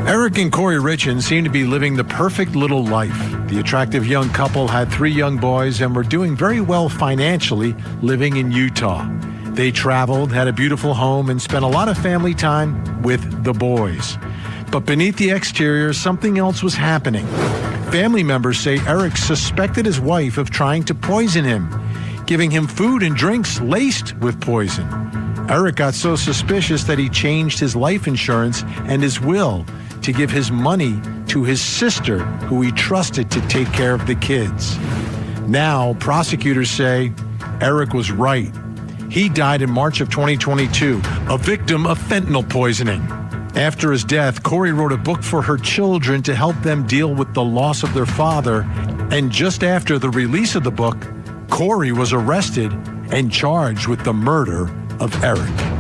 Eric and Kouri Richins seem to be living the perfect little life. The attractive young couple had 3 young boys and were doing very well financially living in Utah. They traveled, had a beautiful home, and spent a lot of family time with the boys. But beneath the exterior, something else was happening. Family members say Eric suspected his wife of trying to poison him, giving him food and drinks laced with poison. Eric got so suspicious that he changed his life insurance and his will to give his money to his sister, who he trusted to take care of the kids. Now, prosecutors say Eric was right. He died in March of 2022, a victim of fentanyl poisoning. After his death, Kouri wrote a book for her children to help them deal with the loss of their father. And just after the release of the book, Kouri was arrested and charged with the murder of Eric.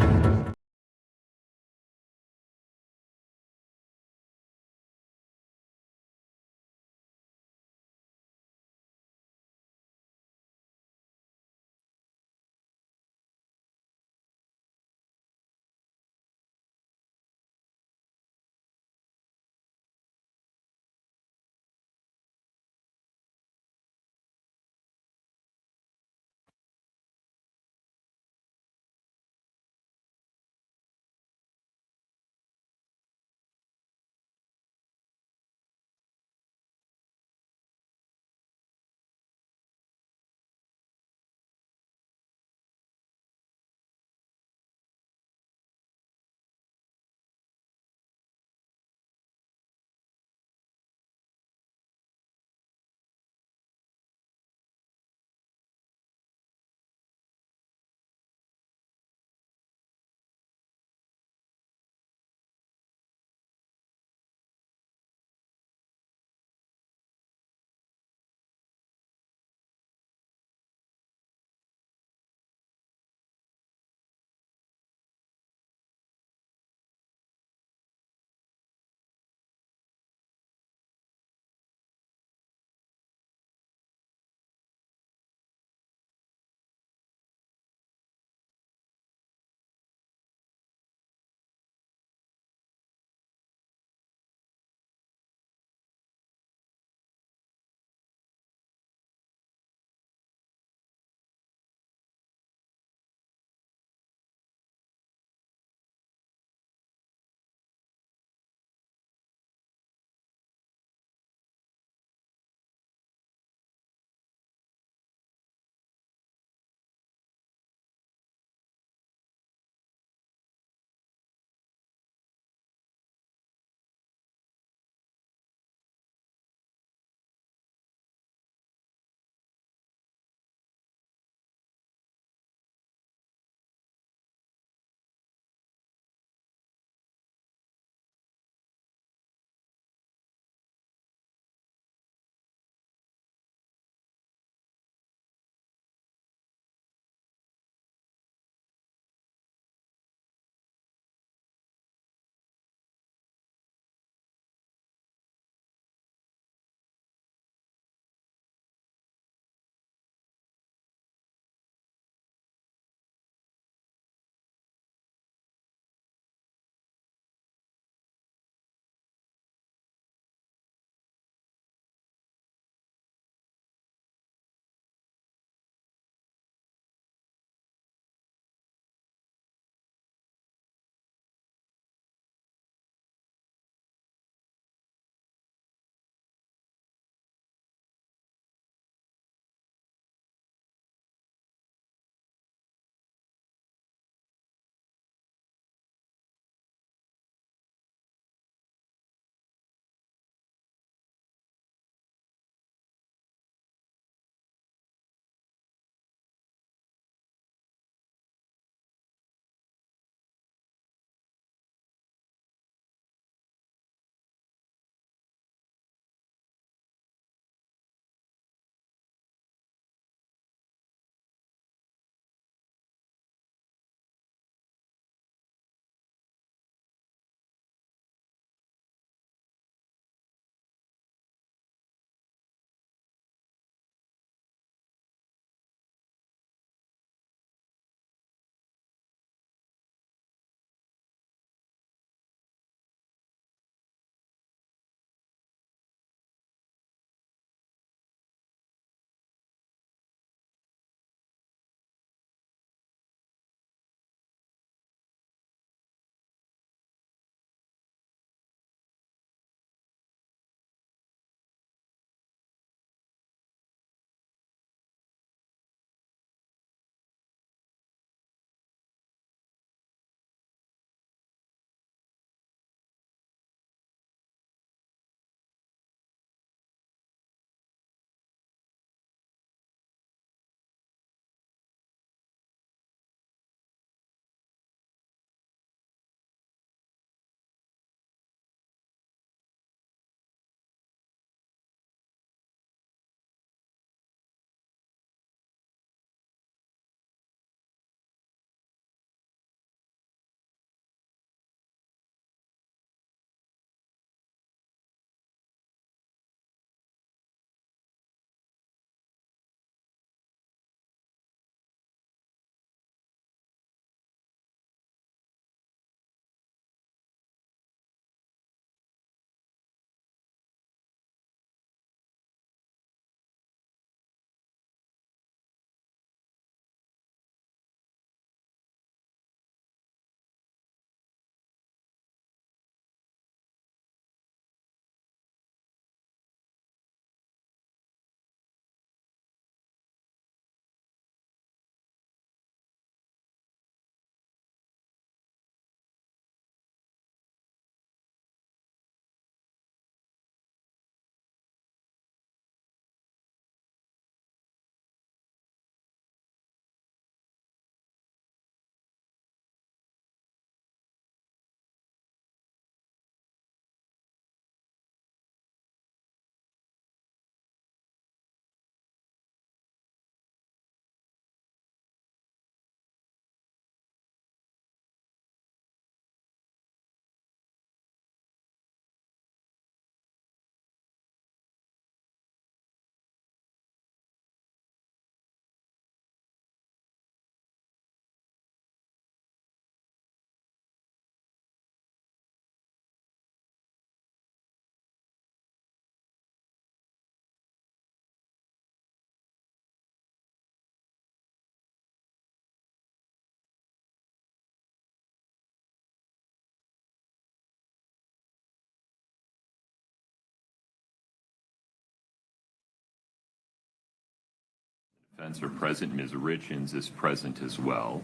Defense are present. Ms. Richins is present as well.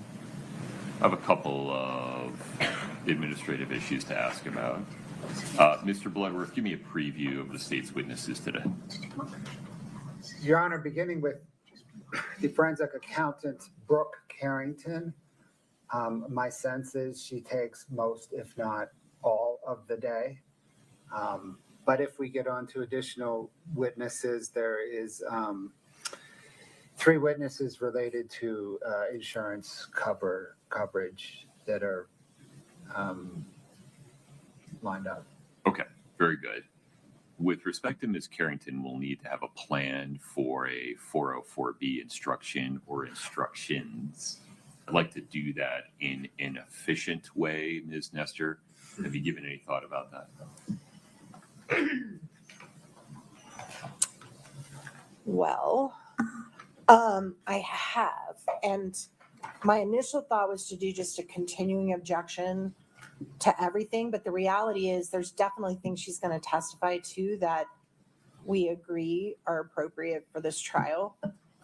I have a couple of administrative issues to ask about. Mr. Bloodworth, give me a preview of the state's witnesses today. Your Honor, beginning with the forensic accountant, Brooke Carrington, my sense is she takes most, if not all, of the day. But if we get on to additional witnesses, there is 3 witnesses related to insurance coverage that are lined up. Okay, very good. With respect to Ms. Carrington, we'll need to have a plan for a 404B instruction or instructions. I'd like to do that in an efficient way, Ms. Nestor. Have you given any thought about that? Well, I have, and my initial thought was to do just a continuing objection to everything, but the reality is there's definitely things she's going to testify to that we agree are appropriate for this trial.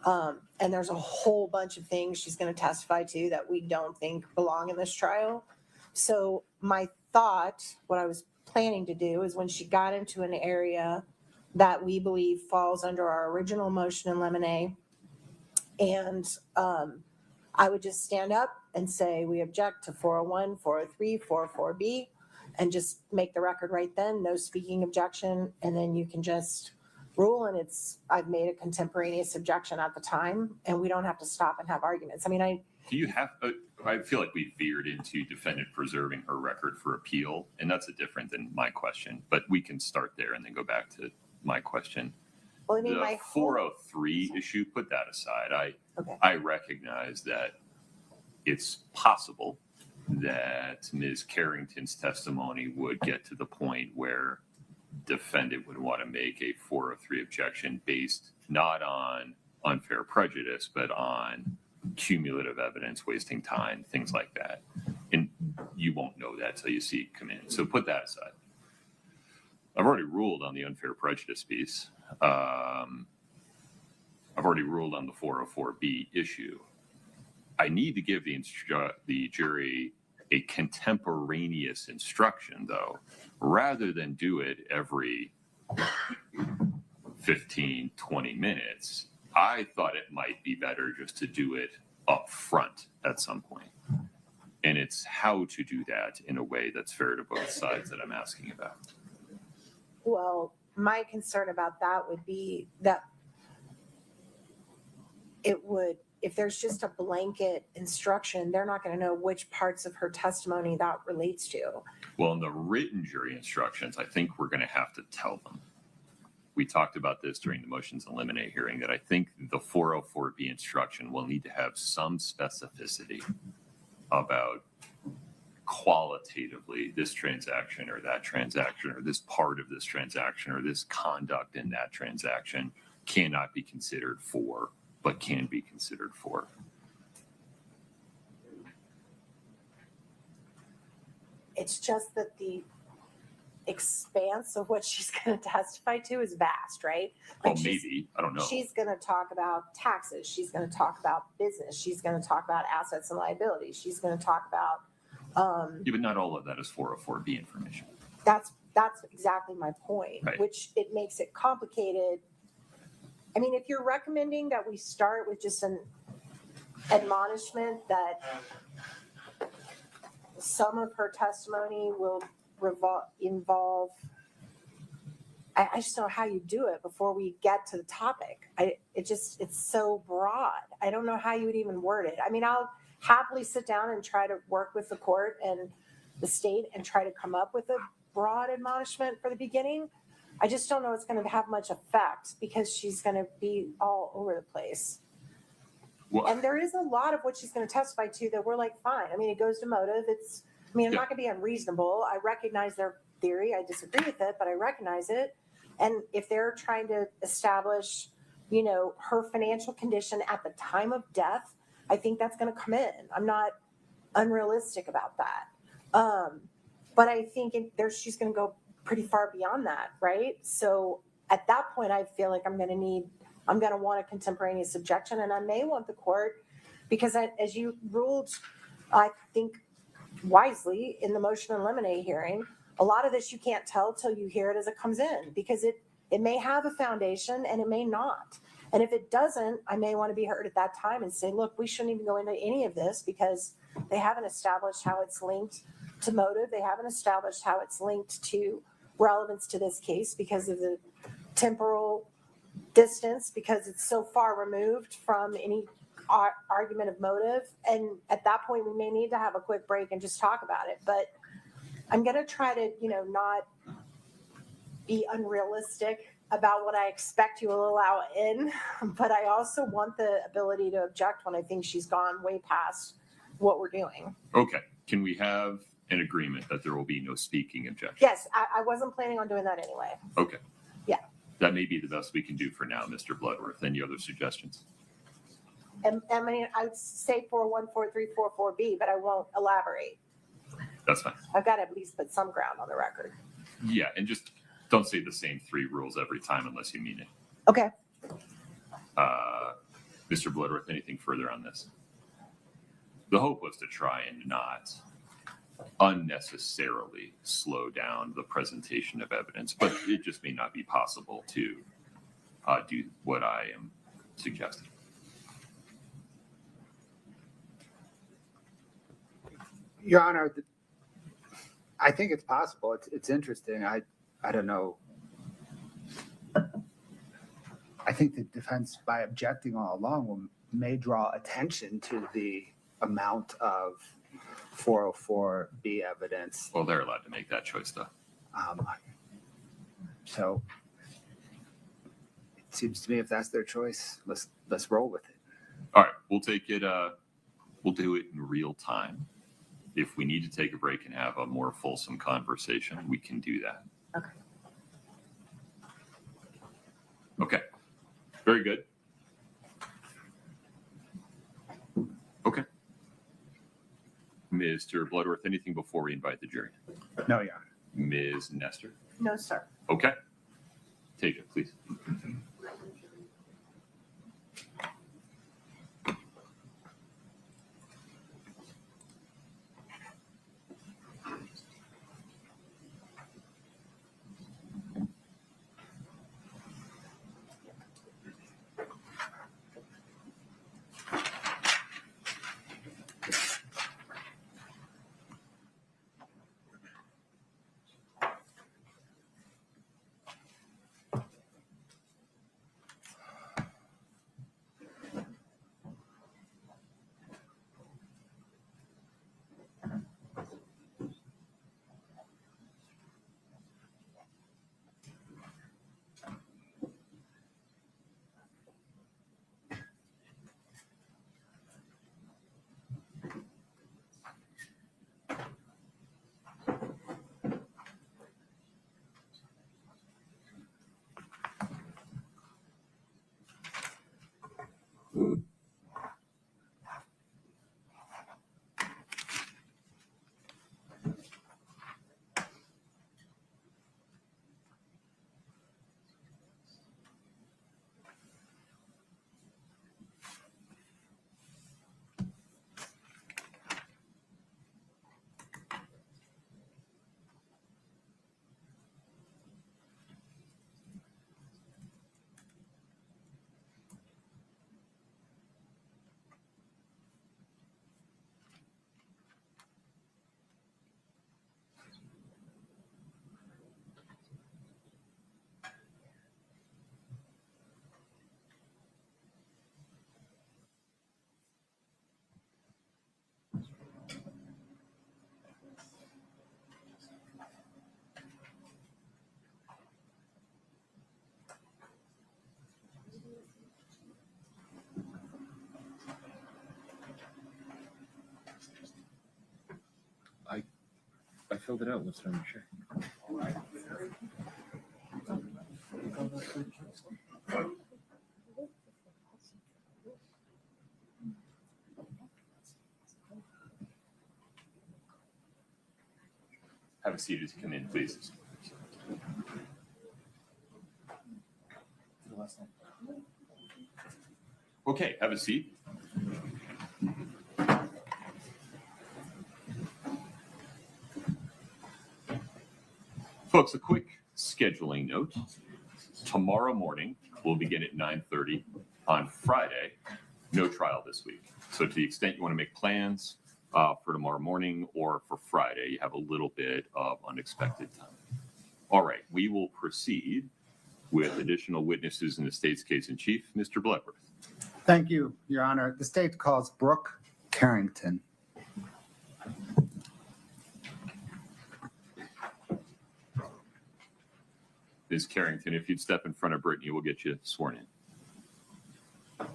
And there's a whole bunch of things she's going to testify to that we don't think belong in this trial. So my thought, what I was planning to do is when she got into an area that we believe falls under our original motion in limine, and I would just stand up and say, we object to 401, 403, 404B, and just make the record right then, no speaking objection, and then you can just rule. And I've made a contemporaneous objection at the time, and we don't have to stop and have arguments. I mean, I feel like we veered into defendant preserving her record for appeal, and that's different than my question, but we can start there and then go back to my question. Well, I mean, the 403 issue, put that aside. I recognize that it's possible that Ms. Carrington's testimony would get to the point where defendant would want to make a 403 objection based not on unfair prejudice, but on cumulative evidence, wasting time, things like that. And you won't know that till you see it come in. So put that aside. I've already ruled on the unfair prejudice piece. I've already ruled on the 404B issue. I need to give the jury a contemporaneous instruction, though, rather than do it every 15, 20 minutes. I thought it might be better just to do it up front at some point. And it's how to do that in a way that's fair to both sides that I'm asking about. Well, my concern about that would be that if there's just a blanket instruction, they're not going to know which parts of her testimony that relates to. Well, in the written jury instructions, I think we're going to have to tell them. We talked about this during the motions in limine hearing, that I think the 404B instruction will need to have some specificity about qualitatively this transaction or that transaction or this part of this transaction or this conduct in that transaction cannot be considered for, but can be considered for. It's just that the expanse of what she's going to testify to is vast, right? Like maybe, I don't know. She's going to talk about taxes. She's going to talk about business. She's going to talk about assets and liabilities. She's going to talk about yeah, but not all of that is 404B information. That's exactly my point, right. Which it makes it complicated. I mean, if you're recommending that we start with just an admonishment that some of her testimony will involve, I just don't know how you do it before we get to the topic. It's so broad. I don't know how you would even word it. I mean, I'll happily sit down and try to work with the court and the state and try to come up with a broad admonishment for the beginning. I just don't know it's going to have much effect because she's going to be all over the place. Well, and there is a lot of what she's going to testify to that we're like, fine. I mean, it goes to motive. I'm not going to be unreasonable. I recognize their theory. I disagree with it, but I recognize it. And if they're trying to establish, her financial condition at the time of death, I think that's going to come in. I'm not unrealistic about that. But I think she's going to go pretty far beyond that, right? So at that point, I feel like I'm going to need I'm going to want a contemporaneous objection, and I may want the court, because as you ruled, I think wisely in the motion in limine hearing, a lot of this you can't tell till you hear it as it comes in, because it may have a foundation and it may not. And if it doesn't, I may want to be heard at that time and say, look, we shouldn't even go into any of this because they haven't established how it's linked to motive. They haven't established how it's linked to relevance to this case because of the temporal distance, because it's so far removed from any argument of motive. And at that point, we may need to have a quick break and just talk about it. But I'm going to try to, not be unrealistic about what I expect you will allow in, but I also want the ability to object when I think she's gone way past what we're doing. Okay. Can we have an agreement that there will be no speaking objection? Yes, I wasn't planning on doing that anyway. Okay. Yeah. That may be the best we can do for now, Mr. Bloodworth. Any other suggestions? And I mean, I'd say 4143444B, but I won't elaborate. That's fine. I've got to at least put some ground on the record. Yeah, and just don't say the same three rules every time unless you mean it. Okay. Mr. Bloodworth, anything further on this? The hope was to try and not unnecessarily slow down the presentation of evidence, but it just may not be possible to do what I am suggesting. Your Honor, I think it's possible. It's interesting. I don't know. I think the defense, by objecting all along, may draw attention to the amount of 404B evidence. Well, they're allowed to make that choice, though. So it seems to me if that's their choice, let's roll with it. All right, we'll take it. We'll do it in real time. If we need to take a break and have a more fulsome conversation, we can do that. Okay. Okay. Very good. Okay. Mr. Bloodworth, anything before we invite the jury? No, Your Honor. Ms. Nestor? No, sir. Okay. Take it, please. I filled it out. What's on your shirt? Have a seat as you come in, please. The last name. Okay, have a seat. Folks, a quick scheduling note. Tomorrow morning, we'll begin at 9:30. On Friday, no trial this week. So to the extent you want to make plans for tomorrow morning or for Friday, you have a little bit of unexpected time. All right, we will proceed with additional witnesses in the state's case in chief. Mr. Bloodworth. Thank you, Your Honor. The state calls Brooke Carrington. Ms. Carrington, if you'd step in front of Brittany, we'll get you sworn in.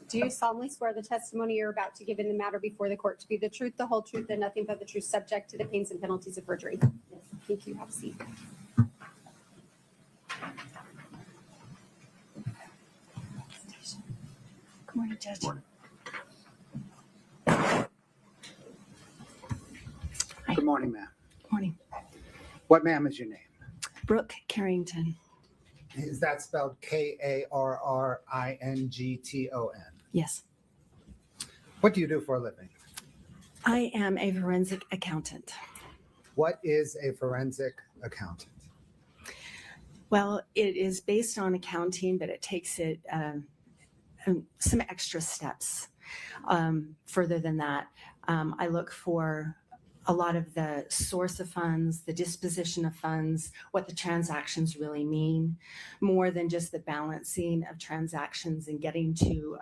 Do you solemnly swear the testimony you're about to give in the matter before the court to be the truth, the whole truth, and nothing but the truth, subject to the pains and penalties of perjury? Yes. Thank you. Have a seat. Good morning, Judge. Morning. Good morning, ma'am. Morning. What, ma'am, is your name? Brooke Carrington. Is that spelled Karrington? Yes. What do you do for a living? I am a forensic accountant. What is a forensic accountant? Well, it is based on accounting, but it takes it some extra steps further than that. I look for a lot of the source of funds, the disposition of funds, what the transactions really mean, more than just the balancing of transactions and getting to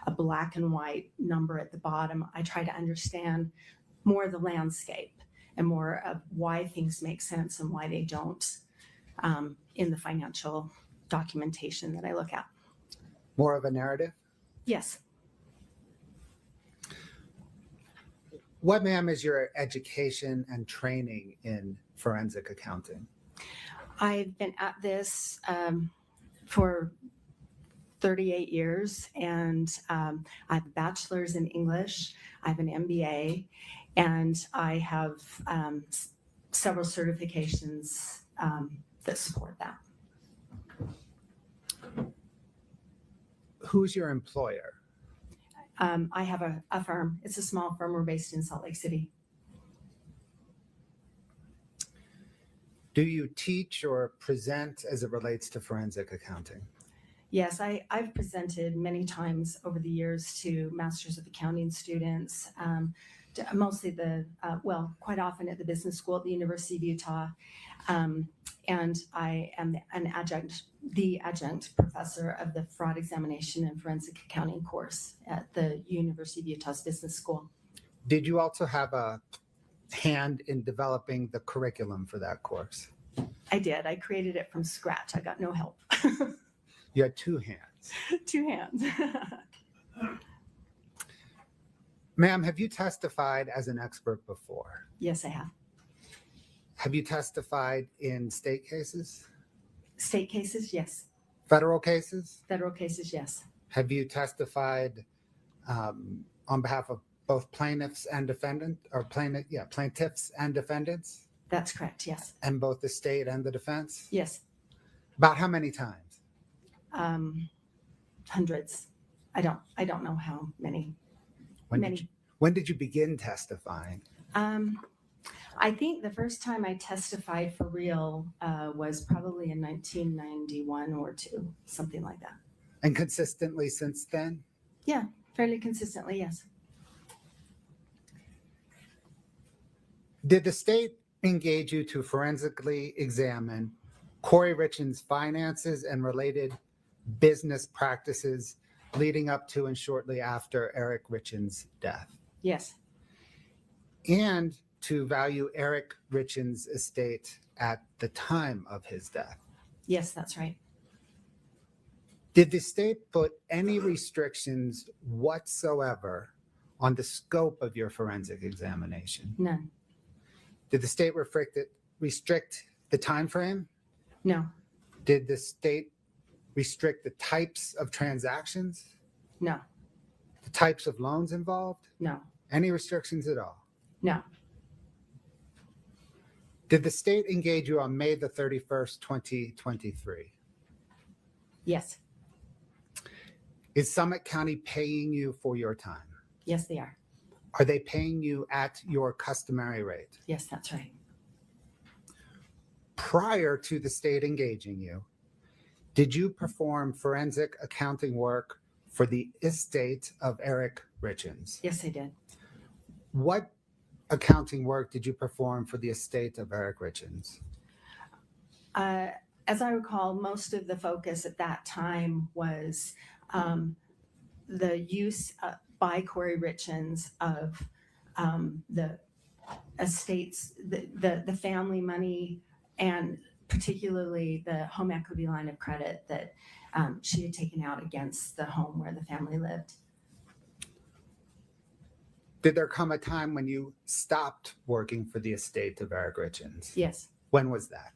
a black and white number at the bottom. I try to understand more of the landscape and more of why things make sense and why they don't in the financial documentation that I look at. More of a narrative? Yes. What, ma'am, is your education and training in forensic accounting? I've been at this for 38 years, and I have a bachelor's in English, I have an MBA, and I have several certifications that support that. Who's your employer? I have a firm. It's a small firm. We're based in Salt Lake City. Do you teach or present as it relates to forensic accounting? Yes, I've presented many times over the years to Masters of Accounting students, mostly quite often at the business school at the University of Utah. And I am the adjunct professor of the fraud examination and forensic accounting course at the University of Utah's business school. Did you also have a hand in developing the curriculum for that course? I did. I created it from scratch. I got no help. You had two hands. Two hands. Ma'am, have you testified as an expert before? Yes, I have. Have you testified in state cases? State cases, yes. Federal cases? Federal cases, yes. Have you testified on behalf of both plaintiffs and plaintiffs and defendants? That's correct, yes. And both the state and the defense? Yes. About how many times? Hundreds. I don't know how many. When did you begin testifying? I think the first time I testified for real was probably in 1991 or two, something like that. And consistently since then? Yeah, fairly consistently, yes. Did the state engage you to forensically examine Kouri Richins' finances and related business practices leading up to and shortly after Eric Richins' death? Yes. And to value Eric Richins' estate at the time of his death? Yes, that's right. Did the state put any restrictions whatsoever on the scope of your forensic examination? None. Did the state restrict the time frame? No. Did the state restrict the types of transactions? No. The types of loans involved? No. Any restrictions at all? No. Did the state engage you on May the 31st, 2023? Yes, Is Summit County paying you for your time? yes, they are. Are they paying you at your customary rate? Yes, that's right. Prior to the state engaging you, did you perform forensic accounting work for the estate of Eric Richins? Yes, I did. What accounting work did you perform for the estate of Eric Richins? As I recall, most of the focus at that time was the use by Kouri Richins of the estates, the family money, and particularly the home equity line of credit that she had taken out against the home where the family lived. Did there come a time when you stopped working for the estate of Eric Richins? Yes. When was that?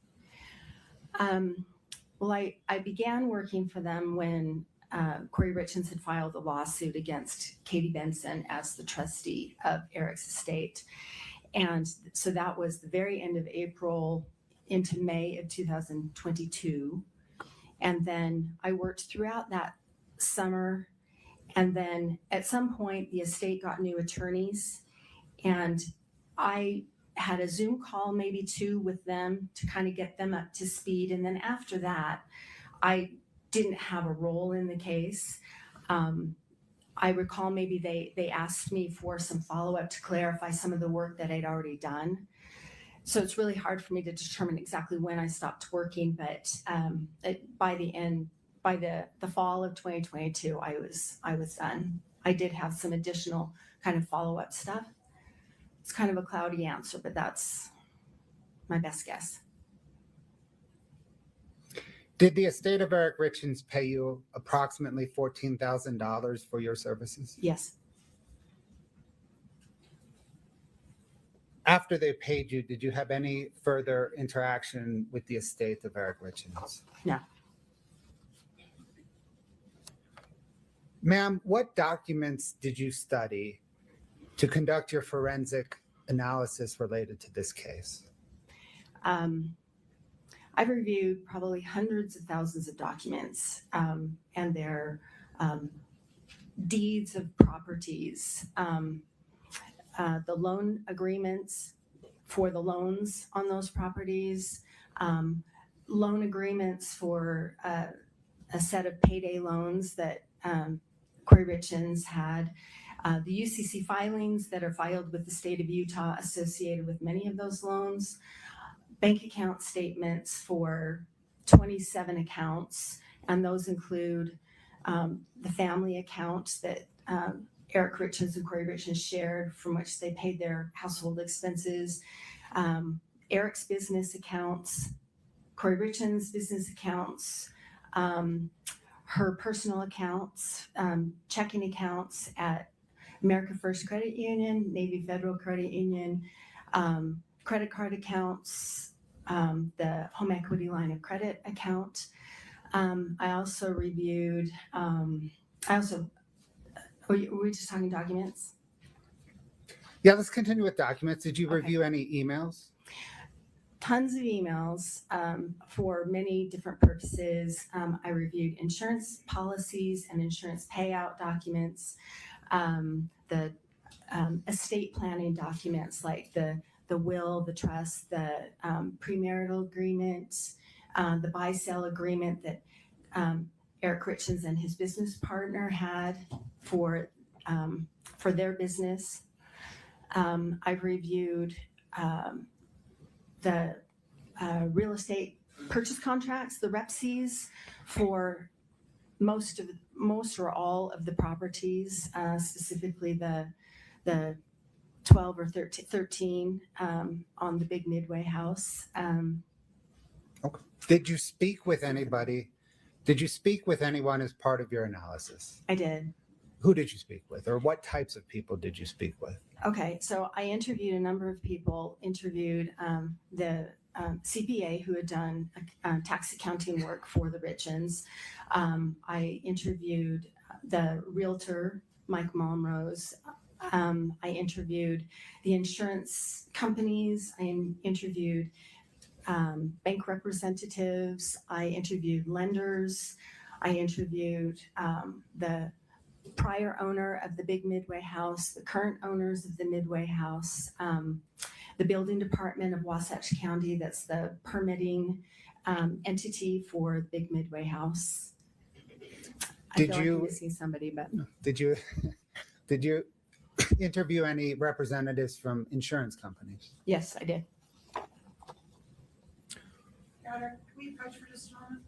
Well, I began working for them when Kouri Richins had filed a lawsuit against Katie Benson as the trustee of Eric's estate. And so that was the very end of April into May of 2022. And then I worked throughout that summer. And then at some point, the estate got new attorneys. And I had a Zoom call, maybe 2 with them to kind of get them up to speed. And then after that, I didn't have a role in the case. I recall maybe they asked me for some follow-up to clarify some of the work that I'd already done. So it's really hard for me to determine exactly when I stopped working, but by the fall of 2022, I was done. I did have some additional kind of follow-up stuff. It's kind of a cloudy answer, but that's my best guess. Did the estate of Eric Richins pay you approximately $14,000 for your services? Yes. After they paid you, did you have any further interaction with the estate of Eric Richins? No. Ma'am, what documents did you study to conduct your forensic analysis related to this case? I've reviewed probably hundreds of thousands of documents and their deeds of properties, the loan agreements for the loans on those properties, loan agreements for a set of payday loans that Kouri Richins had, the UCC filings that are filed with the state of Utah associated with many of those loans, bank account statements for 27 accounts, and those include the family account that Eric Richins and Kouri Richins shared, from which they paid their household expenses, Eric's business accounts, Kouri Richins' business accounts, her personal accounts, checking accounts at America First Credit Union, Navy Federal Credit Union, credit card accounts, the home equity line of credit account. I also reviewed, were we just talking documents? Yeah, let's continue with documents. Did you Okay. review any emails? Tons of emails for many different purposes. I reviewed insurance policies and insurance payout documents, the estate planning documents like the will, the trust, the premarital agreement, the buy-sell agreement that Eric Richins and his business partner had for their business. I've reviewed the real estate purchase contracts, the REPCs for most or all of the properties, specifically the 12 or 13 on the big Midway house. Okay. Did you speak with anybody? Did you speak with anyone as part of your analysis? I did. Who did you speak with, or what types of people did you speak with? Okay, so I interviewed a number of people, interviewed the CPA who had done tax accounting work for the Richins. I interviewed the realtor, Mike Malmrose. I interviewed the insurance companies. I interviewed bank representatives. I interviewed lenders. I interviewed the prior owner of the big Midway house, the current owners of the Midway house, the building department of Wasatch County, that's the permitting entity for the big Midway house. I Did feel like you- I'm missing somebody, but Did you interview any representatives from insurance companies? yes, I did. Your Honor, can we approach for just a moment?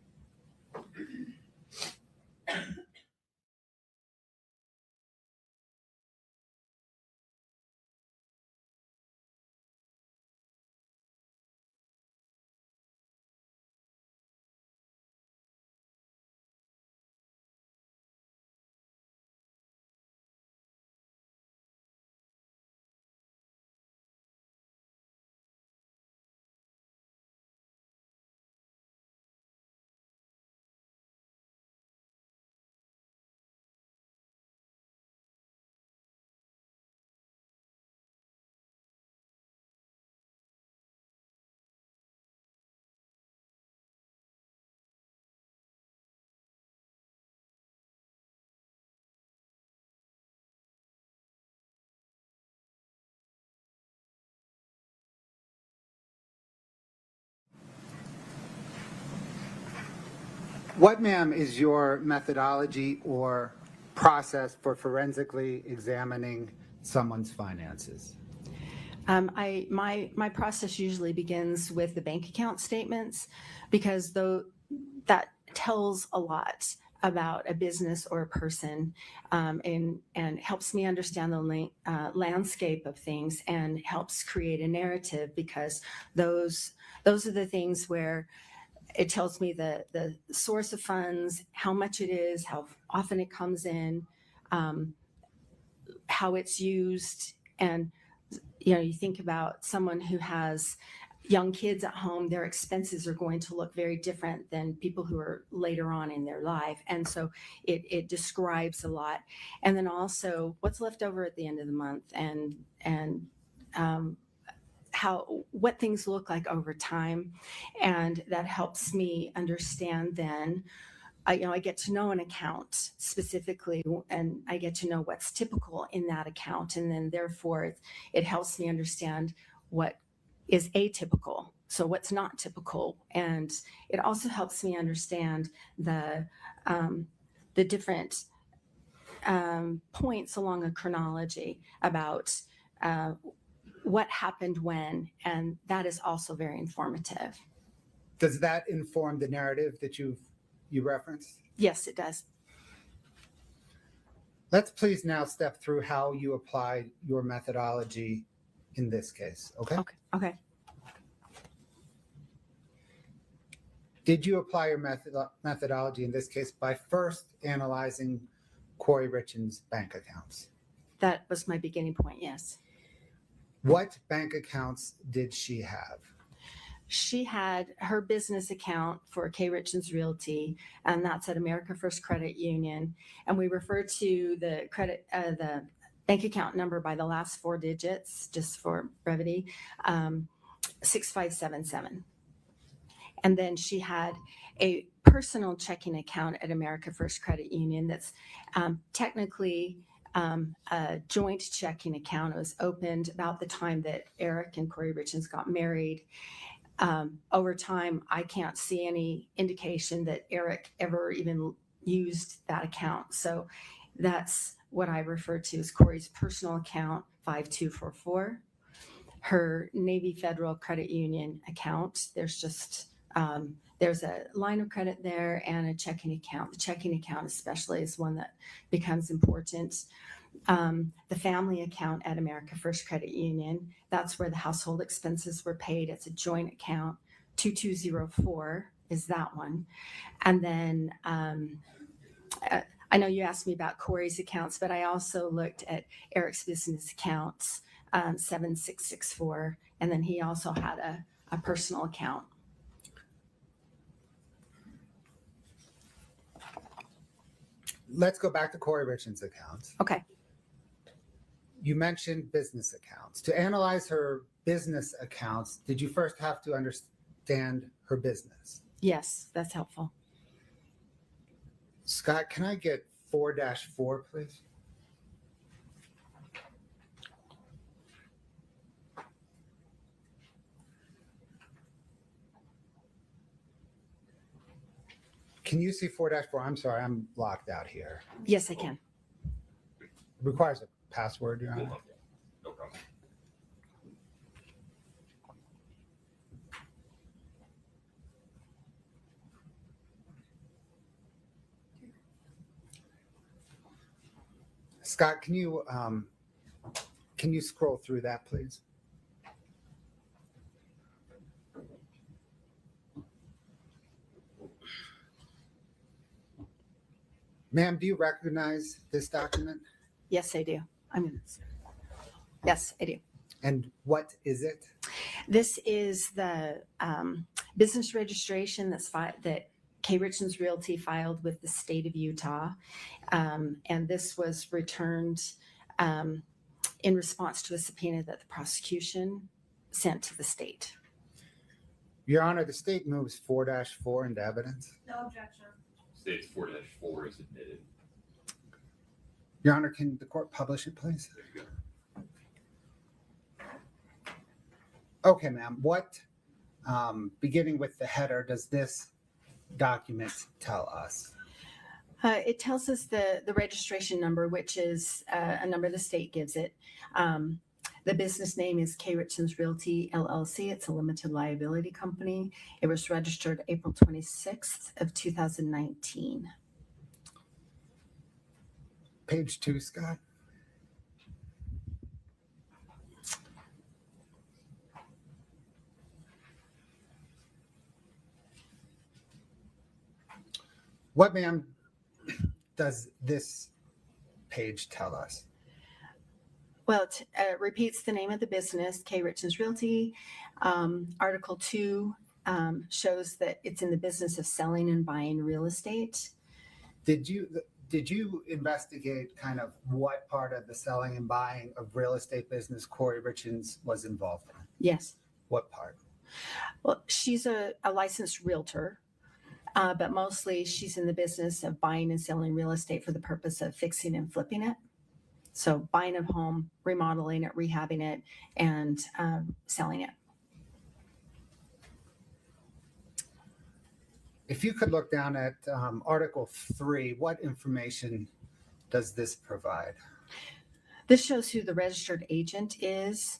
What, ma'am, is your methodology or process for forensically examining someone's finances? My process usually begins with the bank account statements because that tells a lot about a business or a person, and helps me understand the landscape of things and helps create a narrative, because those are the things where it tells me the source of funds, how much it is, how often it comes in, how it's used. And you think about someone who has young kids at home, their expenses are going to look very different than people who are later on in their life. And so it describes a lot. And then also what's left over at the end of the month, and what things look like over time. And that helps me understand then. I get to know an account specifically, and I get to know what's typical in that account. And then therefore it helps me understand what is atypical, so what's not typical. And it also helps me understand the different points along a chronology about what happened when, and that is also very informative. Does that inform the narrative that you referenced? Yes, it does. Let's please now step through how you applied your methodology in this case, okay? Okay. Did you apply your methodology in this case by first analyzing Kouri Richins' bank accounts? That was my beginning point, yes. What bank accounts did she have? She had her business account for Kouri Richins Realty, and that's at America First Credit Union. And we refer to the bank account number by the last four digits, just for brevity, 6577. And then she had a personal checking account at America First Credit Union that's technically a joint checking account. It was opened about the time that Eric and Kouri Richins got married. Over time, I can't see any indication that Eric ever even used that account. So that's what I refer to as Kouri's personal account, 5244. Her Navy Federal Credit Union account, there's a line of credit there and a checking account. The checking account especially is one that becomes important. The family account at America First Credit Union, that's where the household expenses were paid. It's a joint account. 2204 is that one. And then I know you asked me about Kouri's accounts, but I also looked at Eric's business accounts, 7664, and then he also had a personal account. Let's go back to Kouri Richins' accounts. Okay. You mentioned business accounts. To analyze her business accounts, did you first have to understand her business? Yes, that's helpful. Scott, can I get 4-4, please? Can you see 4-4? I'm sorry, I'm locked out here. Yes, I can. Requires a password, Your Honor. No problem. Scott, can you scroll through that, please? Ma'am, do you recognize this document? Yes, I do. Yes, I do. And what is it? This is the business registration that Kouri Richins Realty filed with the state of Utah. And this was returned in response to a subpoena that the prosecution sent to the state. Your Honor, the state moves 4-4 into evidence. No objection. States 4-4 is admitted. Your Honor, can the court publish it, please? There you go. Okay, ma'am. What, beginning with the header, does this document tell us? It tells us the registration number, which is a number the state gives it. The business name is Kouri Richins Realty LLC. It's a limited liability company. It was registered April 26th of 2019. Page 2, Scott. What, ma'am, does this page tell us? Well, it repeats the name of the business, Kouri Richins Realty. Article 2 shows that it's in the business of selling and buying real estate. Did you investigate kind of what part of the selling and buying of real estate business Kouri Richins was involved in? Yes. What part? Well, she's a licensed realtor, but mostly she's in the business of buying and selling real estate for the purpose of fixing and flipping it. So buying a home, remodeling it, rehabbing it, and selling it. If you could look down at Article 3, what information does this provide? This shows who the registered agent is,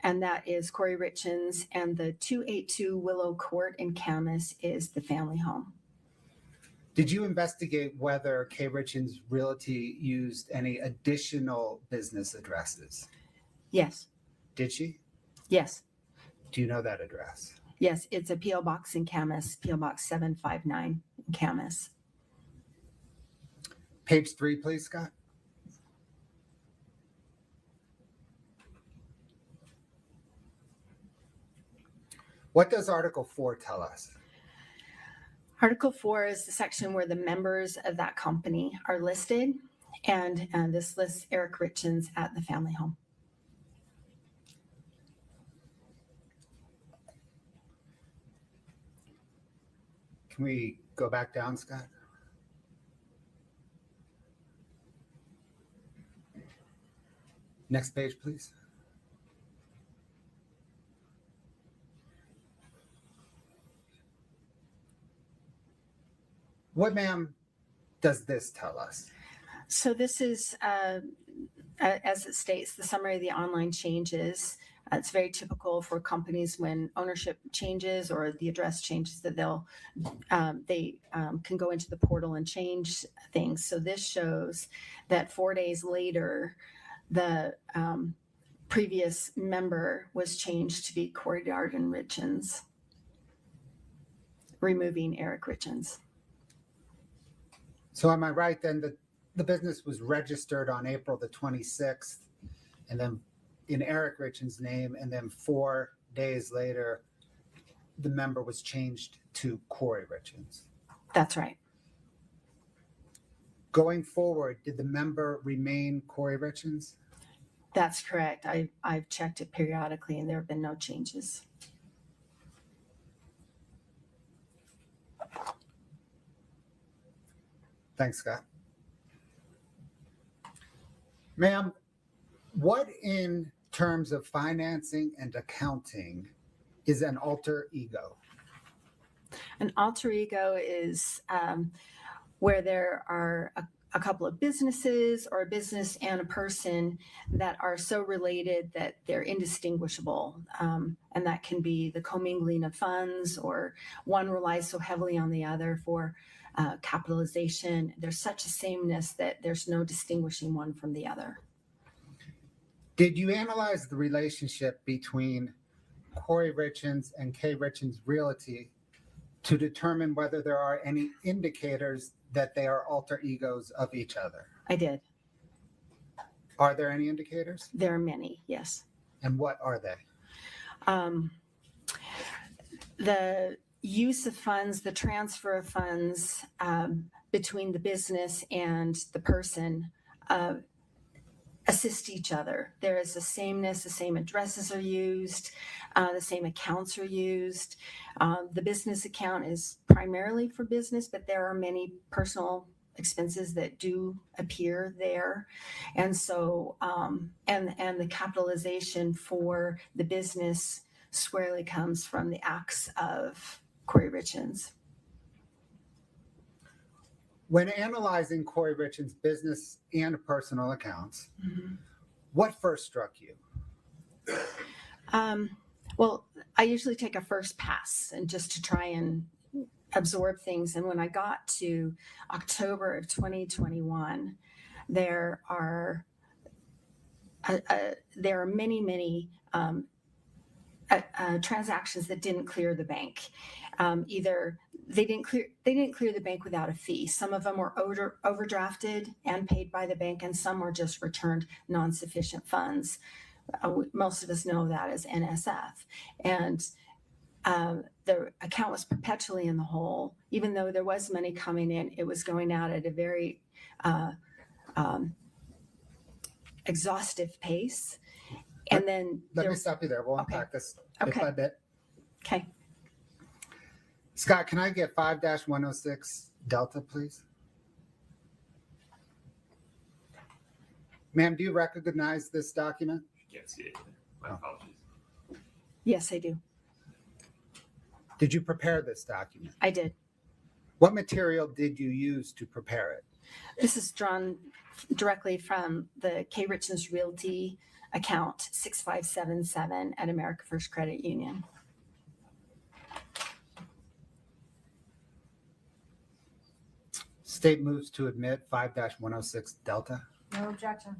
and that is Kouri Richins, and the 282 Willow Court in Camas is the family home. Did you investigate whether Kouri Richins Realty used any additional business addresses? Yes. Did she? Yes. Do you know that address? Yes, it's a P.O. Box in Camas, P.O. Box 759 in Camas. Page 3, please, Scott. What does Article 4 tell us? Article 4 is the section where the members of that company are listed, and this lists Eric Richins at the family home. Can we go back down, Scott? Next page, please. What, ma'am, does this tell us? So this is, as it states, the summary of the online changes. It's very typical for companies when ownership changes or the address changes that they can go into the portal and change things. So this shows that 4 days later, the previous member was changed to be Kouri Richins, removing Eric Richins. So am I right then that the business was registered on April the 26th and then in Eric Richins' name, and then 4 days later, the member was changed to Kouri Richins? That's right. Going forward, did the member remain Kouri Richins? That's correct. I've checked it periodically and there have been no changes. Thanks, Scott. Ma'am, what in terms of financing and accounting is an alter ego? An alter ego is where there are a couple of businesses or a business and a person that are so related that they're indistinguishable. And that can be the commingling of funds, or one relies so heavily on the other for capitalization. There's such a sameness that there's no distinguishing one from the other. Did you analyze the relationship between Kouri Richins and K. Richins Realty to determine whether there are any indicators that they are alter egos of each other? I did. Are there any indicators? There are many, yes. And what are they? The use of funds, the transfer of funds between the business and the person assist each other. There is a sameness, the same addresses are used, the same accounts are used. The business account is primarily for business, but there are many personal expenses that do appear there. And so, and the capitalization for the business squarely comes from the acts of Kouri Richins. When analyzing Kouri Richins' business and personal accounts, what first struck you? Well, I usually take a first pass and just to try and absorb things. And when I got to October of 2021, there are many transactions that didn't clear the bank. Either they didn't clear the bank without a fee. Some of them were overdrafted and paid by the bank, and some were just returned non-sufficient funds. Most of us know that as NSF. And the account was perpetually in the hole. Even though there was money coming in, it was going out at a very exhaustive pace. And then Let me stop you there. We'll unpack this bit by bit. Okay. Scott, can I get 5-106 Delta, please? Ma'am, do you recognize this document? Can't see it. My apologies. Yes, I do. Did you prepare this document? I did. What material did you use to prepare it? This is drawn directly from the K. Richins Realty account 6577 at America First Credit Union. State moves to admit 5-106 Delta. No objection.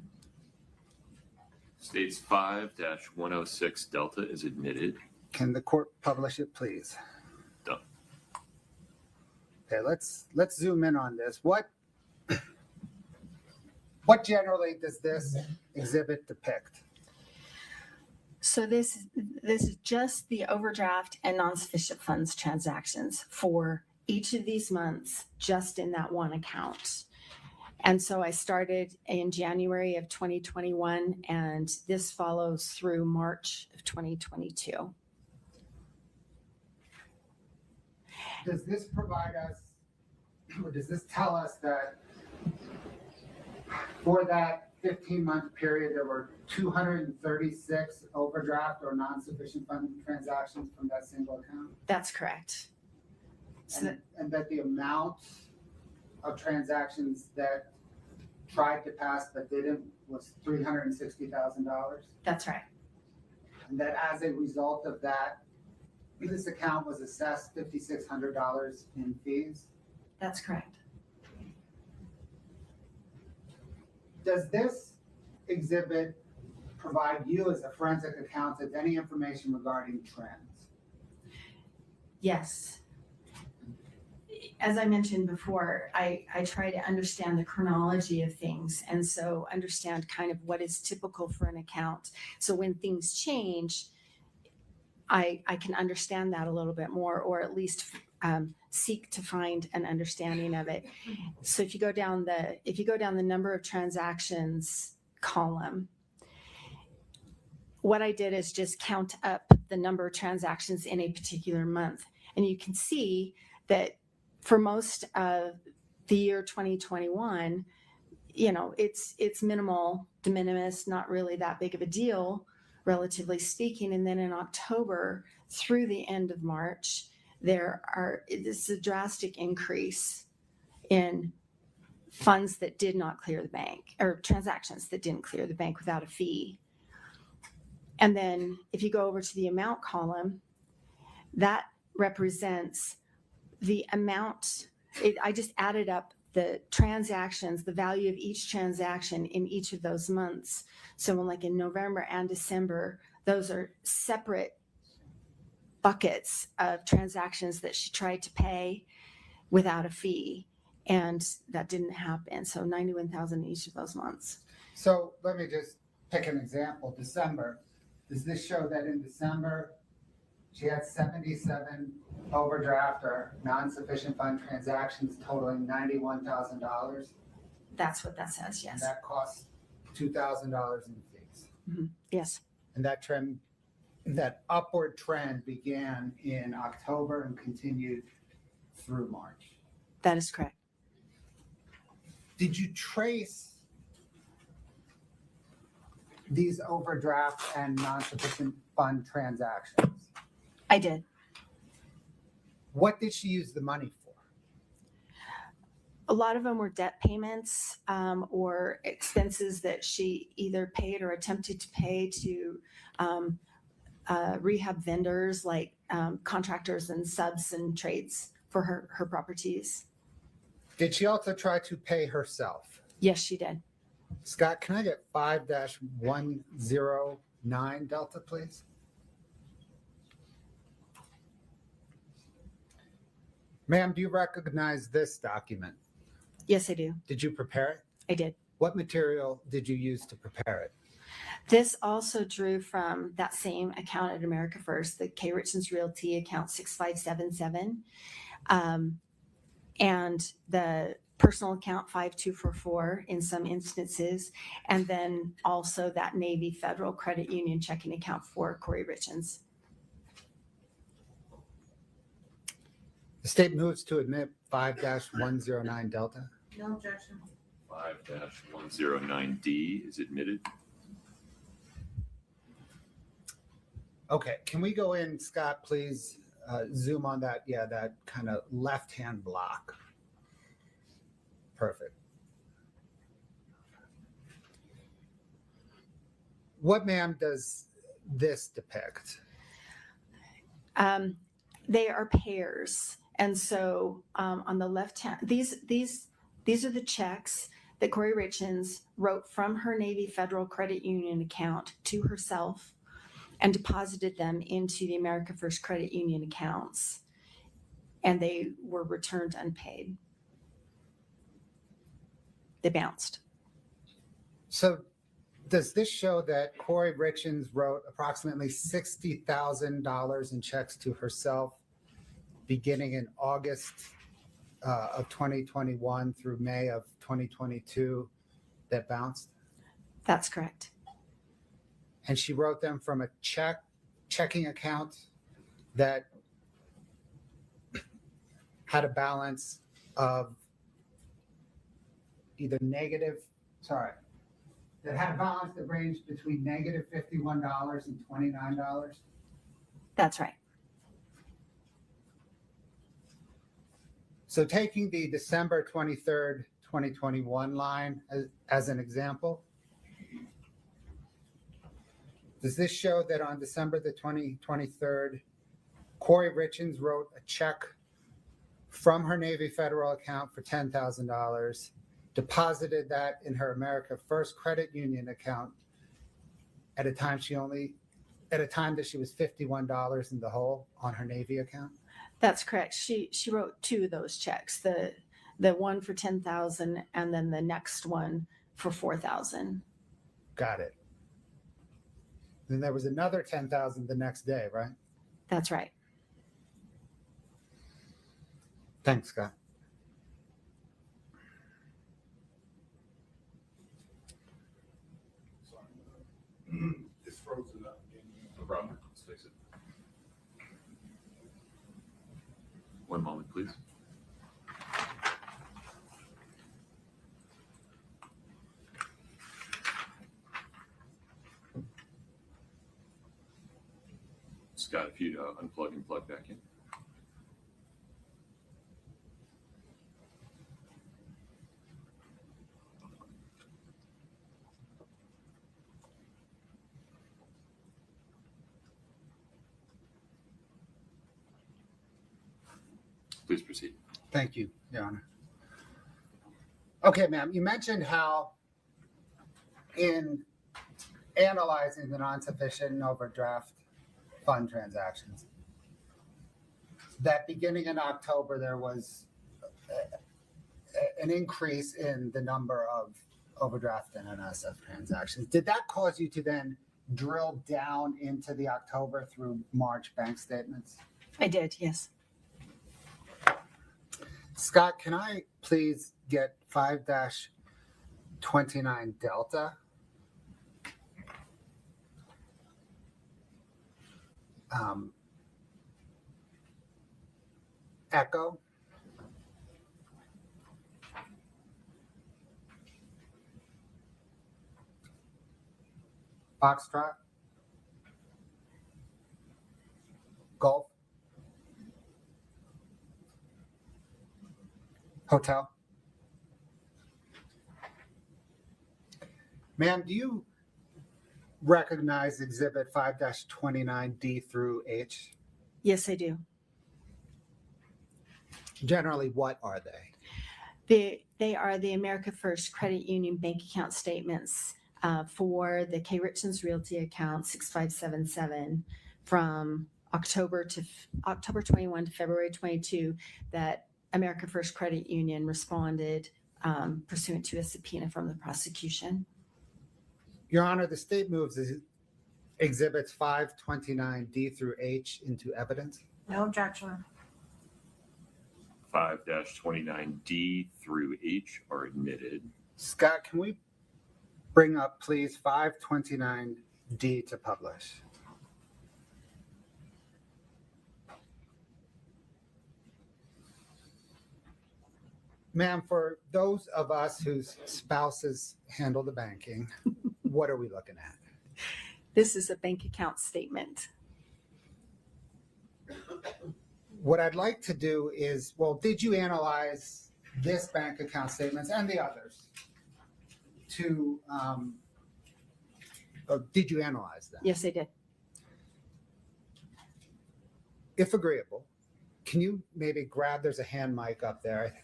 States 5-106 Delta is admitted. Can the court publish it, please? Done. Okay, let's zoom in on this. What generally does this exhibit depict? So this is just the overdraft and non-sufficient funds transactions for each of these months, just in that one account. And so I started in January of 2021, and this follows through March of 2022. Does this provide us, or does this tell us that for that 15-month period, there were 236 overdraft or non-sufficient fund transactions from that single account? That's correct. So And that the amount of transactions that tried to pass but didn't was $360,000? that's right. And that as a result of that, this account was assessed $5,600 in fees? That's correct. Does this exhibit provide you as a forensic accountant any information regarding trends? Yes. As I mentioned before, I try to understand the chronology of things, and so understand kind of what is typical for an account. So when things change, I can understand that a little bit more, or at least seek to find an understanding of it. So if you go down the number of transactions column, what I did is just count up the number of transactions in a particular month, and you can see that for most of the year 2021, it's minimal, de minimis, not really that big of a deal, relatively speaking. And then in October through the end of March, this is a drastic increase in funds that did not clear the bank, or transactions that didn't clear the bank without a fee. And then if you go over to the amount column, that represents the amount. I just added up the transactions, the value of each transaction in each of those months. So in November and December, those are separate buckets of transactions that she tried to pay without a fee. And that didn't happen. So 91,000 each of those months. So let me just pick an example. December. Does this show that in December she had 77 overdraft or non-sufficient fund transactions totaling $91,000? That's what that says, yes. That costs $2,000 in fees. Mm-hmm. Yes. And that upward trend began in October and continued through March. That is correct. Did you trace these overdraft and non-sufficient fund transactions? I did. What did she use the money for? A lot of them were debt payments or expenses that she either paid or attempted to pay to rehab vendors like contractors and subs and trades for her properties. Did she also try to pay herself? Yes, she did. Scott, can I get 5-109 Delta, please? Ma'am, do you recognize this document? Yes, I do. Did you prepare it? I did. What material did you use to prepare it? This also drew from that same account at America First, the Kouri Richins Realty account 6577, and the personal account 5244 in some instances, and then also that Navy Federal Credit Union checking account for Kouri Richins. The state moves to admit 5-109 Delta. No objection. 5-109D is admitted. Okay, can we go in, Scott, please zoom on that, that kind of left-hand block. Perfect. What, ma'am, does this depict? They are pairs. And so on the left hand, these are the checks that Kouri Richins wrote from her Navy Federal Credit Union account to herself and deposited them into the America First Credit Union accounts. And they were returned unpaid. They bounced. So does this show that Kouri Richins wrote approximately $60,000 in checks to herself beginning in August of 2021 through May of 2022 that bounced? That's correct. And she wrote them from a checking account that had a balance of either that had a balance that ranged between negative $51 and $29. That's right. So taking the December 23rd, 2021 line as an example, does this show that on December the 23rd, Kouri Richins wrote a check from her Navy Federal account for $10,000, deposited that in her America First Credit Union account at a time that she was $51 in the hole on her Navy account? That's correct. She wrote two of those checks, the one for $10,000 and then the next one for $4,000. Got it. Then there was another $10,000 the next day, right? That's right. Thanks, Scott. It's frozen up. No problem. Let's fix it. One moment, please. Scott, if you'd unplug and plug back in. Please proceed. Thank you, Your Honor. Okay, ma'am, you mentioned how in analyzing the non-sufficient overdraft fund transactions, that beginning in October, there was an increase in the number of overdraft and NSF transactions. Did that cause you to then drill down into the October through March bank statements? I did, yes. Scott, can I please get 5-29 Delta? Echo. Foxtrot. Golf. Hotel. Ma'am, do you recognize Exhibit 5-29D through H? Yes, I do. Generally, what are they? They are the America First Credit Union bank account statements for the Kouri Richins Realty account 6577 from October 21 to February 22 that America First Credit Union responded pursuant to a subpoena from the prosecution. Your Honor, the state moves Exhibits 529D through H into evidence. No objection. 5-29D through H are admitted. Scott, can we bring up, please, 529D to publish? Ma'am, for those of us whose spouses handle the banking, what are we looking at? This is a bank account statement. What I'd like to do is, well, did you analyze this bank account statements and the others to, or did you analyze them? Yes, I did. If agreeable, can you maybe grab, there's a hand mic up there.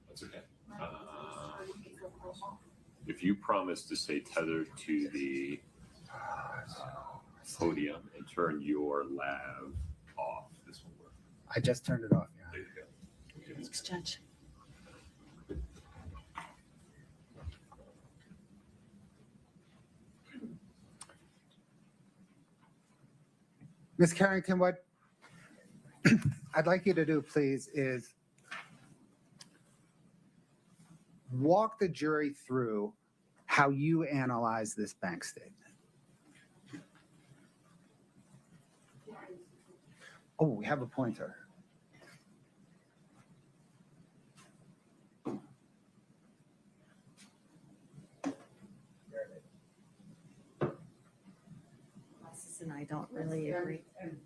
That's okay. If you promise to stay tethered to the podium and turn your lav off, this will work. I just turned it off. Yeah. There you go. Thanks, Judge. Ms. Carrington, what I'd like you to do, please, is walk the jury through how you analyze this bank statement. Oh, we have a pointer. Alexis and I don't really agree. And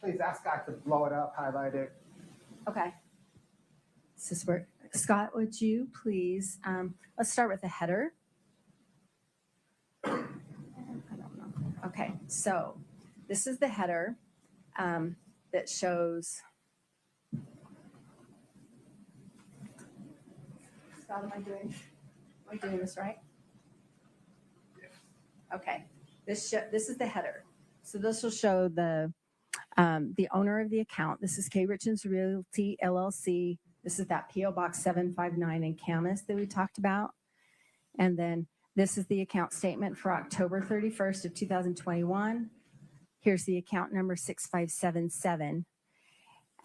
please ask Scott to blow it up, highlight it. Okay. This is where, Scott, would you please, let's start with the header. I don't know. Okay, so this is the header that shows. Scott, am I doing this right? Okay, this is the header. So this will show the owner of the account. This is Kouri Richins Realty LLC. This is that PO Box 759 in Camas that we talked about. And then this is the account statement for October 31st of 2021. Here's the account number 6577.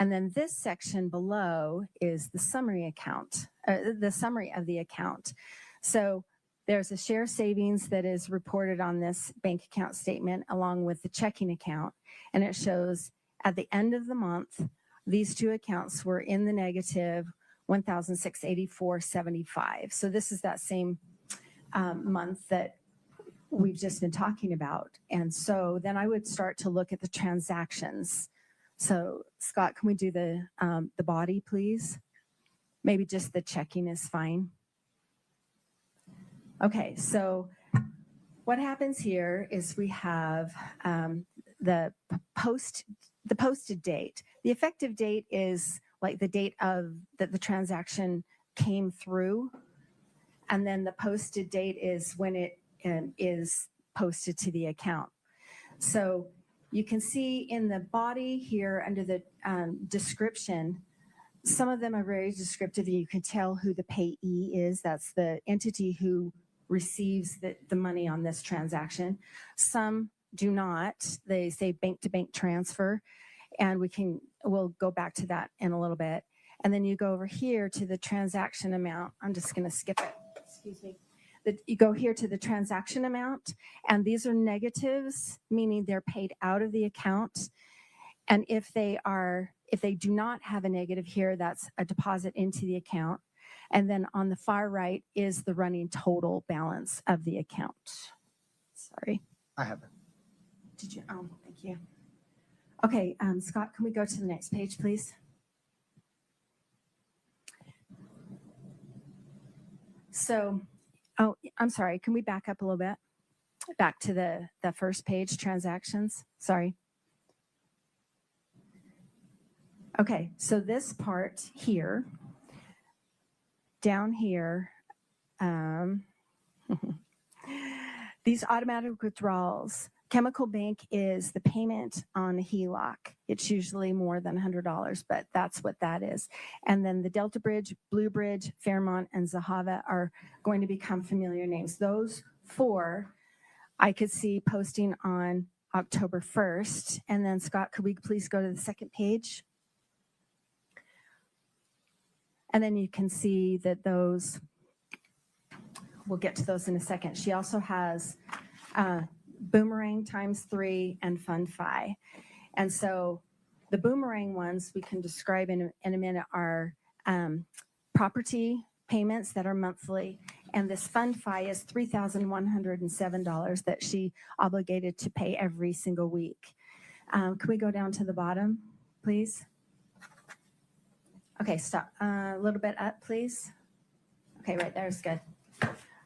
And then this section below is the summary account, the summary of the account. So there's a share savings that is reported on this bank account statement along with the checking account. And it shows at the end of the month, these two accounts were in the negative $1,684.75. So this is that same month that we've just been talking about. And so then I would start to look at the transactions. So Scott, can we do the body, please? Maybe just the checking is fine. Okay, so what happens here is we have the posted date. The effective date is like the date of that the transaction came through, and then the posted date is when it is posted to the account. So you can see in the body here under the description, some of them are very descriptive. You can tell who the payee is. That's the entity who receives the money on this transaction. Some do not. They say bank-to-bank transfer, and we'll go back to that in a little bit. And then you go over here to the transaction amount. I'm just going to skip it. Excuse me. You go here to the transaction amount, and these are negatives, meaning they're paid out of the account. And if they do not have a negative here, that's a deposit into the account. And then on the far right is the running total balance of the account. Sorry. I have it. Did you? Oh, thank you. Okay, Scott, can we go to the next page, please? So, oh, I'm sorry. Can we back up a little bit? Back to the first page, transactions. Sorry. Okay, so this part here, down here, these automatic withdrawals. Chemical Bank is the payment on a HELOC. It's usually more than $100, but that's what that is. And then the Delta Bridge, Blue Bridge, Fairmont, and Zahava are going to become familiar names. Those four I could see posting on October 1st. And then Scott, could we please go to the second page? And then you can see that those, we'll get to those in a second. She also has Boomerang ×3 and Fund Fi. And so the Boomerang ones we can describe in a minute are property payments that are monthly. And this Fund Fi is $3,107 that she obligated to pay every single week. Can we go down to the bottom, please? Okay, stop. A little bit up, please. Okay, right there is good.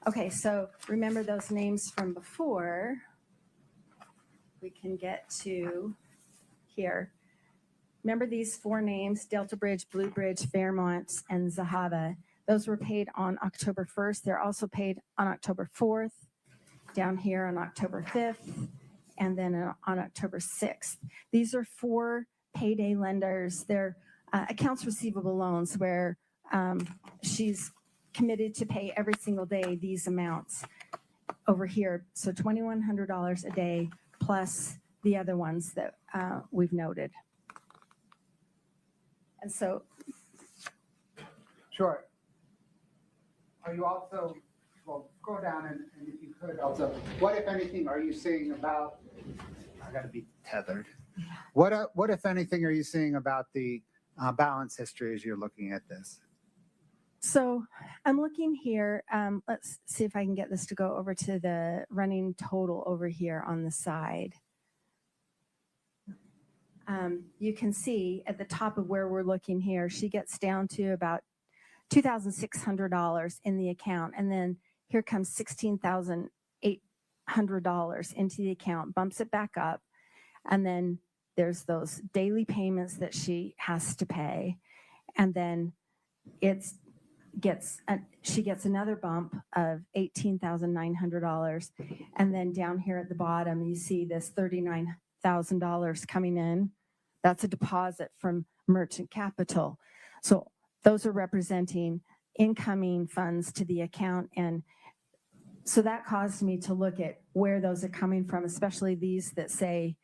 Okay, so remember those names from before. We can get to here. Remember these four names, Delta Bridge, Blue Bridge, Fairmont, and Zahava. Those were paid on October 1st. They're also paid on October 4th, down here on October 5th, and then on October 6th. These are four payday lenders. They're accounts receivable loans where she's committed to pay every single day these amounts over here. So $2,100 a day plus the other ones that we've noted. And so. Sure. Are you also, well, go down and if you could also, what if anything are you seeing about, I gotta be tethered. What if anything are you seeing about the balance history as you're looking at this? So I'm looking here. Let's see if I can get this to go over to the running total over here on the side. You can see at the top of where we're looking here, she gets down to about $2,600 in the account. And then here comes $16,800 into the account, bumps it back up. And then there's those daily payments that she has to pay. And then she gets another bump of $18,900. And then down here at the bottom, you see this $39,000 coming in. That's a deposit from Merchant Capital. So those are representing incoming funds to the account. And so that caused me to look at where those are coming from, especially these that say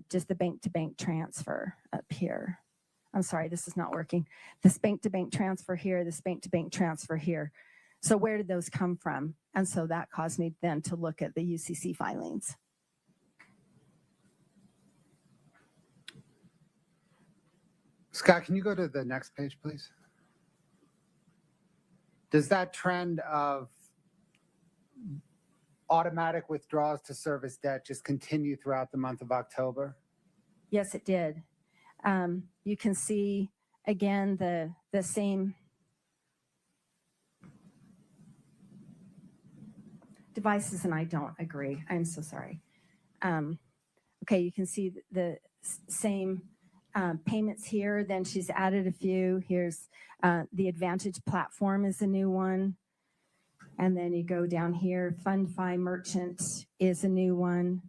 just the bank-to-bank transfer up here. I'm sorry, this is not working. This bank-to-bank transfer here, this bank-to-bank transfer here. So where did those come from? And so that caused me then to look at the UCC filings. Scott, can you go to the next page, please? Does that trend of automatic withdrawals to service debt just continue throughout the month of October? Yes, it did. You can see again the same devices, and I don't agree. I'm so sorry. Okay, you can see the same payments here. Then she's added a few. Here's the Advantage platform is a new one. And then you go down here, FundFi Merchant is a new one.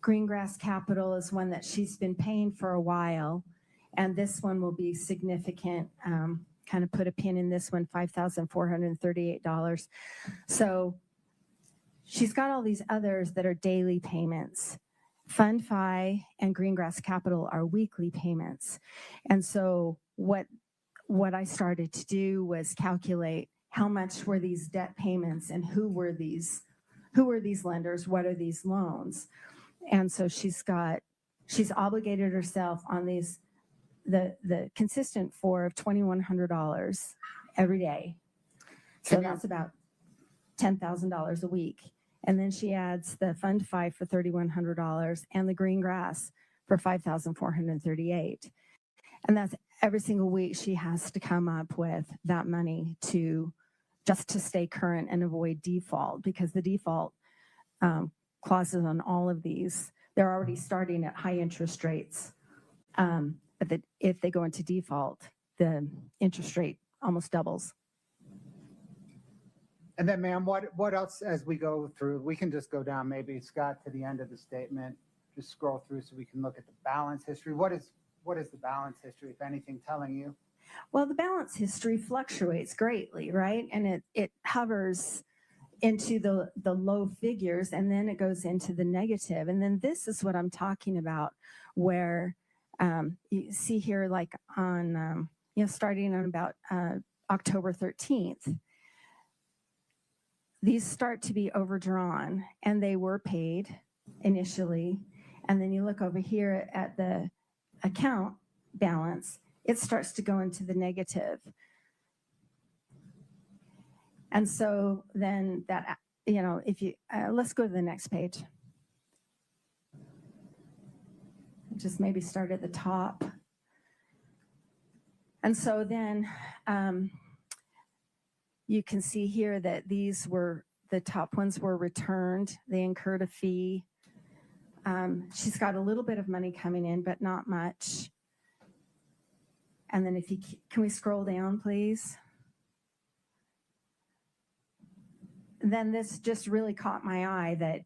Greengrass Capital is one that she's been paying for a while. And this one will be significant. Kind of put a pin in this one, $5,438. So she's got all these others that are daily payments. FundFi and Greengrass Capital are weekly payments. And so what I started to do was calculate how much were these debt payments and who were these lenders, what are these loans? And so she's obligated herself on these, the consistent for $2,100 every day. So that's about $10,000 a week. And then she adds the FundFi for $3,100 and the Greengrass for $5,438. And that's every single week she has to come up with that money just to stay current and avoid default, because the default clauses on all of these, they're already starting at high interest rates. But if they go into default, the interest rate almost doubles. And then, ma'am, what else as we go through? We can just go down, maybe, Scott, to the end of the statement. Just scroll through so we can look at the balance history. What is the balance history, if anything, telling you? Well, the balance history fluctuates greatly, right? And it hovers into the low figures, and then it goes into the negative. And then this is what I'm talking about, where you see here, like on, starting on about October 13th, these start to be overdrawn, and they were paid initially. And then you look over here at the account balance, it starts to go into the negative. And so then that, if you, let's go to the next page. Just maybe start at the top. And so then you can see here that the top ones were returned. They incurred a fee. She's got a little bit of money coming in, but not much. And then can we scroll down, please? Then this just really caught my eye that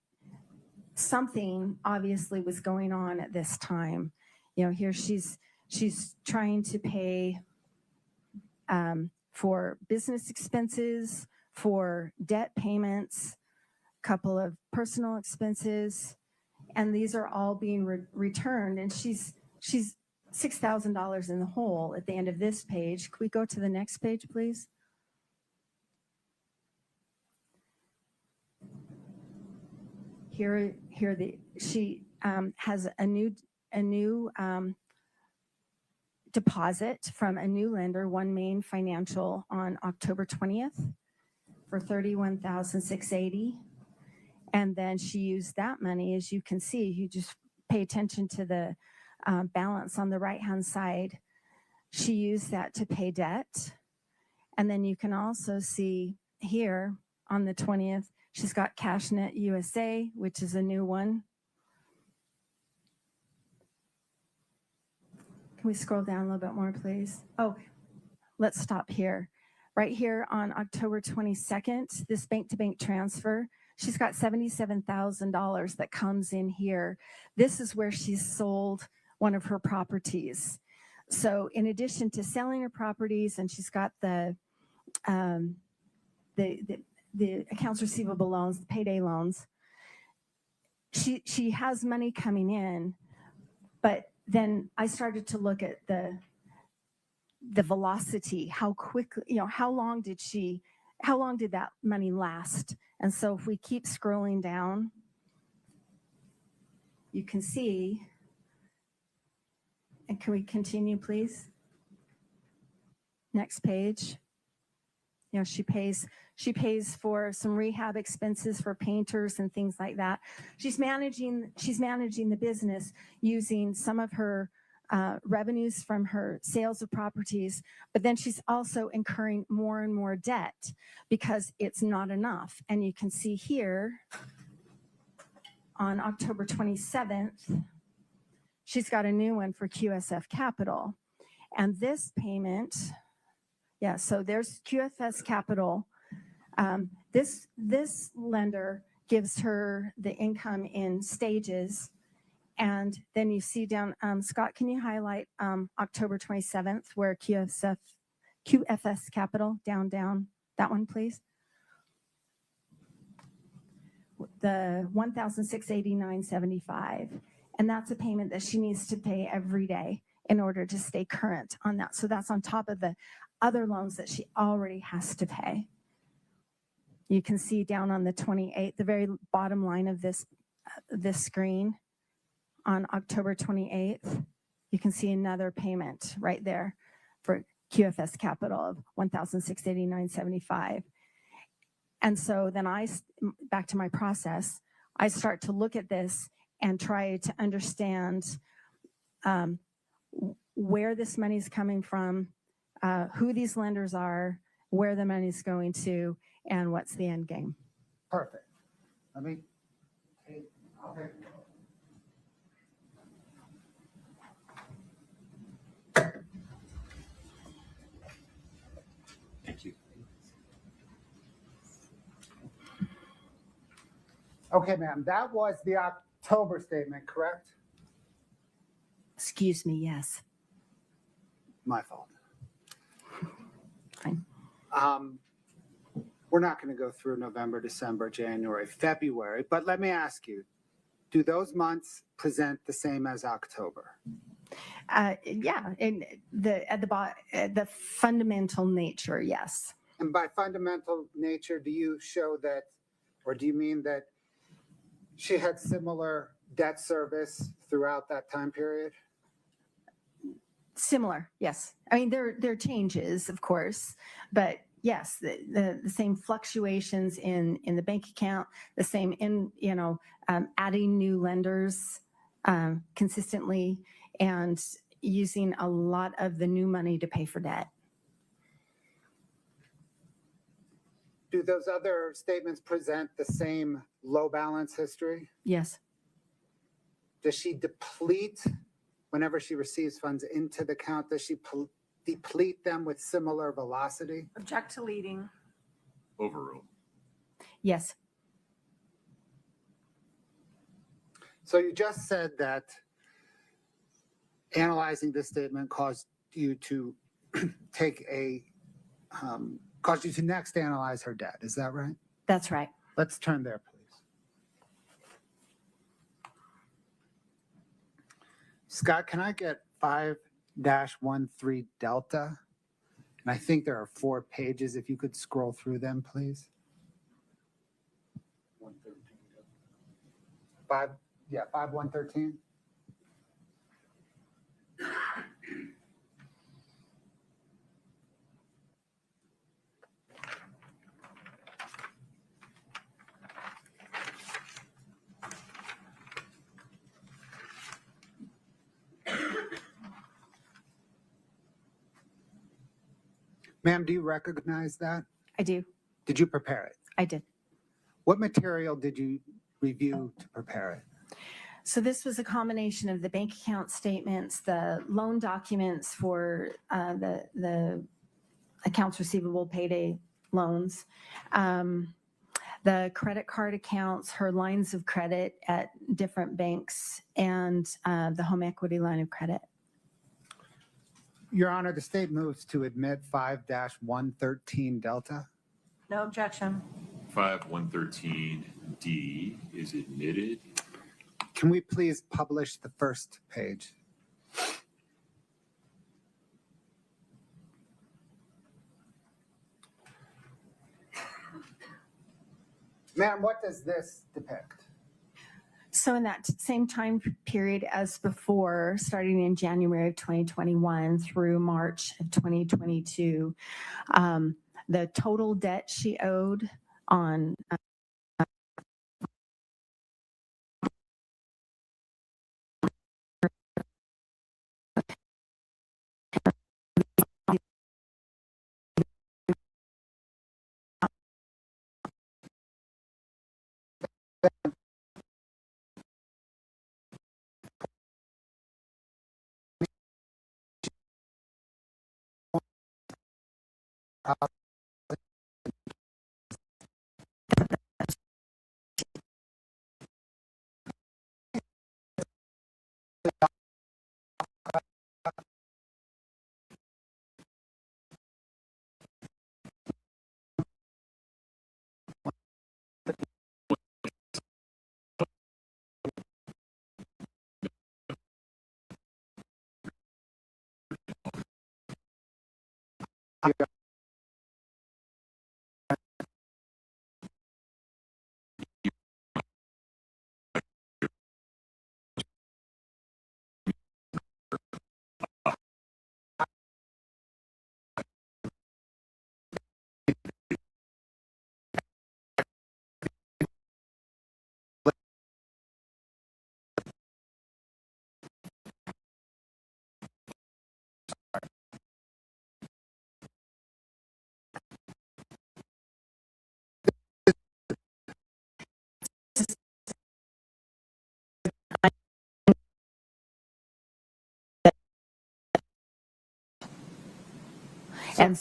something obviously was going on at this time. Here she's trying to pay for business expenses, for debt payments, a couple of personal expenses, and these are all being returned. And she's $6,000 in the hole at the end of this page. Could we go to the next page, please? Here she has a new deposit from a new lender, One Main Financial, on October 20th for $31,680. And then she used that money, as you can see. You just pay attention to the balance on the right-hand side. She used that to pay debt. And then you can also see here on the 20th, she's got CashNet USA, which is a new one. Can we scroll down a little bit more, please? Oh, let's stop here. Right here on October 22nd, this bank-to-bank transfer, she's got $77,000 that comes in here. This is where she's sold one of her properties. So in addition to selling her properties, and she's got the accounts receivable loans, the payday loans, she has money coming in. But then I started to look at the velocity, how quickly, how long did that money last? And so if we keep scrolling down, you can see, and can we continue, please? Next page. You know, she pays for some rehab expenses for painters and things like that. She's managing the business using some of her revenues from her sales of properties, but then she's also incurring more and more debt because it's not enough. And you can see here on October 27th, she's got a new one for QSF Capital. And this payment, yeah, so there's QFS Capital. This lender gives her the income in stages. And then you see down, Scott, can you highlight October 27th where QFS Capital, down, that one, please? The $1,689.75. And that's a payment that she needs to pay every day in order to stay current on that. So that's on top of the other loans that she already has to pay. You can see down on the 28th, the very bottom line of this screen, on October 28th, you can see another payment right there for QFS Capital of $1,689.75. And so then back to my process, I start to look at this and try to understand where this money is coming from, who these lenders are, where the money's going to, and what's the end game. Perfect. Let me take, okay. Thank you. Okay, ma'am, that was the October statement, correct? Excuse me, yes. My fault. Fine. We're not going to go through November, December, January, February, but let me ask you, do those months present the same as October? Yeah, in the fundamental nature, yes. And by fundamental nature, do you show that, or do you mean that she had similar debt service throughout that time period? Similar, yes. I mean, there are changes, of course, but yes, the same fluctuations in the bank account, the same in, adding new lenders consistently and using a lot of the new money to pay for debt. Do those other statements present the same low balance history? Yes. Does she deplete whenever she receives funds into the account? Does she deplete them with similar velocity? Object to leading. Overruled. Yes. So you just said that analyzing this statement caused you to caused you to next analyze her debt. Is that right? That's right. Let's turn there, please. Scott, can I get 5-13 Delta? And I think there are 4 pages. If you could scroll through them, please. 5-113. Ma'am, do you recognize that? I do. Did you prepare it? I did. What material did you review to prepare it? So this was a combination of the bank account statements, the loan documents for the accounts receivable payday loans, the credit card accounts, her lines of credit at different banks, and the home equity line of credit. Your Honor, the state moves to admit 5-113 Delta. No objection. 5-113D is admitted. Can we please publish the first page? Ma'am, what does this depict? So in that same time period as before, starting in January of 2021 through March of 2022, the total debt she owed on and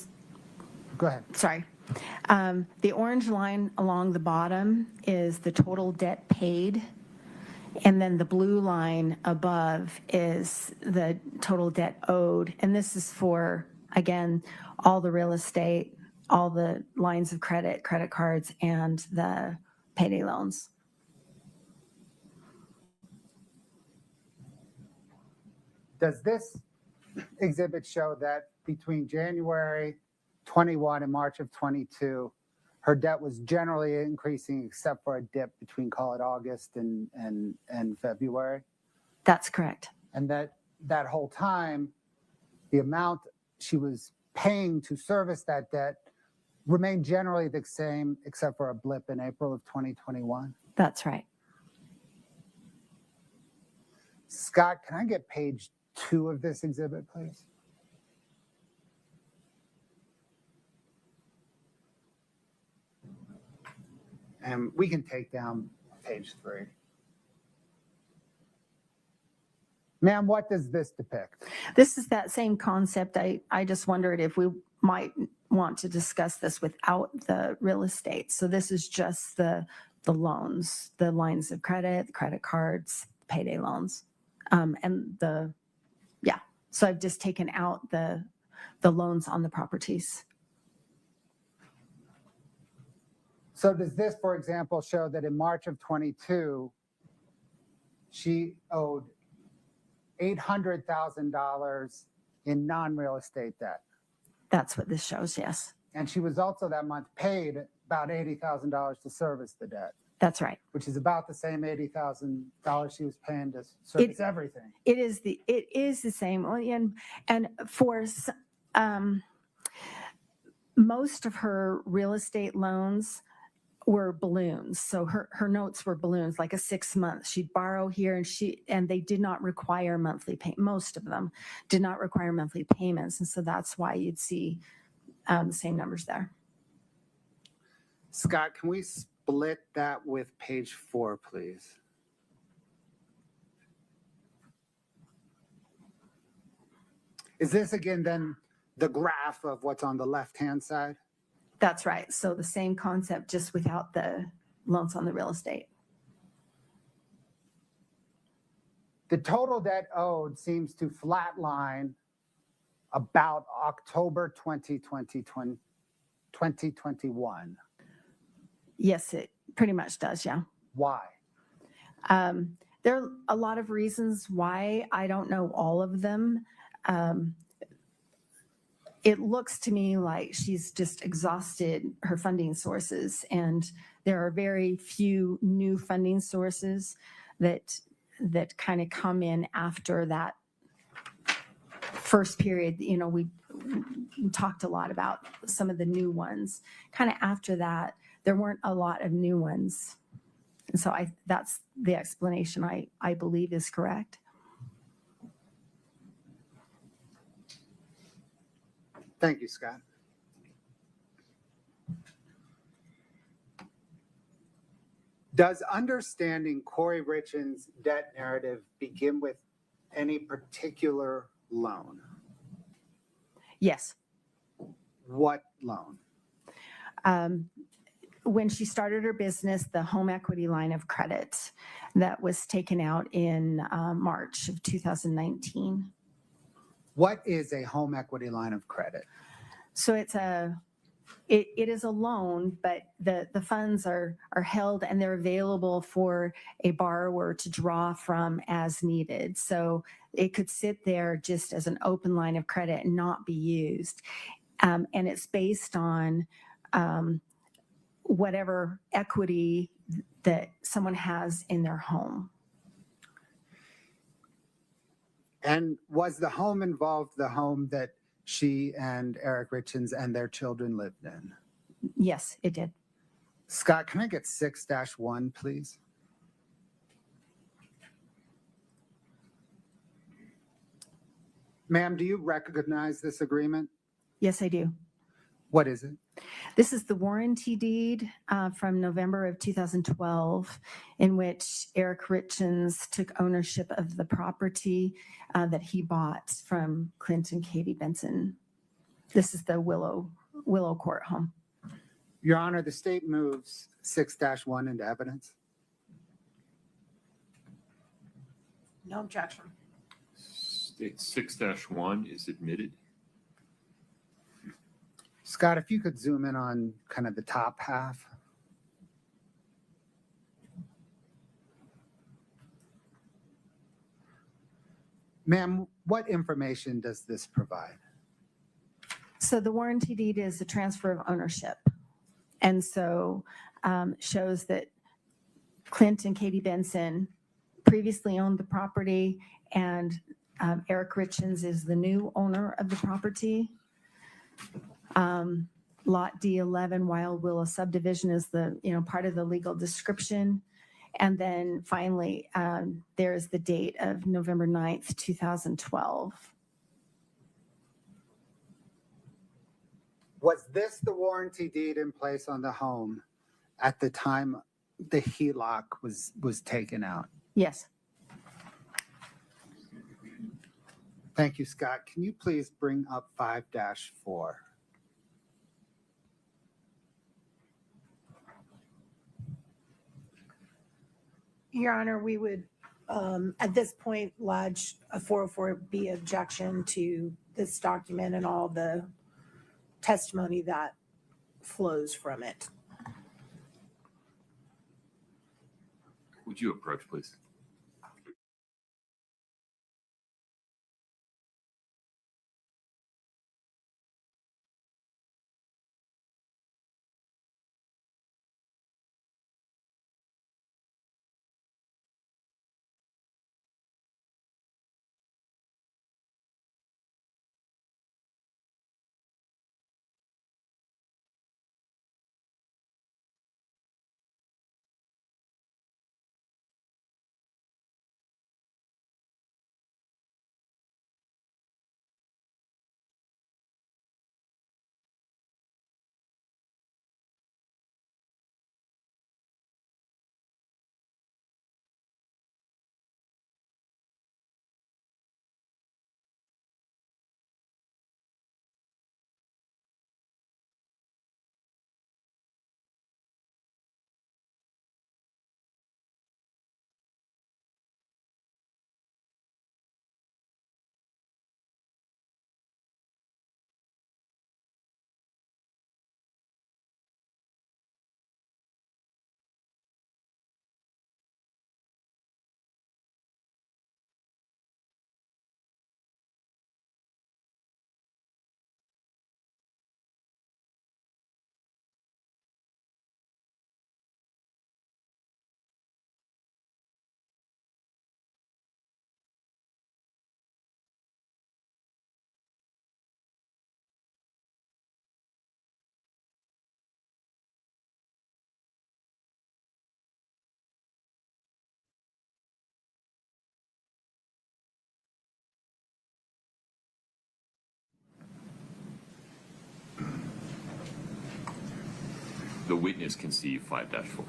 Go ahead. sorry. The orange line along the bottom is the total debt paid. And then the blue line above is the total debt owed. And this is for, again, all the real estate, all the lines of credit, credit cards, and the payday loans. Does this exhibit show that between January 21 and March of 22, her debt was generally increasing except for a dip between, call it August and February? That's correct. And that whole time, the amount she was paying to service that debt remained generally the same except for a blip in April of 2021? That's right. Scott, can I get page 2 of this exhibit, please? And we can take down page 3. Ma'am, what does this depict? This is that same concept. I just wondered if we might want to discuss this without the real estate. So this is just the loans, the lines of credit, the credit cards, payday loans. So I've just taken out the loans on the properties. So does this, for example, show that in March of 22, she owed $800,000 in non-real estate debt? That's what this shows, yes. And she was also that month paid about $80,000 to service the debt, That's right. which is about the same $80,000 she was paying to service everything. It is the same. And for most of her real estate loans were balloons. So her notes were balloons, like a 6 month. She'd borrow here and they did not require monthly payment. Most of them did not require monthly payments. And so that's why you'd see the same numbers there. Scott, can we split that with page 4, please? Is this again then the graph of what's on the left-hand side? That's right. So the same concept, just without the loans on the real estate. The total debt owed seems to flatline about October 2021. Yes, it pretty much does. Yeah. Why? There are a lot of reasons why. I don't know all of them. It looks to me like she's just exhausted her funding sources, and there are very few new funding sources that kind of come in after that first period, we talked a lot about some of the new ones. Kind of after that, there weren't a lot of new ones. And so that's the explanation I believe is correct. Thank you, Scott. Does understanding Kouri Richins' debt narrative begin with any particular loan? Yes. What loan? When she started her business, the home equity line of credit that was taken out in March of 2019. What is a home equity line of credit? So it is a loan, but the funds are held and they're available for a borrower to draw from as needed. So it could sit there just as an open line of credit and not be used. And it's based on whatever equity that someone has in their home. And was the home involved the home that she and Eric Richins and their children lived in? Yes, it did. Scott, can I get 6-1, please? Ma'am, do you recognize this agreement? Yes, I do. What is it? This is the warranty deed from November of 2012, in which Eric Richins took ownership of the property that he bought from Clint and Katie Benson. This is the Willow Court home. Your Honor, the state moves 6-1 into evidence. No objection. State 6-1 is admitted. Scott, if you could zoom in on kind of the top half. Ma'am, what information does this provide? So the warranty deed is a transfer of ownership. And so shows that Clint and Katie Benson previously owned the property, and Eric Richins is the new owner of the property. Lot D11 Wild Willow subdivision is the part of the legal description. And then finally, there's the date of November 9th, 2012. Was this the warranty deed in place on the home at the time the HELOC was taken out? Yes. Thank you, Scott. Can you please bring up 5-4? Your Honor, we would, at this point, lodge a 404B objection to this document and all the testimony that flows from it. Would you approach, please? the witness conceive 5-4.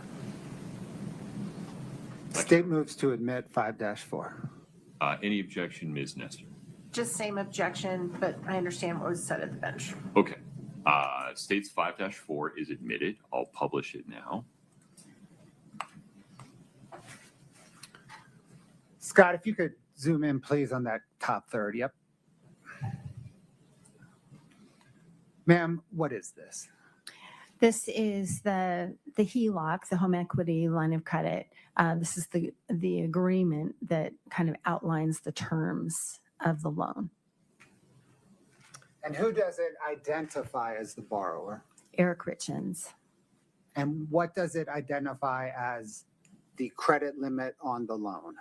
State moves to admit 5-4. Any objection, Ms. Nestor? Just same objection, but I understand what was said at the bench. Okay. States 5-4 is admitted. I'll publish it now. Scott, if you could zoom in, please, on that top third. Yep. Ma'am, what is this? This is the HELOC, the home equity line of credit. This is the agreement that kind of outlines the terms of the loan. And who does it identify as the borrower? Eric Richins. And what does it identify as the credit limit on the loan?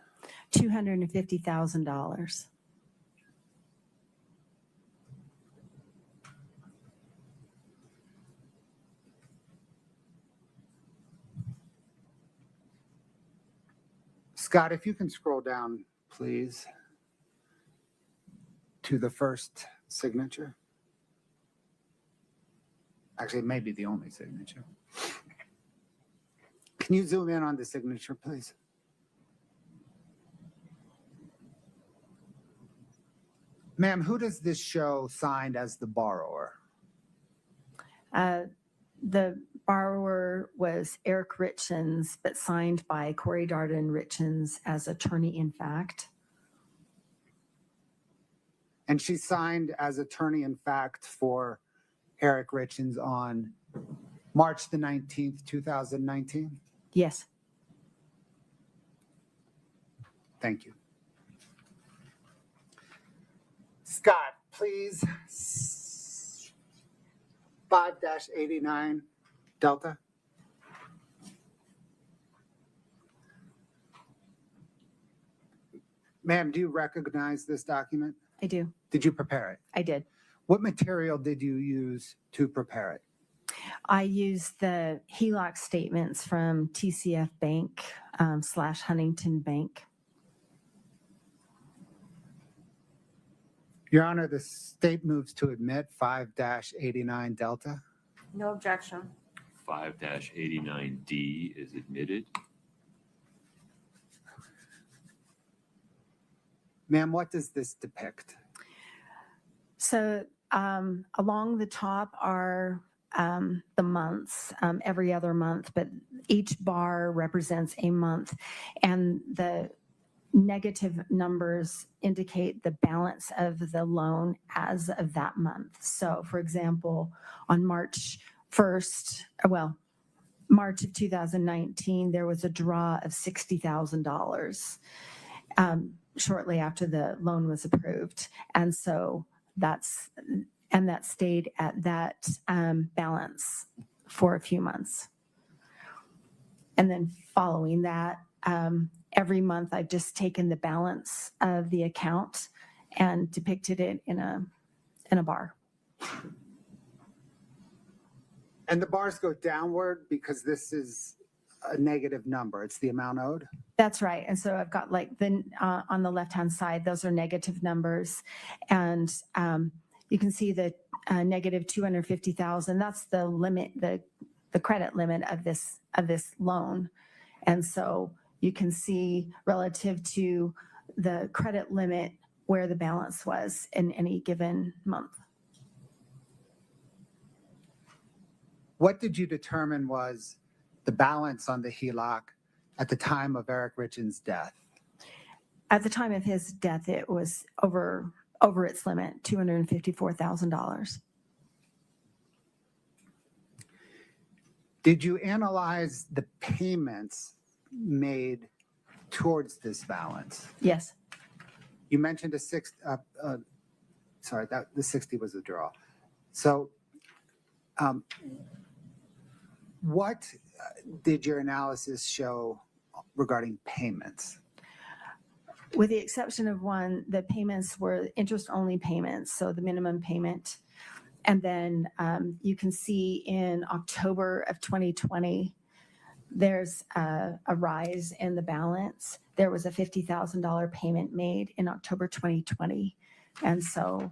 $250,000. Scott, if you can scroll down, please, to the first signature. Actually, it may be the only signature. Can you zoom in on the signature, please? Ma'am, who does this show signed as the borrower? The borrower was Eric Richins, but signed by Kouri Richins as attorney in fact. And she signed as attorney in fact for Eric Richins on March the 19th, 2019? Yes. Thank you. Scott, please. 5-89 Delta. Ma'am, do you recognize this document? I do. Did you prepare it? I did. What material did you use to prepare it? I used the HELOC statements from TCF Bank / Huntington Bank. Your Honor, the state moves to admit 5-89 Delta. No objection. 5-89D is admitted. Ma'am, what does this depict? So along the top are the months, every other month, but each bar represents a month. And the negative numbers indicate the balance of the loan as of that month. So, for example, on March 1st, March of 2019, there was a draw of $60,000 shortly after the loan was approved. And so that stayed at that balance for a few months. And then following that, every month I've just taken the balance of the account and depicted it in a bar. And the bars go downward because this is a negative number. It's the amount owed. That's right. And so I've got like on the left-hand side, those are negative numbers. And you can see the negative 250,000. That's the limit, the credit limit of this loan. And so you can see relative to the credit limit where the balance was in any given month. What did you determine was the balance on the HELOC at the time of Eric Richins' death? At the time of his death, it was over its limit, $254,000. Did you analyze the payments made towards this balance? Yes. You mentioned the 60 was a draw. So what did your analysis show regarding payments? With the exception of one, the payments were interest-only payments, so the minimum payment. And then you can see in October of 2020, there's a rise in the balance. There was a $50,000 payment made in October 2020. And so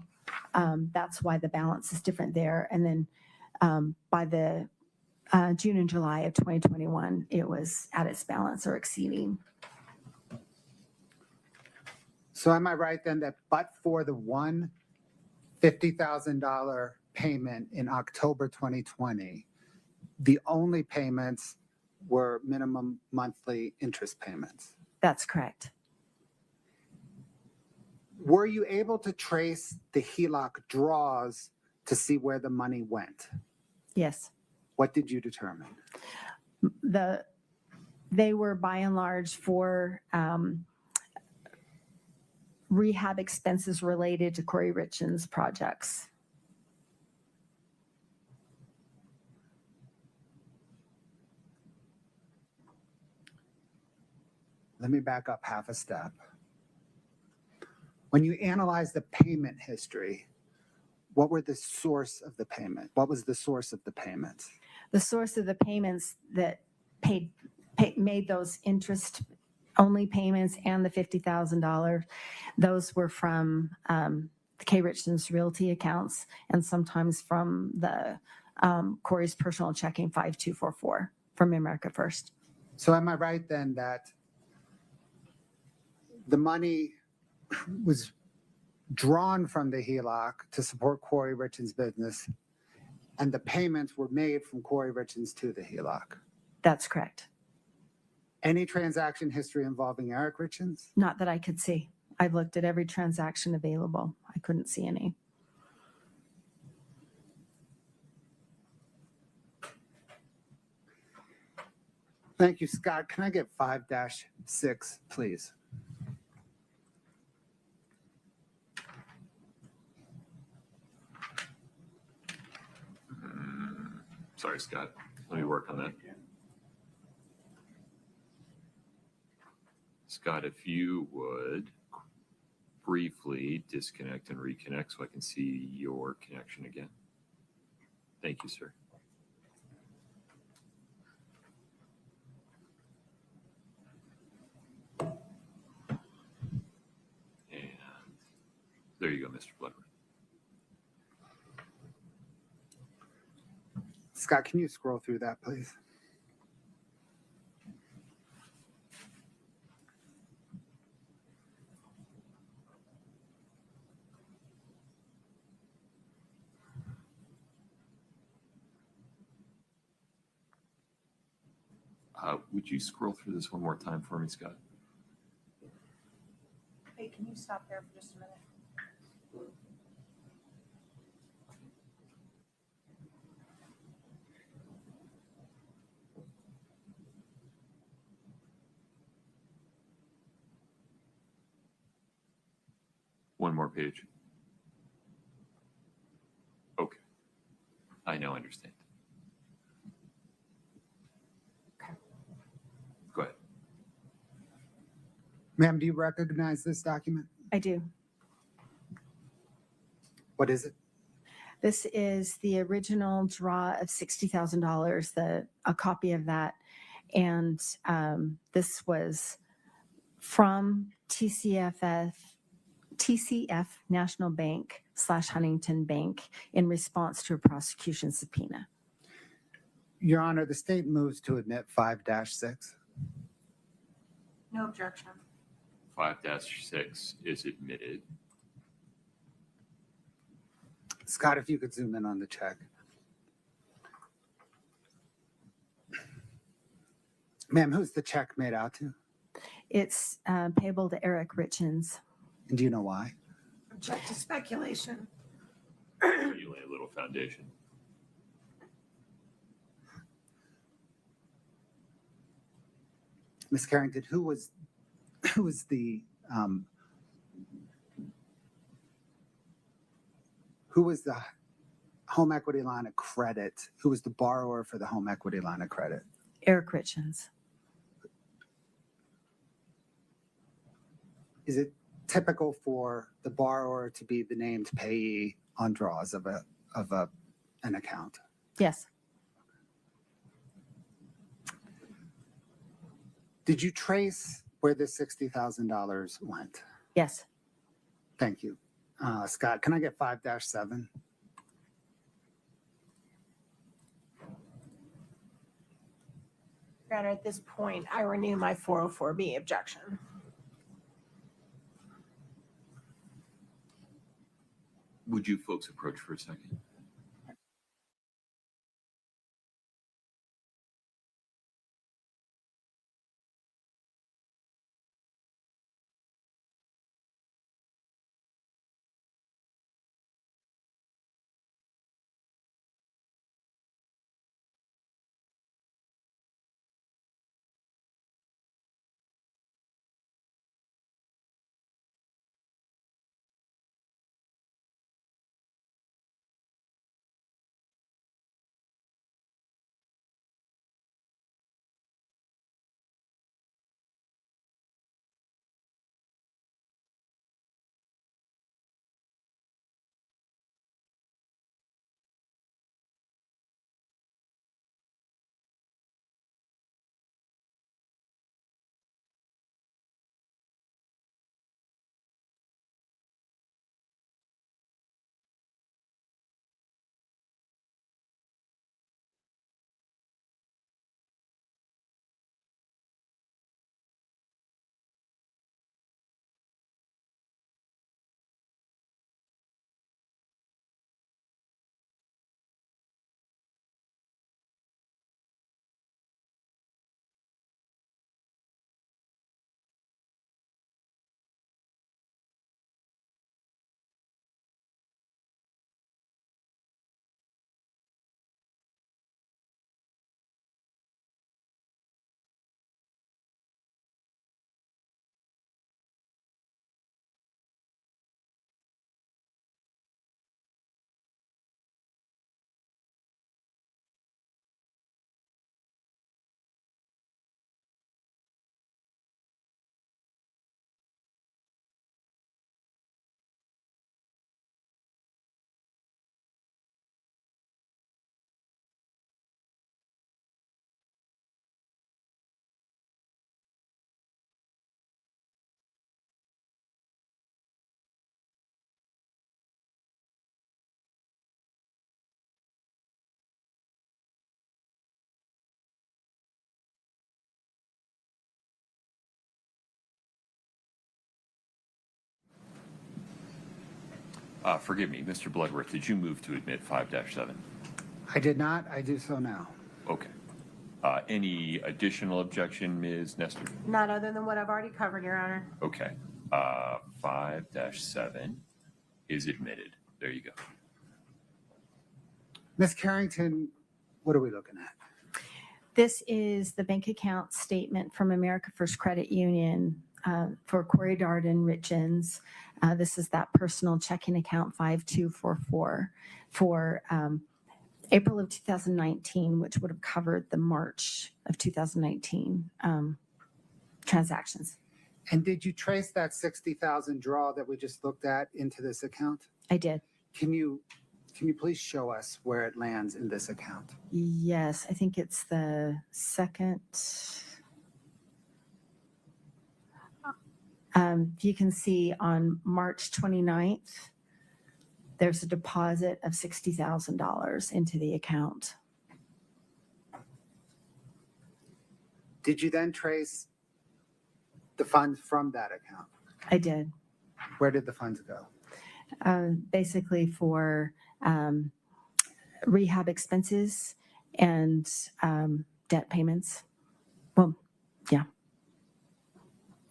that's why the balance is different there. And then by the June and July of 2021, it was at its balance or exceeding. So am I right then that but for the one $50,000 payment in October 2020, the only payments were minimum monthly interest payments? That's correct. Were you able to trace the HELOC draws to see where the money went? Yes. What did you determine? They were by and large for rehab expenses related to Kouri Richins projects. Let me back up half a step. When you analyze the payment history, what were the source of the payment? What was the source of the payments? The source of the payments that made those interest-only payments and the $50,000, those were from the K. Richins Realty accounts and sometimes from the Kouri's personal checking 5244 from America First. So am I right then that the money was drawn from the HELOC to support Kouri Richins' business, and the payments were made from Kouri Richins to the HELOC? That's correct. Any transaction history involving Eric Richins? Not that I could see. I've looked at every transaction available. I couldn't see any. Thank you, Scott. Can I get 5-6, please? Sorry, Scott. Let me work on that. Scott, if you would briefly disconnect and reconnect so I can see your connection again. Thank you, sir. And there you go, Mr. Bloodworth. Scott, can you scroll through that, please? Would you scroll through this one more time for me, Scott? Hey, can you stop there for just a minute? One more page. Okay. I now understand. Go ahead. Ma'am, do you recognize this document? I do. What is it? This is the original draw of $60,000, a copy of that. And this was from TCF National Bank / Huntington Bank in response to a prosecution subpoena. Your Honor, the state moves to admit 5-6. No objection. 5-6 is admitted. Scott, if you could zoom in on the check. Ma'am, who's the check made out to? It's payable to Eric Richins. And do you know why? Object to speculation. You lay a little foundation. Ms. Carrington, who was the home equity line of credit? Who was the borrower for the home equity line of credit? Eric Richins. Is it typical for the borrower to be the named payee on draws of an account? Yes. Did you trace where the $60,000 went? Yes. Thank you. Scott, can I get 5-7? Your Honor, at this point, I renew my 404B objection. Would you folks approach for a second? Forgive me, Mr. Bloodworth, did you move to admit 5-7? I did not. I do so now. Okay. Any additional objection, Ms. Nestor? Not other than what I've already covered, Your Honor. Okay. 5-7 is admitted. There you go. Ms. Carrington, what are we looking at? This is the bank account statement from America First Credit Union for Kouri Richins. This is that personal checking account 5244 for April of 2019, which would have covered the March of 2019 transactions. And did you trace that 60,000 draw that we just looked at into this account? I did. Can you please show us where it lands in this account? Yes, I think it's the second. You can see on March 29th, there's a deposit of $60,000 into the account. Did you then trace the funds from that account? I did. Where did the funds go? Basically for rehab expenses and debt payments. Well, yeah.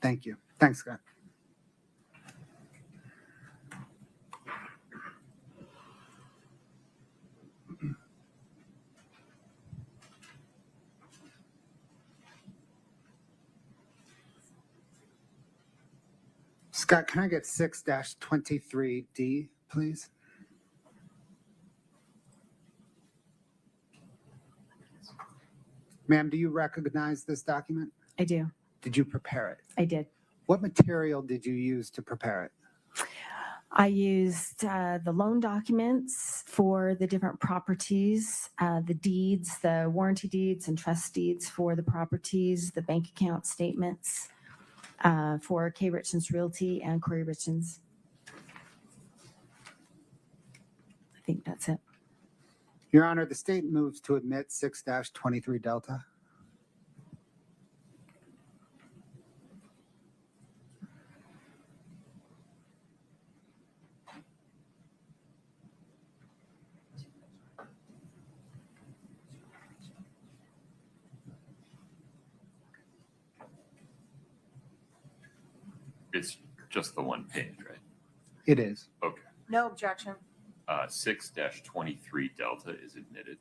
Thank you. Thanks, Scott. Scott, can I get 6-23D, please? Ma'am, do you recognize this document? I do. Did you prepare it? I did. What material did you use to prepare it? I used the loan documents for the different properties, the deeds, the warranty deeds and trust deeds for the properties, the bank account statements for Kouri Richins Realty and Kouri Richins. I think that's it. Your Honor, the state moves to admit 6-23 Delta. It's just the one page, right? It is. Okay. No objection. 6-23 Delta is admitted.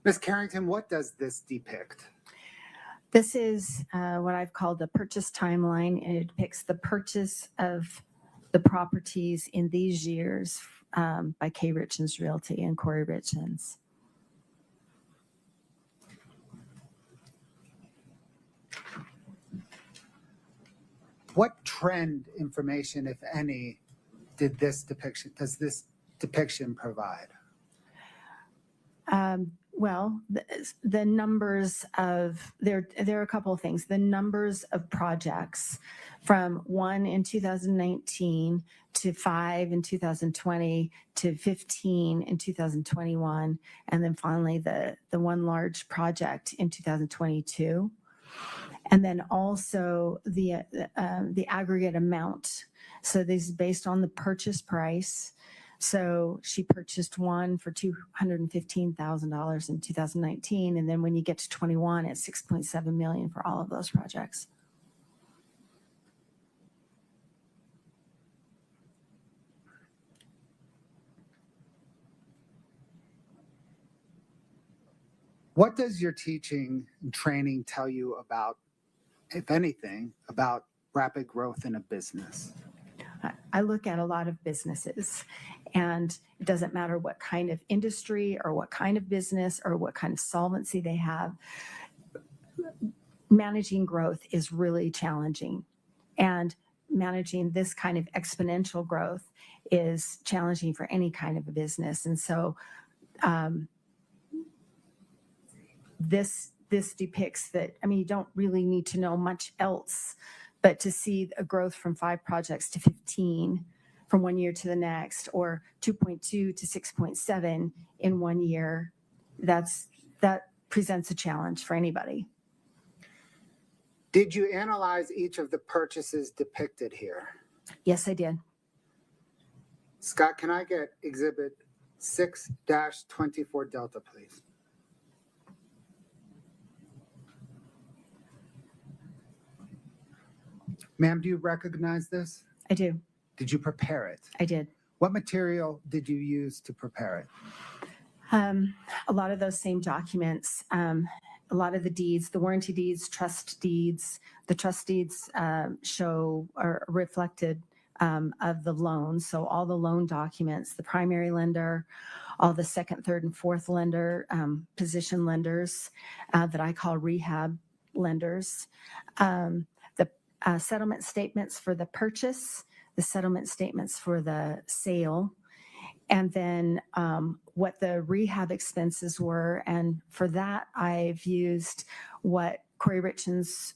Ms. Carrington, what does this depict? This is what I've called the purchase timeline, and it depicts the purchase of the properties in these years by Kouri Richins Realty and Kouri Richins. What trend information, if any, does this depiction provide? Well, the numbers of there are a couple of things. The numbers of projects from 1 in 2019 to 5 in 2020 to 15 in 2021, and then finally the one large project in 2022, and then also the aggregate amount. So this is based on the purchase price. So she purchased one for $215,000 in 2019, and then when you get to 21, it's $6.7 million for all of those projects. What does your teaching and training tell you about, if anything, about rapid growth in a business? I look at a lot of businesses, and it doesn't matter what kind of industry or what kind of business or what kind of solvency they have. Managing growth is really challenging, and managing this kind of exponential growth is challenging for any kind of a business. And so this depicts that, I mean, you don't really need to know much else, but to see a growth from 5 projects to 15 from one year to the next, or 2.2 to 6.7 in 1 year, that presents a challenge for anybody. Did you analyze each of the purchases depicted here? Yes, I did. Scott, can I get exhibit 6-24 Delta, please? Ma'am, do you recognize this? I do. Did you prepare it? I did. What material did you use to prepare it? A lot of those same documents, a lot of the deeds, the warranty deeds, trust deeds, the trust deeds show or reflected of the loan. So all the loan documents, the primary lender, all the second, third, and fourth lender, position lenders that I call rehab lenders, the settlement statements for the purchase, the settlement statements for the sale, and then what the rehab expenses were. And for that, I've used what Kouri Richins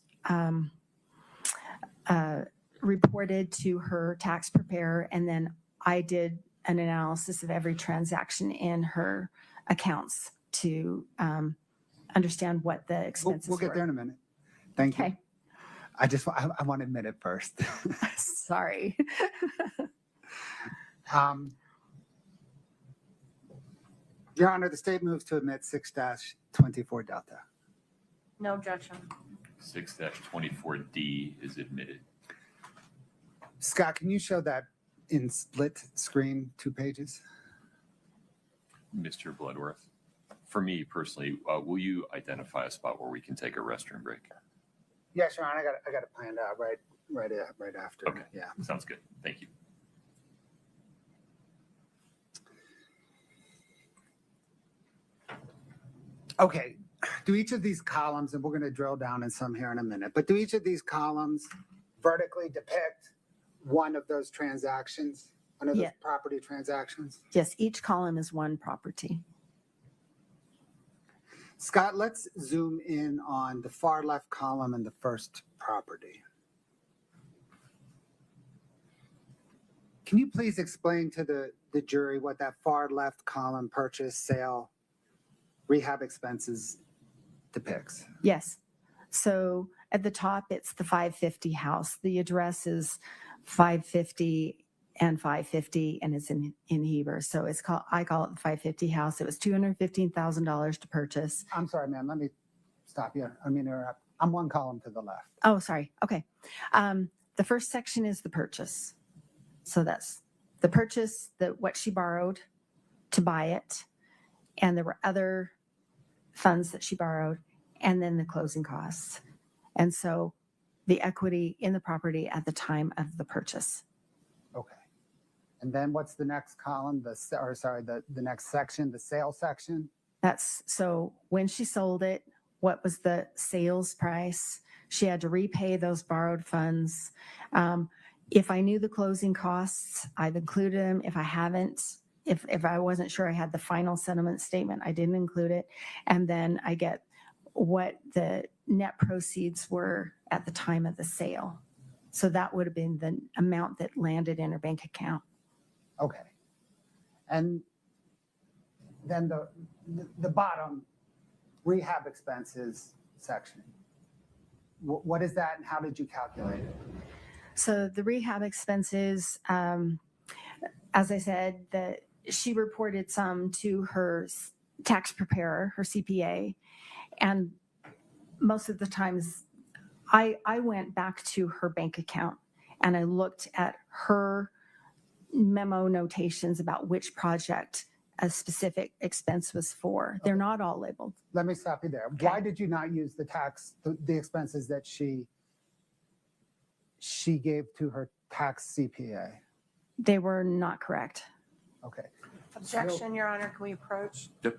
reported to her tax preparer, and then I did an analysis of every transaction in her accounts to understand what the expenses We'll get were. there in a minute. Thank you. Okay. I want to admit it first. Sorry. Your Honor, the state moves to admit 6-24 Delta. No objection. 6-24D is admitted. Scott, can you show that in split screen 2 pages? Mr. Bloodworth, for me personally, will you identify a spot where we can take a restroom break? Yes, Your Honor, I got it planned out right after. Okay. Yeah. Sounds good. Thank you. Okay. Do each of these columns, and we're going to drill down in some here in a minute, but do each of these columns vertically depict one of those transactions, one of those Yeah. property transactions? Yes, each column is one property. Scott, let's zoom in on the far left column and the first property. Can you please explain to the jury what that far left column, purchase, sale, rehab expenses, depicts? Yes. So at the top, it's the 550 house. The address is 550 and 550, and it's in Heber. So I call it the 550 house. It was $215,000 to purchase. I'm sorry, ma'am. Let me stop you. I mean, interrupt. I'm one column to the left. Oh, sorry. Okay. The first section is the purchase. So that's the purchase, what she borrowed to buy it. And there were other funds that she borrowed, and then the closing costs. And so the equity in the property at the time of the purchase. Okay. And then what's the next column? The next section, the sale section? That's so when she sold it, what was the sales price? She had to repay those borrowed funds. If I knew the closing costs, I've included them. If I haven't, if I wasn't sure I had the final settlement statement, I didn't include it. And then I get what the net proceeds were at the time of the sale. So that would have been the amount that landed in her bank account. Okay. And then the bottom rehab expenses section. What is that and how did you calculate it? So the rehab expenses, as I said, that she reported some to her tax preparer, her CPA, and most of the times I went back to her bank account and I looked at her memo notations about which project a specific expense was for. They're not all labeled. Let me stop you there. Okay. Why did you not use the expenses that she gave to her tax CPA? They were not correct. Okay. Objection, Your Honor, can we approach? Yep.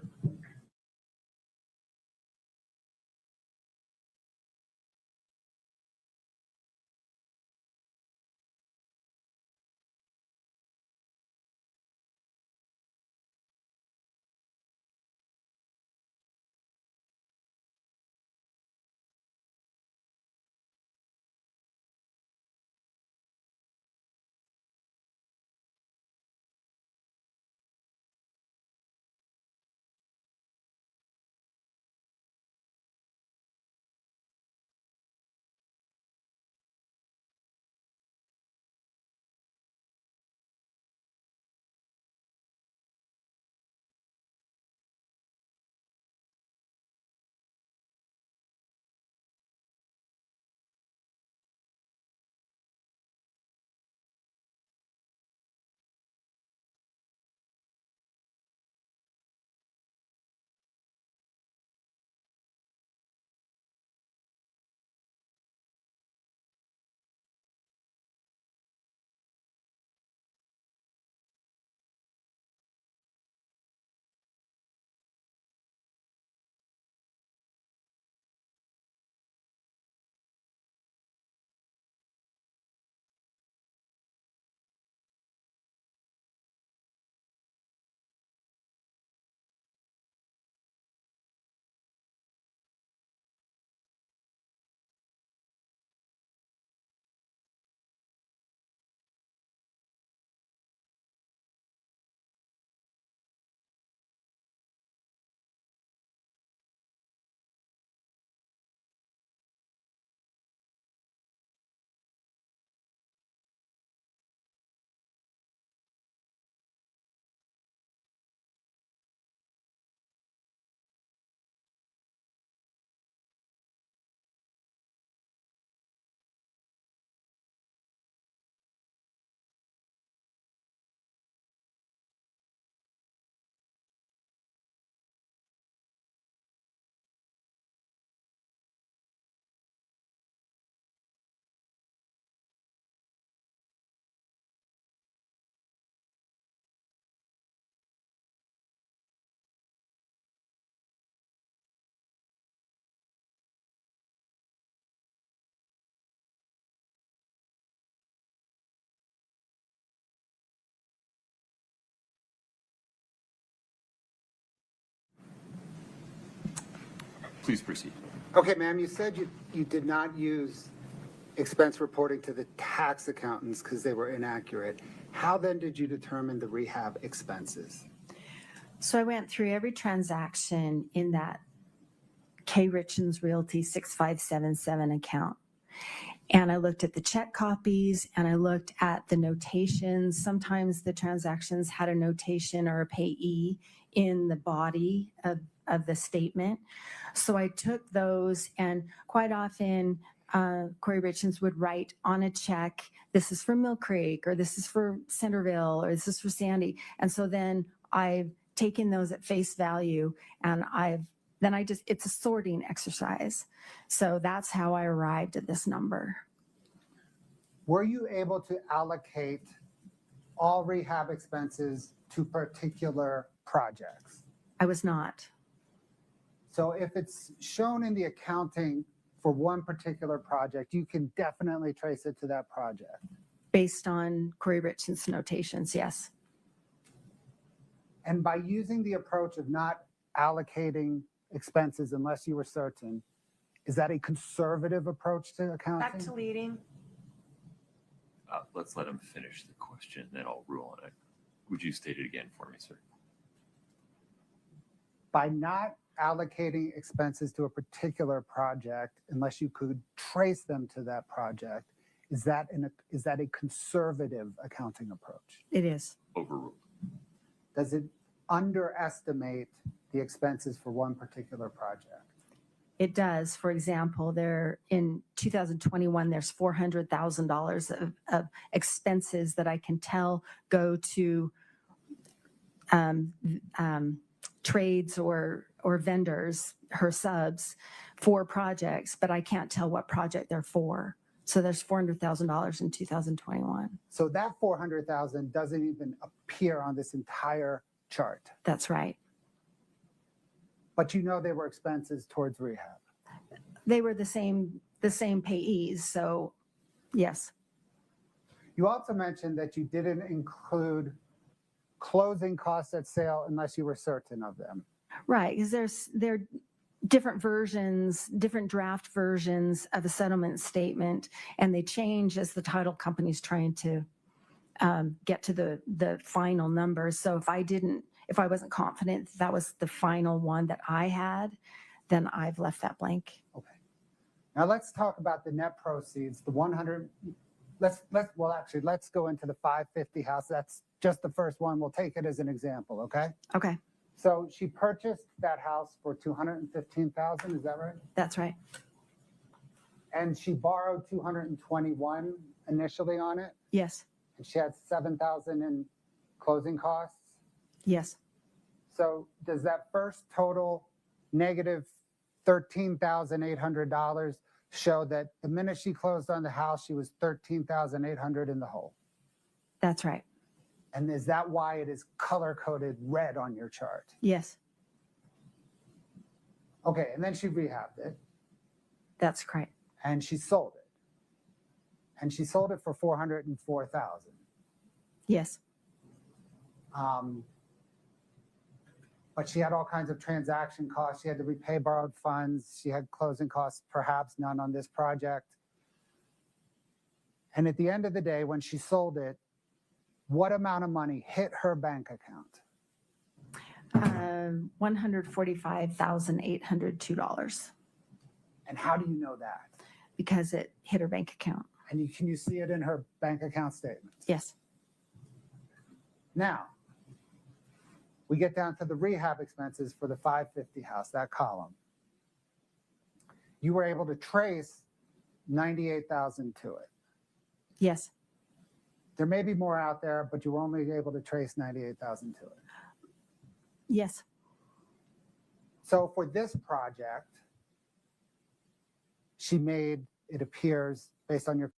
Please proceed. Okay, ma'am, you said you did not use expense reporting to the tax accountants because they were inaccurate. How then did you determine the rehab expenses? So I went through every transaction in that Kouri Richins Realty 6577 account. And I looked at the check copies and I looked at the notations. Sometimes the transactions had a notation or a payee in the body of of the statement. So I took those, and quite often Kouri Richins would write on a check, this is for Mill Creek, or this is for Centerville, or this is for Sandy. And so then I've taken those at face value, and it's a sorting exercise. So that's how I arrived at this number. Were you able to allocate all rehab expenses to particular projects? I was not. So if it's shown in the accounting for one particular project, you can definitely trace it to that project. Based on Kouri Richins' notations, yes. And by using the approach of not allocating expenses unless you were certain, is that a conservative approach to accounting? Back to leading. Let's let him finish the question, then I'll rule on it. Would you state it again for me, sir? By not allocating expenses to a particular project unless you could trace them to that project, is that a conservative accounting approach? It is. Overruled. Does it underestimate the expenses for one particular project? It does. For example, in 2021, there's $400,000 of expenses that I can tell go to trades or vendors, her subs, for projects, but I can't tell what project they're for. So there's $400,000 in 2021. So that 400,000 doesn't even appear on this entire chart, That's right. but you know they were expenses towards rehab. They were the same payees. So yes, You also mentioned that you didn't include closing costs at sale unless you were certain of them. right. Because there are different versions, different draft versions of a settlement statement, and they change as the title company's trying to get to the final numbers. So if I wasn't confident that was the final one that I had, then I've left that blank. Okay. Now let's talk about the net proceeds, the 100. Let's go into the 550 house. That's just the first one. We'll take it as an example, okay? Okay, So she purchased that house for $215,000, is that right? that's right. And she borrowed $221 initially on it, Yes, and she had $7,000 in closing costs. yes, So does that first total negative $13,800 show that the minute she closed on the house, she was $13,800 in the hole? that's right. And is that why it is color-coded red on your chart? Yes, Okay, and then she rehabbed it, that's correct. and she sold it. And she sold it for $404,000. Yes, But she had all kinds of transaction costs. She had to repay borrowed funds. She had closing costs, perhaps none on this project. And at the end of the day, when she sold it, what amount of money hit her bank account? $145,802, And how do you know that? because it hit her bank account. And can you see it in her bank account statement? Yes, Now, we get down to the rehab expenses for the 550 house, that column. You were able to trace $98,000 to it. yes, There may be more out there, but you were only able to trace $98,000 to it. yes, So for this project, she made, it appears, based on your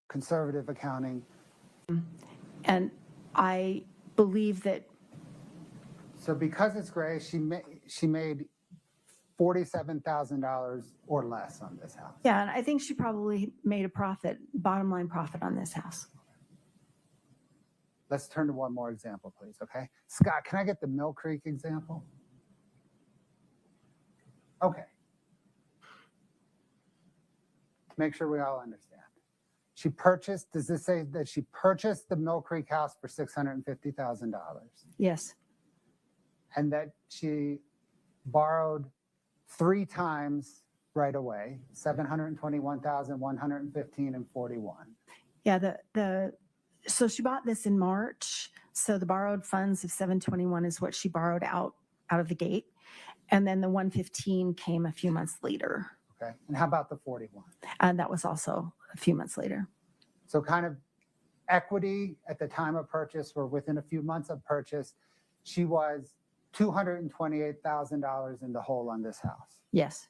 conservative accounting. and I believe that, So because it's gray, she made $47,000 or less on this house. yeah, and I think she probably made a profit, bottom line profit on this house. Let's turn to one more example, please, okay? Scott, can I get the Mill Creek example? Okay. To make sure we all understand. She purchased, does this say that she purchased the Mill Creek house for $650,000? Yes, And that she borrowed 3 times right away, 721,115 and 41. yeah, so she bought this in March. So the borrowed funds of 721 is what she borrowed out of the gate. And then the 115 came a few months later. Okay. And how about the 41? And that was also a few months later. So kind of equity at the time of purchase or within a few months of purchase, she was $228,000 in the hole on this house. Yes,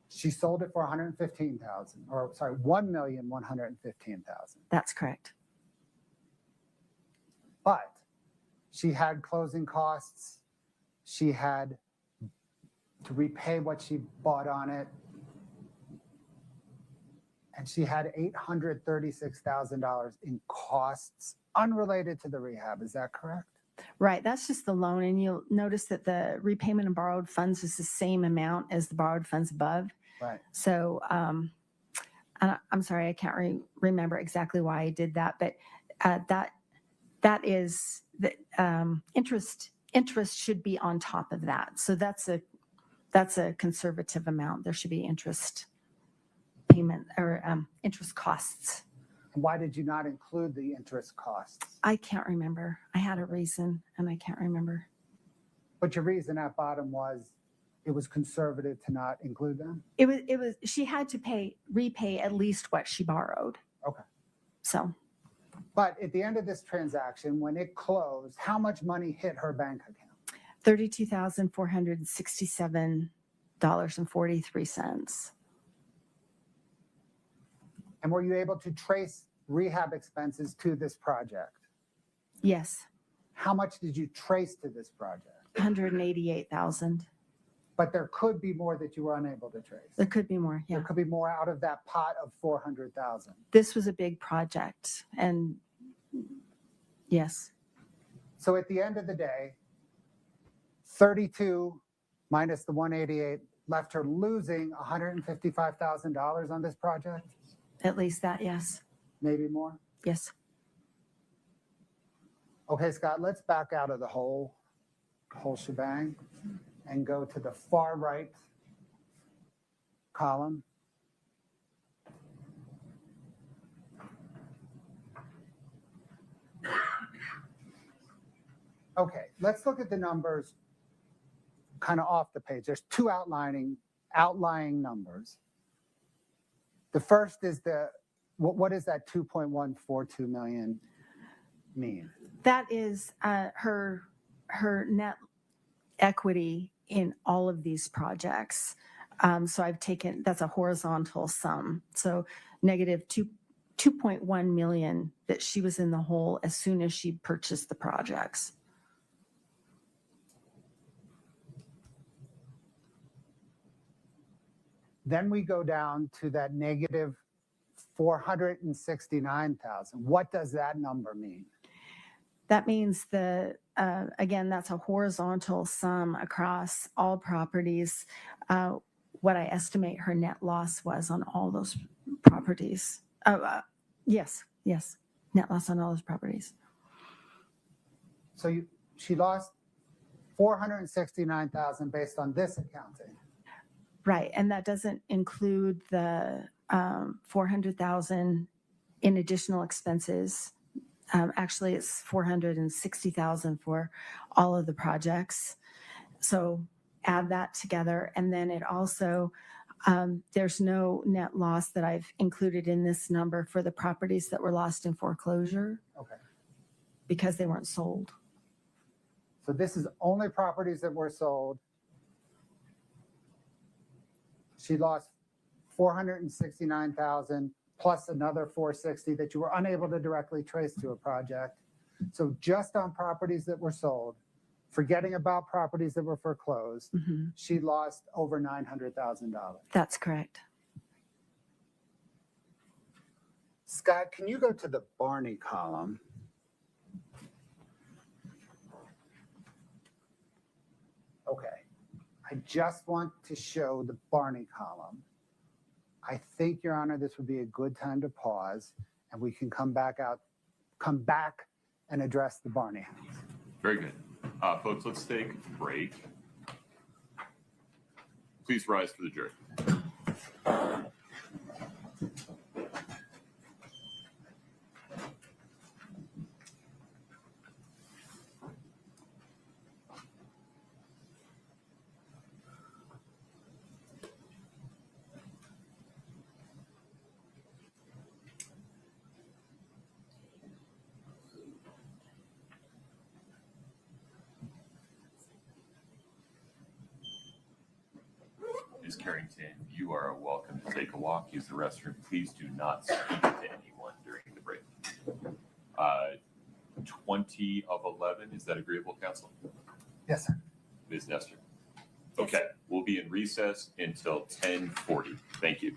She sold it for 115,000, or sorry, 1,115,000. that's correct. But she had closing costs. She had to repay what she bought on it. And she had $836,000 in costs unrelated to the rehab. Is that correct? Right, that's just the loan. And you'll notice that the repayment of borrowed funds is the same amount as the borrowed funds above. Right. So I'm sorry, I can't remember exactly why I did that, but that is the interest should be on top of that. So that's a conservative amount. There should be interest payment or interest costs. And why did you not include the interest costs? I can't remember. I had a reason and I can't remember. But your reason at bottom was it was conservative to not include them? It was she had to repay at least what she borrowed. Okay. So But at the end of this transaction, when it closed, how much money hit her bank account? $32,467.43. And were you able to trace rehab expenses to this project? Yes, How much did you trace to this project? $188,000. But there could be more that you were unable to trace. There could be more. Yeah, There could be more out of that pot of 400,000. this was a big project, and yes, So at the end of the day, 32 minus the 188 left her losing $155,000 on this project, at least that. Yes, maybe more. yes. Okay, Scott, let's back out of the whole shebang and go to the far right column. Okay, let's look at the numbers kind of off the page. There's 2 outlying numbers. The first is what is that 2.142 million mean? That is her net equity in all of these projects. So I've taken, that's a horizontal sum. So negative 2.1 million that she was in the hole as soon as she purchased the projects. Then we go down to that negative 469,000. What does that number mean? That means again, that's a horizontal sum across all properties. What I estimate her net loss was on all those properties. Yes, net loss on all those properties. So she lost 469,000 based on this accounting. Right, and that doesn't include the 400,000 in additional expenses. Actually, it's 460,000 for all of the projects. So add that together, and then it also there's no net loss that I've included in this number for the properties that were lost in foreclosure. Okay. Because they weren't sold. So this is only properties that were sold. She lost 469,000 plus another 460 that you were unable to directly trace to a project. So just on properties that were sold, forgetting about properties that were foreclosed, she lost over $900,000. That's correct. Scott, can you go to the Barney column? Okay. I just want to show the Barney column. I think, Your Honor, this would be a good time to pause, and we can come back and address the Barney House. Very good. Folks, let's take a break. Please rise for the jury. Ms. Carrington, you are welcome to take a walk, use the restroom. Please do not speak to anyone during the break. 20 of 11, is that agreeable, counsel? Yes, sir. Ms. Nestor? Okay, we'll be in recess until 10:40. Thank you.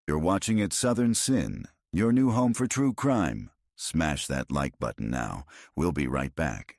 You're watching at Southern Sin, your new home for true crime. Smash that like button now. We'll be right back.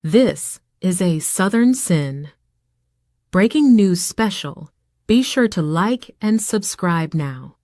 This is a Southern Sin breaking news special. Be sure to like and subscribe now.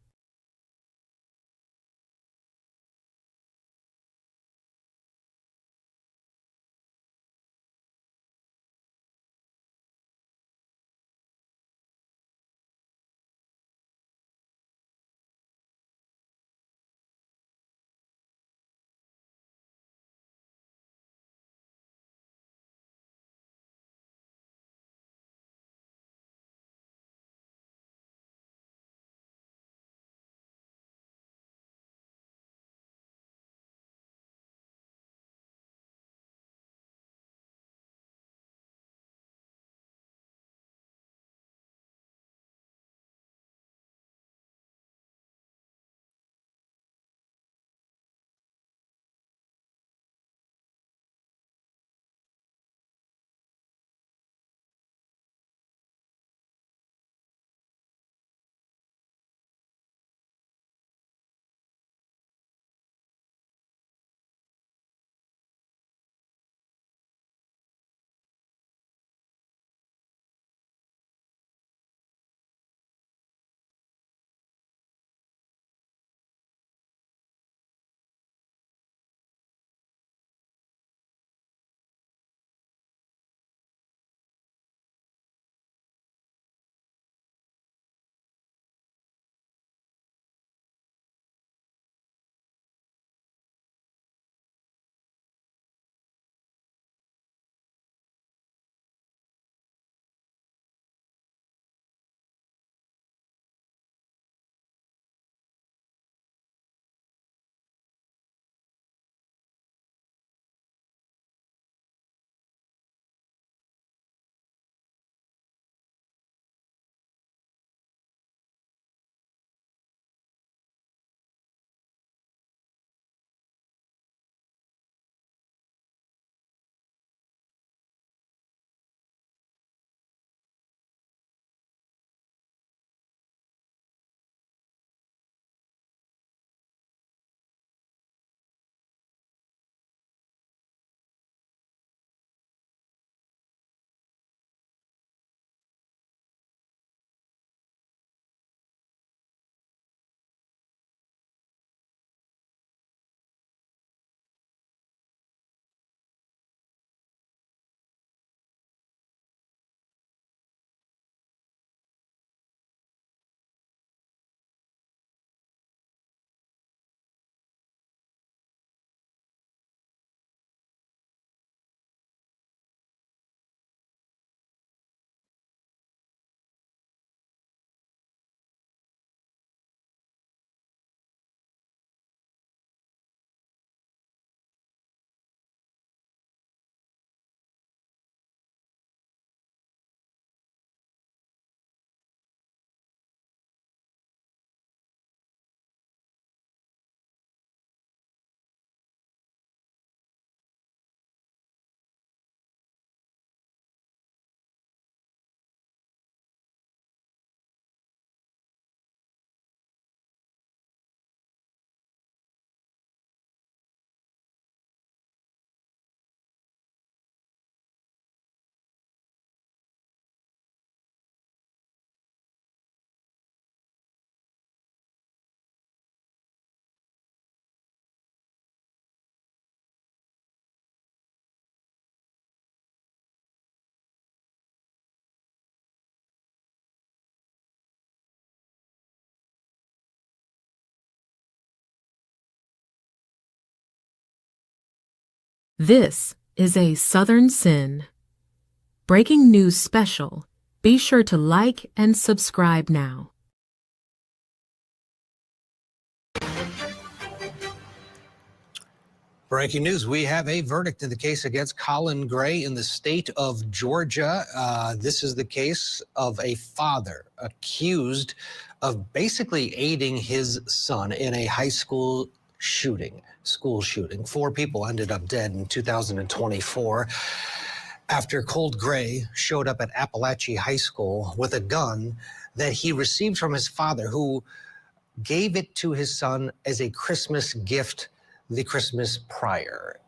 This is a Southern Sin. Breaking news special. Be sure to like and subscribe now. Breaking news, we have a verdict in the case against Colin Gray in the state of Georgia. This is the case of a father accused of basically aiding his son in a high school shooting. 4 people ended up dead in 2024 after Colt Gray showed up at Appalachia High School with a gun that he received from his father, who gave it to his son as a Christmas gift the Christmas prior.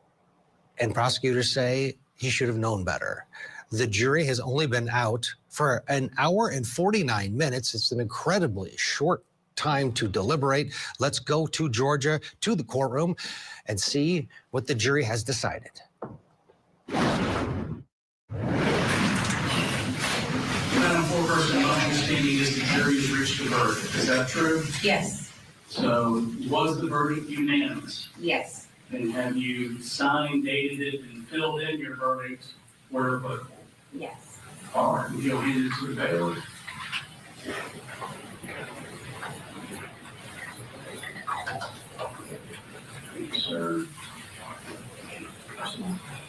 And prosecutors say he should have known better. The jury has only been out for an hour and 49 minutes. It's an incredibly short time to deliberate. Let's go to Georgia, to the courtroom, and see what the jury has decided. Madam Foreperson, my understanding is the jury has reached a verdict. Is that true? Yes. So was the verdict unanimous? Yes. And have you signed, dated it, and filled in your verdict where applicable? Yes. All right, you'll hand it to the bailiff. Thank you, sir.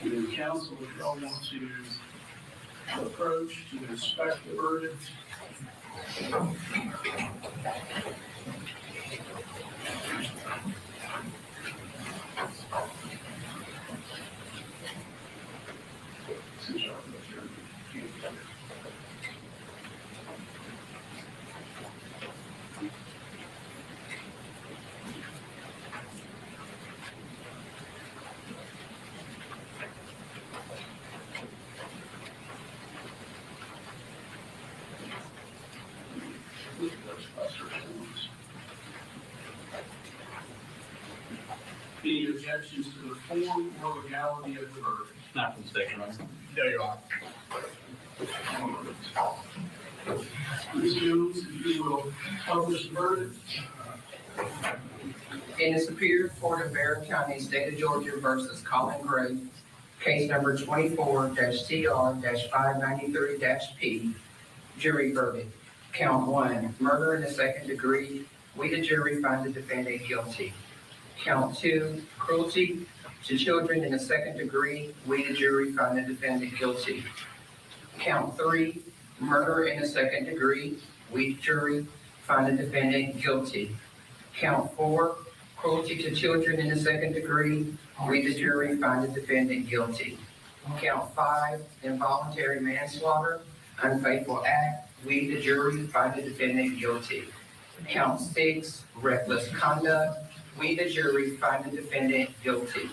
And then counsel, if y'all want to approach to inspect the verdict. Any objections to the form or legality of the verdict? Not from the state, Your Honor. There you are. Ms. Jones, if you will publish the verdict. In the Superior Court of Barrow County, State of Georgia versus Colin Gray, case number 24-CR-593-P, jury verdict. Count 1, murder in the second degree. We, the jury, find the defendant guilty. Count 2, cruelty to children in the second degree. We, the jury, find the defendant guilty. Count 3, murder in the second degree. We, the jury, find the defendant guilty. Count 4, cruelty to children in the second degree. We, the jury, find the defendant guilty. Count 5, involuntary manslaughter, unfaithful act. We, the jury, find the defendant guilty. Count 6, reckless conduct. We, the jury, find the defendant guilty.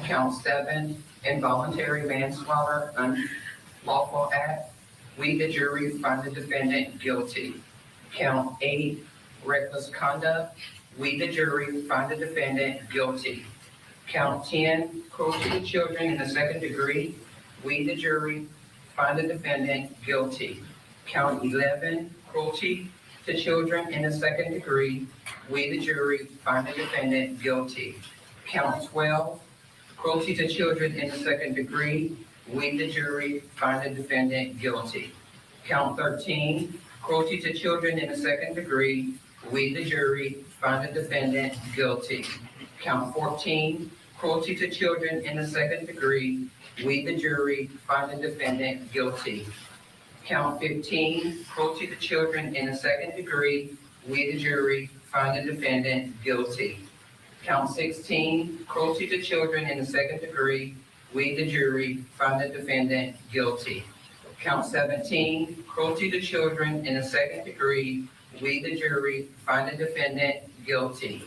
Count 7, involuntary manslaughter, unlawful act. We, the jury, find the defendant guilty. Count 8, reckless conduct. We, the jury, find the defendant guilty. Count 10, cruelty to children in the second degree. We, the jury, find the defendant guilty. Count 11, cruelty to children in the second degree. We, the jury, find the defendant guilty. Count 12, cruelty to children in the second degree. We, the jury, find the defendant guilty. Count 13, cruelty to children in the second degree. We, the jury, find the defendant guilty. Count 14, cruelty to children in the second degree. We, the jury, find the defendant guilty. Count 15, cruelty to children in the second degree. We, the jury, find the defendant guilty. Count 16, cruelty to children in the second degree. We, the jury, find the defendant guilty. Count 17, cruelty to children in the second degree. We, the jury, find the defendant guilty.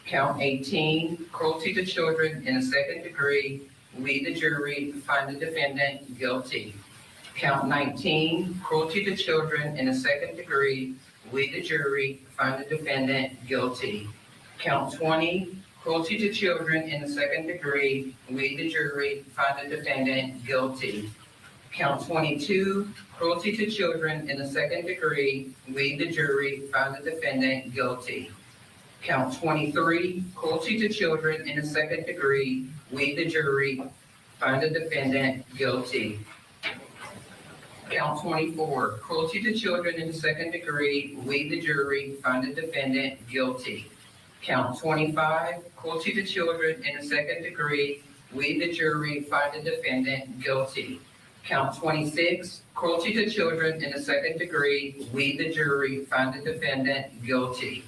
Count 18, cruelty to children in the second degree. We, the jury, find the defendant guilty. Count 19, cruelty to children in the second degree. We, the jury, find the defendant guilty. Count 20, cruelty to children in the second degree. We, the jury, find the defendant guilty. Count 22, cruelty to children in the second degree. We, the jury, find the defendant guilty. Count 23, cruelty to children in the second degree. We, the jury, find the defendant guilty. Count 24, cruelty to children in the second degree. We, the jury, find the defendant guilty. Count 25, cruelty to children in the second degree. We, the jury, find the defendant guilty. Count 26, cruelty to children in the second degree. We, the jury, find the defendant guilty.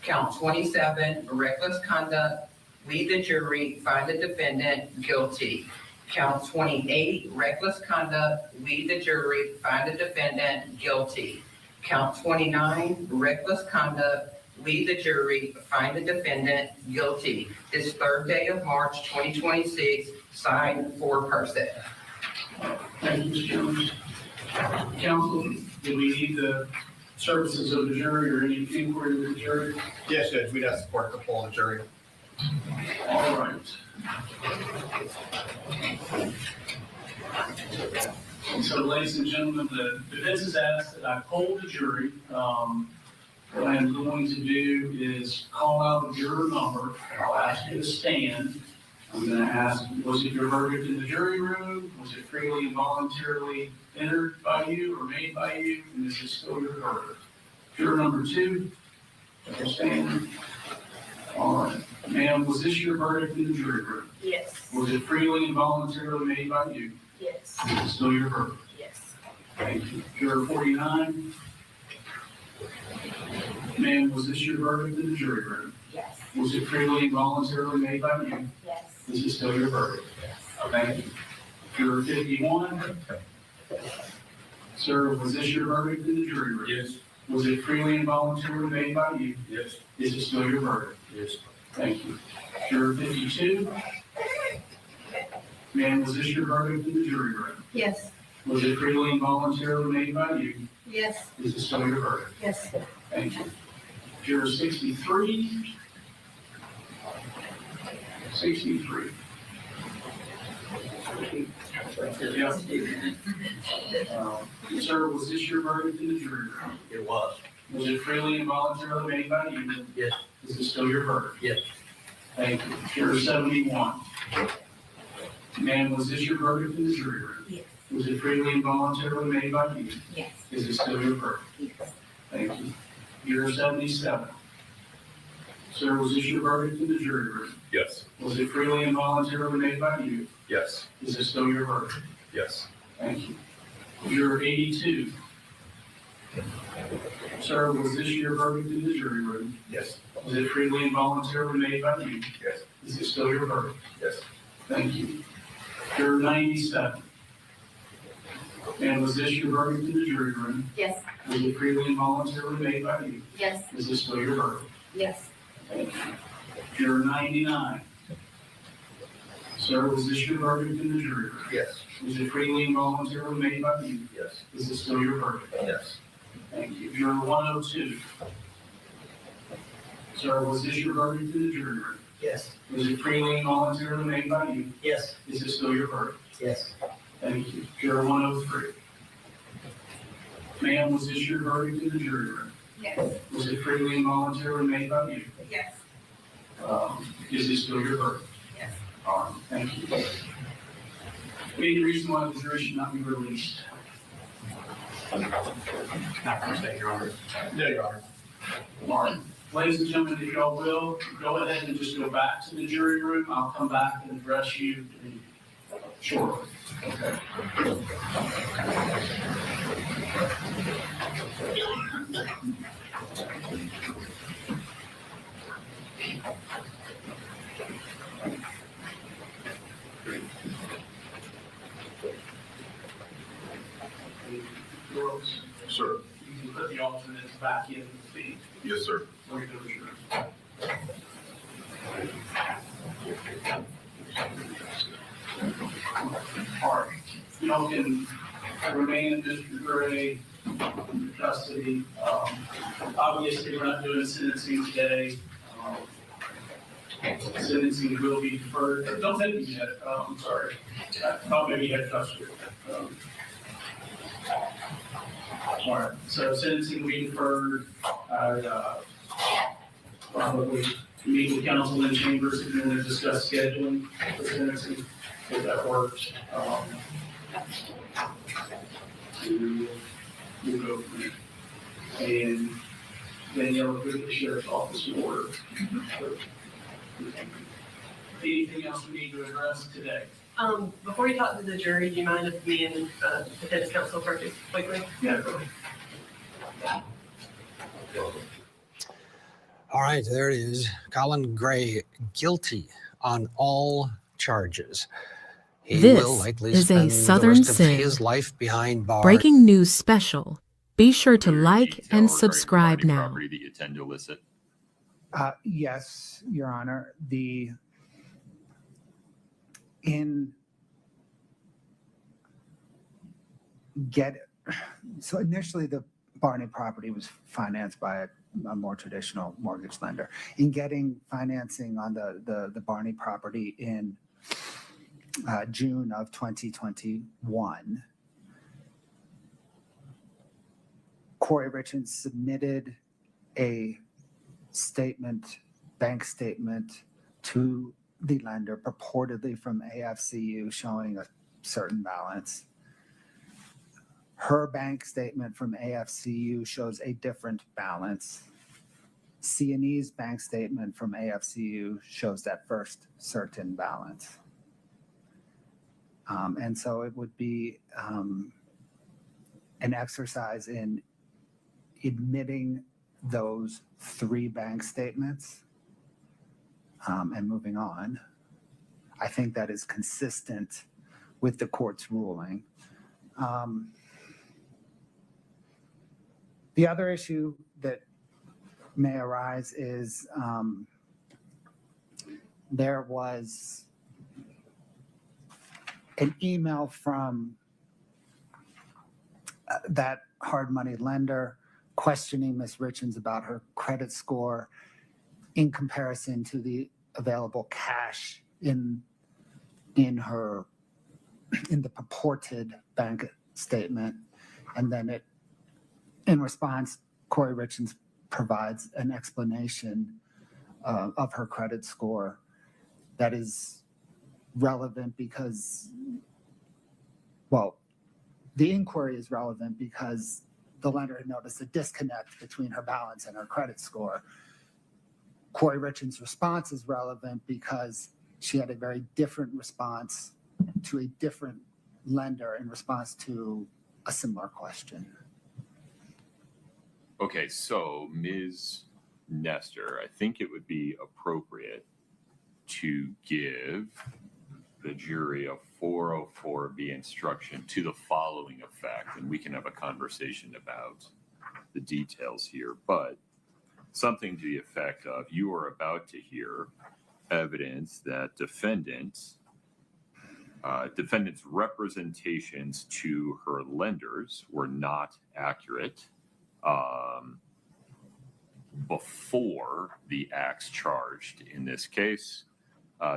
Count 27, reckless conduct. We, the jury, find the defendant guilty. Count 28, reckless conduct. We, the jury, find the defendant guilty. Count 29, reckless conduct. We, the jury, find the defendant guilty. This third day of March 2026, signed foreperson. Thank you, Ms. Jones. Counsel, do we need the services of the jury or any inquiry with the jury? Yes, Judge, we'd ask the court to poll the jury. All right. And so, ladies and gentlemen, the defense has asked that I poll the jury. What I'm going to do is call out the juror number. I'll ask you to stand. I'm going to ask, was it your verdict in the jury room? Was it freely and voluntarily entered by you or made by you? And is it still your verdict? Juror number 2, stand. All right. Ma'am, was this your verdict in the jury room? Yes. Was it freely and voluntarily made by you? Yes. Is it still your verdict? Yes. Thank you. Juror 49. Ma'am, was this your verdict in the jury room? Yes. Was it freely and voluntarily made by you? Yes. Is it still your verdict? Yes. Thank you. Juror 51. Sir, was this your verdict in the jury room? Yes. Was it freely and voluntarily made by you? Yes. Is it still your verdict? Yes. Thank you. Juror 52. Ma'am, was this your verdict in the jury room? Yes. Was it freely and voluntarily made by you? Yes. Is it still your verdict? Yes. Thank you. Juror 63. 63. Yes. Sir, was this your verdict in the jury room? It was. Was it freely and voluntarily made by you? Yes. Is it still your verdict? Yes. Thank you. Juror 71. Ma'am, was this your verdict in the jury room? Yes. Was it freely and voluntarily made by you? Yes. Is it still your verdict? Yes. Thank you. Juror 77. Sir, was this your verdict in the jury room? Yes. Was it freely and voluntarily made by you? Yes. Is it still your verdict? Yes. Thank you. Juror 82. Sir, was this your verdict in the jury room? Yes. Was it freely and voluntarily made by you? Yes. Is it still your verdict? Yes. Thank you. Juror 97. And was this your verdict in the jury room? Yes. Was it freely and voluntarily made by you? Yes. Is this still your verdict? Yes. Thank you. Juror 99. Sir, was this your verdict in the jury room? Yes. Was it freely and voluntarily made by you? Yes. Is this still your verdict? Yes. Thank you. Juror 102. Sir, was this your verdict in the jury room? Yes. Was it freely and voluntarily made by you? Yes. Is it still your verdict? Yes. Thank you. Juror 103. Ma'am, was this your verdict in the jury room? Yes. Was it freely and voluntarily made by you? Yes. Is it still your verdict? Yes. All right, thank you. Any reason why the jury should not be released? Not per se, Your Honor. No, Your Honor. All right. Ladies and gentlemen, if y'all will, go ahead and just go back to the jury room. I'll come back and address you shortly. Okay. Girls, Sir. you can put the alternates back in the seat. Yes, sir. Where you go to your All right, y'all can remain in Mr. Gray custody. Obviously, we're not doing sentencing today. Sentencing will be deferred. Don't take me yet. I'm sorry. I thought maybe you had custody. All right, so sentencing will be deferred. probably meet with council in chambers if you want to discuss scheduling for sentencing, if that works. We'll go from there. And Danielle, go to the sheriff's office in order. Anything else we need to address today? Before you talk to the jury, do you mind if me and defense counsel purchase quickly? Yeah, go ahead. All right, there it is. Colin Gray, guilty on all charges. He This will likely is a spend Southern the rest of Sin. his life behind bars. Breaking news special. Be sure to Your like detail and regarding subscribe party now. Property that you tend to elicit. Yes, Your Honor. So initially the Barney property was financed by a more traditional mortgage lender. In getting financing on the Barney property in June of 2021, Kouri Richins submitted a bank statement to the lender, purportedly from AFCU, showing a certain balance. Her bank statement from AFCU shows a different balance. C&E's bank statement from AFCU shows that first certain balance. And so it would be an exercise in admitting those three bank statements and moving on. I think that is consistent with the court's ruling. The other issue that may arise is there was an email from that hard money lender questioning Ms. Richins about her credit score in comparison to the available cash in the purported bank statement. And then in response, Kouri Richins provides an explanation of her credit score that is relevant because, the inquiry is relevant because the lender had noticed a disconnect between her balance and her credit score. Kouri Richins' response is relevant because she had a very different response to a different lender in response to a similar question. Okay, so Ms. Nestor, I think it would be appropriate to give the jury a 404B instruction to the following effect, and we can have a conversation about the details here, but something to the effect of, you are about to hear evidence that defendant's representations to her lenders were not accurate before the acts charged in this case.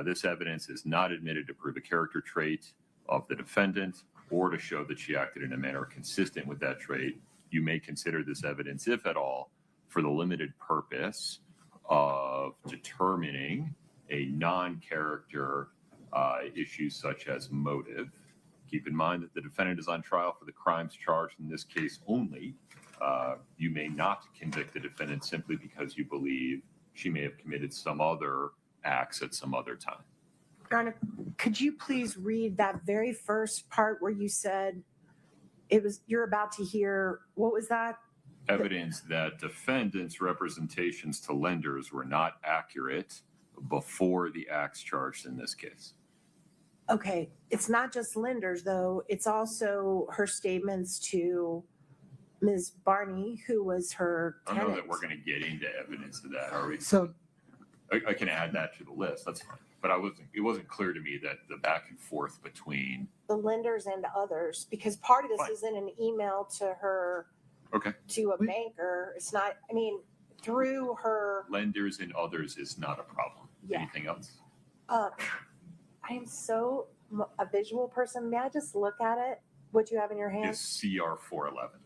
This evidence is not admitted to prove a character trait of the defendant or to show that she acted in a manner consistent with that trait. You may consider this evidence, if at all, for the limited purpose of determining a non-character issue such as motive. Keep in mind that the defendant is on trial for the crimes charged in this case only. You may not convict the defendant simply because you believe she may have committed some other acts at some other time. Your Honor, could you please read that very first part where you said you're about to hear, what was that? Evidence that defendant's representations to lenders were not accurate before the acts charged in this case. Okay, it's not just lenders though, it's also her statements to Ms. Barney, who was her I tenant. don't know that we're going to get into evidence of that, are we? So I can add that to the list. That's fine. But it wasn't clear to me that the back and forth between The lenders and others, because part of this Fine. isn't an email to her, to a banker. It's not, through her. lenders and others is not a problem. Yeah. Anything else? I am so a visual person. May I just look at it? What you have in your hand? Is CR 411.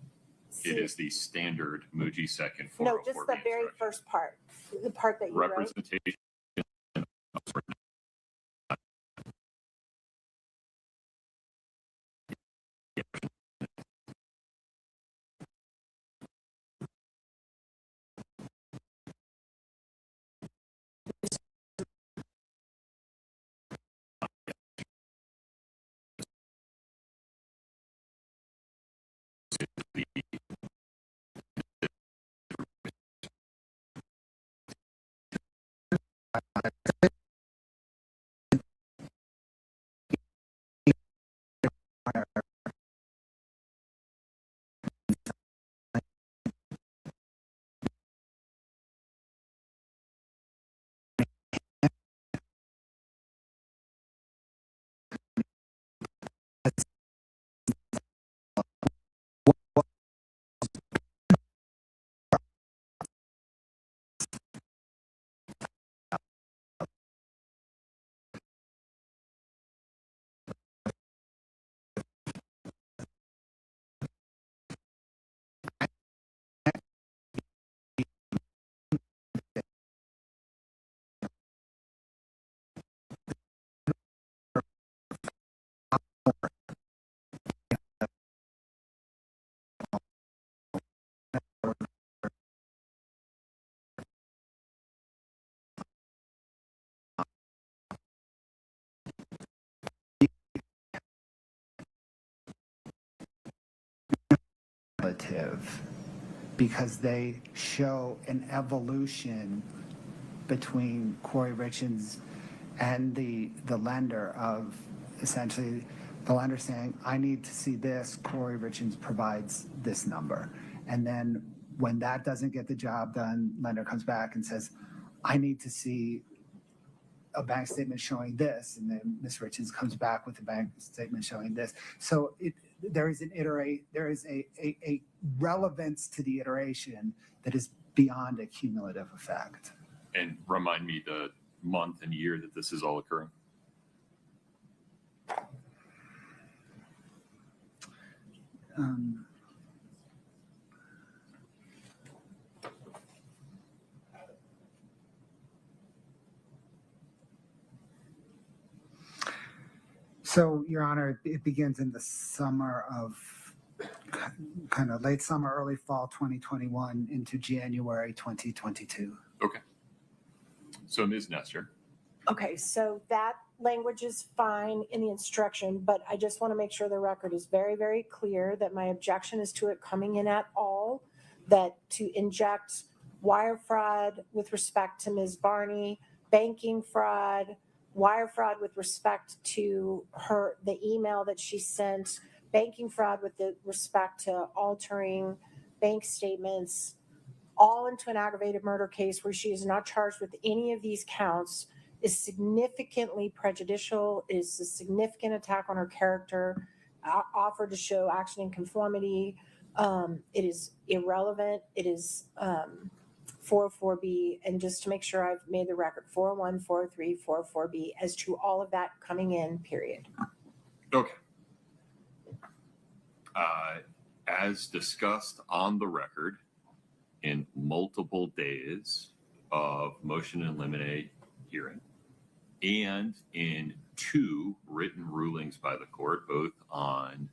It is the standard Muji second No, 404B just the very instruction. first part, the part that you wrote. Representation because they show an evolution between Kouri Richins and the lender of essentially the lender saying, I need to see this, Kouri Richins provides this number. And then when that doesn't get the job done, lender comes back and says, I need to see a bank statement showing this. And then Ms. Richins comes back with a bank statement showing this. So there is a relevance to the iteration that is beyond a cumulative effect. And remind me the month and year that this is all occurring. So, Your Honor, it begins in the summer of kind of late summer, early fall 2021 into January 2022. Okay. So Ms. Nestor. Okay, so that language is fine in the instruction, but I just want to make sure the record is very, very clear that my objection is to it coming in at all, that to inject wire fraud with respect to Ms. Barney, banking fraud, wire fraud with respect to the email that she sent, banking fraud with respect to altering bank statements, all into an aggravated murder case where she is not charged with any of these counts is significantly prejudicial, is a significant attack on her character, offered to show action in conformity. It is irrelevant. It is 404B. And just to make sure I've made the record, 401, 403, 404B as to all of that coming in, period. Okay. As discussed on the record in multiple days of motion in limine hearing and in 2 written rulings by the court, both on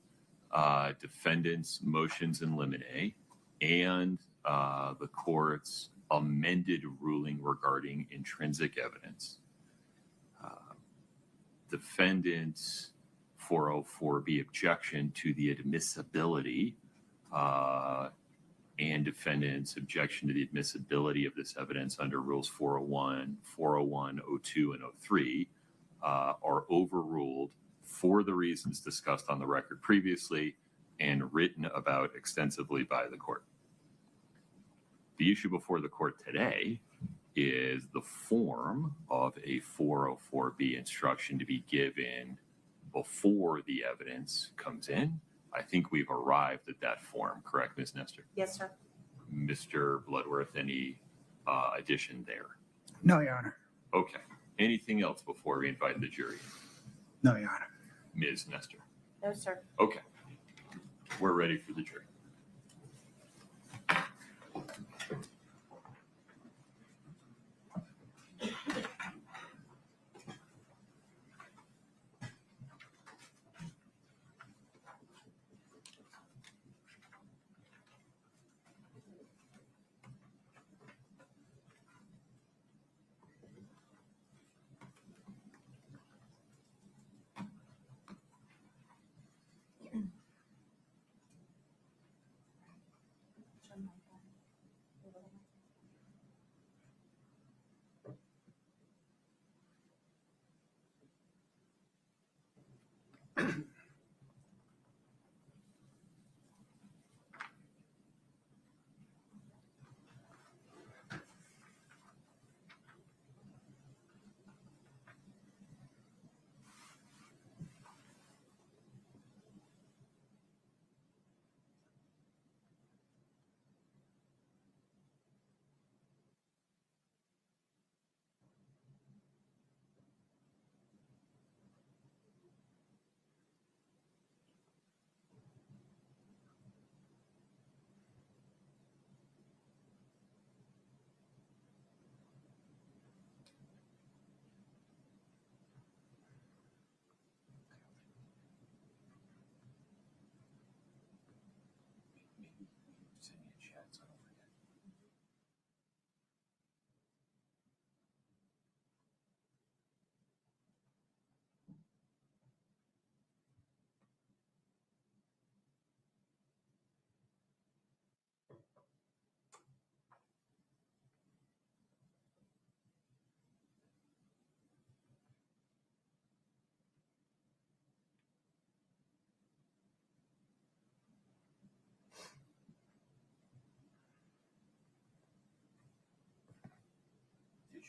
defendants' motions in limine and the court's amended ruling regarding intrinsic evidence. Defendants' 404B objection to the admissibility and defendants' objection to the admissibility of this evidence under rules 401, 02, and 03 are overruled for the reasons discussed on the record previously and written about extensively by the court. The issue before the court today is the form of a 404B instruction to be given before the evidence comes in. I think we've arrived at that form, correct, Ms. Nestor? Yes, sir. Mr. Bloodworth, any addition there? No, Your Honor. Okay. Anything else before we invite the jury? No, Your Honor. Ms. Nestor? No, sir. Okay. We're ready for the jury.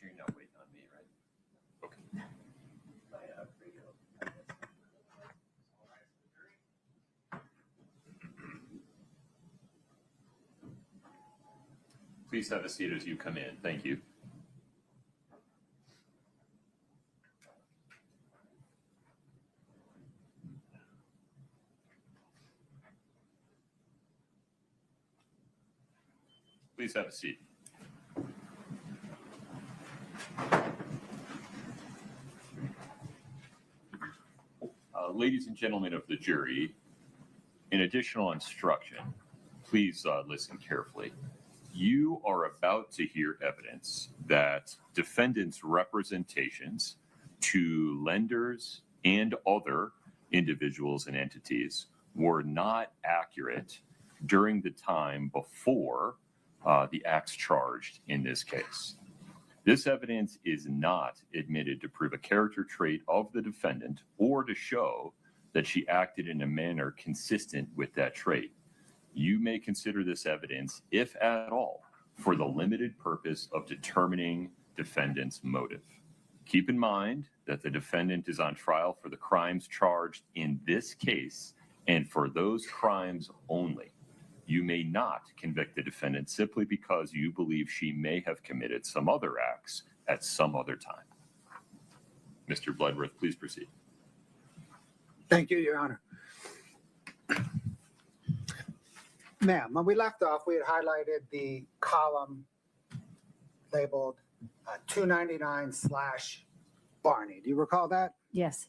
you're not waiting on me, right? Okay. Please have a seat as you come in. Thank you. Please have a seat. Ladies and gentlemen of the jury, in additional instruction, please listen carefully. You are about to hear evidence that defendants' representations to lenders and other individuals and entities were not accurate during the time before the acts charged in this case. This evidence is not admitted to prove a character trait of the defendant or to show that she acted in a manner consistent with that trait. You may consider this evidence, if at all, for the limited purpose of determining defendant's motive. Keep in mind that the defendant is on trial for the crimes charged in this case and for those crimes only. You may not convict the defendant simply because you believe she may have committed some other acts at some other time. Mr. Bloodworth, please proceed. Thank you, Your Honor. Ma'am, when we left off, we had highlighted the column labeled 299/Barney. Do you recall that? Yes.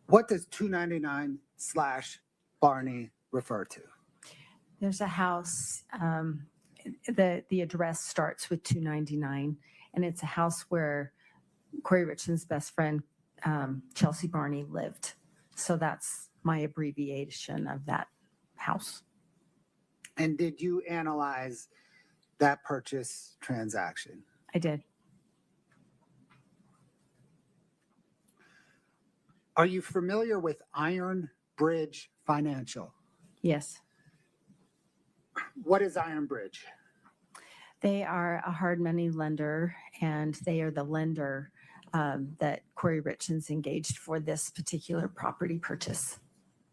What does 299/Barney refer to? There's a house, the address starts with 299, and it's a house where Kouri Richins' best friend, Chelsea Barney, lived. So that's my abbreviation of that house. And did you analyze that purchase transaction? I did. Are you familiar with Iron Bridge Financial? Yes. What is Iron Bridge? They are a hard money lender, and they are the lender that Kouri Richins engaged for this particular property purchase.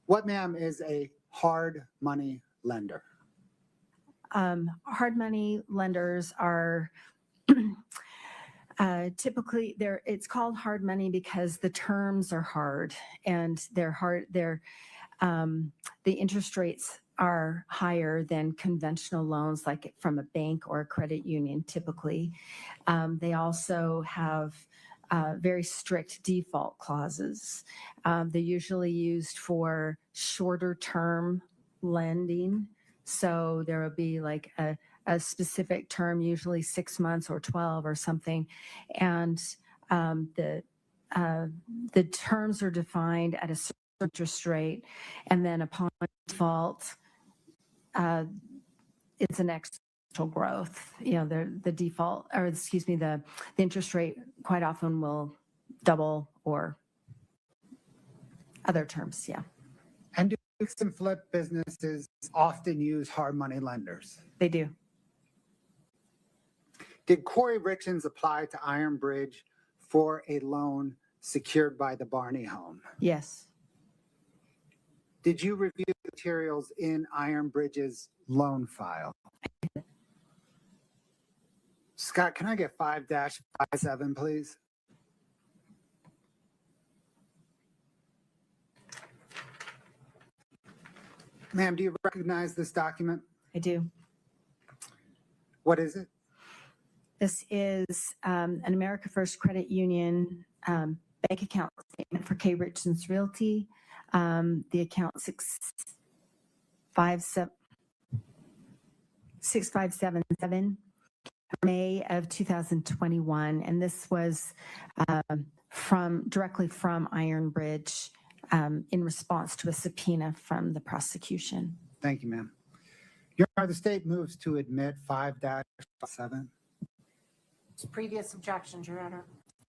What, ma'am, is a hard money lender? Hard money lenders are typically it's called hard money because the terms are hard and they're hard. The interest rates are higher than conventional loans, like from a bank or a credit union, typically. They also have very strict default clauses. They're usually used for shorter term lending. So there will be like a specific term, usually 6 months or 12 or something. And the terms are defined at a certain interest rate. And then upon default, it's an exponential growth. You know, the default, or excuse me, the interest rate quite often will double or other terms. Yeah. And do fix and flip businesses often use hard money lenders? They do. Did Kouri Richins apply to Iron Bridge for a loan secured by the Barney home? Yes. Did you review materials in Iron Bridge's loan file? Scott, can I get 5-57, please? Ma'am, do you recognize this document? I do. What is it? This is an America First Credit Union bank account statement for Kouri Richins Realty. The account 6577, May of 2021, and this was directly from Iron Bridge in response to a subpoena from the prosecution. Thank you, ma'am. Your Honor, the state moves to admit 5-57. Previous objections, Your Honor.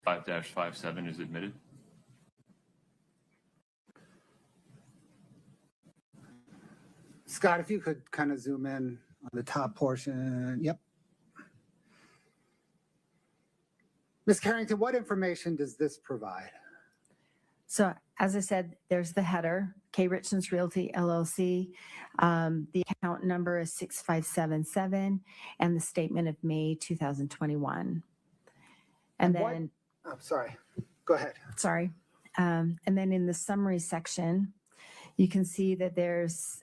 5-57 is admitted. Scott, if you could kind of zoom in on the top portion. Yep. Ms. Carrington, what information does this provide? So as I said, there's the header, K. Richins Realty LLC. The account number is 6577 and the statement of May 2021. And what- then, I'm sorry. Go ahead. sorry. And then in the summary section, you can see that there's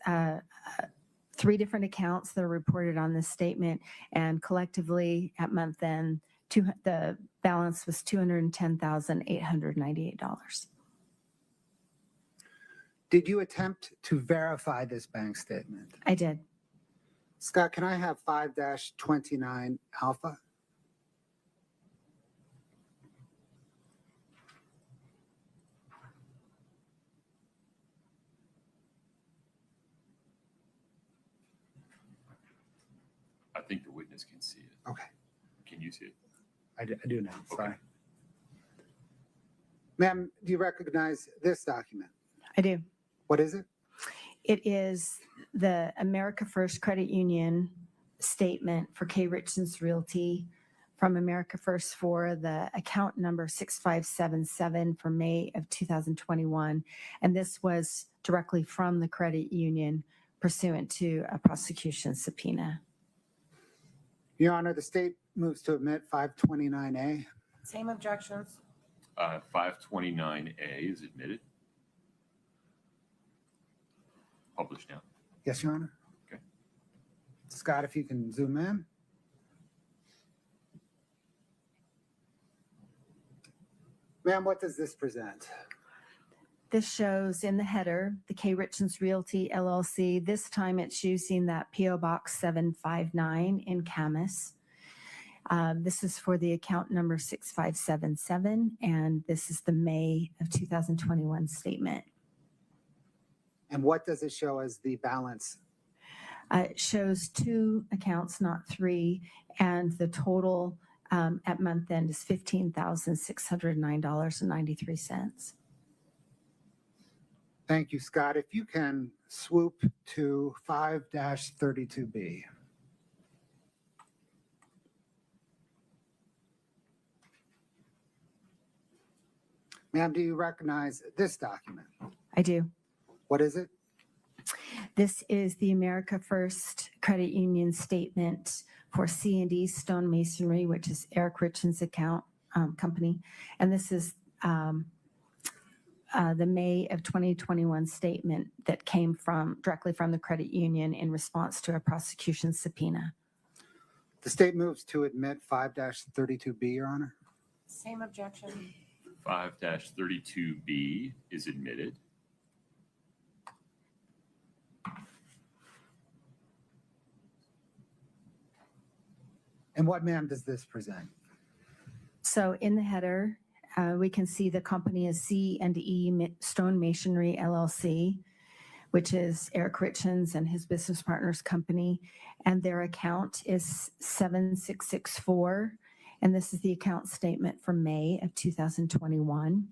3 different accounts that are reported on this statement, and collectively at month end, the balance was $210,898. Did you attempt to verify this bank statement? I did. Scott, can I have 5-29 alpha? I think the witness can see it. Okay. Can you see it? I do now. Sorry. Okay. Ma'am, do you recognize this document? I do. What is it? It is the America First Credit Union statement for K. Richins Realty from America First for the account number 6577 for May of 2021. And this was directly from the credit union pursuant to a prosecution subpoena. Your Honor, the state moves to admit 529A. Same objections. 529A is admitted. Published now. Yes, Your Honor. Okay. Scott, if you can zoom in. Ma'am, what does this present? This shows in the header, the K. Richins Realty LLC. This time it's using that PO Box 759 in Camas. This is for the account number 6577, and this is the May of 2021 statement. And what does it show as the balance? It shows 2 accounts, not 3, and the total at month end is $15,609.93. Thank you, Scott. If you can swoop to 5-32B. Ma'am, do you recognize this document? I do. What is it? This is the America First Credit Union statement for C&D Stone Masonry, which is Eric Richins' account company. And this is the May of 2021 statement that came directly from the credit union in response to a prosecution subpoena. The state moves to admit 5-32B, Your Honor. Same objection. 5-32B is admitted. And what, ma'am, does this present? So in the header, we can see the company is C&E Stone Masonry LLC, which is Eric Richins and his business partner's company, and their account is 7664, and this is the account statement for May of 2021.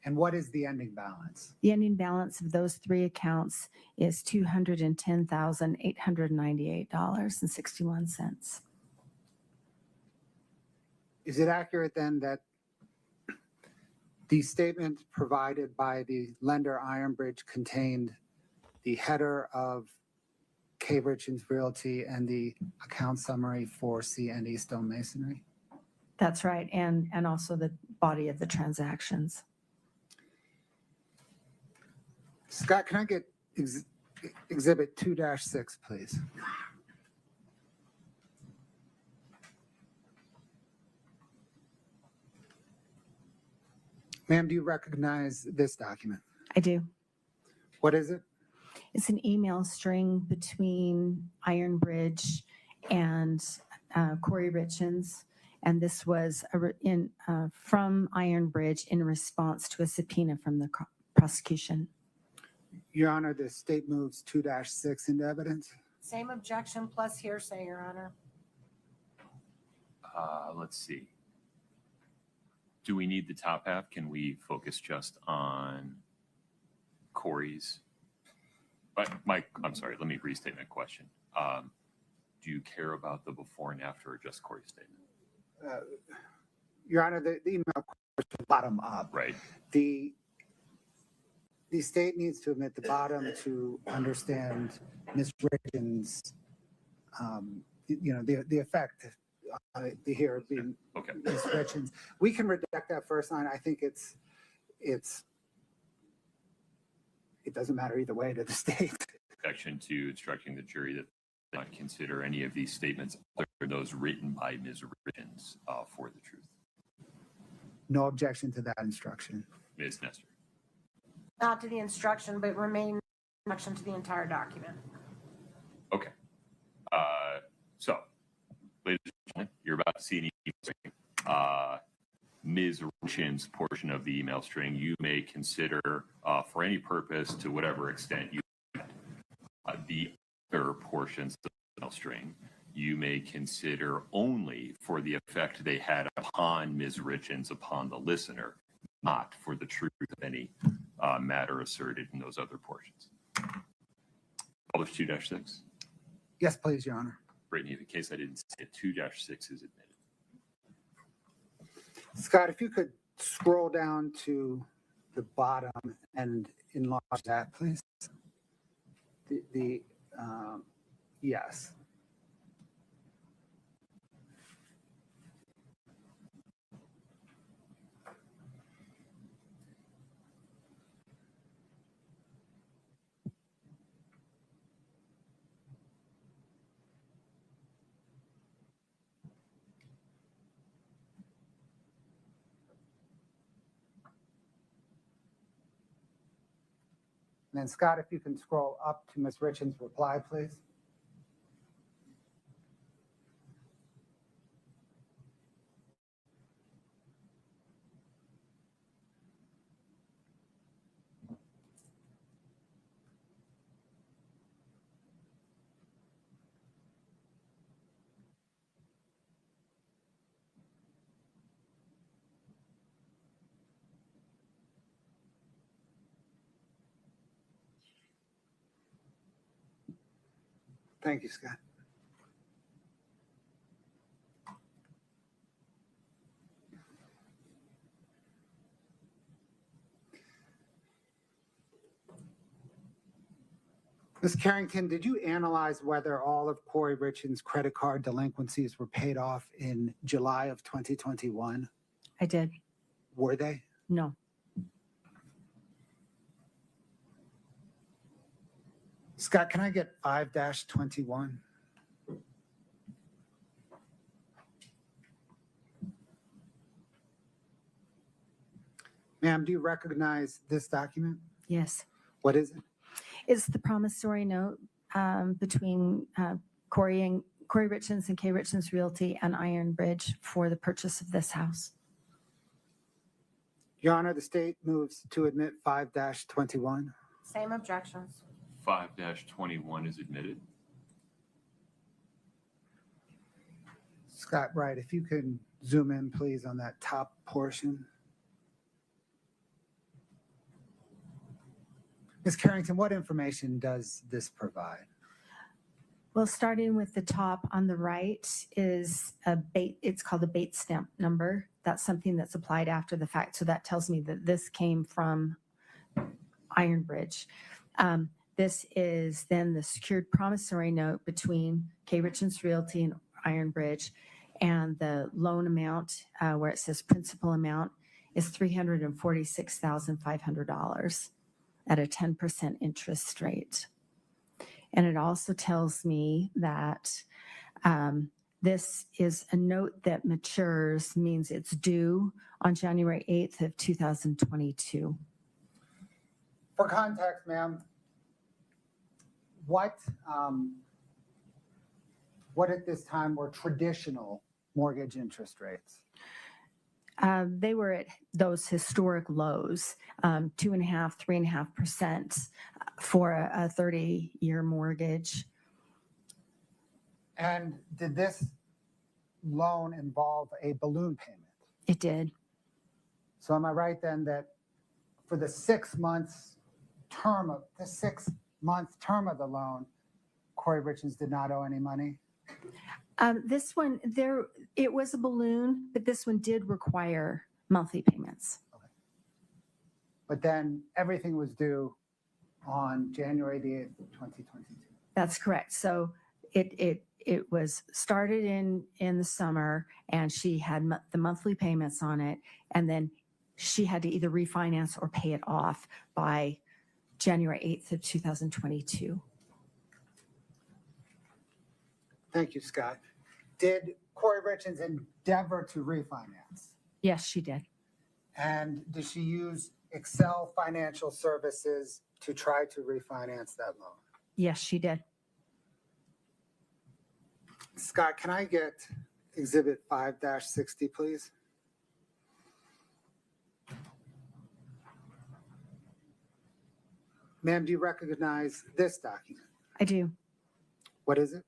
And what is the ending balance? The ending balance of those 3 accounts is $210,898.61. Is it accurate then that the statement provided by the lender Ironbridge contained the header of K. Richins Realty and the account summary for C&E Stone Masonry? That's right, and also the body of the transactions. Scott, can I get exhibit 2-6, please? Ma'am, do you recognize this document? I do. What is it? It's an email string between Ironbridge and Kouri Richins, and this was from Ironbridge in response to a subpoena from the prosecution. Your Honor, the state moves 2-6 into evidence. Same objection plus hearsay, Your Honor. Let's see. Do we need the top half? Can we focus just on Kouri's? But Mike, I'm sorry, let me restate my question. Do you care about the before and after or just Kouri's statement? Your Honor, the email was bottom up. Right. The state needs to admit the bottom to understand Ms. Richins, the effect here being Okay. Ms. Richins. We can redact that first line. I think it doesn't matter either way to the state. Objection to instructing the jury that they not consider any of these statements other than those written by Ms. Richins for the truth. No objection to that instruction. Ms. Nestor. Not to the instruction, but remain instruction to the entire document. Okay. So, ladies and gentlemen, you're about to see an email string. Ms. Richins' portion of the email string, you may consider for any purpose to whatever extent you the other portions of the email string, you may consider only for the effect they had upon Ms. Richins, upon the listener, not for the truth of any matter asserted in those other portions. Publish 2-6. Yes, please, Your Honor. Brittany, in case I didn't say it, 2-6 is admitted. Scott, if you could scroll down to the bottom and enlarge that, please. Yes. And then Scott, if you can scroll up to Ms. Richins' reply, please. Thank you, Scott. Ms. Carrington, did you analyze whether all of Kouri Richins' credit card delinquencies were paid off in July of 2021? I did. Were they? No. Scott, can I get 5-21? Ma'am, do you recognize this document? Yes. What is it? It's the promissory note between Kouri Richins and K. Richins Realty and Iron Bridge for the purchase of this house. Your Honor, the state moves to admit 5-21. Same objections. 5-21 is admitted. Scott Wright, if you can zoom in, please, on that top portion. Ms. Carrington, what information does this provide? Well, starting with the top on the right is it's called a bait stamp number. That's something that's applied after the fact. So that tells me that this came from Iron Bridge. This is then the secured promissory note between K. Richins Realty and Iron Bridge, and the loan amount where it says principal amount is $346,500 at a 10% interest rate. And it also tells me that this is a note that matures, means it's due on January 8th of 2022. For context, ma'am, what at this time were traditional mortgage interest rates? They were at those historic lows, 2.5%, 3.5% for a 30-year mortgage. And did this loan involve a balloon payment? It did. So am I right then that for the 6 months term of the loan, Kouri Richins did not owe any money? This one, it was a balloon, but this one did require monthly payments. But then everything was due on January the 8th, 2022. That's correct. So it was started in the summer, and she had the monthly payments on it, and then she had to either refinance or pay it off by January 8th of 2022. Thank you, Scott. Did Kouri Richins endeavor to refinance? Yes, she did. And did she use Excel Financial Services to try to refinance that loan? Yes, she did. Scott, can I get Exhibit 5-60, please? Ma'am, do you recognize this document? I do. What is it?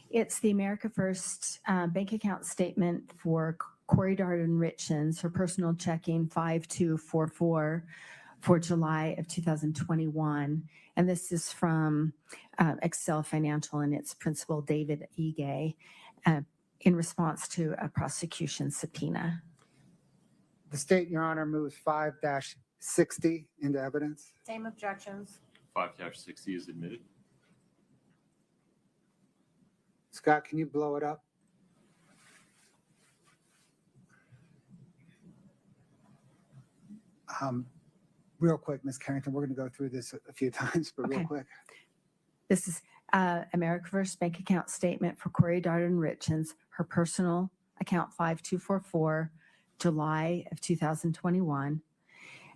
It's the America First bank account statement for Kouri Richins, her personal checking 5244 for July of 2021. And this is from Excel Financial and its principal, David Ige, in response to a prosecution subpoena. The state, Your Honor, moves 5-60 into evidence. Same objections. 5-60 is admitted. Scott, can you blow it up? Real quick, Ms. Carrington, we're going to go through this a few times, but real quick. This is America First bank account statement for Kouri Richins, her personal account 5244, July of 2021.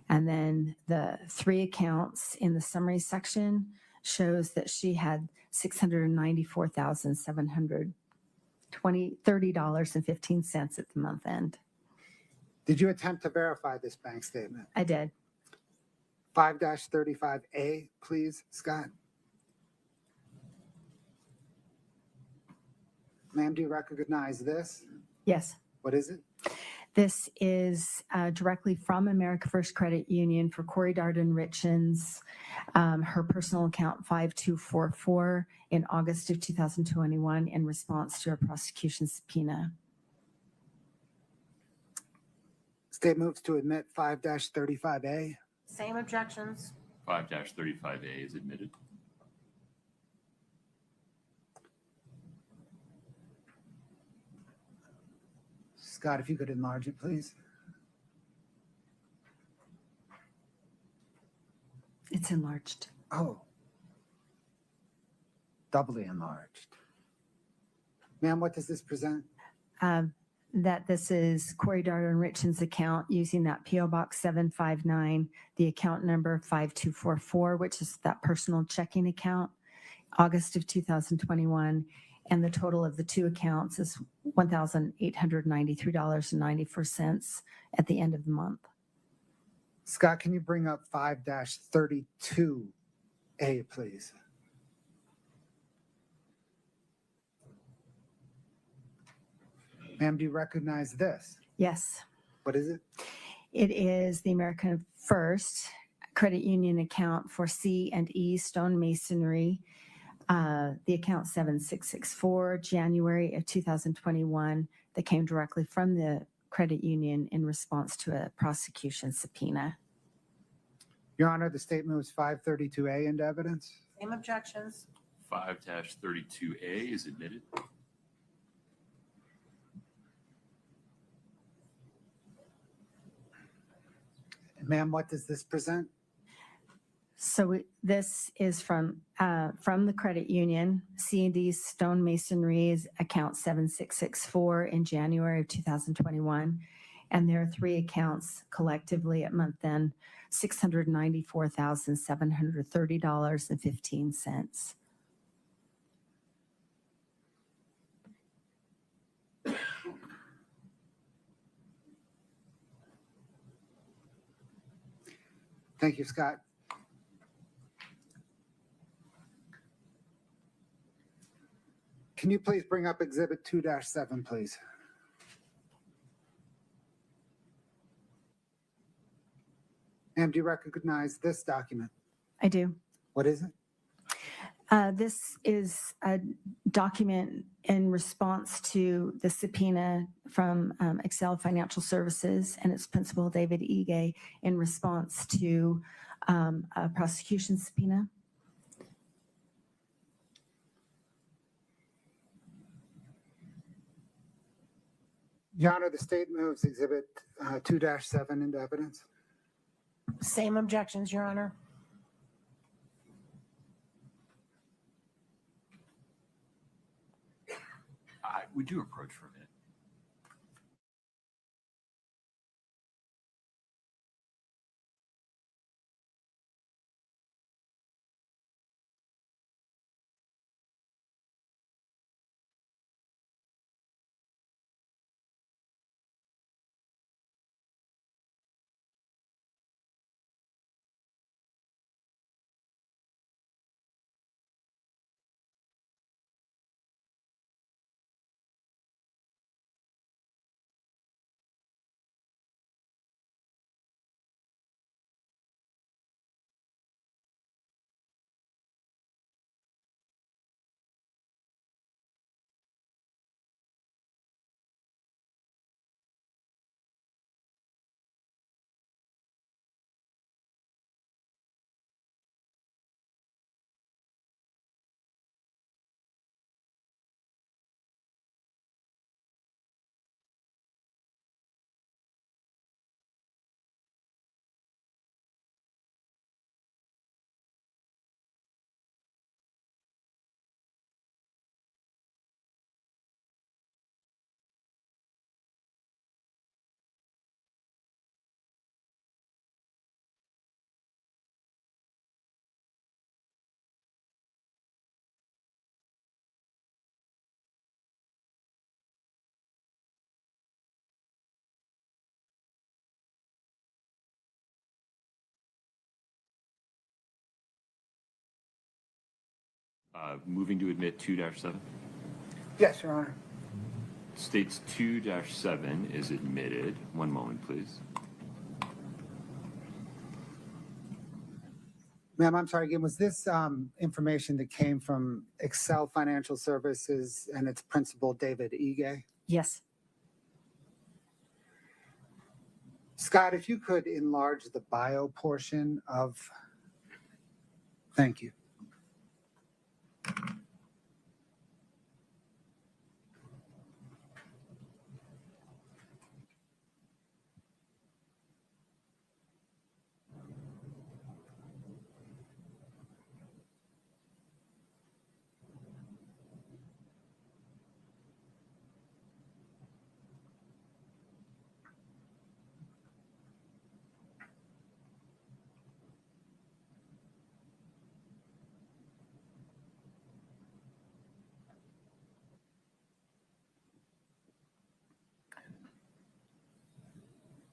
And then the three accounts in the summary section shows that she had $694,730.15 at the month end. Did you attempt to verify this bank statement? I did. 5-35A, please, Scott. Ma'am, do you recognize this? Yes. What is it? This is directly from America First Credit Union for Kouri Richins, her personal account 5244 in August of 2021 in response to a prosecution subpoena. State moves to admit 5-35A. Same objections. 5-35A is admitted. Scott, if you could enlarge it, please. It's enlarged. Oh. Doubly enlarged. Ma'am, what does this present? That this is Kouri Richins' account using that P.O. Box 759, the account number 5244, which is that personal checking account, August of 2021. And the total of the two accounts is $1,893.94 at the end of the month. Scott, can you bring up 5-32A, please? Ma'am, do you recognize this? Yes. What is it? It is the American First Credit Union account for C&E Stonemasonry, the account 7664, January of 2021, that came directly from the credit union in response to a prosecution subpoena. Your Honor, the state moves 5-32A into evidence. Same objections. 5-32A is admitted. Ma'am, what does this present? So this is from the credit union, C&D Stonemasonry's account 7664 in January of 2021. And there are three accounts collectively at month end, $694,730.15. Thank you, Scott. Can you please bring up Exhibit 2-7, please? Ma'am, do you recognize this document? I do. What is it? This is a document in response to the subpoena from Excel Financial Services and its principal, David Ige, in response to a prosecution subpoena. Your Honor, the state moves Exhibit 2-7 into evidence. Same objections, Your Honor. Would you approach for a minute? Moving to admit 2-7. Yes, Your Honor. States 2-7 is admitted. One moment, please. Ma'am, I'm sorry again, was this information that came from Excel Financial Services and its principal, David Ige? Yes. Scott, if you could enlarge the bio portion of, thank you.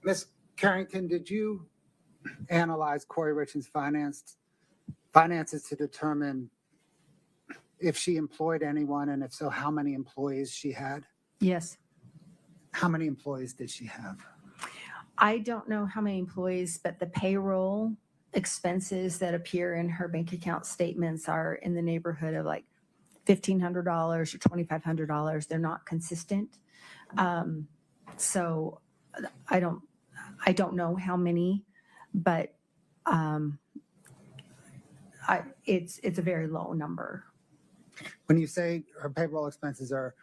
Ms. Carrington, did you analyze Kouri Richins' finances to determine if she employed anyone, and if so, how many employees she had? Yes. How many employees did she have? I don't know how many employees, but the payroll expenses that appear in her bank account statements are in the neighborhood of like $1,500 or $2,500. They're not consistent. So I don't know how many, but it's a very low number. When you say her payroll expenses are,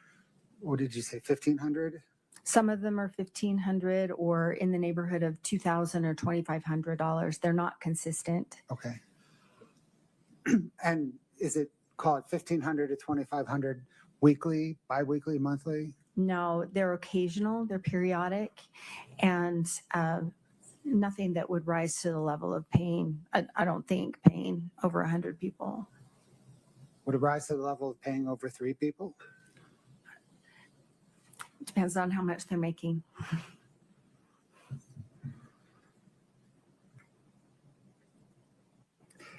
what did you say, 1,500? Some of them are $1,500 or in the neighborhood of $2,000 or $2,500. They're not consistent. Okay. And is it called 1,500 to 2,500 weekly, biweekly, monthly? No, they're occasional, they're periodic, and nothing that would rise to the level of paying, I don't think, paying over 100 people. Would it rise to the level of paying over 3 people? Depends on how much they're making.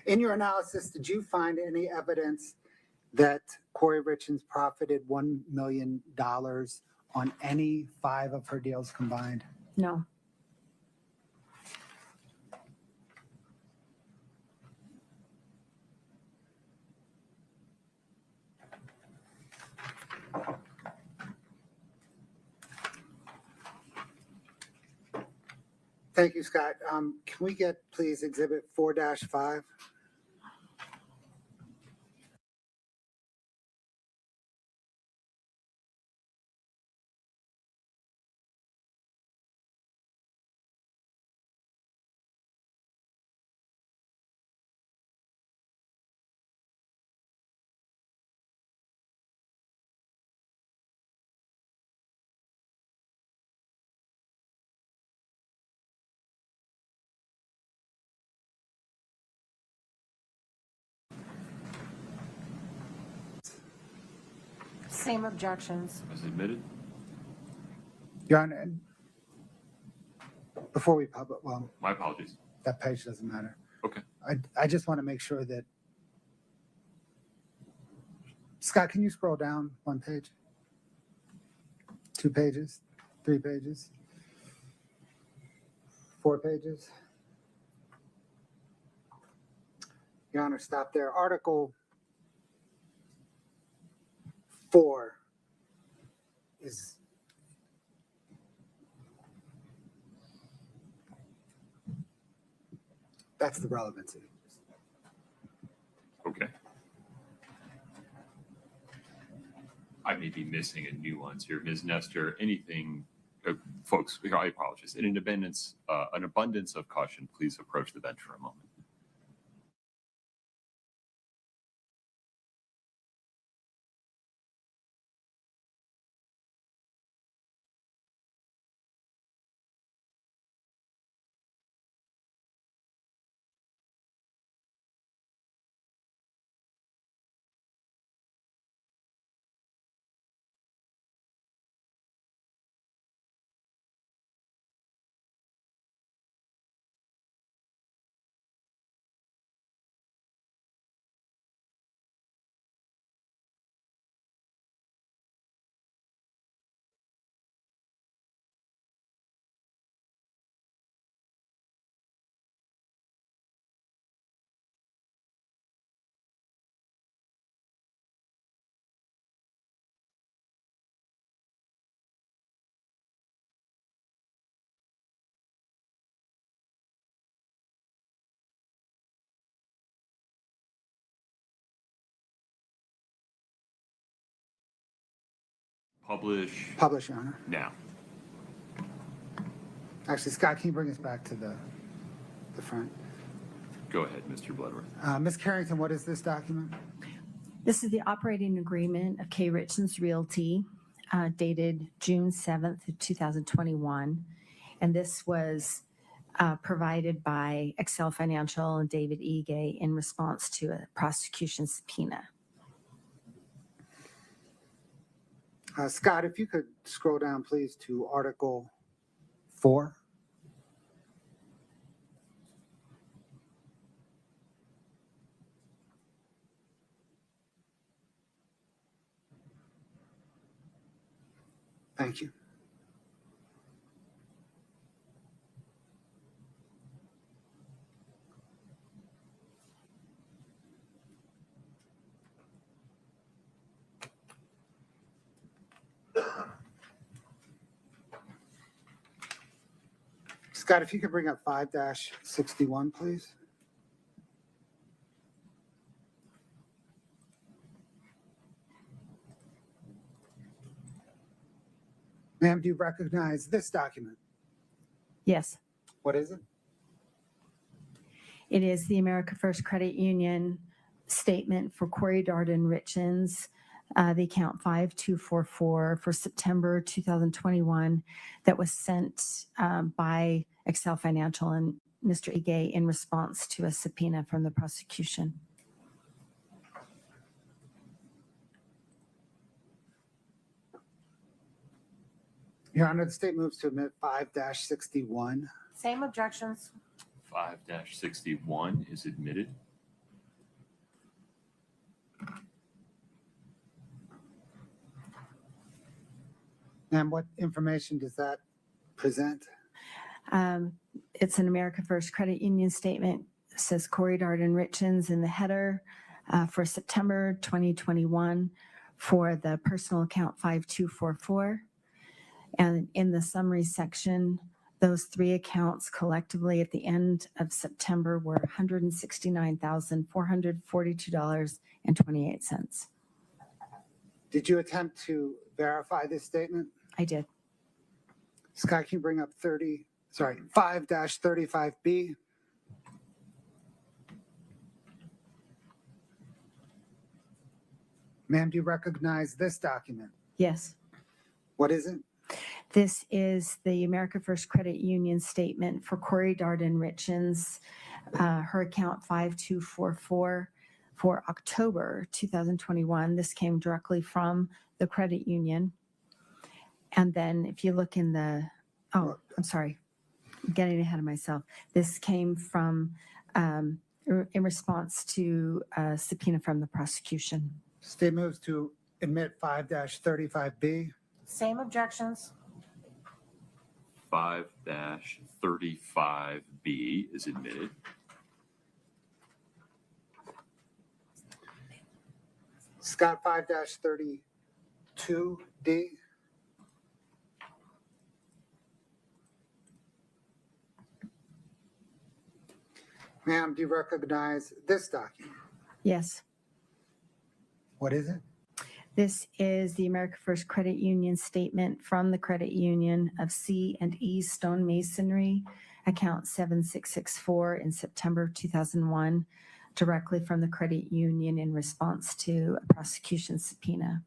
In your analysis, did you find any evidence that Kouri Richins profited $1 million on any 5 of her deals combined? No. Thank you, Scott. Can we get, please, Exhibit 4-5? Same objections. Is admitted? Your Honor, and before we publish, well, My apologies. that page doesn't matter. Okay. I just want to make sure that, Scott, can you scroll down one page? 2 pages? 3 pages? 4 pages? Your Honor, stop there. Article 4 is that's the relevancy. Okay. I may be missing a nuance here. Ms. Nestor, anything, folks, I apologize. In an abundance of caution, please approach the bench for a moment. Publish, Your Honor. Now. Actually, Scott, can you bring us back to the front? Go ahead, Mr. Bloodworth. Ms. Carrington, what is this document? This is the operating agreement of Kouri Richins Realty, dated June 7th, 2021. And this was provided by Excel Financial and David Ige in response to a prosecution subpoena. Scott, if you could scroll down, please, to Article 4. Thank you. Scott, if you could bring up 5-61, please. Ma'am, do you recognize this document? Yes. What is it? It is the America First Credit Union statement for Kouri Richins, the account 5244 for September 2021 that was sent by Excel Financial and Mr. Ige in response to a subpoena from the prosecution. Your Honor, the state moves to admit 5-61. Same objections. 5-61 is admitted. And what information does that present? It's an America First Credit Union statement. It says Kouri Richins in the header for September 2021 for the personal account 5244. And in the summary section, Those three accounts collectively at the end of September were $169,442.28. Did you attempt to verify this statement? I did. Scott, can you bring up 5-35B? Ma'am, do you recognize this document? Yes. What is it? This is the America First Credit Union statement for Kouri Richins, her account 5244 for October 2021. This came directly from the credit union. And then if you look in I'm sorry, I'm getting ahead of myself. This came from, in response to a subpoena from the prosecution. State moves to admit 5-35B. Same objections. 5-35B is admitted. Scott, 5-32D. Ma'am, do you recognize this document? Yes. What is it? This is the America First Credit Union statement from the credit union of C&E Stonemasonry, account 7664 in September 2001, directly from the credit union in response to a prosecution subpoena.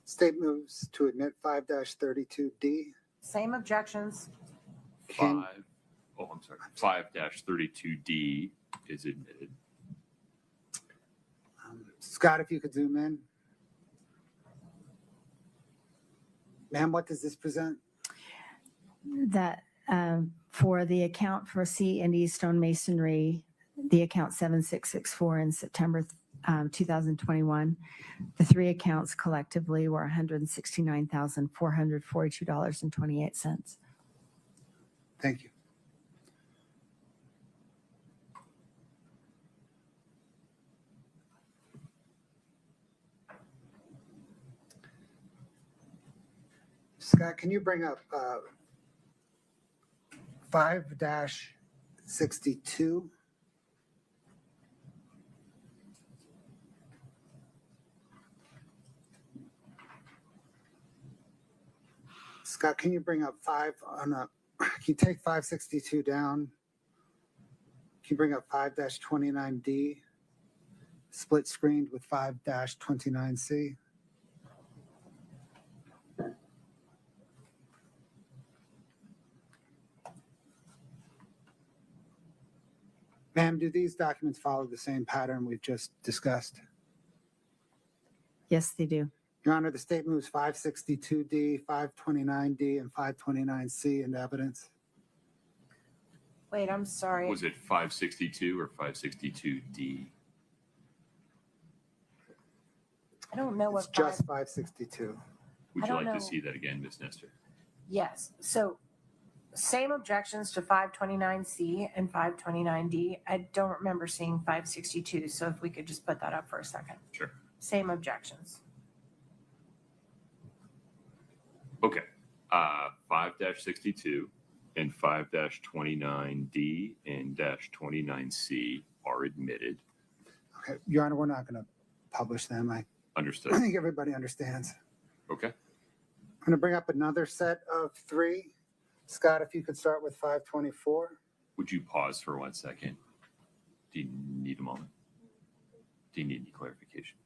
State moves to admit 5-32D. Same objections. 5-32D is admitted. Scott, if you could zoom in. Ma'am, what does this present? That for the account for C&E Stonemasonry, the account 7664 in September 2021, the three accounts collectively were $169,442.28. Thank you. Scott, can you bring up 5-62? Scott, can you bring up can you take 562 down? Can you bring up 5-29D? Split screened with 5-29C? Ma'am, do these documents follow the same pattern we've just discussed? Yes, they do. Your Honor, the state moves 562D, 529D, and 529C into evidence. Wait, I'm sorry. Was it 562 or 562D? I don't know It's what. just 562. Would I you don't like to know. see that again, Ms. Nestor? Yes. So same objections to 529C and 529D. I don't remember seeing 562. So if we could just put that up for a second. Sure. Same objections. Okay. 5-62 and 5-29D and -29C are admitted. Okay, Your Honor, we're not going to publish them. I Understood. think everybody understands. Okay. I'm going to bring up another set of three. Scott, if you could start with 524. Would you pause for 1 second? Do you need a moment? Do you need any clarification?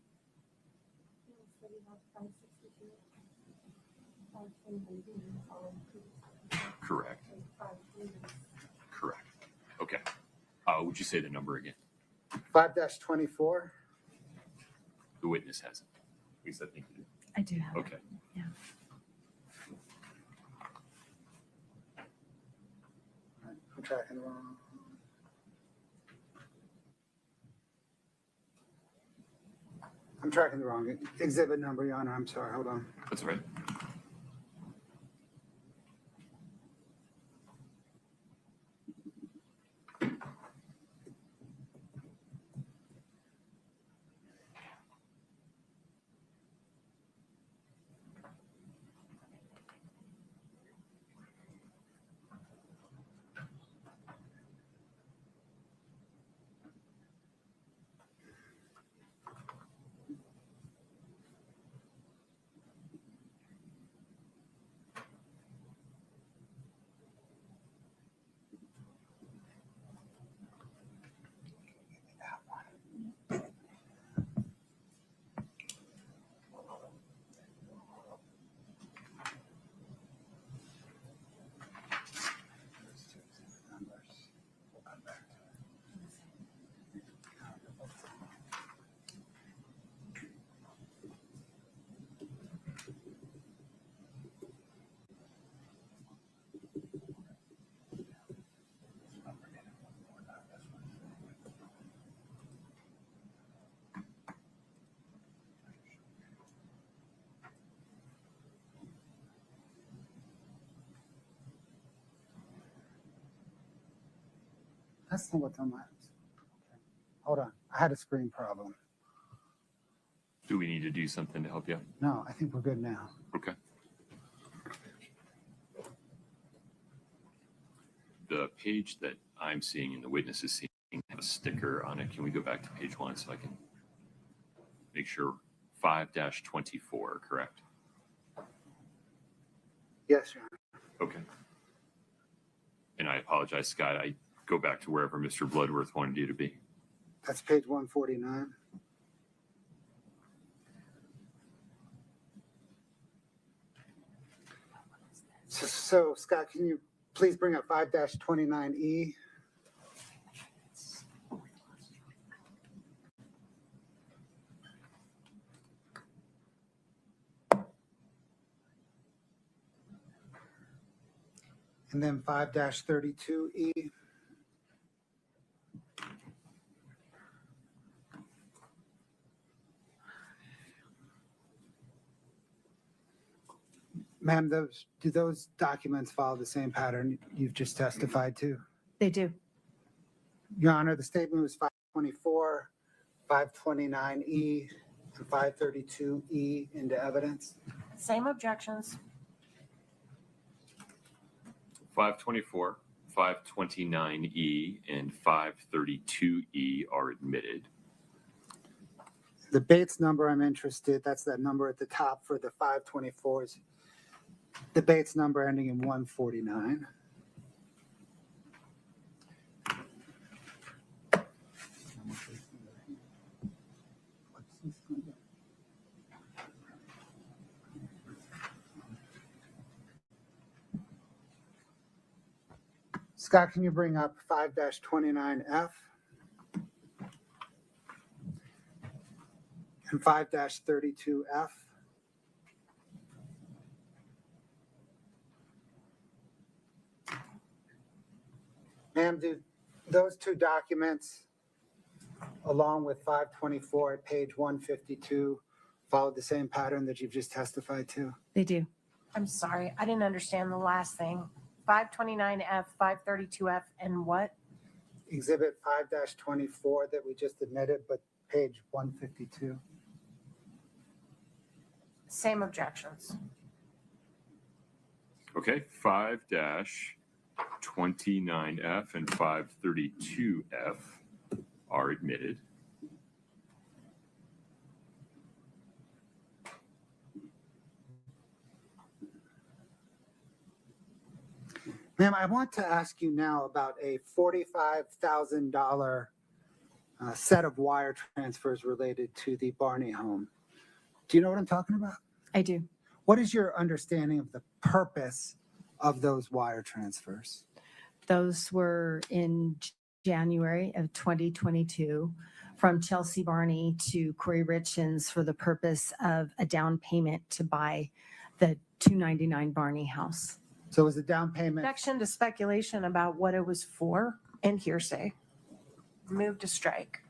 Correct. Correct. Okay. Would you say the number again? 5-24. The witness has it. At least I think you do. I do have it. Okay. Yeah. I'm tracking wrong. I'm tracking the wrong exhibit number, Your Honor. I'm sorry. Hold on. That's all right. That's not what's on my. Hold on, I had a screen problem. Do we need to do something to help you? No, I think we're good now. Okay. The page that I'm seeing and the witness is seeing have a sticker on it. Can we go back to page 1 so I can make sure? 5-24, correct? Yes, Your Honor. Okay. And I apologize, Scott. I go back to wherever Mr. Bloodworth wanted you to be. That's page 149. So, Scott, can you please bring up 5-29E? And then 5-32E. Ma'am, do those documents follow the same pattern you've just testified to? They do. Your Honor, the statement was 524, 529E, and 532E into evidence. Same objections. 524, 529E, and 532E are admitted. The Bates number I'm interested, that's that number at the top for the 524s. The Bates number ending in 149. Scott, can you bring up 5-29F and 5-32F? Ma'am, do those two documents, along with 524 at page 152, follow the same pattern that you've just testified to? They do. I'm sorry, I didn't understand the last thing. 529F, 532F, and what? Exhibit 5-24 that we just admitted, but page 152. Same objections. Okay, 5-29F and 532F are admitted. Ma'am, I want to ask you now about a $45,000 set of wire transfers related to the Barney home. Do you know what I'm talking about? I do. What is your understanding of the purpose of those wire transfers? Those were in January of 2022 from Chelsea Barney to Kouri Richins for the purpose of a down payment to buy the 299 Barney house. So it was a down payment. Objection to speculation about what it was for and hearsay. Move to strike.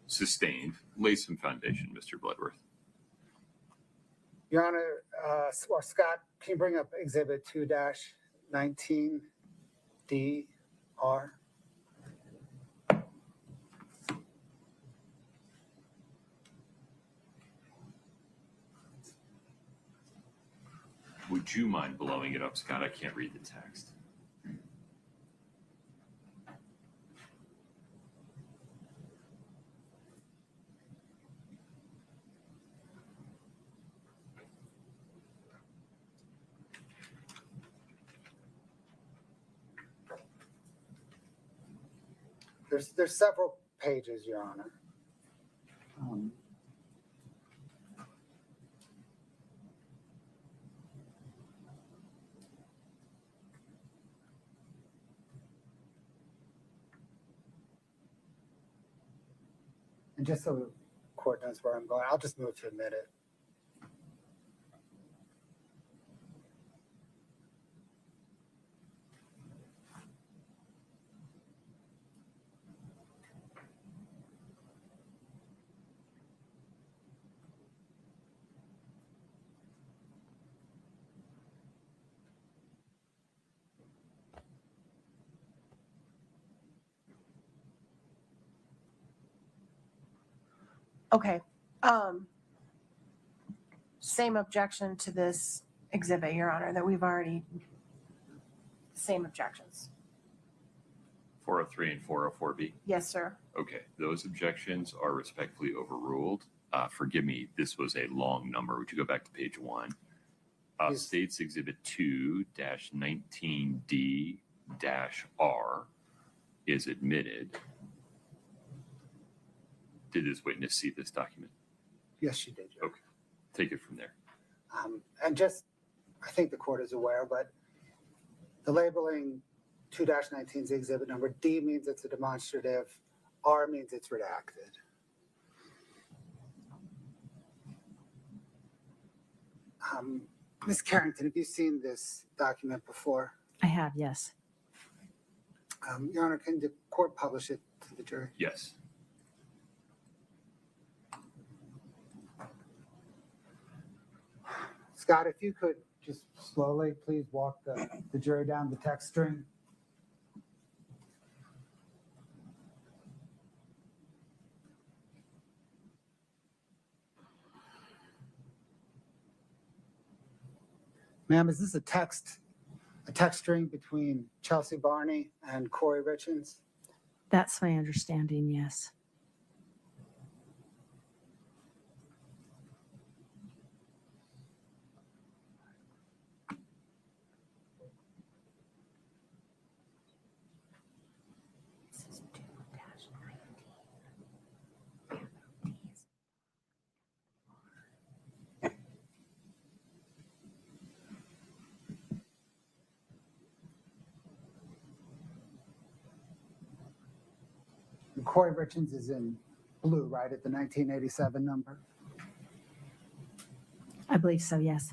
Sustained. Lay some foundation, Mr. Bloodworth. Your Honor, Scott, can you bring up Exhibit 2-19DR? Would you mind blowing it up, Scott? I can't read the text. There's several pages, Your Honor. And just so the court knows where I'm going, I'll just move to admit it. Okay. Same objection to this exhibit, Your Honor, that we've already, same objections. 403 and 404B. Yes, sir. Okay, those objections are respectfully overruled. Forgive me, this was a long number. Would you go back to page 1? Yes. States Exhibit 2-19D-R is admitted. Did this witness see this document? Yes, she did, Your Honor. Okay, take it from there. And just, I think the court is aware, but the labeling 2-19 is the exhibit number. D means it's a demonstrative. R means it's redacted. Ms. Carrington, have you seen this document before? I have, yes. Your Honor, can the court publish it to the jury? Yes. Scott, if you could just slowly, please walk the jury down the text string. Ma'am, is this a text string between Chelsea Barney and Kouri Richins? That's my understanding, yes. And Kouri Richins is in blue, right, at the 1987 number? I believe so, yes.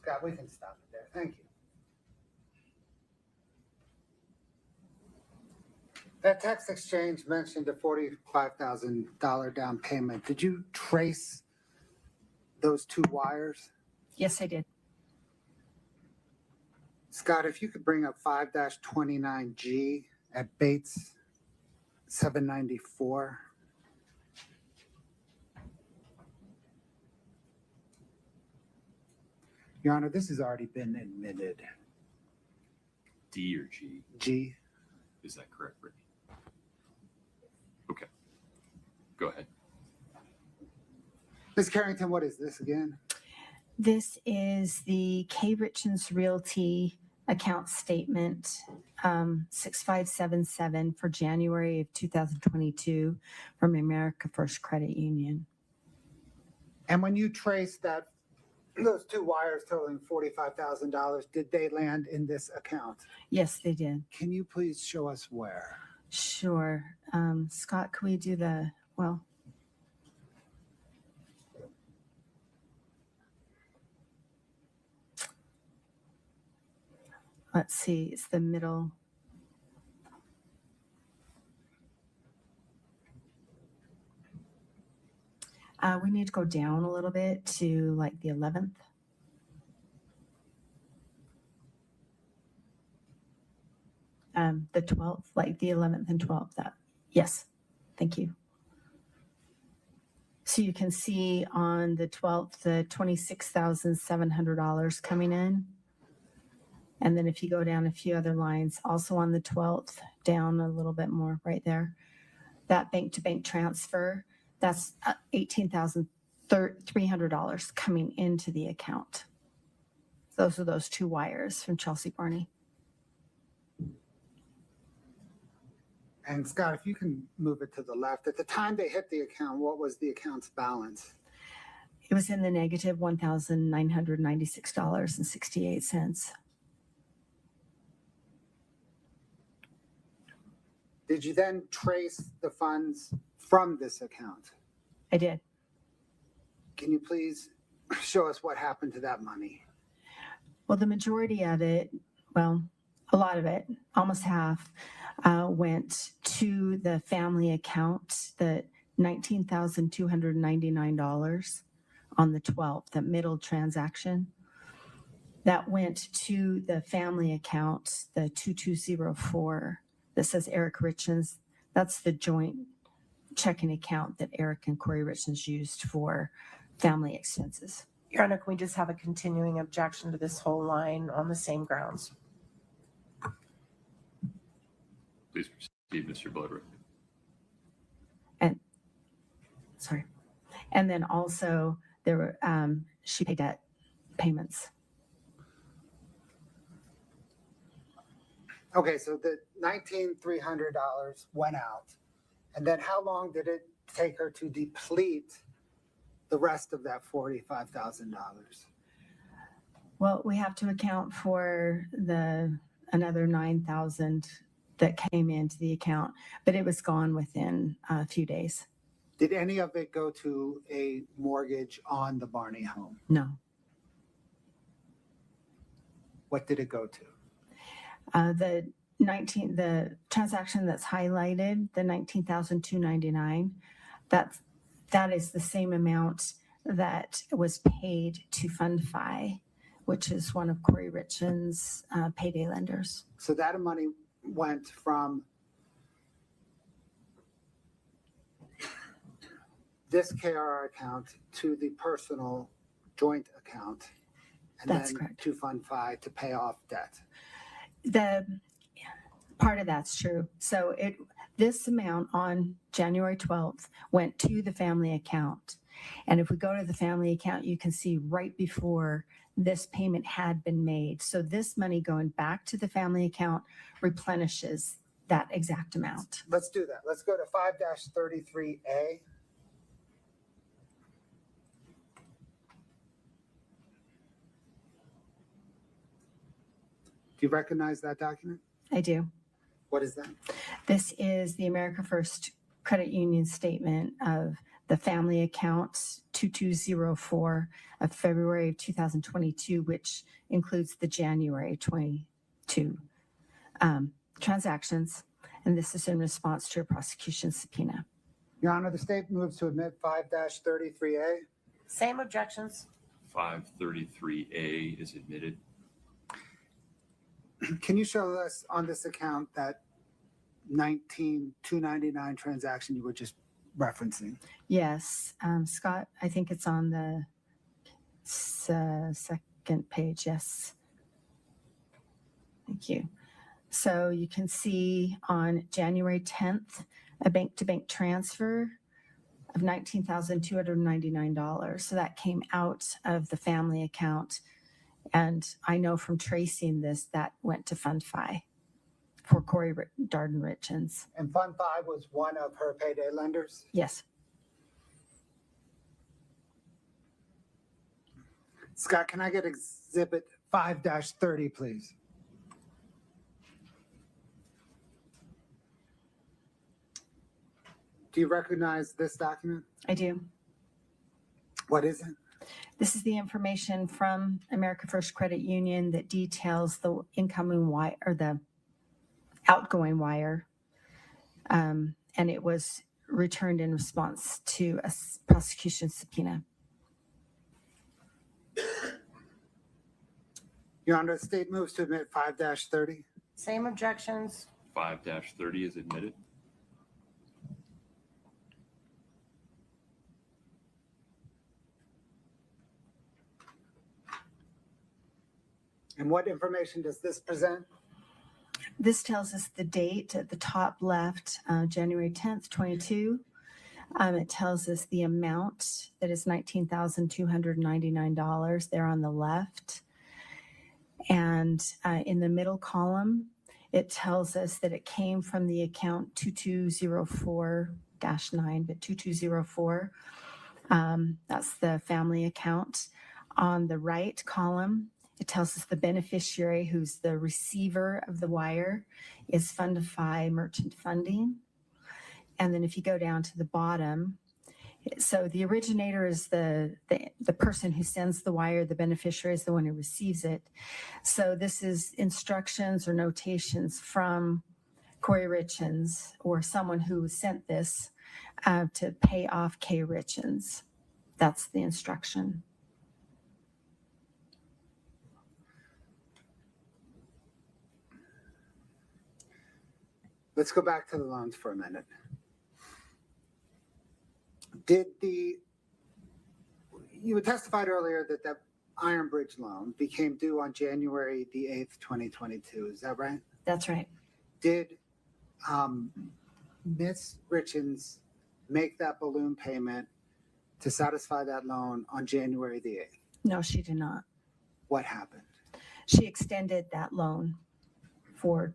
Scott, we can stop it there. Thank you. That text exchange mentioned a $45,000 down payment. Did you trace those two wires? Yes, I did. Scott, if you could bring up 5-29G at Bates 794. Your Honor, this has already been admitted. D or G? G. Is that correct, Brittany? Okay. Go ahead. Ms. Carrington, what is this again? This is the Kouri Richins Realty account statement 6577 for January of 2022 from America First Credit Union. And when you trace that, those two wires totaling $45,000, did they land in this account? Yes, they did. Can you please show us where? Sure. Scott, can we do let's see, it's the middle. We need to go down a little bit to like the 11th. The 12th, like the 11th and 12th. Yes, thank you. So you can see on the 12th, the $26,700 coming in. And then if you go down a few other lines, also on the 12th, down a little bit more right there, that bank-to-bank transfer, that's $18,300 coming into the account. Those are those two wires from Chelsea Barney. And Scott, if you can move it to the left. At the time they hit the account, what was the account's balance? It was in the negative $1,996.68. Did you then trace the funds from this account? I did. Can you please show us what happened to that money? Well, the majority of it, well, a lot of it, almost half, went to the family account, the $19,299 on the 12th, that middle transaction. That went to the family account, the 2204, that says Eric Richins. That's the joint checking account that Eric and Kouri Richins used for family expenses. Your Honor, can we just have a continuing objection to this whole line on the same grounds? Please proceed, Mr. Bloodworth. And then also there were she paid debt payments. Okay, so the $19,300 went out. And then how long did it take her to deplete the rest of that $45,000? Well, we have to account for another $9,000 that came into the account, but it was gone within a few days. Did any of it go to a mortgage on the Barney home? No. What did it go to? The transaction that's highlighted, the $19,299, that is the same amount that was paid to FundFi, which is one of Kouri Richins' payday lenders. So that money went from this KRR account to the personal joint account, and That's then correct. to FundFi to pay off debt. The part of that's true. So this amount on January 12th went to the family account. And if we go to the family account, you can see right before this payment had been made. So this money going back to the family account replenishes that exact amount. Let's do that. Let's go to 5-33A. Do you recognize that document? I do. What is that? This is the America First Credit Union statement of the family account 2204 of February of 2022, which includes the January 22 transactions. And this is in response to a prosecution subpoena. Your Honor, the state moves to admit 5-33A. Same objections. 533A is admitted. Can you show us on this account that 19,299 transaction you were just referencing? Yes, Scott, I think it's on the second page. Yes. Thank you. So you can see on January 10th, a bank-to-bank transfer of $19,299. So that came out of the family account. And I know from tracing this, that went to Fund 5 for Kouri Richins. And Fund 5 was one of her payday lenders? Yes. Scott, can I get exhibit 5-30, please? Do you recognize this document? I do. What is it? This is the information from America First Credit Union that details the incoming wire or the outgoing wire. And it was returned in response to a prosecution subpoena. Your Honor, the state moves to admit 5-30. Same objections. 5-30 is admitted. And what information does this present? This tells us the date at the top left, January 10th, 22. It tells us the amount that is $19,299 there on the left. And in the middle column, it tells us that it came from the account 2204-9, but 2204. That's the family account. On the right column, it tells us the beneficiary, who's the receiver of the wire, is Fundify Merchant Funding. And then if you go down to the bottom, so the originator is the person who sends the wire, the beneficiary is the one who receives it. So this is instructions or notations from Kouri Richins or someone who sent this to pay off K. Richins. That's the instruction. Let's go back to the loans for a minute. You testified earlier that that Iron Bridge loan became due on January the 8th, 2022. Is that right? That's right. Did Ms. Richins make that balloon payment to satisfy that loan on January the 8th? No, she did not. What happened? She extended that loan for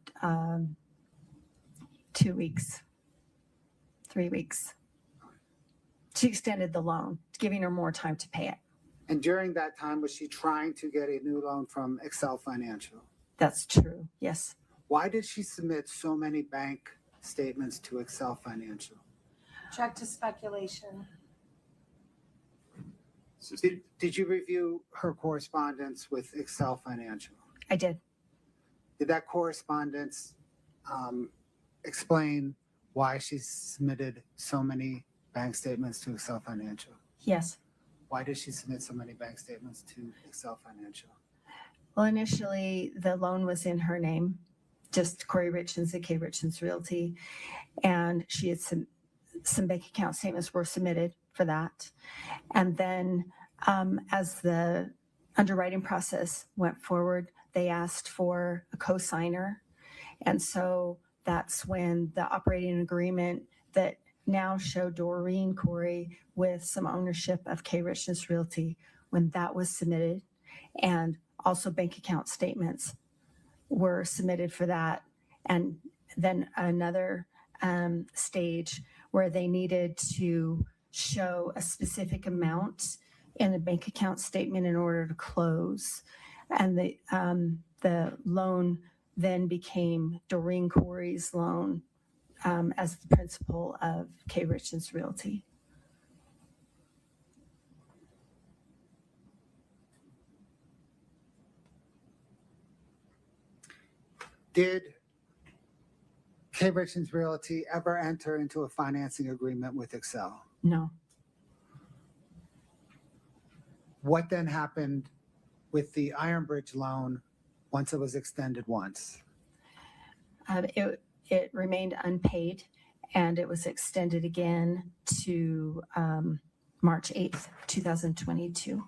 2 weeks, 3 weeks. She extended the loan, giving her more time to pay it. And during that time, was she trying to get a new loan from Excel Financial? That's true, yes. Why did she submit so many bank statements to Excel Financial? Check to speculation. Did you review her correspondence with Excel Financial? I did. Did that correspondence explain why she submitted so many bank statements to Excel Financial? Yes. Why did she submit so many bank statements to Excel Financial? Well, initially, the loan was in her name, just Kouri Richins and K. Richins Realty. And she had some bank account statements were submitted for that. And then as the underwriting process went forward, they asked for a co-signer. And so that's when the operating agreement that now showed Doreen Kouri with some ownership of K. Richins Realty, when that was submitted, and also bank account statements were submitted for that. And then another stage where they needed to show a specific amount in a bank account statement in order to close. And the loan then became Doreen Kouri's loan as the principal of K. Richins Realty. Did Kouri Richins Realty ever enter into a financing agreement with Excel? No. What then happened with the Iron Bridge loan once it was extended once? It remained unpaid, and it was extended again to March 8th, 2022.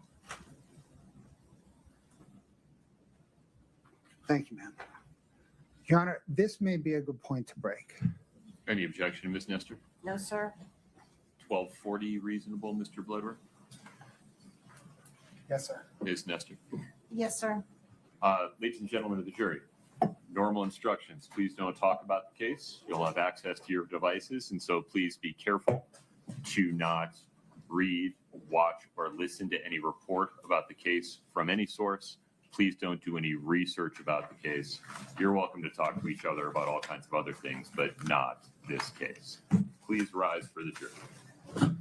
Thank you, ma'am. Your Honor, this may be a good point to break. Any objection, Ms. Nestor? No, sir. 1240 reasonable, Mr. Bloodworth? Yes, sir. Ms. Nestor? Yes, sir. Ladies and gentlemen of the jury, normal instructions. Please don't talk about the case. You'll have access to your devices, and so please be careful to not read, watch, or listen to any report about the case from any source. Please don't do any research about the case. You're welcome to talk to each other about all kinds of other things, but not this case. Please rise for the jury.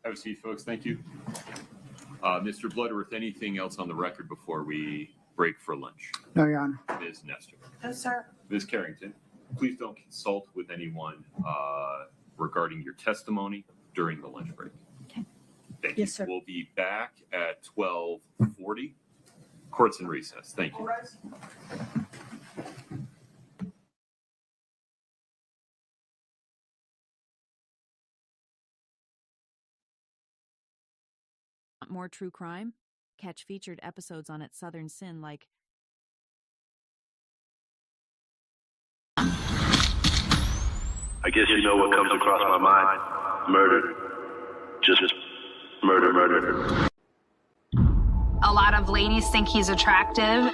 Have a seat, folks. Thank you. Mr. Bloodworth, anything else on the record before we break for lunch? No, Your Honor. Ms. Nestor? No, sir. Ms. Carrington, please don't consult with anyone regarding your testimony during the lunch break. Okay. Thank Yes, you. sir. We'll be back at 12:40. Court's in recess. Thank you. Want more true crime? Catch featured episodes on its Southern Sin like I guess you know what comes across my mind. Murder. Just murder, murder. A lot of ladies think he's attractive.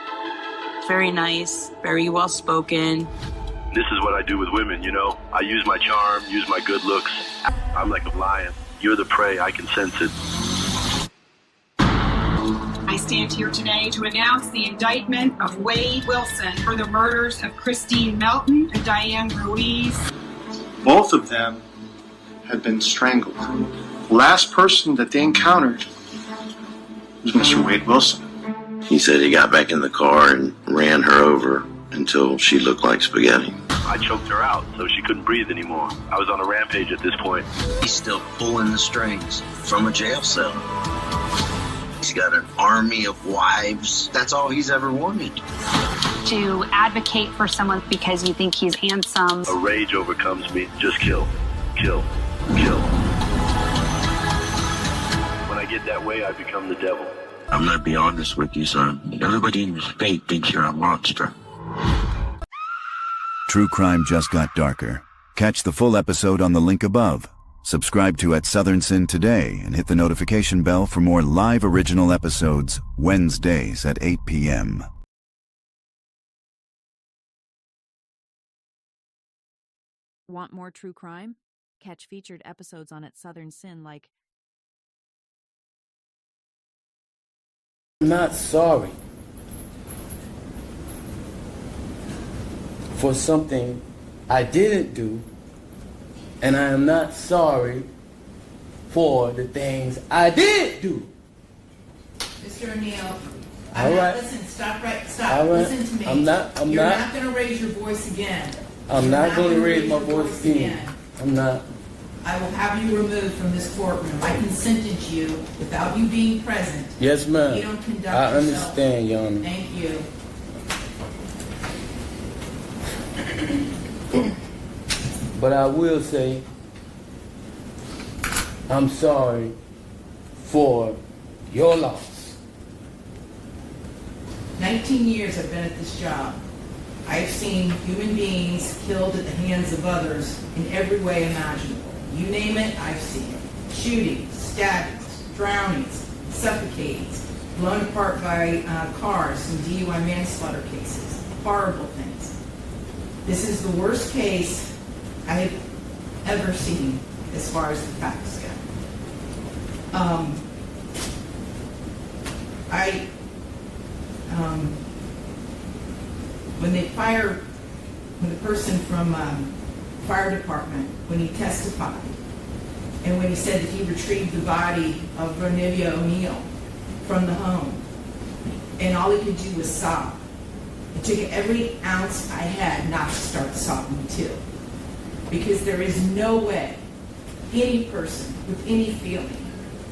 Very nice, very well spoken. This is what I do with women, you know? I use my charm, use my good looks. I'm like a lion. You're the prey, I can sense it. I stand here today to announce the indictment of Wade Wilson for the murders of Christine Melton and Diane Ruiz. Both of them had been strangled. The last person that they encountered was Mr. Wade Wilson. He said he got back in the car and ran her over until she looked like spaghetti. I choked her out so she couldn't breathe anymore. I was on a rampage at this point. He's still pulling the strings from a jail cell. He's got an army of wives. That's all he's ever wanted. To advocate for someone because you think he's handsome. A rage overcomes me. Just kill, kill, kill. When I get that way, I become the devil. I'm gonna be honest with you, son. Everybody in the state thinks you're a monster. True crime just got darker. Catch the full episode on the link above. Subscribe to At Southern Sin today and hit the notification bell for more live original episodes Wednesdays at 8 p.m. Want more true crime? Catch featured episodes on its Southern Sin like I'm not sorry for something I didn't do, and I am not sorry for the things I did do. Mr. O'Neill, All right. Listen, stop. All right. Listen to me. I'm not You're not going to raise your voice again. I'm You're not going to gonna raise my your voice again. I'm not. I will have you removed from this courtroom. I can sentence you without you being present. Yes, ma'am. You don't conduct I yourself. understand, Your Honor. Thank you. But I will say, I'm sorry for your loss. 19 years I've been at this job. I've seen human beings killed at the hands of others in every way imaginable. You name it, I've seen it. Shootings, stabbings, drownings, suffocatings, blown apart by cars, some DUI manslaughter cases, horrible things. This is the worst case I have ever seen as far as the facts go. when the person from fire department, when he testified, and when he said that he retrieved the body of Ronivia O'Neill from the home, and all he could do was sob. It took every ounce I had not to start sobbing too. Because there is no way any person with any feeling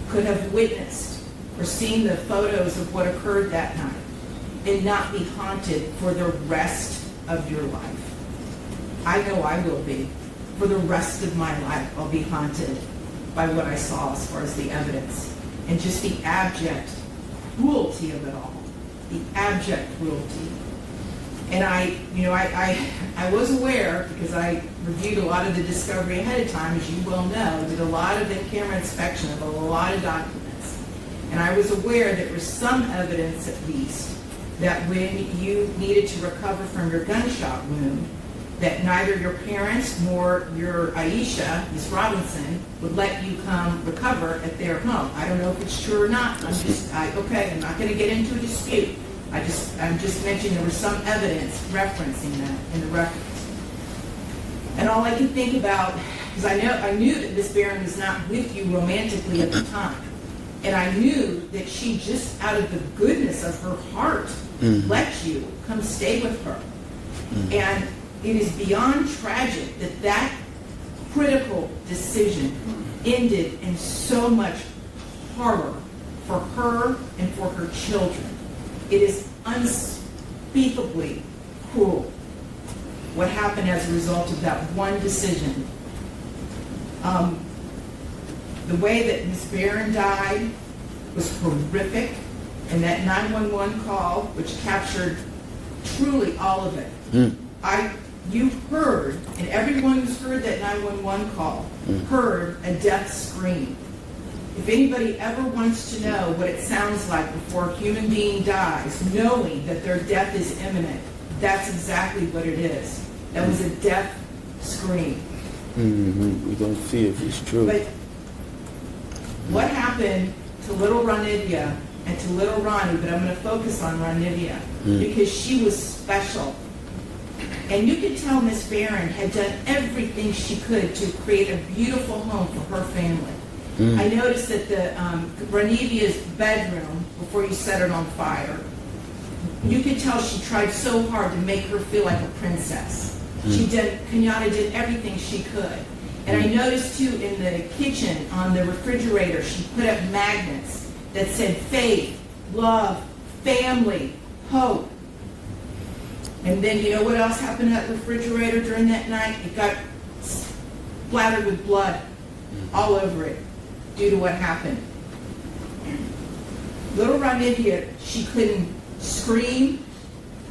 could have witnessed or seen the photos of what occurred that night and not be haunted for the rest of your life. I know I will be. For the rest of my life, I'll be haunted by what I saw as far as the evidence and just the abject cruelty of it all. The abject cruelty. And I was aware, because I reviewed a lot of the discovery ahead of time, as you well know, did a lot of in-camera inspection of a lot of documents. And I was aware there was some evidence, at least, that when you needed to recover from your gunshot wound, that neither your parents nor your Aisha, Miss Robinson, would let you come recover at their home. I don't know if it's true or not. I'm not going to get into a dispute. I'm just mentioning there was some evidence referencing that in the records. And all I can think about, because I knew that Miss Barron was not with you romantically at the time. And I knew that she just out of the goodness of her heart let you come stay with her. And it is beyond tragic that that critical decision ended in so much horror for her and for her children. It is unspeakably cruel what happened as a result of that one decision. The way that Ms. Barron died was horrific, and that 911 call, which captured truly all of it. You heard, and everyone who's heard that 911 call heard a death scream. If anybody ever wants to know what it sounds like before a human being dies, knowing that their death is imminent, that's exactly what it is. That was a death scream. We're going to see if it's true. But what happened to little Ronivia and to little Ronnie, but I'm going to focus on Ronivia because she was special. And you could tell Miss Barron had done everything she could to create a beautiful home for her family. I noticed that the Ronivia's bedroom, before you set it on fire, you could tell she tried so hard to make her feel like a princess. Kenyatta did everything she could. And I noticed too in the kitchen, on the refrigerator, she put up magnets that said faith, love, family, hope. And then you know what else happened to that refrigerator during that night? It got splattered with blood all over it due to what happened. Little Ronivia, she couldn't scream,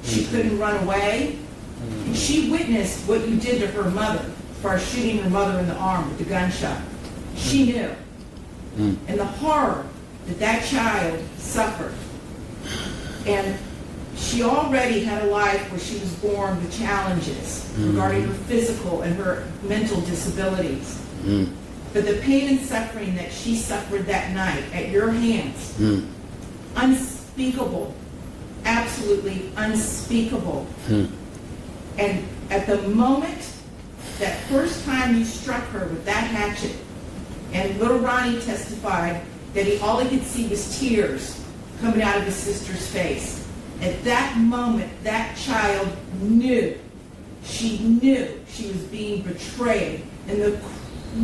she couldn't run away, and she witnessed what you did to her mother as far as shooting her mother in the arm with the gunshot. She knew. And the horror that that child suffered. And she already had a life where she was born with challenges regarding her physical and her mental disabilities. But the pain and suffering that she suffered that night at your hands, unspeakable, absolutely unspeakable. And at the moment, that first time you struck her with that hatchet, and little Ronnie testified that all he could see was tears coming out of his sister's face. At that moment, that child knew she was being betrayed in the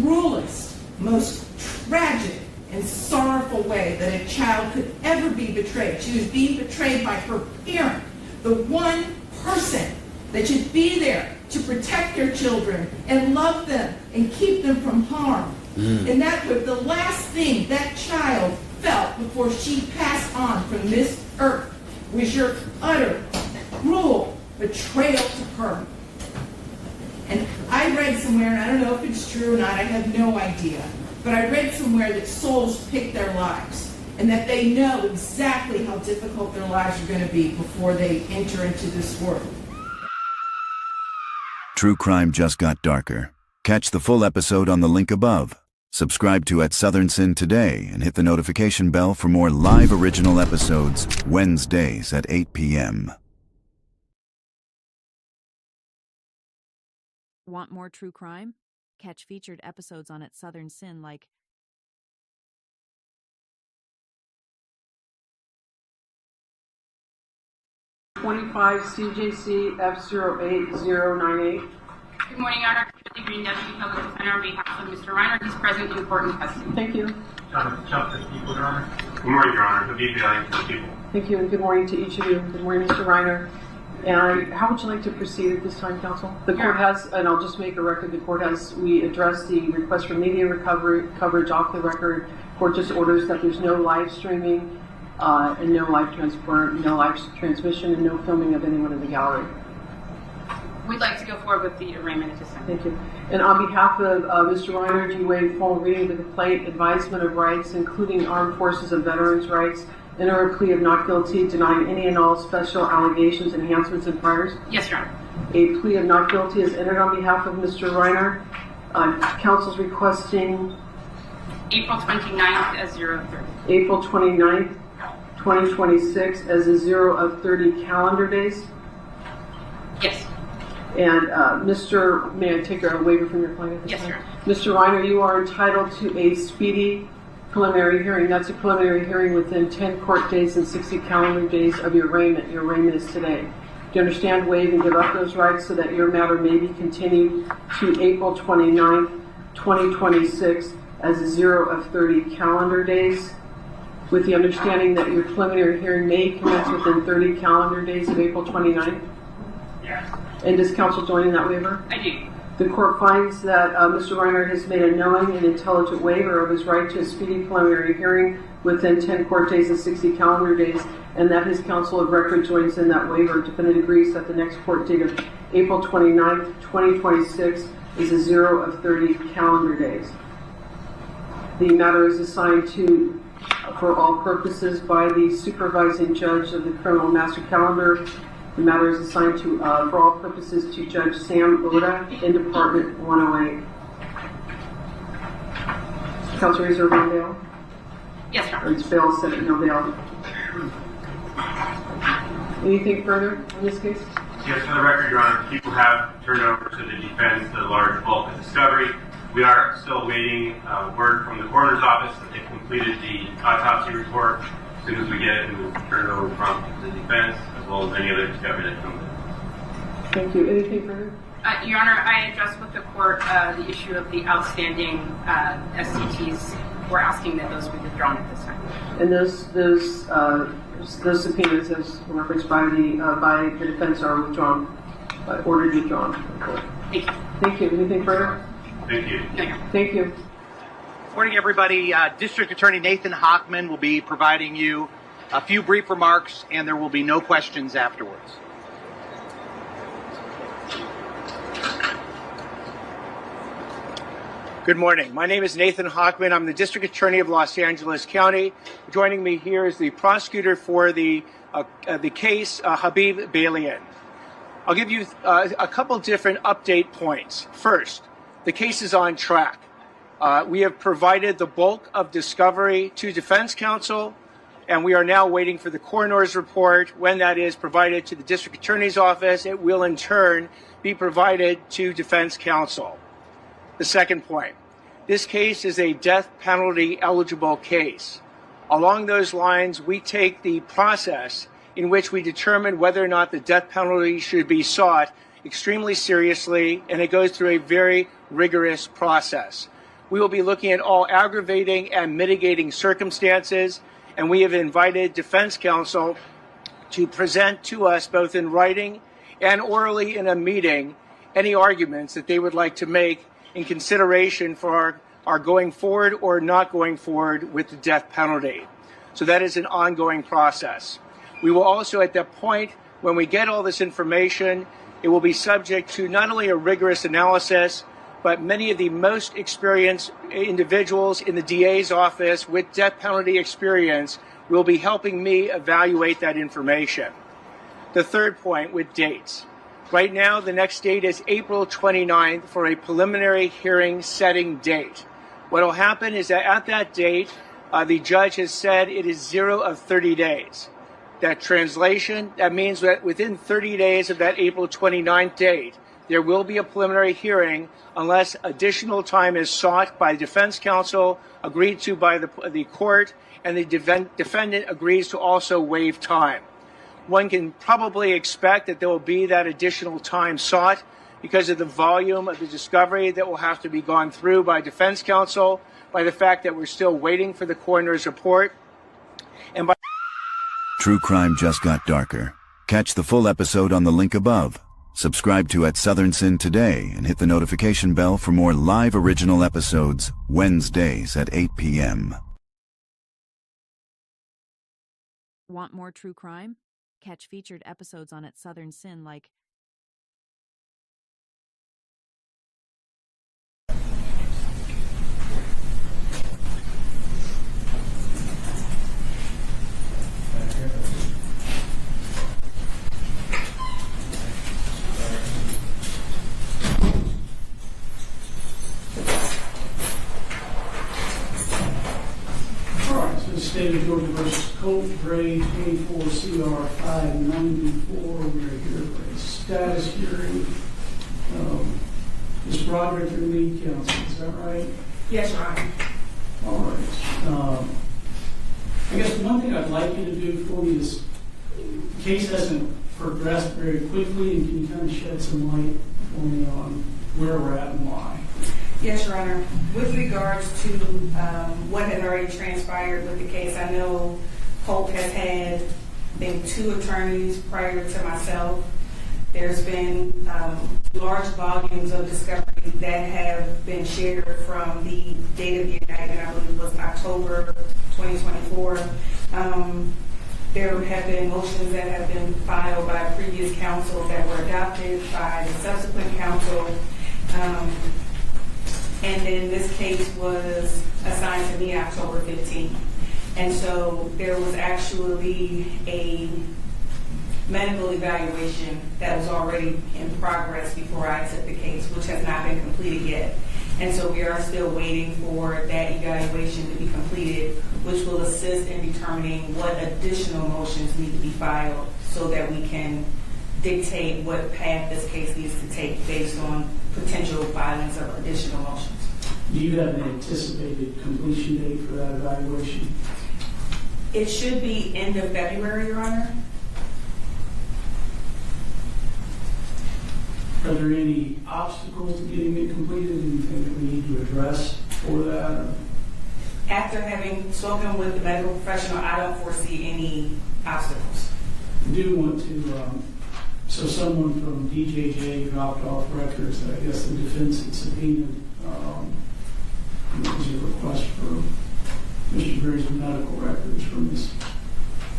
cruelest, most tragic and sorrowful way that a child could ever be betrayed. She was being betrayed by her parent, the one person that should be there to protect their children and love them and keep them from harm. And that was the last thing that child felt before she passed on from this earth, was your utter, cruel betrayal to her. And I read somewhere, and I don't know if it's true or not, I have no idea, but I read somewhere that souls pick their lives, and that they know exactly how difficult their lives are going to be before they enter into this world. True crime just got darker. Catch the full episode on the link above. Subscribe to At Southern Sin today and hit the notification bell for more live original episodes Wednesdays at 8 p.m. Want more true crime? Catch featured episodes on At Southern Sin like 25 CJC F08098. Good morning, Your Honor. Deputy Green, Deputy Public Defender, on behalf of Mr. Reiner, he's present in court in custody. Thank you. Justice People, Your Honor. Good morning, Your Honor. Habib Billion for the people. Thank you, and good morning to each of you. Good morning, Mr. Reiner. And how would you like to proceed at this time, counsel? The court has, and I'll just make a record, the court has, we addressed the request for media coverage off the record. Court just orders that there's no live streaming and no live transmission, and no filming of anyone in the gallery. We'd like to go forward with the arraignment at this time. Thank you. And on behalf of Mr. Reiner, do you waive full reading of the complaint, advisement of rights, including armed forces and veterans' rights, enter a plea of not guilty, denying any and all special allegations, enhancements, and priors? Yes, Your Honor. A plea of not guilty is entered on behalf of Mr. Reiner. Counsel's requesting April 29th as 0 of 30. April 29th, 2026 as a 0 of 30 calendar days. Yes. And may I take a waiver from your client at this Yes, time? Your Honor. Mr. Reiner, you are entitled to a speedy preliminary hearing. That's a preliminary hearing within 10 court days and 60 calendar days of your arraignment. Your arraignment is today. Do you understand, waive, and give up those rights so that your matter may be continued to April 29th, 2026 as a 0 of 30 calendar days, with the understanding that your preliminary hearing may commence within 30 calendar days of April 29th? Yes. And does counsel join in that waiver? I do. The court finds that Mr. Reiner has made a knowing and intelligent waiver of his right to a speedy preliminary hearing within 10 court days and 60 calendar days, and that his counsel of record joins in that waiver. Defendant agrees that the next court date of April 29th, 2026 is a 0 of 30 calendar days. The matter is assigned to, for all purposes, by the supervising judge of the criminal master calendar. The matter is assigned to, for all purposes, to Judge Sam Oda in Department 108. Counsel reserve on bail? Yes, Your Honor. Or it's bail set at no bail. Anything further on this case? Yes, for the record, Your Honor, people have turned over to the defense the large bulk of discovery. We are still waiting word from the coroner's office that they've completed the autopsy report. As soon as we get it, we will turn it over from the defense, as well as any other discovery that comes in. Thank you. Anything further? Your Honor, I addressed with the court the issue of the outstanding SCTs. We're asking that those be withdrawn at this time. And those subpoenas, as referenced by the defense, are withdrawn, ordered withdrawn. Thank you. Thank you. Anything further? Thank you. Thank you. Morning, everybody. District Attorney Nathan Hochman will be providing you a few brief remarks, and there will be no questions afterwards. Good morning. My name is Nathan Hochman. I'm the District Attorney of Los Angeles County. Joining me here is the prosecutor for the case, Habib Billion. I'll give you a couple different update points. First, the case is on track. We have provided the bulk of discovery to defense counsel, and we are now waiting for the coroner's report. When that is provided to the district attorney's office, it will in turn be provided to defense counsel. The second point, this case is a death penalty eligible case. Along those lines, we take the process in which we determine whether or not the death penalty should be sought extremely seriously, and it goes through a very rigorous process. We will be looking at all aggravating and mitigating circumstances, and we have invited defense counsel to present to us both in writing and orally in a meeting any arguments that they would like to make in consideration for our going forward or not going forward with the death penalty. So that is an ongoing process. We will also, at that point, when we get all this information, it will be subject to not only a rigorous analysis, but many of the most experienced individuals in the DA's office with death penalty experience will be helping me evaluate that information. The third point with dates. Right now, the next date is April 29th for a preliminary hearing setting date. What will happen is that at that date, the judge has said it is 0 of 30 days. That translation, that means that within 30 days of that April 29th date, there will be a preliminary hearing unless additional time is sought by defense counsel, agreed to by the court, and the defendant agrees to also waive time. One can probably expect that there will be that additional time sought because of the volume of the discovery that will have to be gone through by defense counsel, by the fact that we're still waiting for the coroner's report, and by True crime just got darker. Catch the full episode on the link above. Subscribe to At Southern Sin today and hit the notification bell for more live original episodes Wednesdays at 8 p.m. Want more true crime? Catch featured episodes on At Southern Sin like State of Georgia versus Kouri 24 CR 594. We're here for a status hearing. Ms. Broderick, your lead counsel, is that right? Yes, Your Honor. All right. I guess one thing I'd like you to do for me is, the case hasn't progressed very quickly, and can you kind of shed some light for me on where we're at and why? Yes, Your Honor. With regards to what had already transpired with the case, I know Polk has had, I think, 2 attorneys prior to myself. There's been large volumes of discovery that have been shared from the date of the indictment, I believe was October 2024. There have been motions that have been filed by previous counsel that were adopted by the subsequent counsel. And then this case was assigned to me October 15th. And so there was actually a medical evaluation that was already in progress before I took the case, which has not been completed yet. And so we are still waiting for that evaluation to be completed, which will assist in determining what additional motions need to be filed so that we can dictate what path this case needs to take based on potential filings of additional motions. Do you have an anticipated completion date for that evaluation? It should be end of February, Your Honor. Are there any obstacles to getting it completed? Anything that we need to address for that? After having spoken with the medical professional, I don't foresee any obstacles. I do want to, so someone from DJJ dropped off records that I guess the defense had subpoenaed. It was a request for Mr. Berry's medical records from his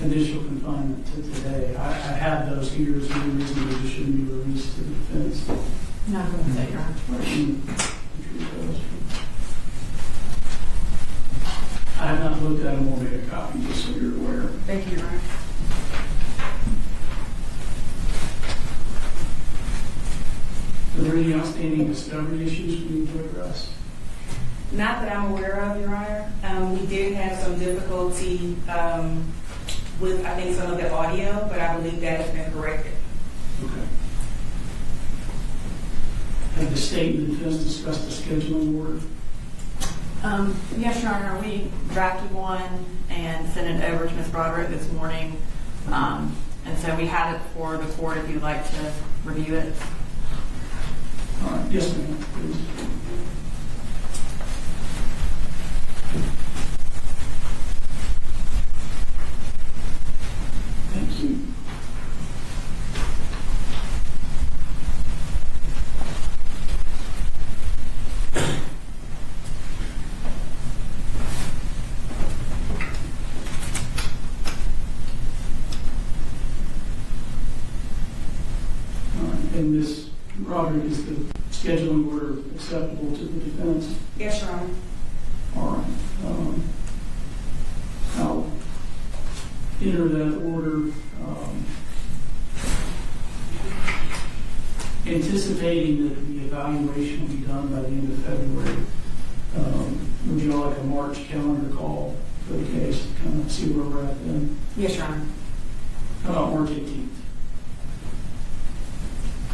initial confinement to today. I have those here. Is there any reason they just shouldn't be released to the defense? No, I'm going to say, Your Honor. I have not looked at them or made a copy, just so you're aware. Thank you, Your Honor. Are there any outstanding discovery issues we need to address? Not that I'm aware of, Your Honor. We did have some difficulty with, I think, some of the audio, but I believe that has been corrected. Okay. Have the state and the defense discussed the scheduling order? Yes, Your Honor. We drafted one and sent it over to Ms. Broderick this morning. And so we had it for the court if you'd like to review it. All right. Yes, ma'am. Please. Thank you. And Ms. Broderick, is the scheduling order acceptable to the defense? Yes, Your Honor. All right. I'll enter that order, anticipating that the evaluation will be done by the end of February. would you like a March calendar call for the case to kind of see where we're at then? Yes, Your Honor. How about March 18th?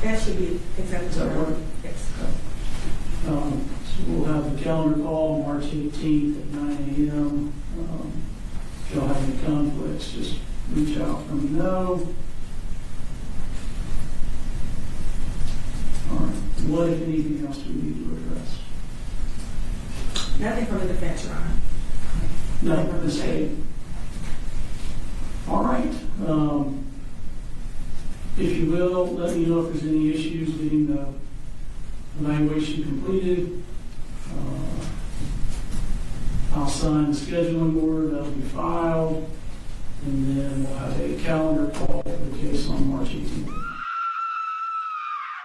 That should be acceptable. Does that work? Yes. So we'll have the calendar call March 18th at 9 a.m. If y'all have any conflicts, just reach out, let me know. All right. What, if anything else, do we need to address? Nothing from the defense, Your Honor. Nothing from the state. All right. If you will, let me know if there's any issues getting the evaluation completed. I'll sign the scheduling order, that'll be filed, and then we'll have a calendar call for the case on March 18th.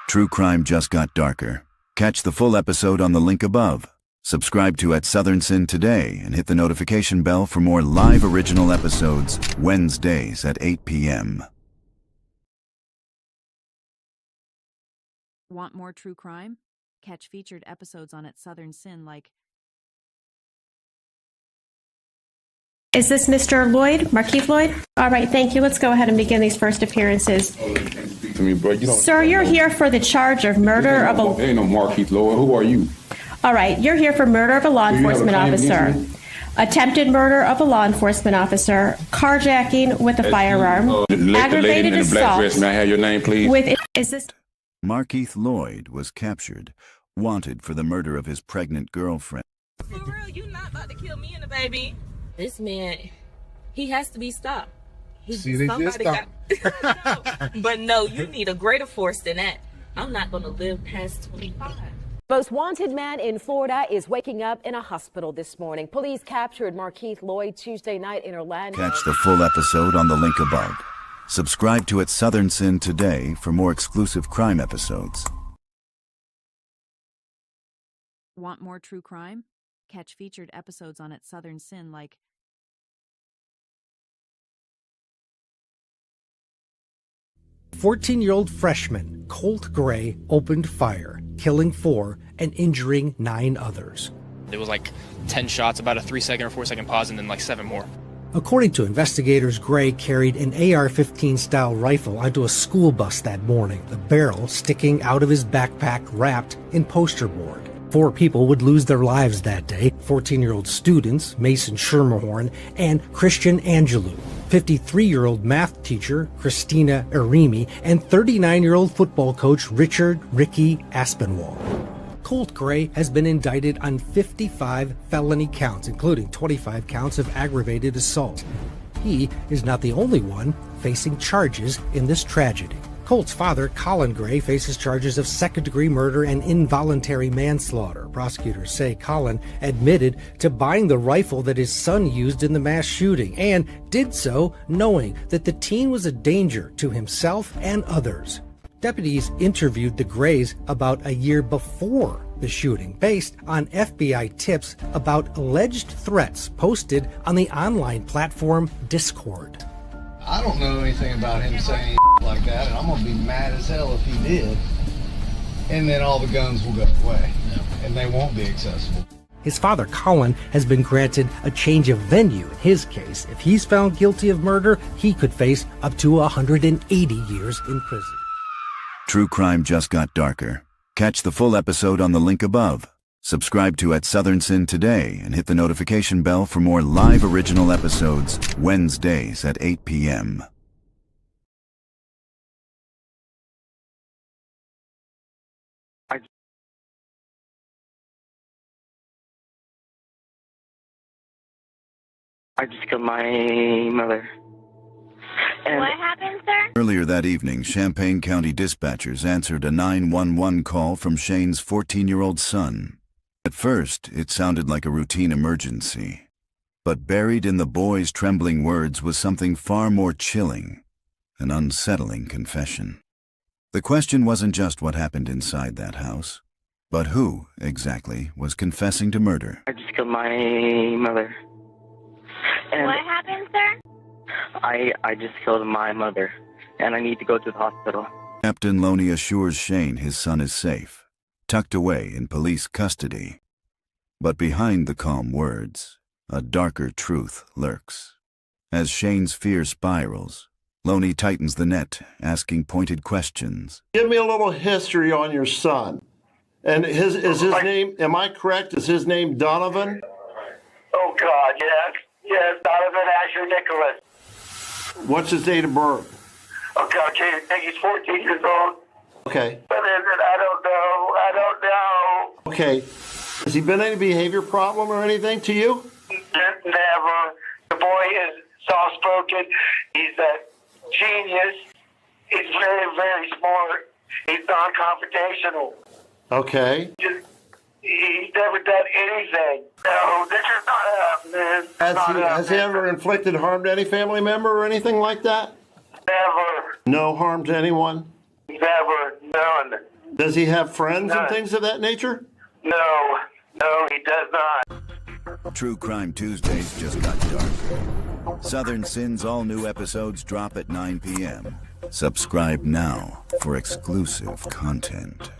True crime just got darker. Catch the full episode on the link above. Subscribe to At Southern Sin today and hit the notification bell for more live original episodes Wednesdays at 8 p.m. Want more true crime? Catch featured episodes on At Southern Sin like Is this Mr. Lloyd, Markeith Lloyd? All right, thank you. Let's go ahead and begin these first appearances. To me, bro. Sir, you're here for the charge of murder of a... There ain't no Markeith Lloyd. Who are you? All right, you're here for murder of a law enforcement officer, attempted murder of a law enforcement officer, carjacking with a firearm, aggravated in the black dress. assault May I have your name, please? with... Is this... Markeith Lloyd was captured, wanted for the murder of his pregnant girlfriend. For real, you not about to kill me and the baby. This man, he has to be stopped. See, they just stopped. But no, you need a greater force than that. I'm not going to live past 25. Most wanted man in Florida is waking up in a hospital this morning. Police captured Markeith Lloyd Tuesday night in Orlando. Catch the full episode on the link above. Subscribe to At Southern Sin today for more exclusive crime episodes. Want more true crime? Catch featured episodes on At Southern Sin like 14-year-old freshman Colt Gray opened fire, killing 4 and injuring 9 others. There was like 10 shots, about a 3-second or 4-second pause, and then like 7 more. According to investigators, Gray carried an AR-15 style rifle onto a school bus that morning, the barrel sticking out of his backpack wrapped in poster board. 4 people would lose their lives that day, 14-year-old students Mason Schermerhorn and Christian Angelou, 53-year-old math teacher Christina Arimi, and 39-year-old football coach Richard Ricky Aspinwall. Colt Gray has been indicted on 55 felony counts, including 25 counts of aggravated assault. He is not the only one facing charges in this tragedy. Colt's father, Colin Gray, faces charges of second-degree murder and involuntary manslaughter. Prosecutors say Colin admitted to buying the rifle that his son used in the mass shooting and did so knowing that the teen was a danger to himself and others. Deputies interviewed the Grays about a year before the shooting, based on FBI tips about alleged threats posted on the online platform Discord. I don't know anything about him saying like that, and I'm going to be mad as hell if he did. And then all the guns will go away, and they won't be accessible. His father, Colin, has been granted a change of venue in his case. If he's found guilty of murder, he could face up to 180 years in prison. True crime just got darker. Catch the full episode on the link above. Subscribe to At Southern Sin today and hit the notification bell for more live original episodes Wednesdays at 8 p.m. I just killed my mother. And what happened, sir? Earlier that evening, Champaign County dispatchers answered a 911 call from Shane's 14-year-old son. At first, it sounded like a routine emergency. But buried in the boy's trembling words was something far more chilling, an unsettling confession. The question wasn't just what happened inside that house, but who, exactly, was confessing to murder. I just killed my mother. And what happened, sir? I just killed my mother, and I need to go to the hospital. Captain Loney assures Shane his son is safe, tucked away in police custody. But behind the calm words, a darker truth lurks. As Shane's fear spirals, Loney tightens the net, asking pointed questions. Give me a little history on your son. And is his name, am I correct, is his name Donovan? Oh, God, yes. Yes, Donovan Asher Nicholas. What's his date of birth? Okay, I think he's 14 years old. Okay. But I don't know. Okay. Has he been any behavior problem or anything to you? Never. The boy is soft-spoken. He's a genius. He's very, very smart. He's non-confrontational. Okay. He's never done anything. No, this is not happening. Has he ever inflicted harm to any family member or anything like that? Never. No harm to anyone? Never. None. Does he have friends None. and things of that nature? No. No, he does not. True Crime Tuesdays just got darker. Southern Sin's all-new episodes drop at 9 p.m. Subscribe now for exclusive content.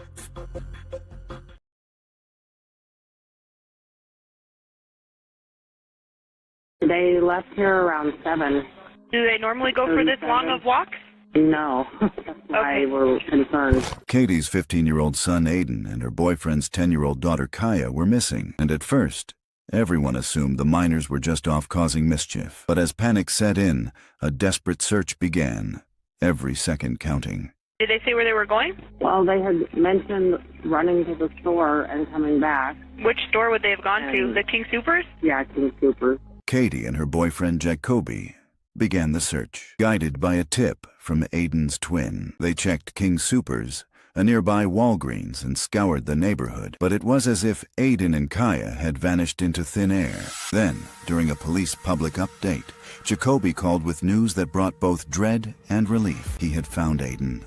They left here around 7. Do they normally go for this long of walks? No. That's why we're concerned. Katie's 15-year-old son Aiden and her boyfriend's 10-year-old daughter Kaya were missing, and at first, everyone assumed the minors were just off causing mischief. But as panic set in, a desperate search began, every second counting. Did they say where they were going? Well, they had mentioned running to the store and coming back. Which store would they have gone to? The King Soopers? Yeah, King Soopers. Katie and her boyfriend Jacoby began the search. Guided by a tip from Aiden's twin, they checked King Soopers, a nearby Walgreens, and scoured the neighborhood. But it was as if Aiden and Kaya had vanished into thin air. Then, during a police public update, Jacoby called with news that brought both dread and relief. He had found Aiden.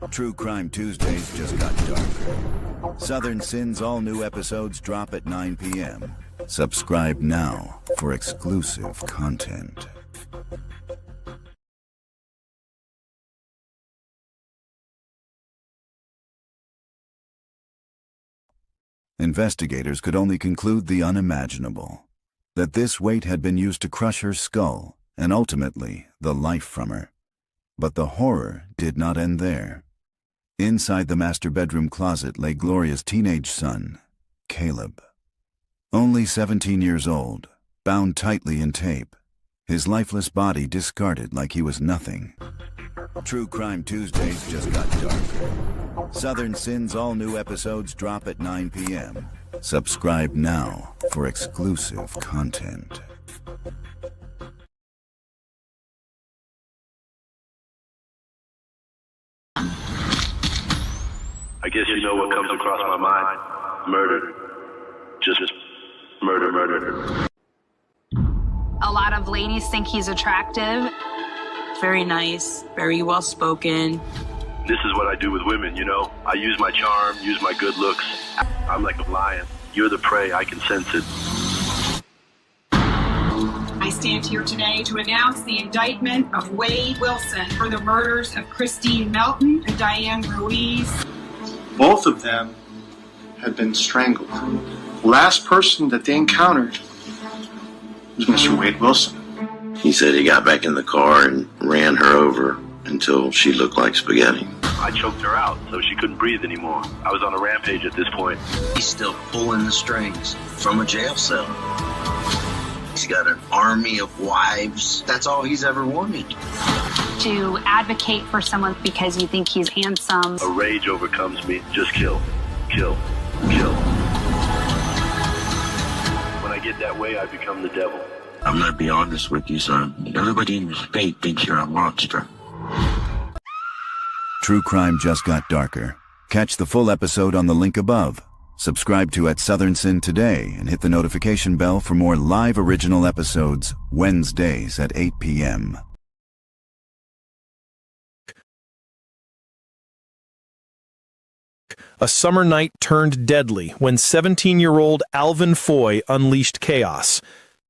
True Crime Tuesdays just got darker. Southern Sin's all-new episodes drop at 9 p.m. Subscribe now for exclusive content. Investigators could only conclude the unimaginable, that this weight had been used to crush her skull and ultimately the life from her. But the horror did not end there. Inside the master bedroom closet lay Gloria's teenage son, Caleb. Only 17 years old, bound tightly in tape, his lifeless body discarded like he was nothing. True Crime Tuesdays just got darker. Southern Sin's all-new episodes drop at 9 p.m. Subscribe now for exclusive content. I guess you know what comes across my mind. Murder. Just murder, murder. A lot of ladies think he's attractive. Very nice, very well-spoken. This is what I do with women, you know? I use my charm, use my good looks. I'm like a lion. You're the prey, I can sense it. I stand here today to announce the indictment of Wade Wilson for the murders of Christine Melton and Diane Ruiz. Both of them had been strangled. The last person that they encountered was Mr. Wade Wilson. He said he got back in the car and ran her over until she looked like spaghetti. I choked her out so she couldn't breathe anymore. I was on a rampage at this point. He's still pulling the strings from a jail cell. He's got an army of wives. That's all he's ever wanted. To advocate for someone because you think he's handsome. A rage overcomes me. Just kill, kill, kill. When I get that way, I become the devil. I'm gonna be honest with you, son. Everybody in the state thinks you're a monster. True Crime just got darker. Catch the full episode on the link above. Subscribe to Southern Sin today and hit the notification bell for more live original episodes Wednesdays at 8 p.m. A summer night turned deadly when 17-year-old Alvin Foy unleashed chaos.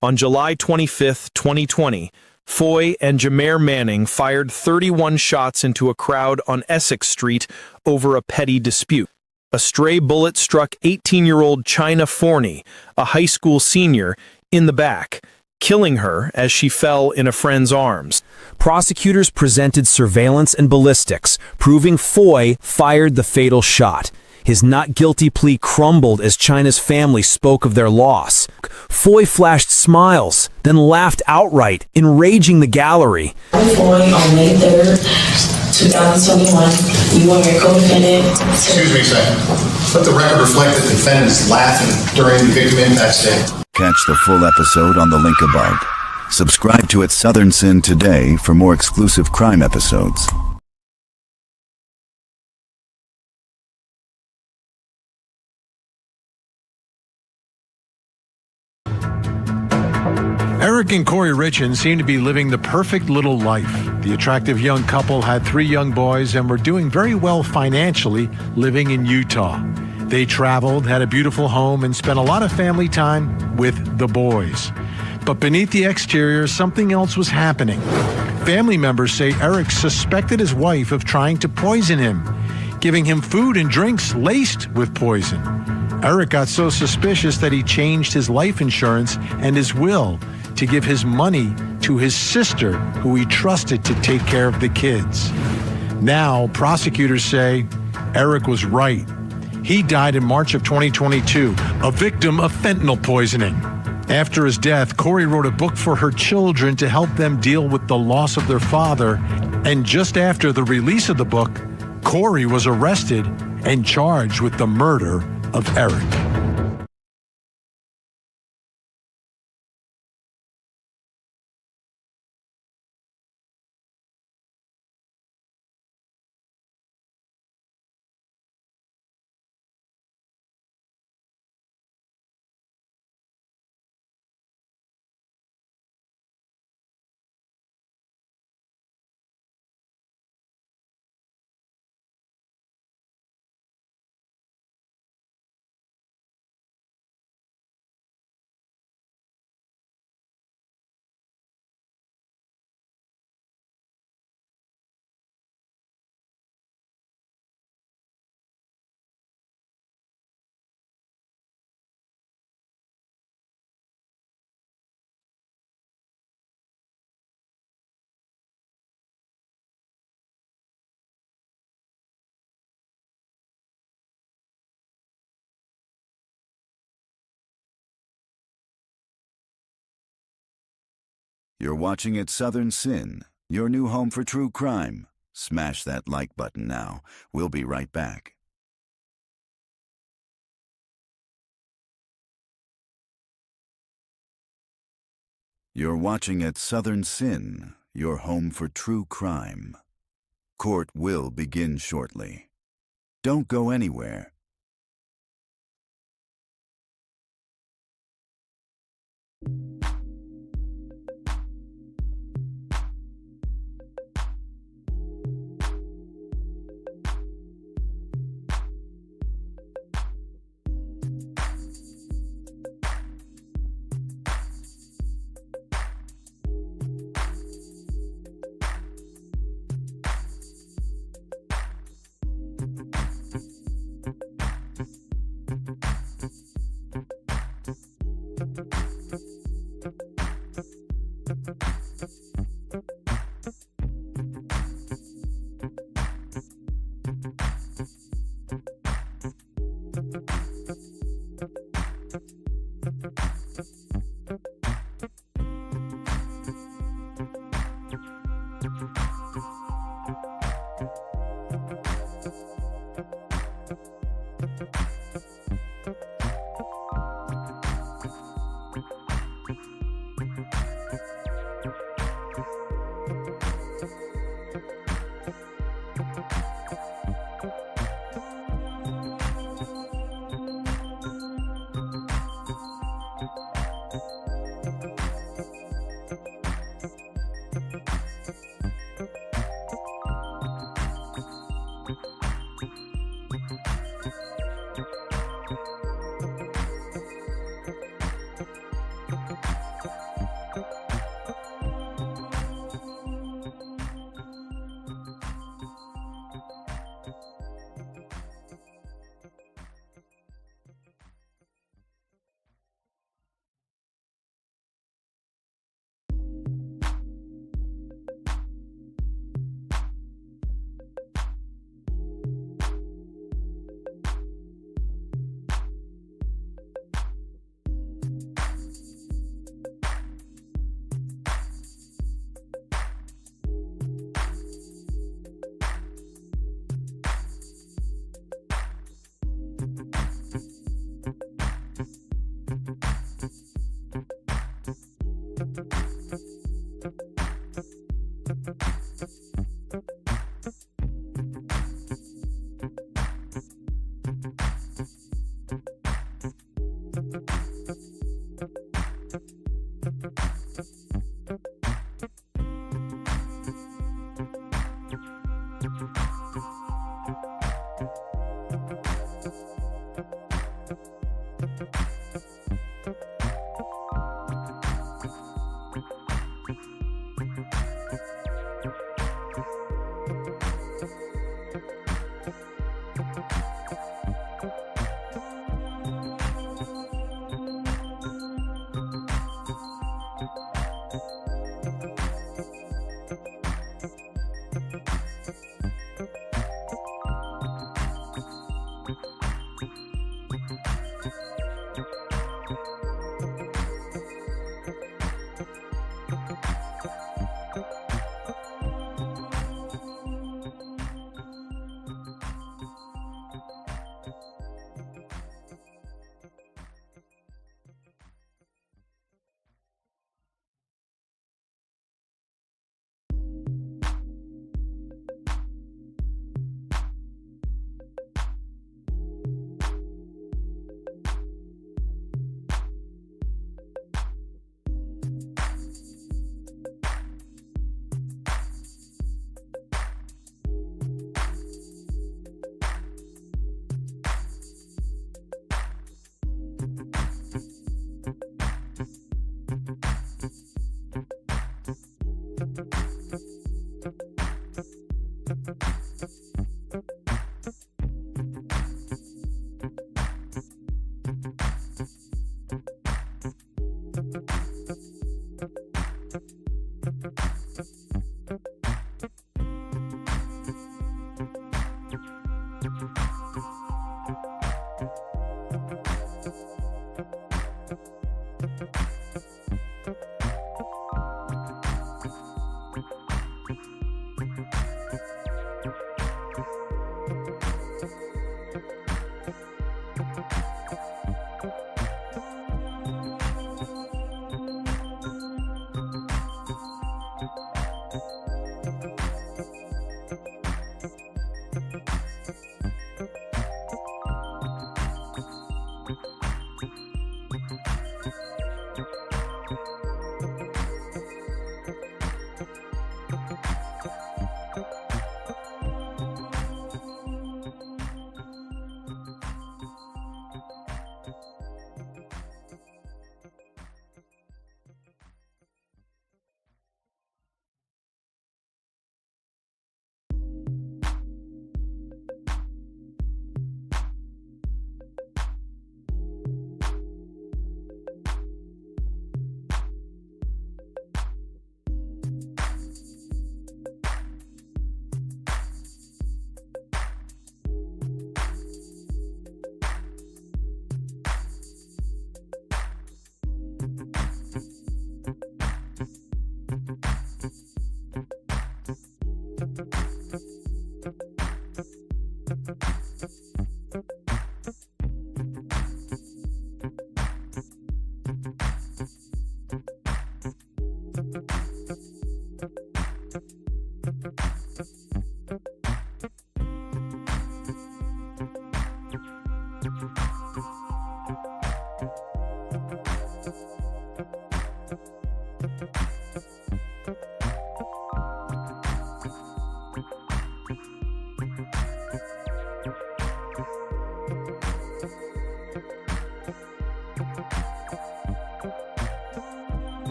On July 25, 2020, Foy and Jameer Manning fired 31 shots into a crowd on Essex Street over a petty dispute. a stray bullet struck 18-year-old China Forney, a high school senior, in the back, killing her as she fell in a friend's arms. Prosecutors presented surveillance and ballistics, proving Foy fired the fatal shot. His not guilty plea crumbled as China's family spoke of their loss. Foy flashed smiles, then laughed outright, enraging the gallery. Foy, on May 3rd, 2021, you are a co-defendant. Excuse me a second. Let the record reflect that the defendant is laughing during the victim impact statement. Catch the full episode on the link above. Subscribe to At Southern Sin today for more exclusive crime episodes. Eric and Kouri Richins seem to be living the perfect little life. The attractive young couple had 3 young boys and were doing very well financially living in Utah. They traveled, had a beautiful home, and spent a lot of family time with the boys. But beneath the exterior, something else was happening. Family members say Eric suspected his wife of trying to poison him, giving him food and drinks laced with poison. Eric got so suspicious that he changed his life insurance and his will to give his money to his sister, who he trusted to take care of the kids. Now, prosecutors say Eric was right. He died in March of 2022, a victim of fentanyl poisoning. After his death, Kouri wrote a book for her children to help them deal with the loss of their father. And just after the release of the book, Kouri was arrested and charged with the murder of Eric. You're watching At Southern Sin, your new home for true crime. Smash that like button now. We'll be right back. You're watching At Southern Sin, your home for true crime. Court will begin shortly. Don't go anywhere.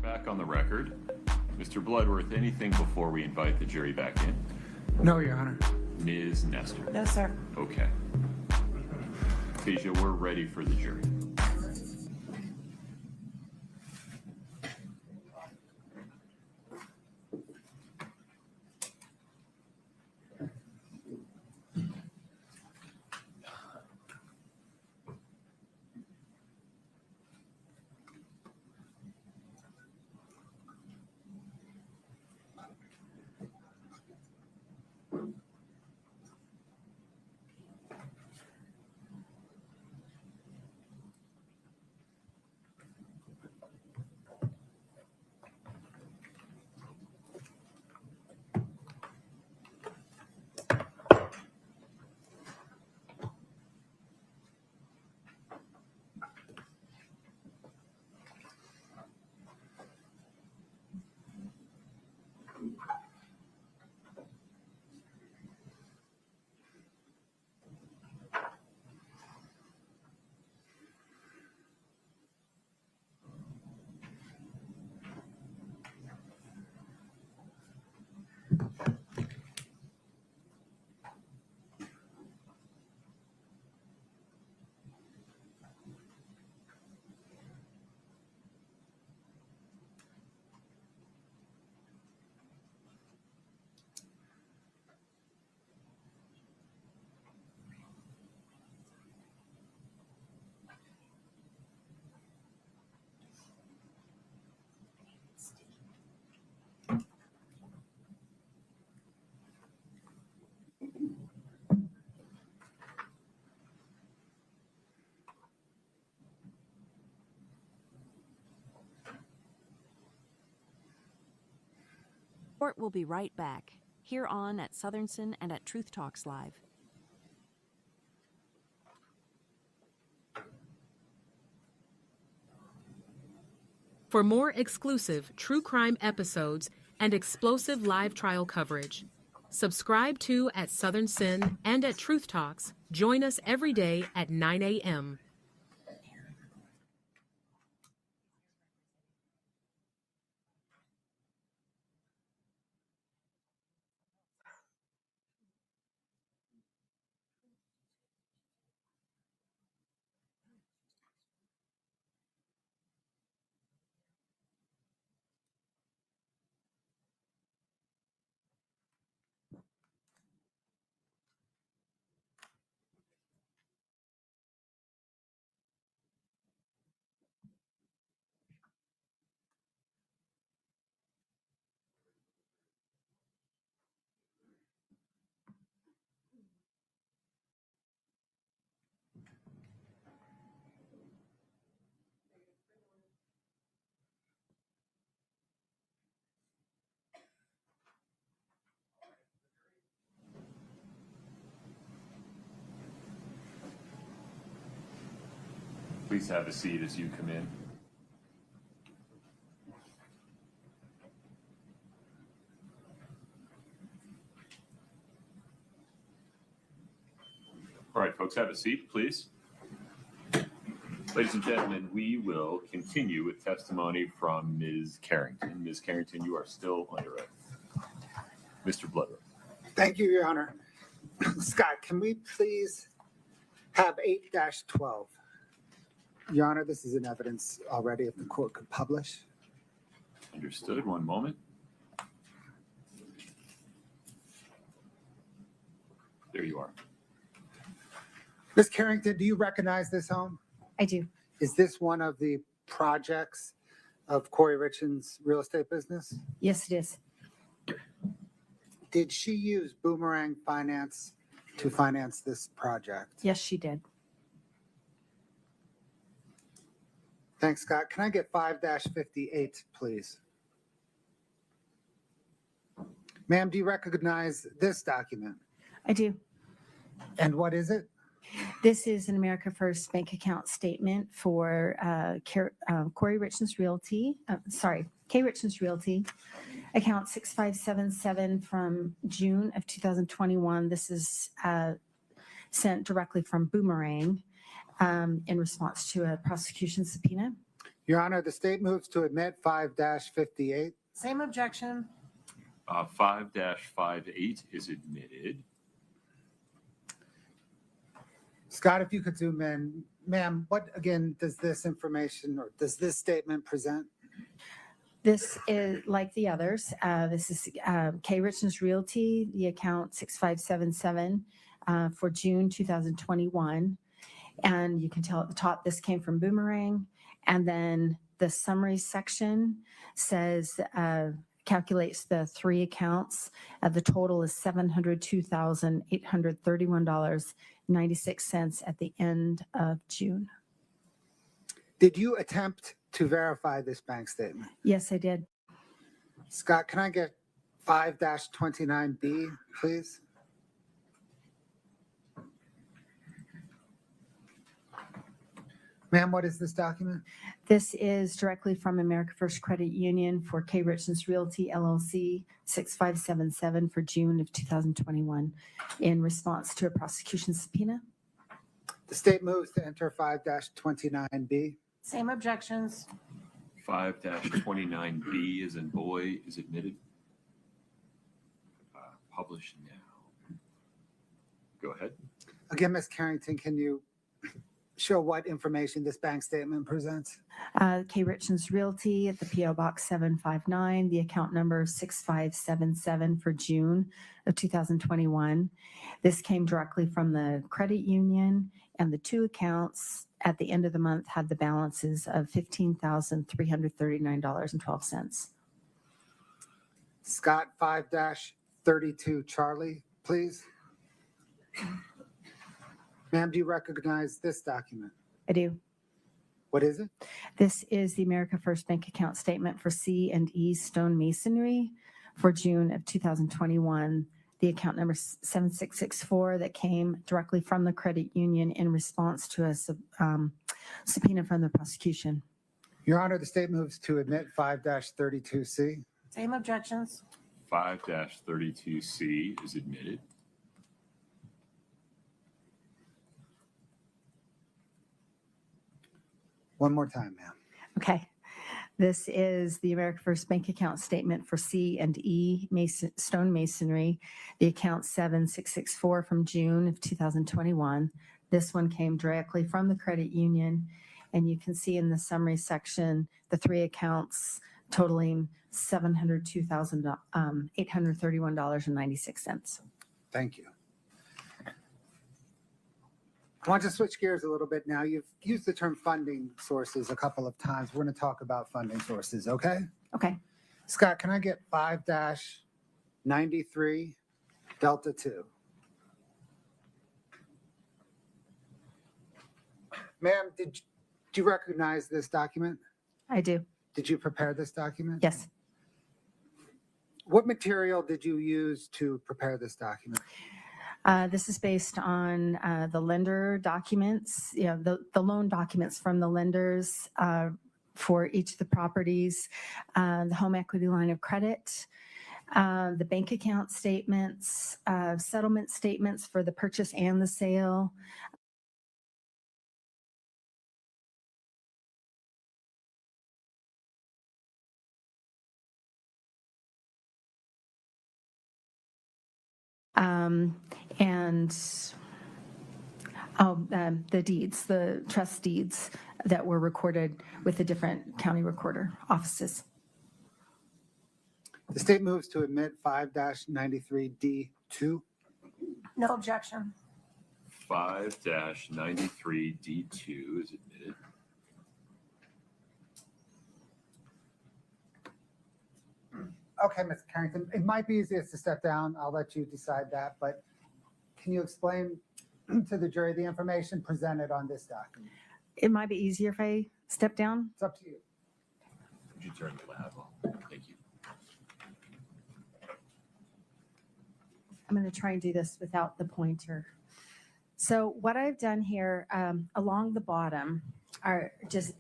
Back on the record. Mr. Bloodworth, anything before we invite the jury back in? No, Your Honor. Ms. Nestor? No, sir. Okay. Phasia, we're ready for the jury. Court will be right back, here on at Southern Sin and at Truth Talks Live. For more exclusive true crime episodes and explosive live trial coverage, subscribe to at Southern Sin and at Truth Talks. Join us every day at 9 a.m. Please have a seat as you come in. All right, folks, have a seat, please. Ladies and gentlemen, we will continue with testimony from Ms. Carrington. Ms. Carrington, you are still under oath. Mr. Bloodworth. Thank you, Your Honor. Scott, can we please have 8-12? Your Honor, this is in evidence already if the court could publish. Understood. One moment. There you are. Ms. Carrington, do you recognize this home? I do. Is this one of the projects of Kouri Richins' real estate business? Yes, it is. Did she use Boomerang Finance to finance this project? Yes, she did. Thanks, Scott. Can I get 5-58, please? Ma'am, do you recognize this document? I do. And what is it? This is an America First bank account statement for Kouri Richins Realty, K. Richins Realty, account 6577 from June of 2021. This is sent directly from Boomerang in response to a prosecution subpoena. Your Honor, the state moves to admit 5-58. Same objection. 5-58 is admitted. Scott, if you could zoom in. Ma'am, what again does this information or does this statement present? This is like the others. This is K. Richins Realty, the account 6577 for June 2021. And you can tell at the top, this came from Boomerang. And then the summary section says, calculates the three accounts. The total is $702,831.96 at the end of June. Did you attempt to verify this bank statement? Yes, I did. Scott, can I get 5-29B, please? Ma'am, what is this document? This is directly from America First Credit Union for K. Richins Realty, LLC, 6577 for June of 2021 in response to a prosecution subpoena. The state moves to enter 5-29B. Same objections. 5-29B as in boy is admitted. Publish now. Go ahead. Again, Ms. Carrington, can you show what information this bank statement presents? K. Richins Realty at the P.O. Box 759, the account number 6577 for June of 2021. This came directly from the credit union, and the two accounts at the end of the month had the balances of $15,339.12. Scott, 5-32 Charlie, please. Ma'am, do you recognize this document? I do. What is it? This is the America First bank account statement for C&E Stone Masonry for June of 2021. The account number 7664 that came directly from the credit union in response to a subpoena from the prosecution. Your Honor, the state moves to admit 5-32C. Same objections. 5-32C is admitted. One more time, ma'am. Okay. This is the America First bank account statement for C&E Stone Masonry, the account 7664 from June of 2021. This one came directly from the credit union, and you can see in the summary section the three accounts totaling $702,831.96. Thank you. I want to switch gears a little bit now. You've used the term funding sources a couple of times. We're going to talk about funding sources, okay? Okay. Scott, can I get 5-93 Delta 2? Ma'am, did you recognize this document? I do. Did you prepare this document? Yes. What material did you use to prepare this document? This is based on the lender documents, the loan documents from the lenders for each of the properties, the home equity line of credit, the bank account statements, settlement statements for the purchase and the sale. The deeds, the trust deeds that were recorded with the different county recorder offices. The state moves to admit 5-93D2. No objection. 5-93D2 is admitted. Okay, Ms. Carrington, it might be easiest to step down. I'll let you decide that, but can you explain to the jury the information presented on this document? It might be easier if I step down? It's up to you. Would you turn the lab on? Thank you. I'm going to try and do this without the pointer. So what I've done here along the bottom are just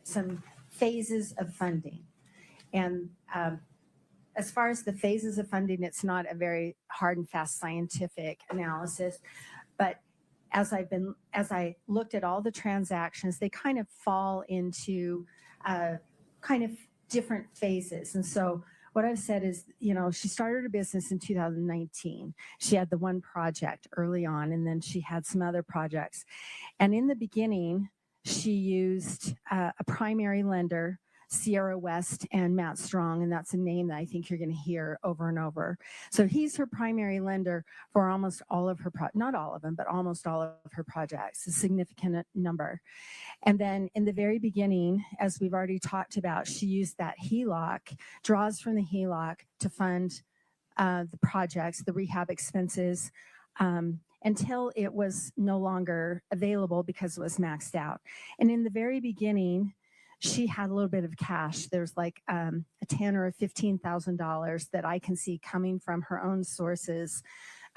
some phases of funding. And as far as the phases of funding, it's not a very hard and fast scientific analysis, but as I looked at all the transactions, they kind of fall into kind of different phases. And so what I've said is, she started her business in 2019. She had the one project early on, and then she had some other projects. And in the beginning, she used a primary lender, Sierra West and Matt Strong, and that's a name that I think you're going to hear over and over. So he's her primary lender for almost all of her, not all of them, but almost all of her projects, a significant number. And then in the very beginning, as we've already talked about, she used that HELOC, draws from the HELOC to fund the projects, the rehab expenses, until it was no longer available because it was maxed out. And in the very beginning, she had a little bit of cash. There's like a $10,000 or $15,000 that I can see coming from her own sources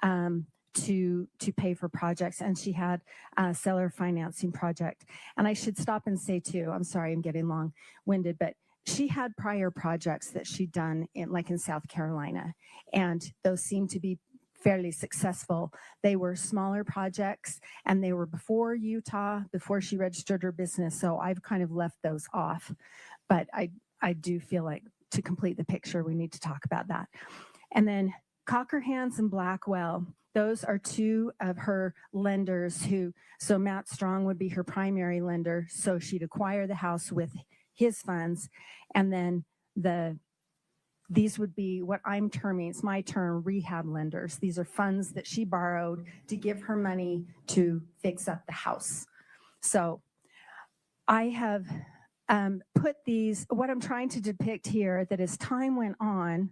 to pay for projects. And she had a seller financing project. And I should stop and say too, I'm sorry, I'm getting long-winded, but she had prior projects that she'd done in South Carolina, and those seemed to be fairly successful. They were smaller projects, and they were before Utah, before she registered her business. So I've kind of left those off, but I do feel like to complete the picture, we need to talk about that. And then Cockerhands and Blackwell, those are two of her lenders so Matt Strong would be her primary lender. So she'd acquire the house with his funds, and then these would be what I'm terming, it's my term, rehab lenders. These are funds that she borrowed to give her money to fix up the house. So I have put these, what I'm trying to depict here, that as time went on,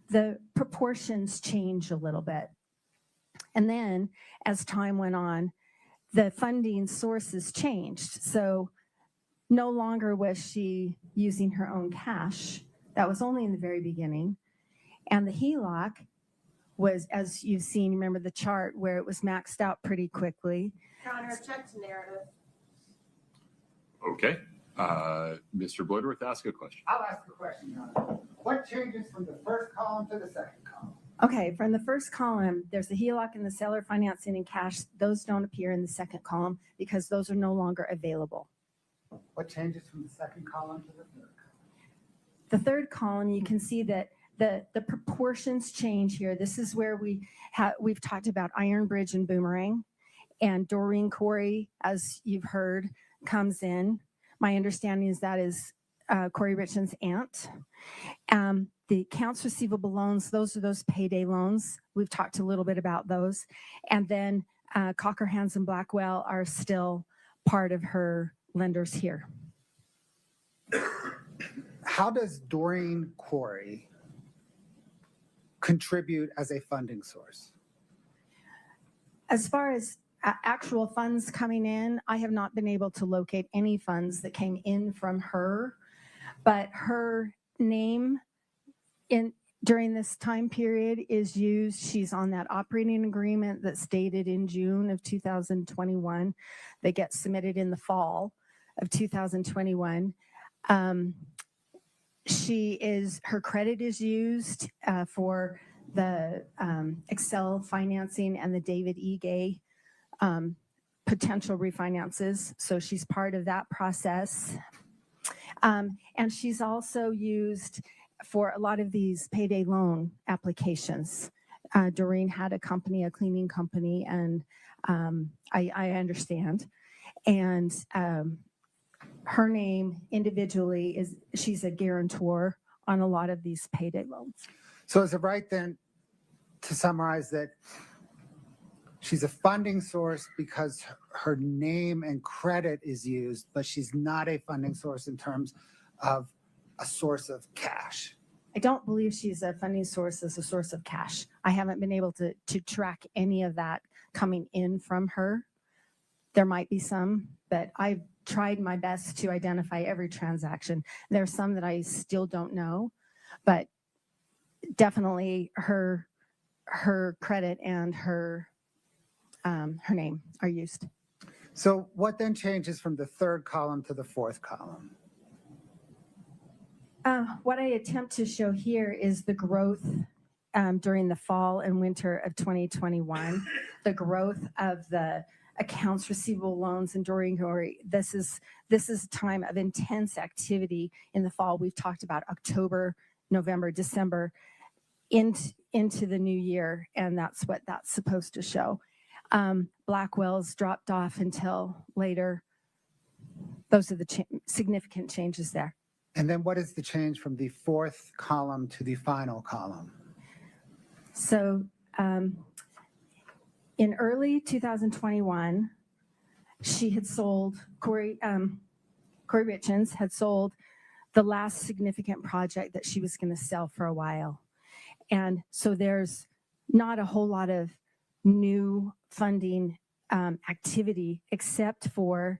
the proportions changed a little bit. And then as time went on, the funding sources changed. So no longer was she using her own cash. That was only in the very beginning. And the HELOC was, as you've seen, remember the chart where it was maxed out pretty quickly. Your Honor, check to narrative. Okay. Mr. Bloodworth, ask a question. I'll ask a question, Your Honor. What changes from the first column to the second column? Okay, from the first column, there's the HELOC and the seller financing and cash. Those don't appear in the second column because those are no longer available. What changes from the second column to the third column? The third column, you can see that the proportions change here. This is where we've talked about Iron Bridge and Boomerang, and Doreen Kouri, as you've heard, comes in. My understanding is that is Kouri Richins' aunt. The accounts receivable loans, those are those payday loans. We've talked a little bit about those. And then Cockerhands and Blackwell are still part of her lenders here. How does Doreen Kouri contribute as a funding source? As far as actual funds coming in, I have not been able to locate any funds that came in from her, but her name during this time period is used. She's on that operating agreement that's dated in June of 2021 that gets submitted in the fall of 2021. Her credit is used for the Excel financing and the David E. Gay potential refinances. So she's part of that process. And she's also used for a lot of these payday loan applications. Doreen had a company, a cleaning company, and I understand. And her name individually she's a guarantor on a lot of these payday loans. So is it right then to summarize that she's a funding source because her name and credit is used, but she's not a funding source in terms of a source of cash? I don't believe she's a funding source as a source of cash. I haven't been able to track any of that coming in from her. There might be some, but I've tried my best to identify every transaction. There are some that I still don't know, but definitely her credit and her name are used. So what then changes from the third column to the fourth column? What I attempt to show here is the growth during the fall and winter of 2021, the growth of the accounts receivable loans and during this is a time of intense activity in the fall. We've talked about October, November, December into the new year, and that's what that's supposed to show. Blackwell's dropped off until later. Those are the significant changes there. And then what is the change from the fourth column to the final column? So in early 2021, she had sold, Kouri Richins had sold the last significant project that she was going to sell for a while. And so there's not a whole lot of new funding activity except for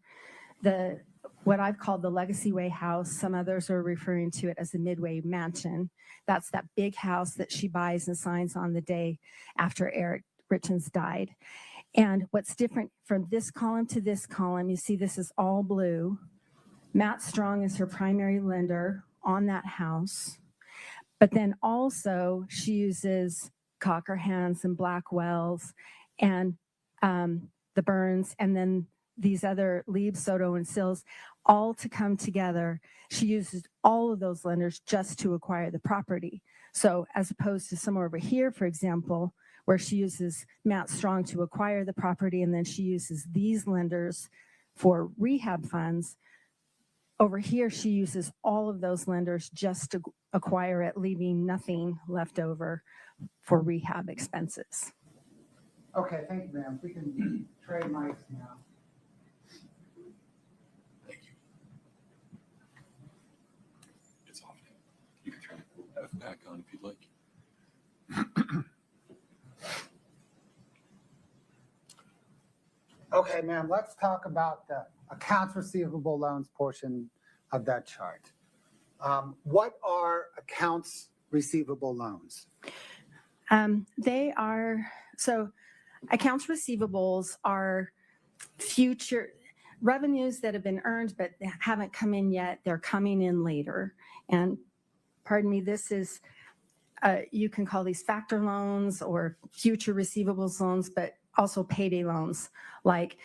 what I've called the Legacy Way house. Some others are referring to it as the Midway Mansion. That's that big house that she buys and signs on the day after Eric Richins died. And what's different from this column to this column, you see this is all blue. Matt Strong is her primary lender on that house. But then also she uses Cockerhands and Blackwells and the Burns, and then these other Lieb, Soto, and Sills, all to come together. She uses all of those lenders just to acquire the property. So as opposed to somewhere over here, for example, where she uses Matt Strong to acquire the property, and then she uses these lenders for rehab funds, over here she uses all of those lenders just to acquire it, leaving nothing left over for rehab expenses. Okay, thank you, ma'am. We can trade mics now. It's off now. You can turn F back on if you'd like. Okay, ma'am, let's talk about the accounts receivable loans portion of that chart. What are accounts receivable loans? Accounts receivables are future revenues that have been earned but haven't come in yet. They're coming in later. And pardon me, this is, you can call these factor loans or future receivables loans, but also payday loans. Like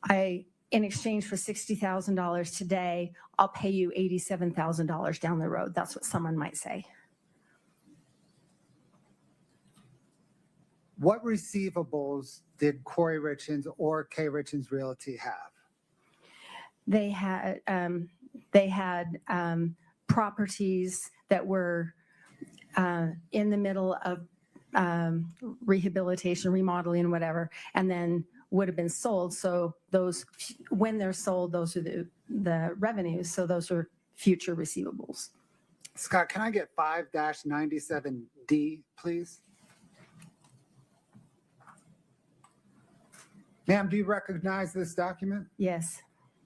in exchange for $60,000 today, I'll pay you $87,000 down the road. That's what someone might say. What receivables did Kouri Richins or K. Richins Realty have? They had properties that were in the middle of rehabilitation, remodeling, whatever, and then would have been sold. So those, when they're sold, those are the revenues. So those are future receivables. Scott, can I get 5-97D, please? Ma'am, do you recognize this document? Yes.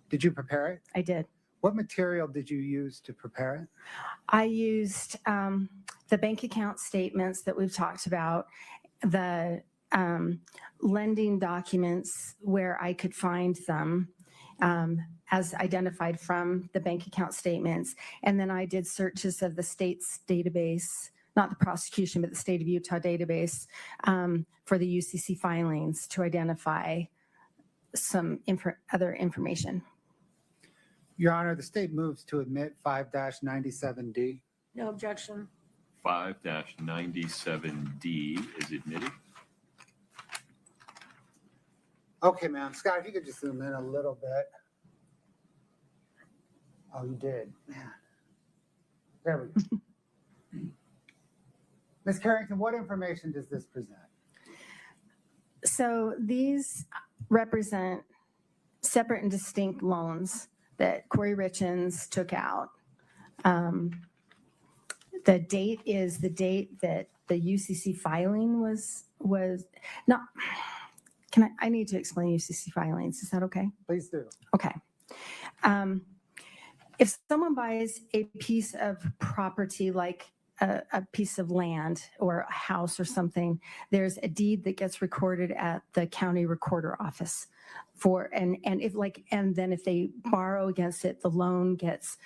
Did you prepare it? I did. What material did you use to prepare it? I used the bank account statements that we've talked about, the lending documents where I could find them as identified from the bank account statements. And then I did searches of the state's database, not the prosecution, but the state of Utah database for the UCC filings to identify some other information. Your Honor, the state moves to admit 5-97D. No objection. 5-97D is admitted. Okay, ma'am. Scott, if you could just zoom in a little bit. Oh, you did. Man. There we go. Ms. Carrington, what information does this present? So these represent separate and distinct loans that Kouri Richins took out. The date is the date that the UCC filing was not. I need to explain UCC filings. Is that okay? Please do. Okay. If someone buys a piece of property like a piece of land or a house or something, there's a deed that gets recorded at the county recorder office and then if they borrow against it, the loan gets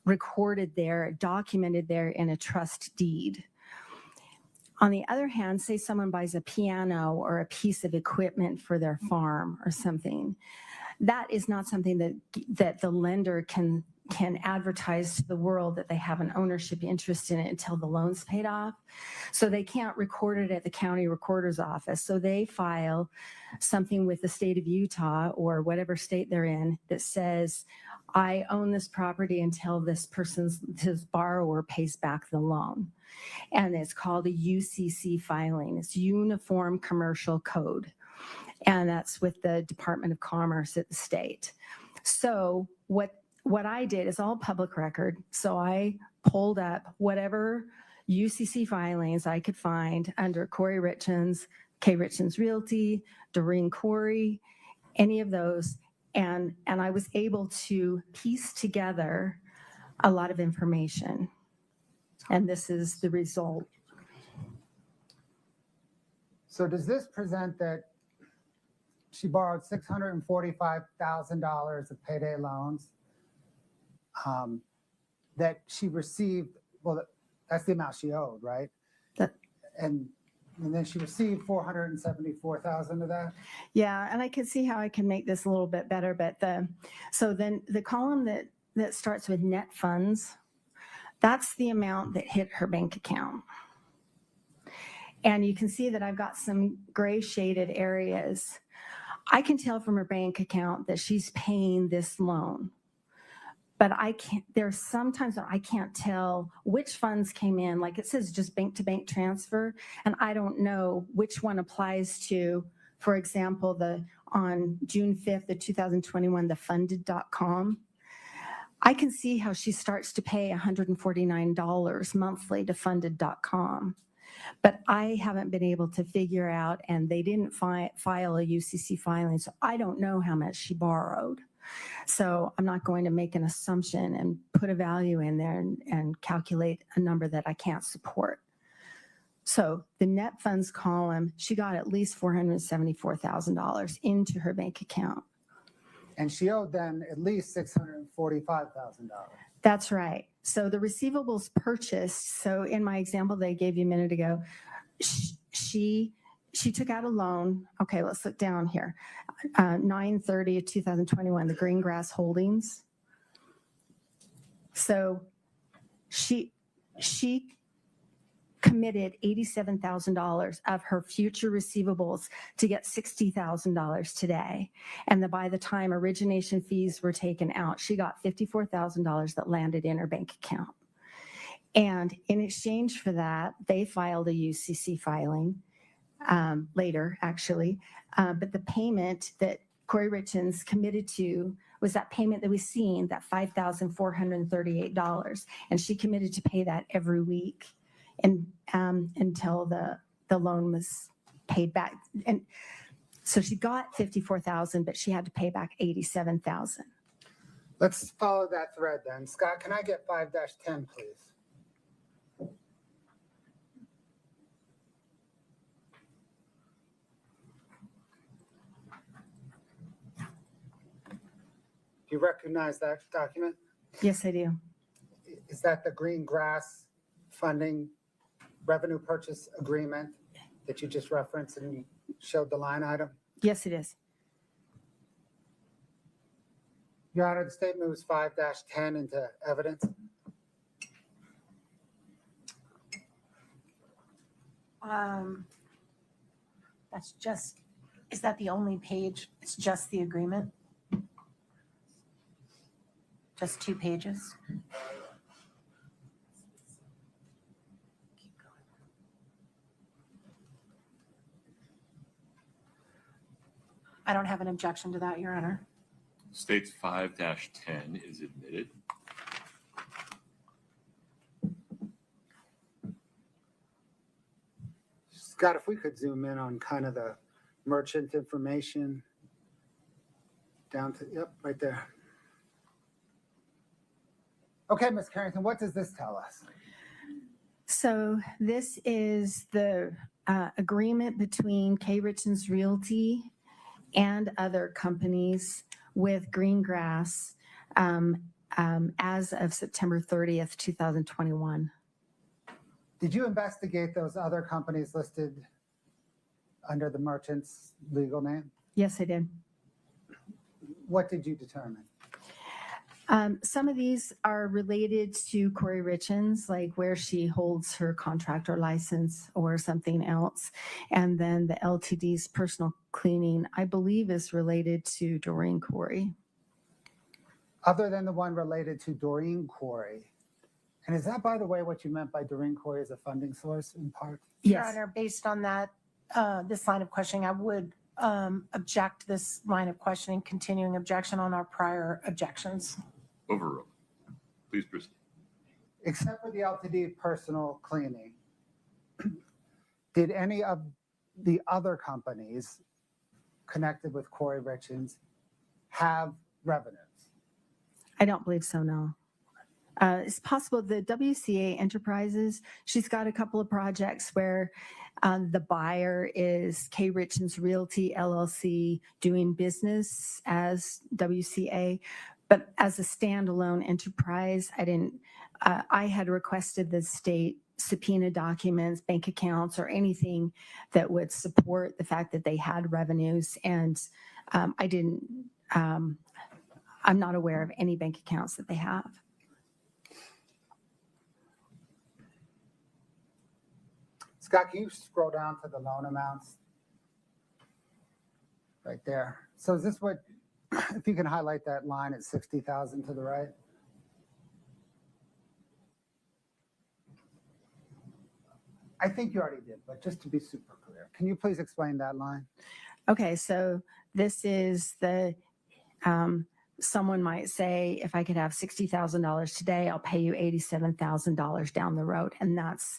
recorded there, documented there in a trust deed. On the other hand, say someone buys a piano or a piece of equipment for their farm or something, that is not something that the lender can advertise to the world that they have an ownership interest in it until the loan's paid off. So they can't record it at the county recorder's office. So they file something with the state of Utah or whatever state they're in that says, I own this property until his borrower pays back the loan. And it's called a UCC filing. It's Uniform Commercial Code. And that's with the Department of Commerce at the state. So what I did is all public record. So I pulled up whatever UCC filings I could find under Kouri Richins, K. Richins Realty, Doreen Kouri, any of those. And I was able to piece together a lot of information. And this is the result. So does this present that she borrowed $645,000 of payday loans that she received? Well, that's the amount she owed, right? And then she received $474,000 of that. Yeah, and I can see how I can make this a little bit better. But so then the column that starts with net funds, that's the amount that hit her bank account. And you can see that I've got some gray shaded areas. I can tell from her bank account that she's paying this loan. But there's sometimes that I can't tell which funds came in. Like it says just bank to bank transfer. And I don't know which one applies to, for example, on June 5th of 2021, the funded.com. I can see how she starts to pay $149 monthly to funded.com. But I haven't been able to figure out, and they didn't file a UCC filing, so I don't know how much she borrowed. So I'm not going to make an assumption and put a value in there and calculate a number that I can't support. So the net funds column, she got at least $474,000 into her bank account. And she owed them at least $645,000. That's right. So the receivables purchased, so in my example they gave you a minute ago, she took out a loan. Okay, let's look down here. 9/30/2021, the Greengrass Holdings. So she committed $87,000 of her future receivables to get $60,000 today. And by the time origination fees were taken out, she got $54,000 that landed in her bank account. And in exchange for that, they filed a UCC filing later, actually. But the payment that Kouri Richins committed to was that payment that we've seen, that $5,438. And she committed to pay that every week until the loan was paid back. And so she got $54,000, but she had to pay back $87,000. Let's follow that thread then. Scott, can I get 5-10, please? Do you recognize that document? Yes, I do. Is that the green grass funding revenue purchase agreement that you just referenced and you showed the line item? Yes, it is. Your Honor, the state moves 5-10 into evidence. That's just, is that the only page? It's just the agreement? Just 2 pages? I don't have an objection to that, Your Honor. States 5-10 is admitted. Scott, if we could zoom in on kind of the merchant information down to, yep, right there. Okay, Ms. Carrington, what does this tell us? So this is the agreement between K. Richins Realty and other companies with Greengrass as of September 30th, 2021. Did you investigate those other companies listed under the merchant's legal name? Yes, I did. What did you determine? Some of these are related to Kouri Richins, like where she holds her contractor license or something else. And then the LTD's personal cleaning, I believe, is related to Doreen Kouri. Other than the one related to Doreen Kouri. And is that, by the way, what you meant by Doreen Kouri as a funding source in part? Your Honor, based on that, this line of questioning, I would object this line of questioning, continuing objection on our prior objections. Overruled. Please proceed. Except for the LTD personal cleaning, did any of the other companies connected with Kouri Richins have revenues? I don't believe so, no. It's possible the WCA Enterprises, she's got a couple of projects where the buyer is K. Richins Realty LLC doing business as WCA, but as a standalone enterprise, I had requested the state subpoena documents, bank accounts, or anything that would support the fact that they had revenues, and I didn't, I'm not aware of any bank accounts that they have. Scott, can you scroll down to the loan amounts? Right there. So is this what, if you can highlight that line at 60,000 to the right? I think you already did, but just to be super clear, can you please explain that line? Okay, so this is the, someone might say, if I could have $60,000 today, I'll pay you $87,000 down the road. And that's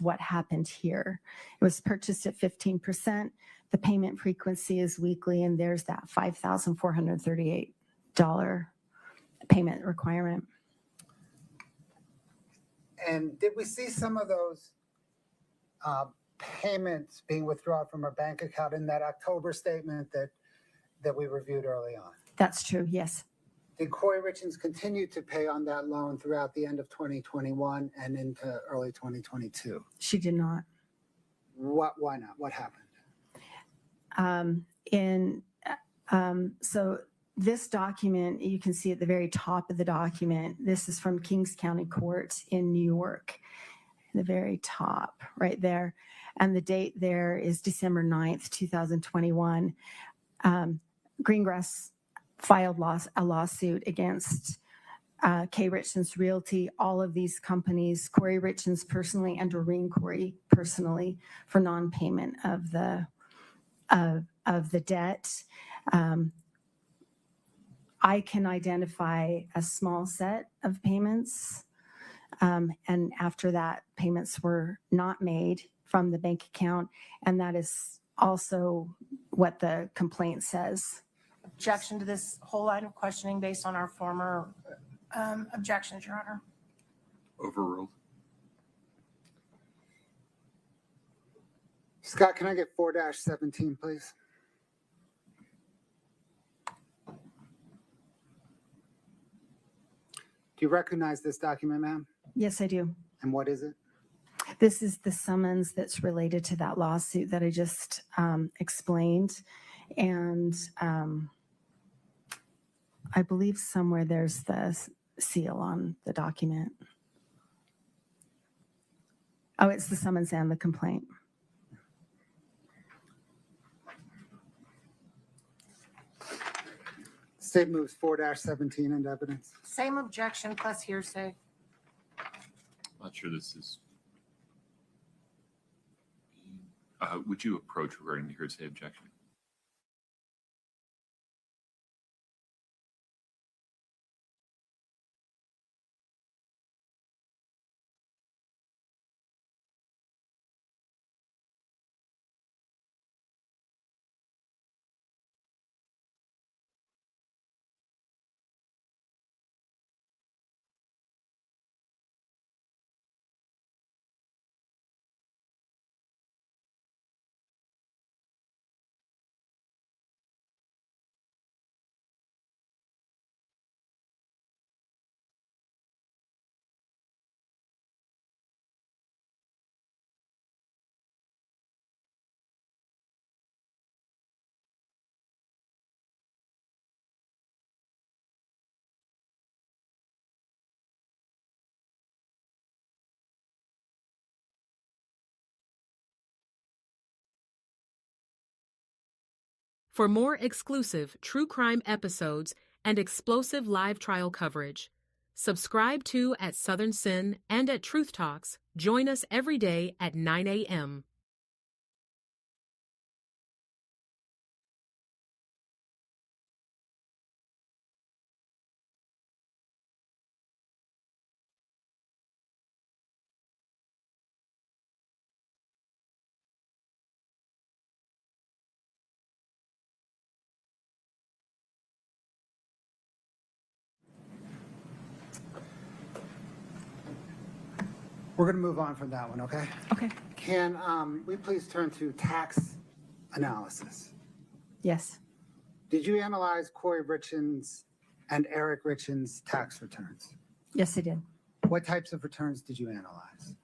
what happened here. It was purchased at 15%. The payment frequency is weekly, and there's that $5,438 payment requirement. And did we see some of those payments being withdrawn from her bank account in that October statement that we reviewed early on? That's true, yes. Did Kouri Richins continue to pay on that loan throughout the end of 2021 and into early 2022? She did not. Why not? What happened? So this document, you can see at the very top of the document, this is from Kings County Court in New York, the very top right there. And the date there is December 9th, 2021. Greengrass filed a lawsuit against K. Richins Realty, all of these companies, Kouri Richins personally and Doreen Kouri personally, for non-payment of the debt. I can identify a small set of payments, and after that, payments were not made from the bank account, and that is also what the complaint says. Objection to this whole line of questioning based on our former objections, Your Honor. Overruled. Scott, can I get 4-17, please? Do you recognize this document, ma'am? Yes, I do. And what is it? This is the summons that's related to that lawsuit that I just explained. And I believe somewhere there's the seal on the document. Oh, it's the summons and the complaint. State moves 4-17 into evidence. Same objection plus hearsay. Not sure this is. Would you approach regarding the hearsay objection? For more exclusive true crime episodes and explosive live trial coverage, subscribe to at Southern Sin and at Truth Talks. Join us every day at 9 a.m. We're going to move on from that one, okay? Okay. Can we please turn to tax analysis? Yes. Did you analyze Kouri Richins and Eric Richins' tax returns? Yes, I did. What types of returns did you analyze?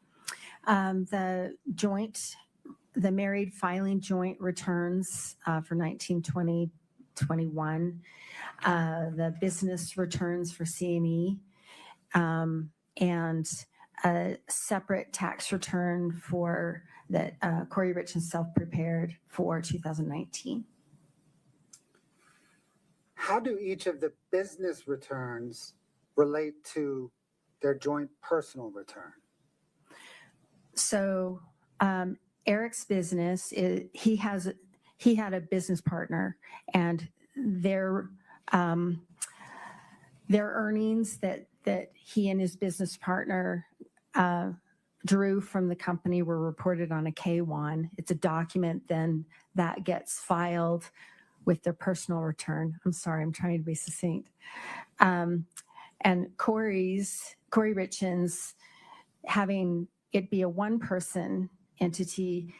The married filing joint returns for 1920, 21, the business returns for CME, and a separate tax return for that Kouri Richins self-prepared for 2019. How do each of the business returns relate to their joint personal return? So Eric's business, he had a business partner, and their earnings that he and his business partner drew from the company were reported on a K-1. It's a document then that gets filed with their personal return. I'm sorry, I'm trying to be succinct. And Kouri Richins, having it be a one-person entity,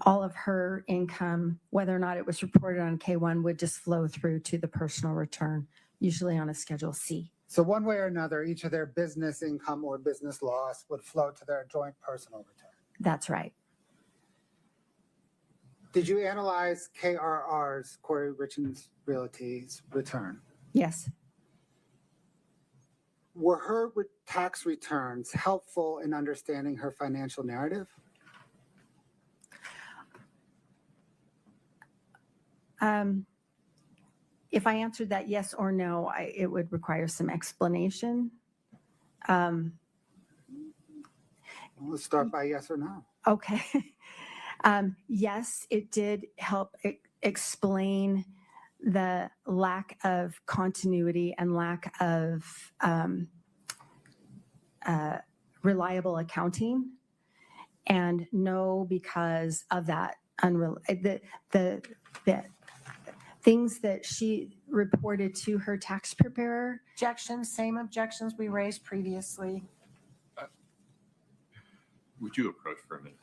all of her income, whether or not it was reported on K-1, would just flow through to the personal return, usually on a Schedule C. So one way or another, each of their business income or business loss would flow to their joint personal return. That's right. Did you analyze KRR's, Kouri Richins Realty's return? Yes. Were her tax returns helpful in understanding her financial narrative? If I answered that yes or no, it would require some explanation. Let's start by yes or no. Okay. Yes, it did help explain the lack of continuity and lack of reliable accounting. And no, because of that, the things that she reported to her tax preparer. Objections, same objections we raised previously. Would you approach for a minute?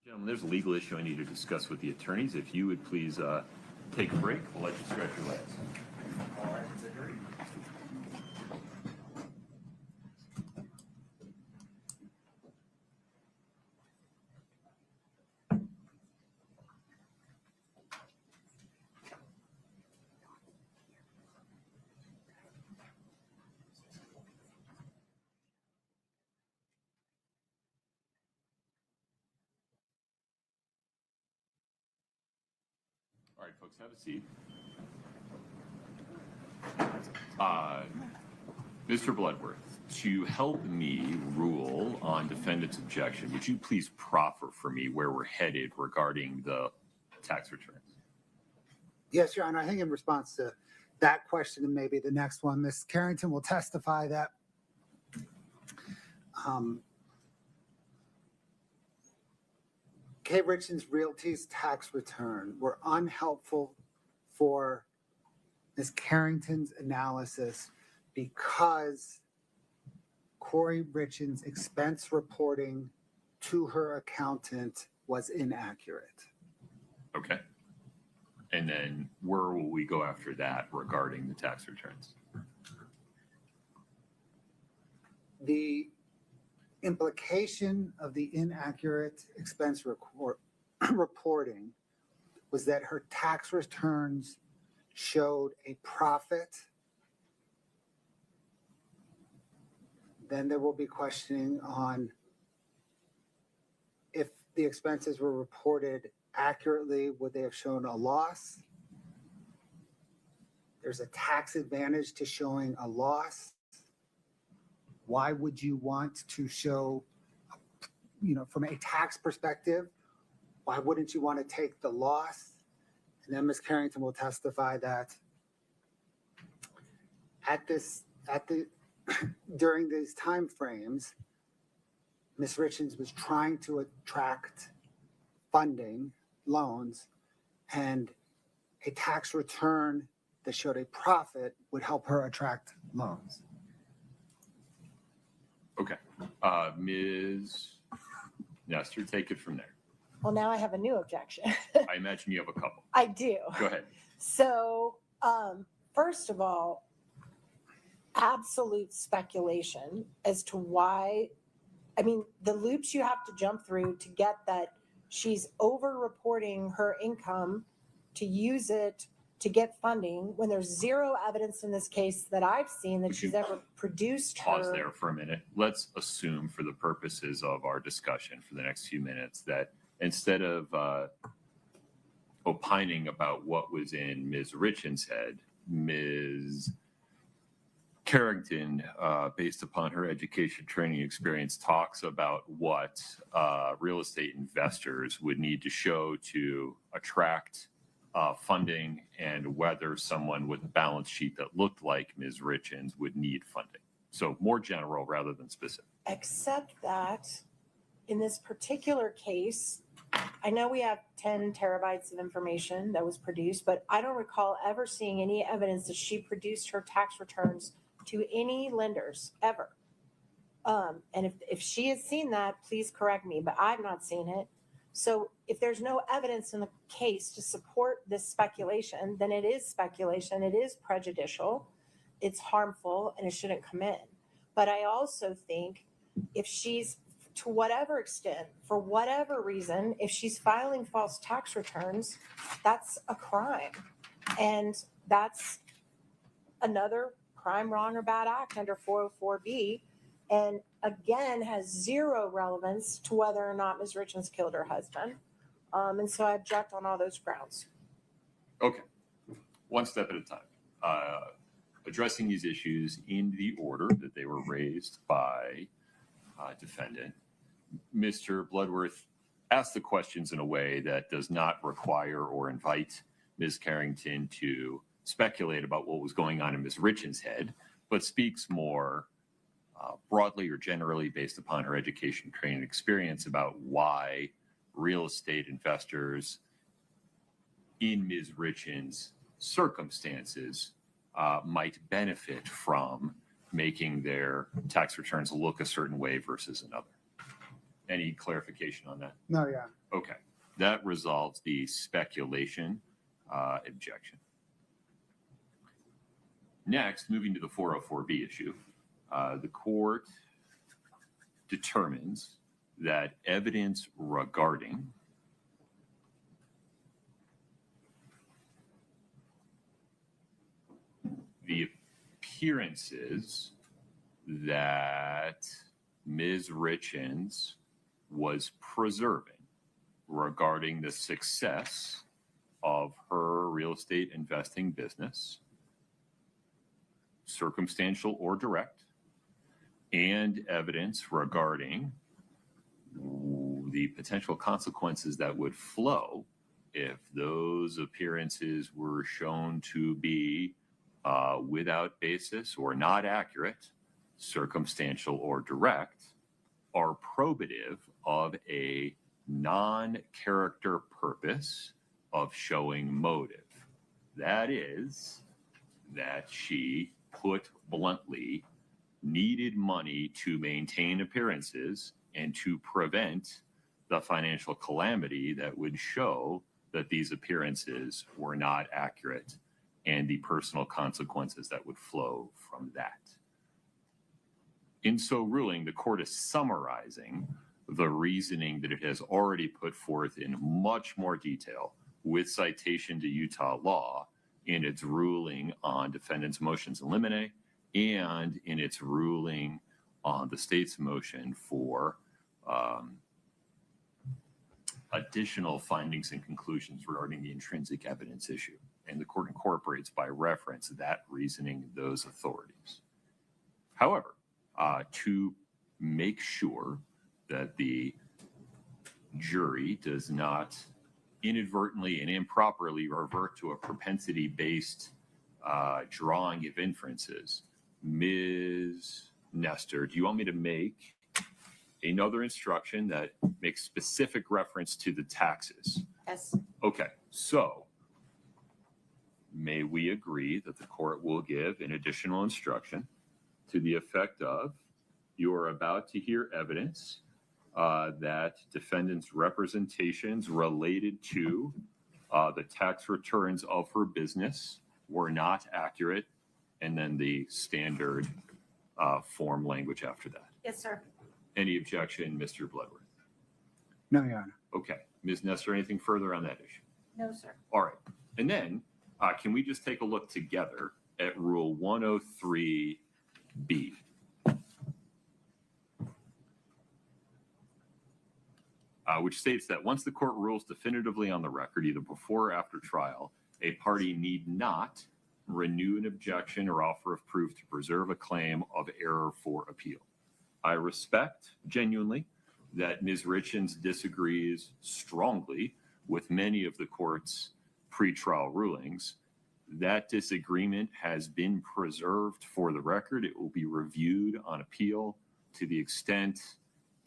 Gentlemen, there's a legal issue I need to discuss with the attorneys. If you would please take a break, we'll let you stretch your legs. All right, agreed. All right, folks, have a seat. Mr. Bloodworth, to help me rule on defendant's objection, would you please proffer for me where we're headed regarding the tax returns? Yes, Your Honor. I think in response to that question and maybe the next one, Ms. Carrington will testify that Kouri Richins Realty's tax return were unhelpful for Ms. Carrington's analysis because Kouri Richins' expense reporting to her accountant was inaccurate. Okay. And then where will we go after that regarding the tax returns? The implication of the inaccurate expense reporting was that her tax returns showed a profit. Then there will be questioning on if the expenses were reported accurately, would they have shown a loss? There's a tax advantage to showing a loss. Why would you want to show, from a tax perspective, why wouldn't you want to take the loss? And then Ms. Carrington will testify that during these time frames, Ms. Richins was trying to attract funding, loans, and a tax return that showed a profit would help her attract loans. Okay. Ms. Nestor, take it from there. Well, now I have a new objection. I imagine you have a couple. I do. Go ahead. So, first of all, absolute speculation as to why, the loops you have to jump through to get that she's over-reporting her income to use it to get funding when there's zero evidence in this case that I've seen that she's ever produced Pause there for a minute. Let's assume for the purposes of our discussion for the next few minutes that instead of opining about what was in Ms. Richins' head, Ms. Carrington, based upon her education training experience, talks about what real estate investors would need to show to attract funding and whether someone with a balance sheet that looked like Ms. Richins would need funding. So more general rather than specific. Except that in this particular case, I know we have 10 terabytes of information that was produced, but I don't recall ever seeing any evidence that she produced her tax returns to any lenders ever. And if she has seen that, please correct me, but I've not seen it. So if there's no evidence in the case to support this speculation, then it is speculation, it is prejudicial, it's harmful, and it shouldn't come in. But I also think if she's, to whatever extent, for whatever reason, if she's filing false tax returns, that's a crime. And that's another crime, wrong, or bad act under 404B. And again, has zero relevance to whether or not Ms. Richins killed her husband. And so I object on all those grounds. Okay. One step at a time. Addressing these issues in the order that they were raised by defendant. Mr. Bloodworth asked the questions in a way that does not require or invite Ms. Carrington to speculate about what was going on in Ms. Richins' head, but speaks more broadly or generally based upon her education, training, experience about why real estate investors in Ms. Richins' circumstances might benefit from making their tax returns look a certain way versus another. Any clarification on that? No, yeah. Okay. That resolves the speculation objection. Next, moving to the 404B issue, the court determines that evidence regarding the appearances that Ms. Richins was preserving regarding the success of her real estate investing business, circumstantial or direct, and evidence regarding the potential consequences that would flow if those appearances were shown to be without basis or not accurate, circumstantial or direct, are probative of a non-character purpose of showing motive. That is, that she, put bluntly, needed money to maintain appearances and to prevent the financial calamity that would show that these appearances were not accurate and the personal consequences that would flow from that. In so ruling, the court is summarizing the reasoning that it has already put forth in much more detail with citation to Utah law in its ruling on defendant's motions in limine and in its ruling on the state's motion for additional findings and conclusions regarding the intrinsic evidence issue. And the court incorporates by reference that reasoning, those authorities. However, to make sure that the jury does not inadvertently and improperly revert to a propensity-based drawing of inferences, Ms. Nestor, do you want me to make another instruction that makes specific reference to the taxes? Yes. Okay, so may we agree that the court will give an additional instruction to the effect of, you are about to hear evidence that defendant's representations related to the tax returns of her business were not accurate, and then the standard form language after that. Yes, sir. Any objection, Mr. Bloodworth? No, Your Honor. Okay. Ms. Nestor, anything further on that issue? No, sir. All right. And then can we just take a look together at Rule 103B? Which states that once the court rules definitively on the record, either before or after trial, a party need not renew an objection or offer of proof to preserve a claim of error for appeal. I respect genuinely that Ms. Richins disagrees strongly with many of the court's pretrial rulings. That disagreement has been preserved for the record. It will be reviewed on appeal. To the extent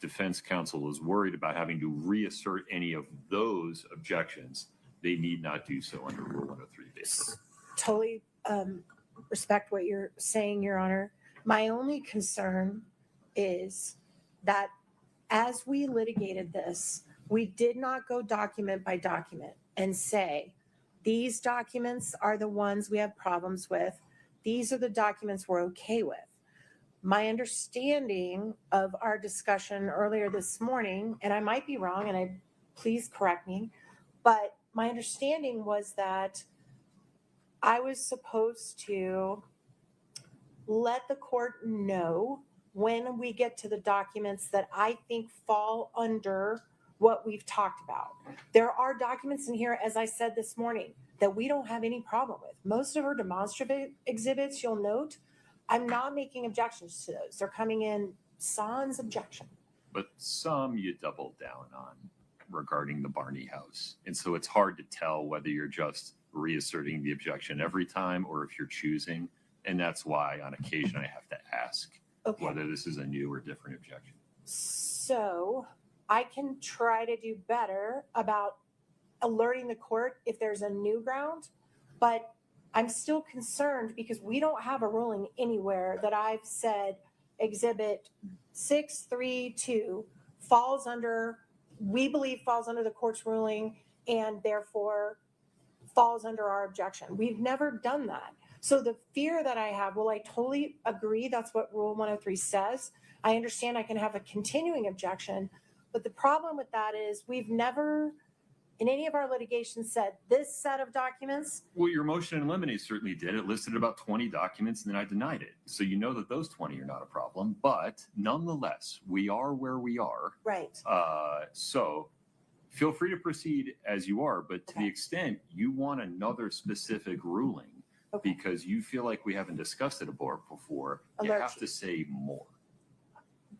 defense counsel is worried about having to reassert any of those objections, they need not do so under Rule 103B. Totally respect what you're saying, Your Honor. My only concern is that as we litigated this, we did not go document by document and say, these documents are the ones we have problems with. These are the documents we're okay with. My understanding of our discussion earlier this morning, and I might be wrong, and please correct me, but my understanding was that I was supposed to let the court know when we get to the documents that I think fall under what we've talked about. There are documents in here, as I said this morning, that we don't have any problem with. Most of our demonstrative exhibits, you'll note, I'm not making objections to those. They're coming in sans objection. But some you double down on regarding the Barney house. And so it's hard to tell whether you're just reasserting the objection every time or if you're choosing. And that's why on occasion I have to ask whether this is a new or different objection. So I can try to do better about alerting the court if there's a new ground, but I'm still concerned because we don't have a ruling anywhere that I've said exhibit 632 we believe falls under the court's ruling and therefore falls under our objection. We've never done that. So the fear that I have, well, I totally agree. That's what Rule 103 says. I understand I can have a continuing objection, but the problem with that is we've never, in any of our litigation, said this set of documents. Well, your motion in limine certainly did. It listed about 20 documents, and then I denied it. So you know that those 20 are not a problem. But nonetheless, we are where we are. Right. So feel free to proceed as you are. But to the extent you want another specific ruling because you feel like we haven't discussed it before, you have to say more.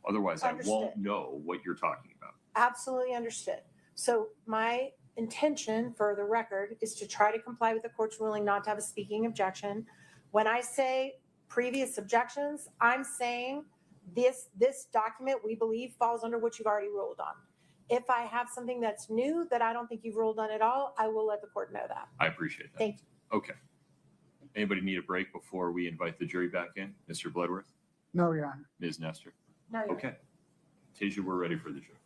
Otherwise, I won't know what you're talking about. Absolutely understood. So my intention for the record is to try to comply with the court's ruling not to have a speaking objection. When I say previous objections, I'm saying this document we believe falls under what you've already ruled on. If I have something that's new that I don't think you've ruled on at all, I will let the court know that. I appreciate that. Thank you. Okay. Anybody need a break before we invite the jury back in? Mr. Bloodworth? No, Your Honor. Ms. Nestor? No, Your Okay. Tasia, we're ready for the jury.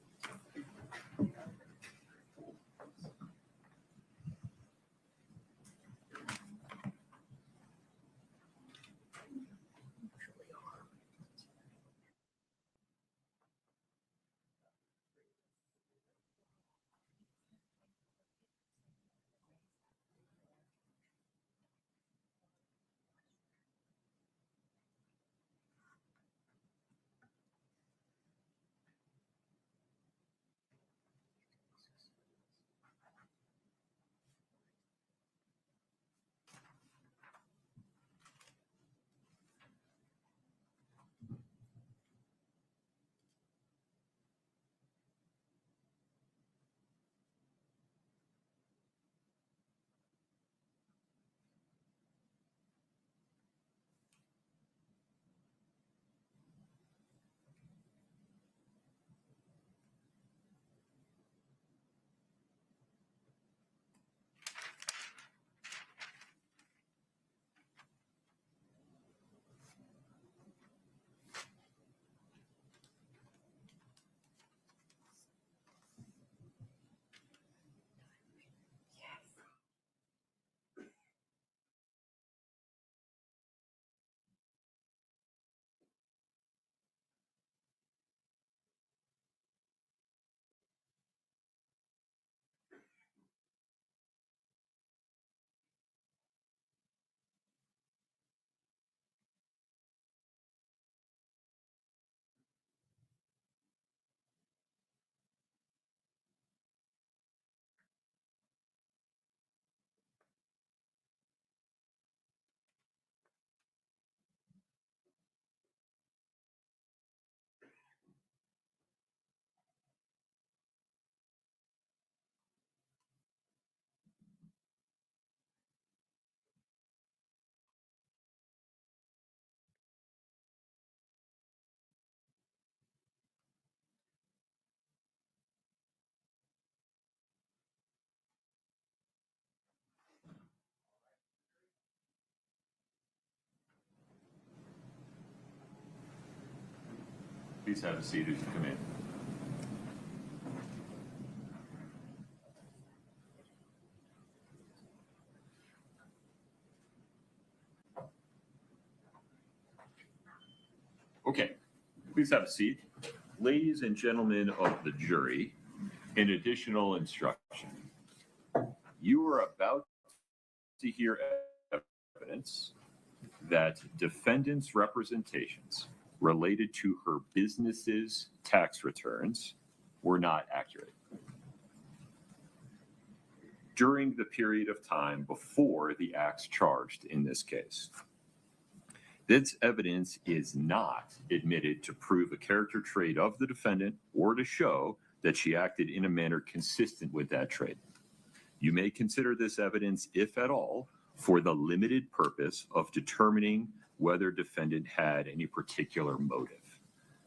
Please have a seat as you come in. Okay, please have a seat. Ladies and gentlemen of the jury, an additional instruction. You are about to hear evidence that defendant's representations related to her business's tax returns were not accurate. During the period of time before the acts charged in this case. This evidence is not admitted to prove a character trait of the defendant or to show that she acted in a manner consistent with that trait. You may consider this evidence, if at all, for the limited purpose of determining whether defendant had any particular motive.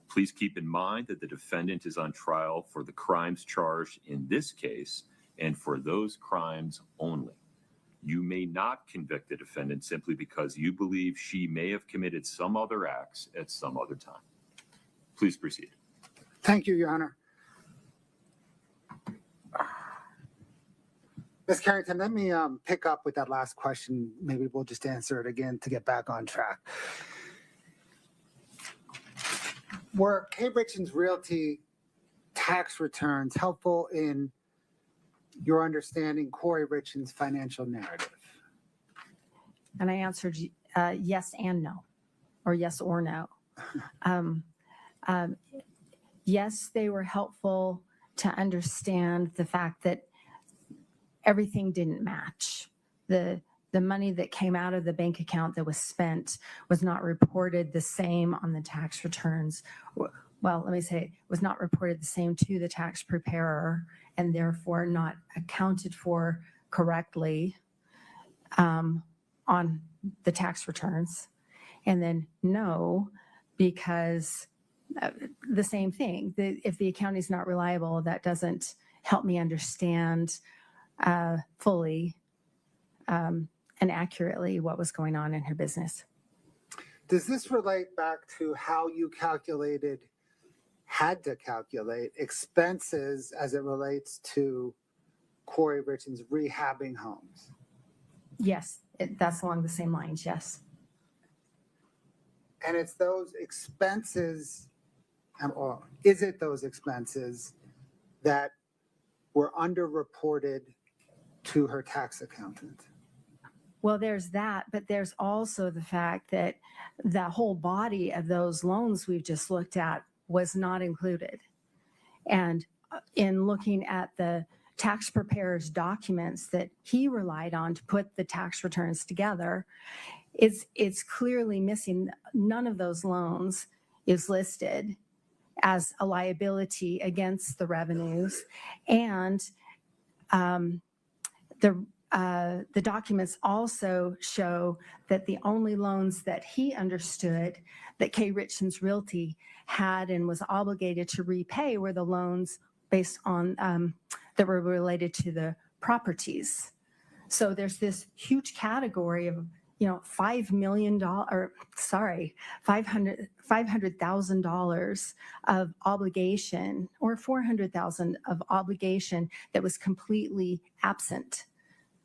Please keep in mind that the defendant is on trial for the crimes charged in this case and for those crimes only. You may not convict the defendant simply because you believe she may have committed some other acts at some other time. Please proceed. Thank you, Your Honor. Ms. Carrington, let me pick up with that last question. Maybe we'll just answer it again to get back on track. Were Kouri Richins Realty tax returns helpful in your understanding Kouri Richins' financial narrative? And I answered yes and no, or yes or no. Yes, they were helpful to understand the fact that everything didn't match. The money that came out of the bank account that was spent was not reported the same on the tax returns. Well, let me say, was not reported the same to the tax preparer, and therefore not accounted for correctly on the tax returns. And then no, because the same thing. If the accounting is not reliable, that doesn't help me understand fully and accurately what was going on in her business. Does this relate back to how you had to calculate expenses as it relates to Kouri Richins rehabbing homes? Yes, that's along the same lines, yes. And it's those expenses, or is it those expenses that were underreported to her tax accountant? Well, there's that, but there's also the fact that the whole body of those loans we've just looked at was not included. And in looking at the tax preparer's documents that he relied on to put the tax returns together, it's clearly missing. None of those loans is listed as a liability against the revenues. And the documents also show that the only loans that he understood that Kouri Richins Realty had and was obligated to repay were the loans based on that were related to the properties. So there's this huge category of $500,000 of obligation, or $400,000 of obligation that was completely absent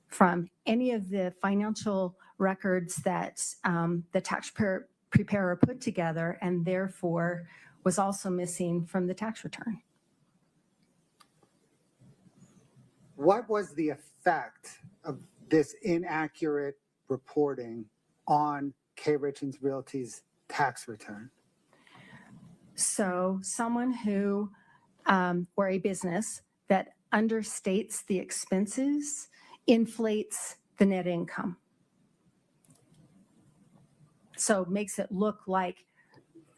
from any of the financial records that the tax preparer put together, and therefore was also missing from the tax return. What was the effect of this inaccurate reporting on Kouri Richins Realty's tax return? So someone who, or a business that understates the expenses inflates the net income. So makes it look like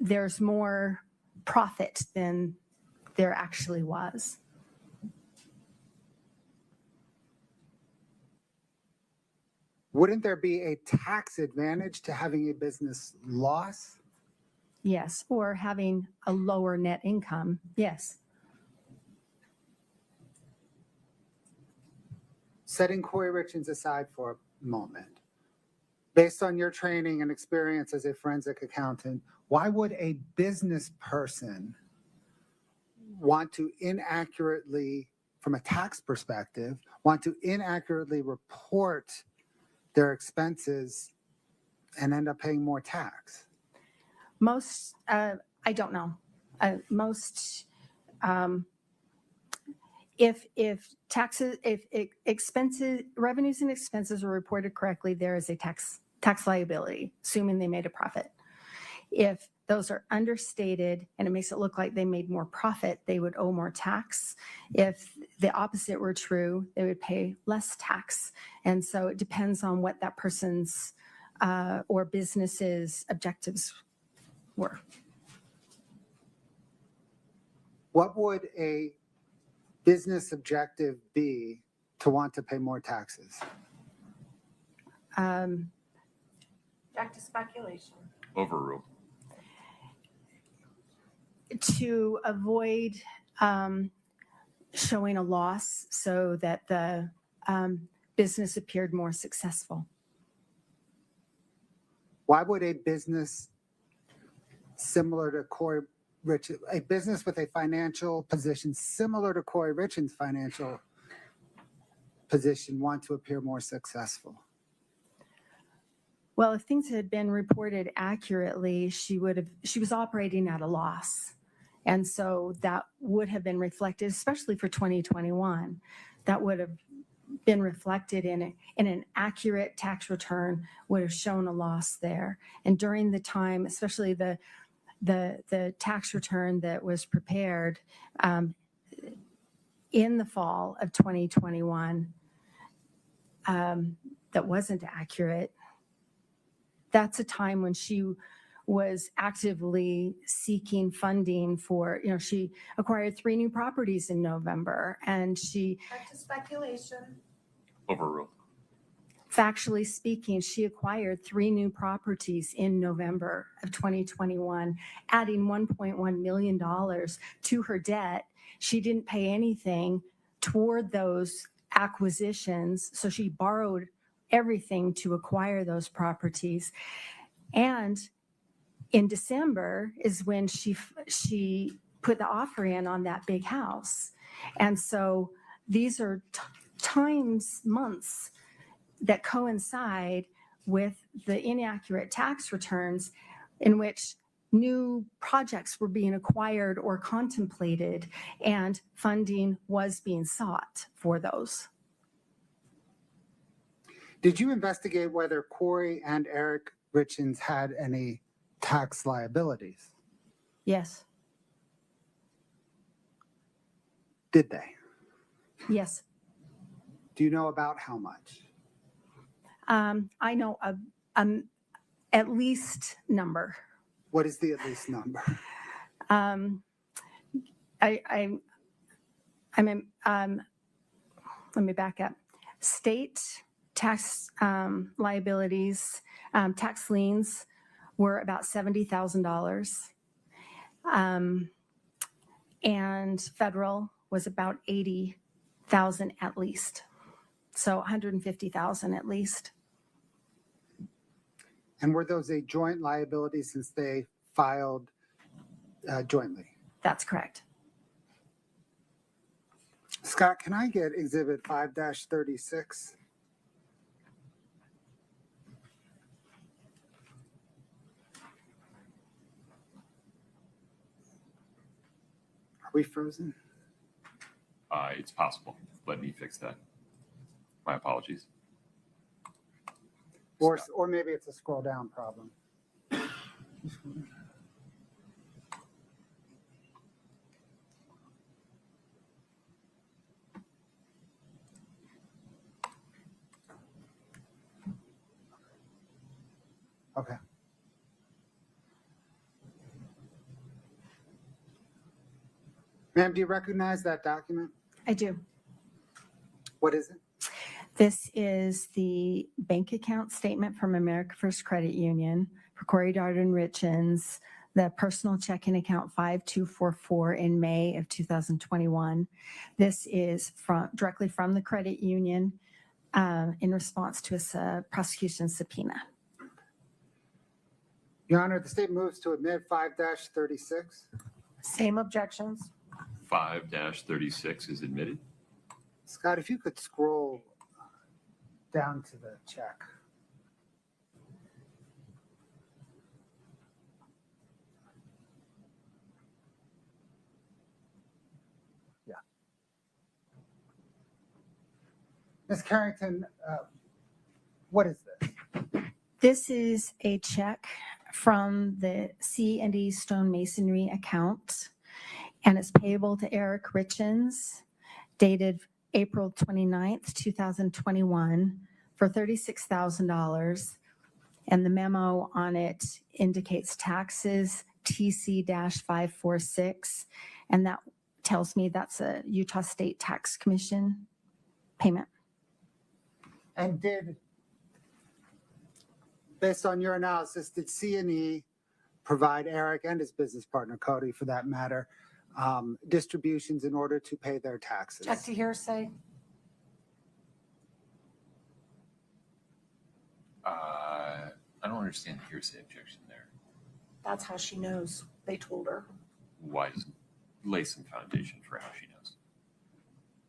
there's more profit than there actually was. Wouldn't there be a tax advantage to having a business loss? Yes, or having a lower net income, yes. Setting Kouri Richins aside for a moment, based on your training and experience as a forensic accountant, why would a business person want to inaccurately, from a tax perspective, want to inaccurately report their expenses and end up paying more tax? Most, I don't know. Most, if taxes, if expenses, revenues and expenses are reported correctly, there is a tax liability, assuming they made a profit. If those are understated and it makes it look like they made more profit, they would owe more tax. If the opposite were true, they would pay less tax. And so it depends on what that person's or business's objectives were. What would a business objective be to want to pay more taxes? Back to speculation. Overrule. To avoid showing a loss so that the business appeared more successful. Why would a business similar to Kouri Richins, a business with a financial position similar to Kouri Richins' financial position want to appear more successful? Well, if things had been reported accurately, she was operating at a loss. And so that would have been reflected, especially for 2021, that would have been reflected in an accurate tax return, would have shown a loss there. And during the time, especially the tax return that was prepared in the fall of 2021 that wasn't accurate, that's a time when she was actively seeking funding for, she acquired 3 new properties in November, and she, Back to speculation. Overruled. factually speaking, she acquired 3 new properties in November of 2021, adding $1.1 million to her debt. She didn't pay anything toward those acquisitions, so she borrowed everything to acquire those properties. And in December is when she put the offer in on that big house. And so these are months that coincide with the inaccurate tax returns in which new projects were being acquired or contemplated, and funding was being sought for those. Did you investigate whether Kouri and Eric Richins had any tax liabilities? Yes. Did they? Yes. Do you know about how much? I know at least number. What is the at least number? Let me back up. State tax liabilities, tax liens were about $70,000. And federal was about $80,000 at least. So $150,000 at least. And were those a joint liability since they filed jointly? That's correct. Scott, can I get Exhibit 5-36? Are we frozen? It's possible. Let me fix that. My apologies. Or maybe it's a scroll down problem. Okay. Ma'am, do you recognize that document? I do. What is it? This is the bank account statement from America First Credit Union for Kouri Richins, the personal checking account 5244 in May of 2021. This is directly from the credit union in response to a prosecution subpoena. Your Honor, the state moves to admit 5-36. Same objections. 5-36 is admitted. Scott, if you could scroll down to the check. Yeah. Ms. Carrington, what is this? This is a check from the C&E Stonemasonry account, and it's payable to Eric Richins, dated April 29th, 2021, for $36,000. And the memo on it indicates taxes TC-546, and that tells me that's a Utah State Tax Commission payment. And based on your analysis, did C&E provide Eric and his business partner, Cody, for that matter, distributions in order to pay their taxes? Check to hearsay. I don't understand the hearsay objection there. That's how she knows. They told her. Why does lay some foundation for how she knows?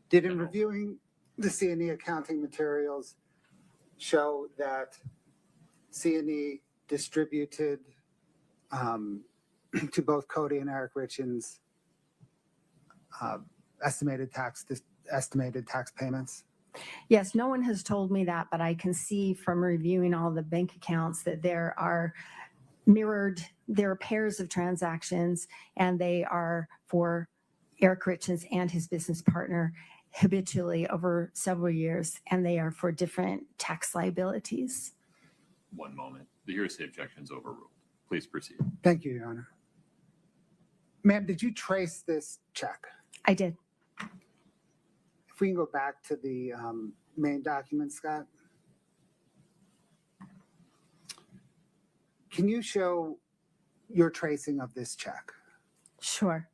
Did in reviewing The C&E accounting materials show that C&E distributed to both Cody and Eric Richins estimated tax payments. Yes, no one has told me that, but I can see from reviewing all the bank accounts that there are pairs of transactions, and they are for Eric Richins and his business partner habitually over several years, and they are for different tax liabilities. One moment. The hearsay objection is overruled. Please proceed. Thank you, Your Honor. Ma'am, did you trace this check? I did. If we can go back to the main document, Scott. Can you show your tracing of this check? Sure.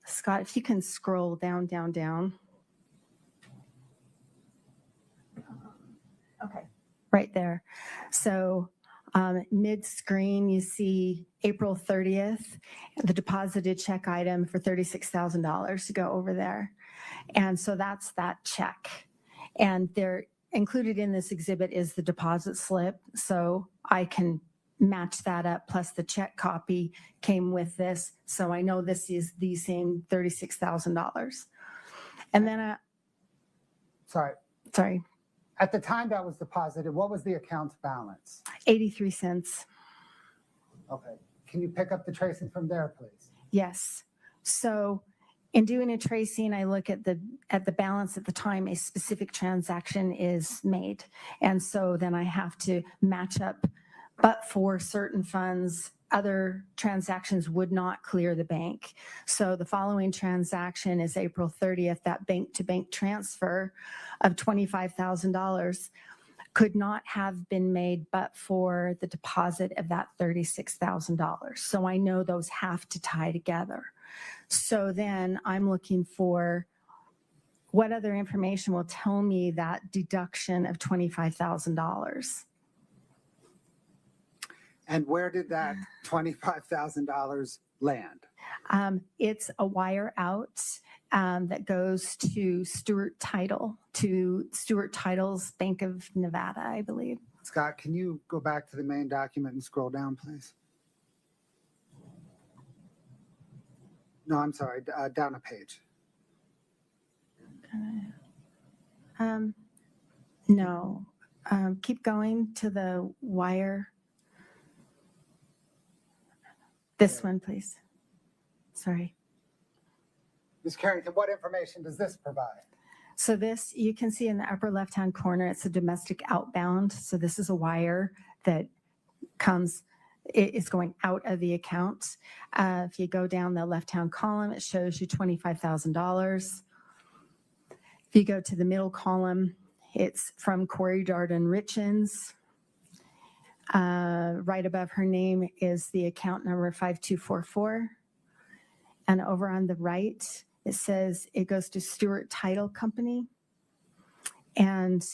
Scott, if you can scroll down. Okay. Right there. So mid-screen, you see April 30th, the deposited check item for $36,000 to go over there. And so that's that check. And they're included in this exhibit is the deposit slip. So I can match that up. Plus the check copy came with this. So I know this is the same $36,000. And then, sorry. At the time that was deposited, what was the account balance? 83 cents. Okay. Can you pick up the tracing from there, please? Yes. So in doing a tracing, I look at the balance at the time a specific transaction is made. And so then I have to match up, but for certain funds, other transactions would not clear the bank. So the following transaction is April 30th, that bank-to-bank transfer of $25,000 could not have been made but for the deposit of that $36,000. So I know those have to tie together. So then I'm looking for what other information will tell me that deduction of $25,000. And where did that $25,000 land? It's a wire out that goes to Stewart Title's Bank of Nevada, I believe. Scott, can you go back to the main document and scroll down, please? No, I'm sorry, down a page. No, keep going to the wire. This one, please. Sorry. Ms. Carrington, what information does this provide? So this, you can see in the upper left-hand corner, it's a domestic outbound. So this is a wire that it's going out of the account. If you go down the left-hand column, it shows you $25,000. If you go to the middle column, it's from Kouri Richins. Right above her name is the account number 5244. And over on the right, it says it goes to Stewart Title Company. And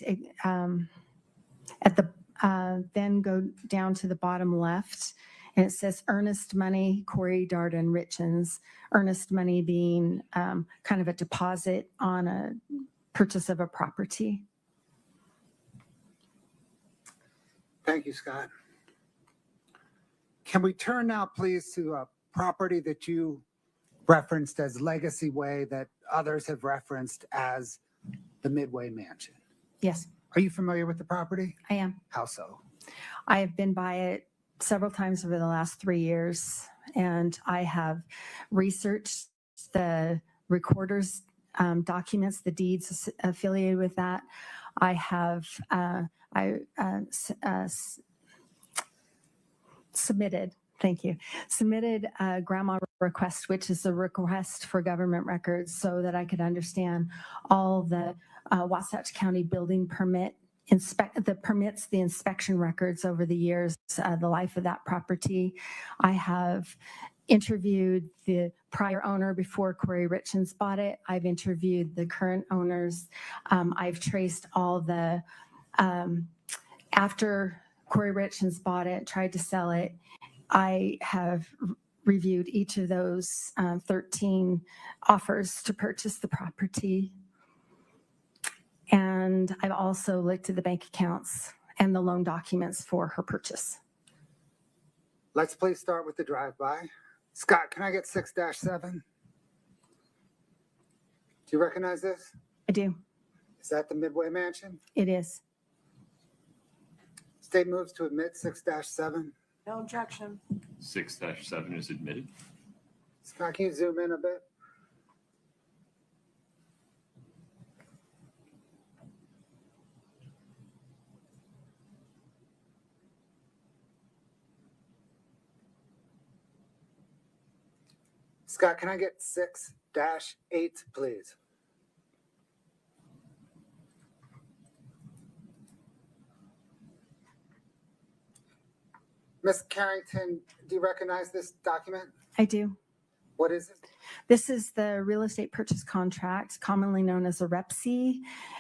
then go down to the bottom left, and it says earnest money, Kouri Richins. Earnest money being kind of a deposit on a purchase of a property. Thank you, Scott. Can we turn now, please, to a property that you referenced as Legacy Way that others have referenced as the Midway Mansion? Yes. Are you familiar with the property? I am. How so? I have been by it several times over the last 3 years, and I have researched the recorder's documents, the deeds affiliated with that. I have submitted a grandma request, which is a request for government records so that I could understand all the Wasatch County building permit the inspection records over the years, the life of that property. I have interviewed the prior owner before Kouri Richins bought it. I've interviewed the current owners. I've traced all the, after Kouri Richins bought it, tried to sell it, I have reviewed each of those 13 offers to purchase the property. And I've also looked at the bank accounts and the loan documents for her purchase. Let's please start with the drive-by. Scott, can I get 6-7? Do you recognize this? I do. Is that the Midway Mansion? It is. State moves to admit 6-7. No objection. 6-7 is admitted. Scott, can you zoom in a bit? Scott, can I get 6-8, please? Ms. Carrington, do you recognize this document? I do. What is it? This is the real estate purchase contract, commonly known as a REPC,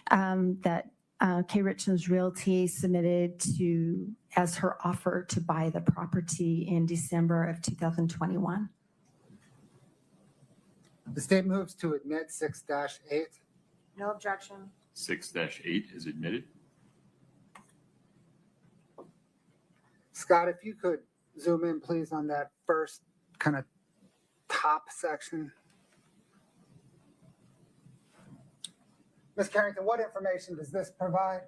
that Kouri Richins Realty submitted as her offer to buy the property in December of 2021. The state moves to admit 6-8. No objection. 6-8 is admitted. Scott, if you could zoom in, please, on that first kind of top section. Ms. Carrington, what information does this provide?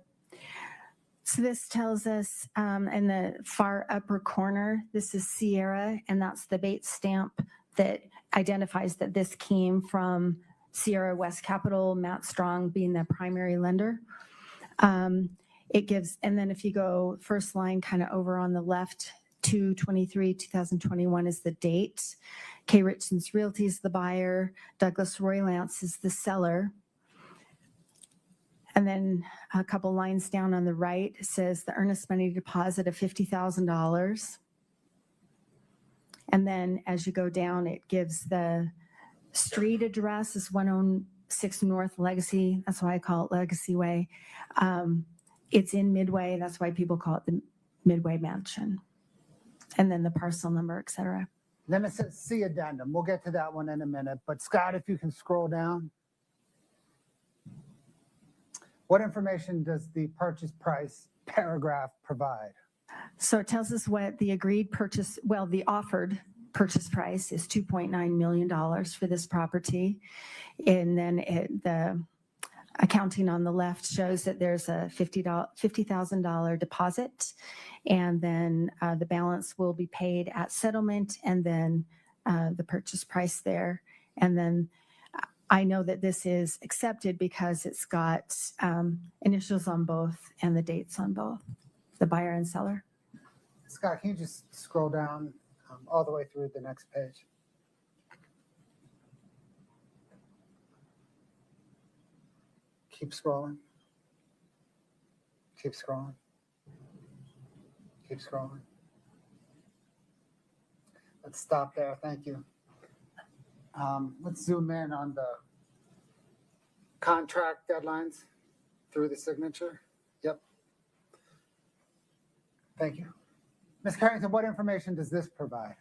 So this tells us in the far upper corner, this is Sierra, and that's the Bates stamp that identifies that this came from Sierra West Capital, Matt Strong being the primary lender. It gives, and then if you go first line kind of over on the left, 2/23/2021 is the date. Kouri Richins Realty is the buyer. Douglas Roy Lance is the seller. And then a couple lines down on the right says the earnest money deposit of $50,000. And then as you go down, it gives the street address is 106 North Legacy. That's why I call it Legacy Way. It's in Midway. That's why people call it the Midway Mansion. And then the parcel number, et cetera. Then it says C addendum. We'll get to that one in a minute. But Scott, if you can scroll down. What information does the purchase price paragraph provide? So it tells us what the agreed purchase, well, the offered purchase price is $2.9 million for this property. And then the accounting on the left shows that there's a $50,000 deposit, and then the balance will be paid at settlement, and then the purchase price there. And then I know that this is accepted because it's got initials on both and the dates on both, the buyer and seller. Scott, can you just scroll down all the way through the next page? Keep scrolling. Keep scrolling. Keep scrolling. Let's stop there. Thank you. Let's zoom in on the contract deadlines through the signature. Yep. Thank you. Ms. Carrington, what information does this provide?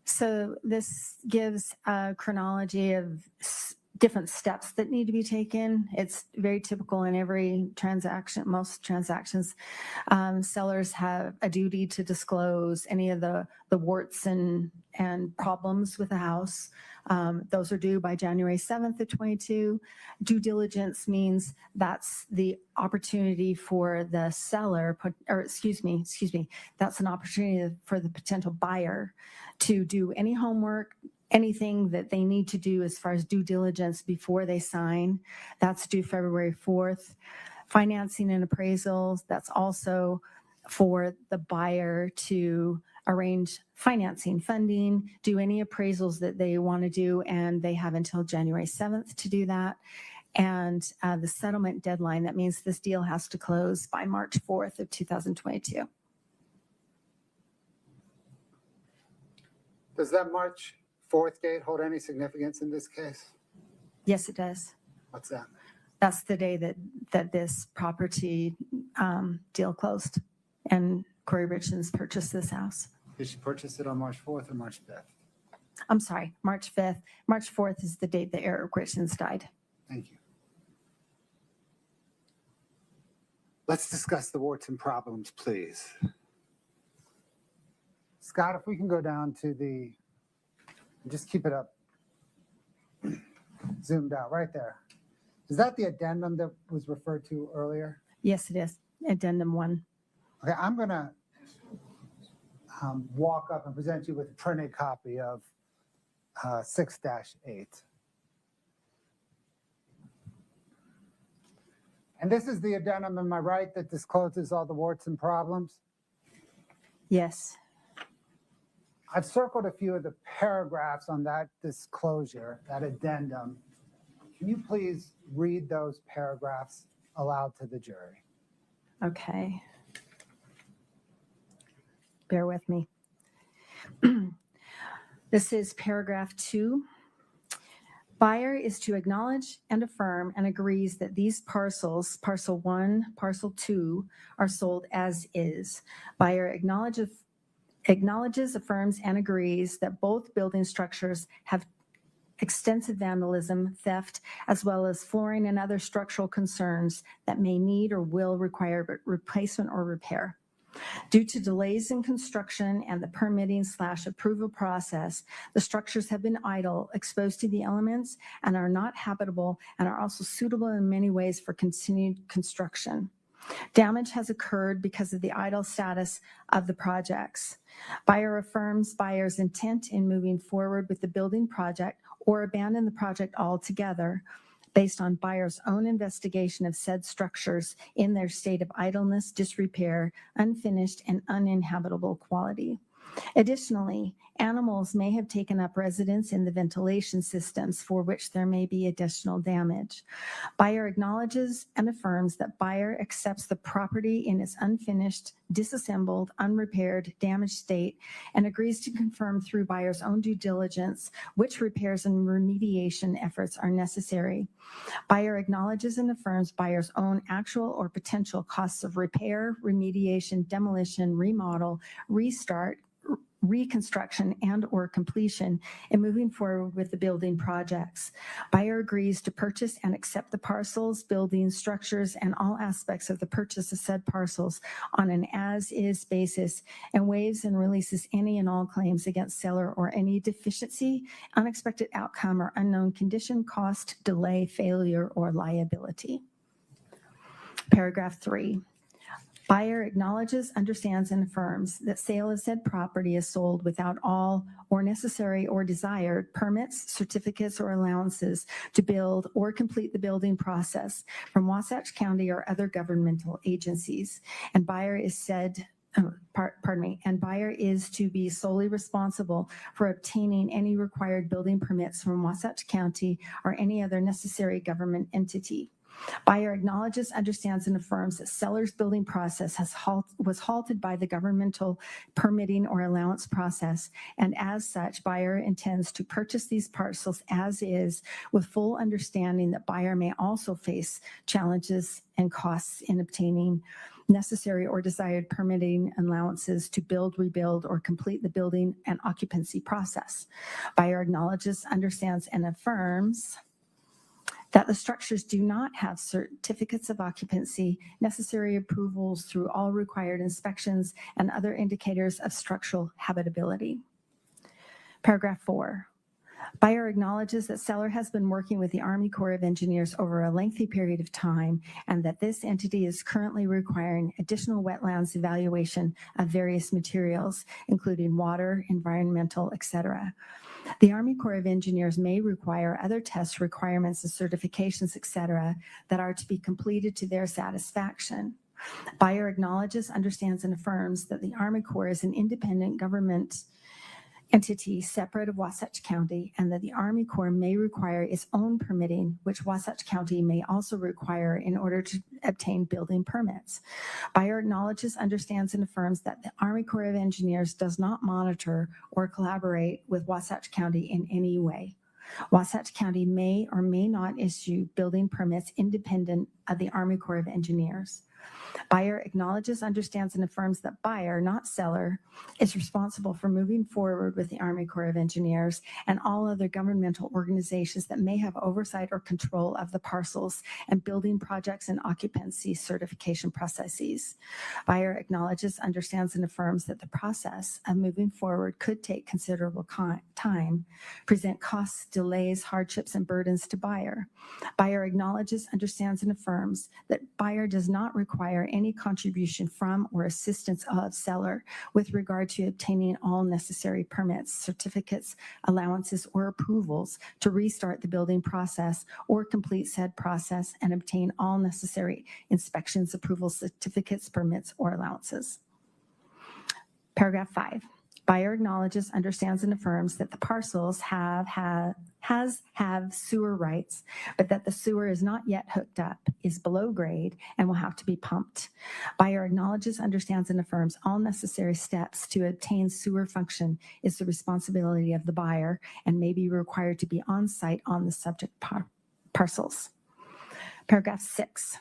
So this gives a chronology of different steps that need to be taken. It's very typical in every transaction, most transactions. Sellers have a duty to disclose any of the warts and problems with the house. Those are due by January 7th of 22. Due diligence means that's the opportunity for the seller, that's an opportunity for the potential buyer to do any homework, anything that they need to do as far as due diligence before they sign. That's due February 4th. Financing and appraisals, that's also for the buyer to arrange financing, funding, do any appraisals that they want to do, and they have until January 7th to do that. And the settlement deadline, that means this deal has to close by March 4th of 2022. Does that March 4th date hold any significance in this case? Yes, it does. What's that? That's the day that this property deal closed and Kouri Richins purchased this house. Did she purchase it on March 4th or March 5th? I'm sorry, March 5th. March 4th is the date that Eric Richins died. Thank you. Let's discuss the warts and problems, please. Scott, if we can go down to just keep it up, zoomed out, right there. Is that the addendum that was referred to earlier? Yes, it is. Addendum 1. Okay, I'm going to walk up and present you with a printed copy of 6-8. And this is the addendum, am I right, that discloses all the warts and problems? Yes. I've circled a few of the paragraphs on that disclosure, that addendum. Can you please read those paragraphs aloud to the jury? Okay. Bear with me. This is paragraph 2. Buyer is to acknowledge and affirm and agrees that these parcels, parcel 1, parcel 2, are sold as is. Buyer acknowledges, affirms, and agrees that both building structures have extensive vandalism, theft, as well as flooring and other structural concerns that may need or will require replacement or repair. Due to delays in construction and the permitting/approval process, the structures have been idle, exposed to the elements, and are not habitable, and are also suitable in many ways for continued construction. Damage has occurred because of the idle status of the projects. Buyer affirms buyer's intent in moving forward with the building project or abandon the project altogether based on buyer's own investigation of said structures in their state of idleness, disrepair, unfinished, and uninhabitable quality. Additionally, animals may have taken up residence in the ventilation systems for which there may be additional damage. Buyer acknowledges and affirms that buyer accepts the property in its unfinished, disassembled, unrepaired, damaged state and agrees to confirm through buyer's own due diligence which repairs and remediation efforts are necessary. Buyer acknowledges and affirms buyer's own actual or potential costs of repair, remediation, demolition, remodel, restart, reconstruction, and or completion in moving forward with the building projects. Buyer agrees to purchase and accept the parcels, buildings, structures, and all aspects of the purchase of said parcels on an as-is basis and waives and releases any and all claims against seller or any deficiency, unexpected outcome, or unknown condition, cost, delay, failure, or liability. Paragraph 3. Buyer acknowledges, understands, and affirms that sale of said property is sold without all or necessary or desired permits, certificates, or allowances to build or complete the building process from Wasatch County or other governmental agencies. And buyer is buyer is to be solely responsible for obtaining any required building permits from Wasatch County or any other necessary government entity. Buyer acknowledges, understands, and affirms that seller's building process was halted by the governmental permitting or allowance process, and as such, buyer intends to purchase these parcels as is, with full understanding that buyer may also face challenges and costs in obtaining necessary or desired permitting allowances to build, rebuild, or complete the building and occupancy process. Buyer acknowledges, understands, and affirms that the structures do not have certificates of occupancy, necessary approvals through all required inspections, and other indicators of structural habitability. Paragraph 4. Buyer acknowledges that seller has been working with the Army Corps of Engineers over a lengthy period of time and that this entity is currently requiring additional wetlands evaluation of various materials, including water, environmental, etc. The Army Corps of Engineers may require other tests, requirements, and certifications, etc., that are to be completed to their satisfaction. Buyer acknowledges, understands, and affirms that the Army Corps is an independent government entity separate of Wasatch County, and that the Army Corps may require its own permitting, which Wasatch County may also require in order to obtain building permits. Buyer acknowledges, understands, and affirms that the Army Corps of Engineers does not monitor or collaborate with Wasatch County in any way. Wasatch County may or may not issue building permits independent of the Army Corps of Engineers. Buyer acknowledges, understands, and affirms that buyer, not seller, is responsible for moving forward with the Army Corps of Engineers and all other governmental organizations that may have oversight or control of the parcels and building projects and occupancy certification processes. Buyer acknowledges, understands, and affirms that the process of moving forward could take considerable time, present costs, delays, hardships, and burdens to buyer. Buyer acknowledges, understands, and affirms that buyer does not require any contribution from or assistance of seller with regard to obtaining all necessary permits, certificates, allowances, or approvals to restart the building process or complete said process and obtain all necessary inspections, approvals, certificates, permits, or allowances. Paragraph 5. Buyer acknowledges, understands, and affirms that the parcels have sewer rights, but that the sewer is not yet hooked up, is below grade, and will have to be pumped. Buyer acknowledges, understands, and affirms all necessary steps to obtain sewer function is the responsibility of the buyer and may be required to be on site on the subject parcels. Paragraph 6.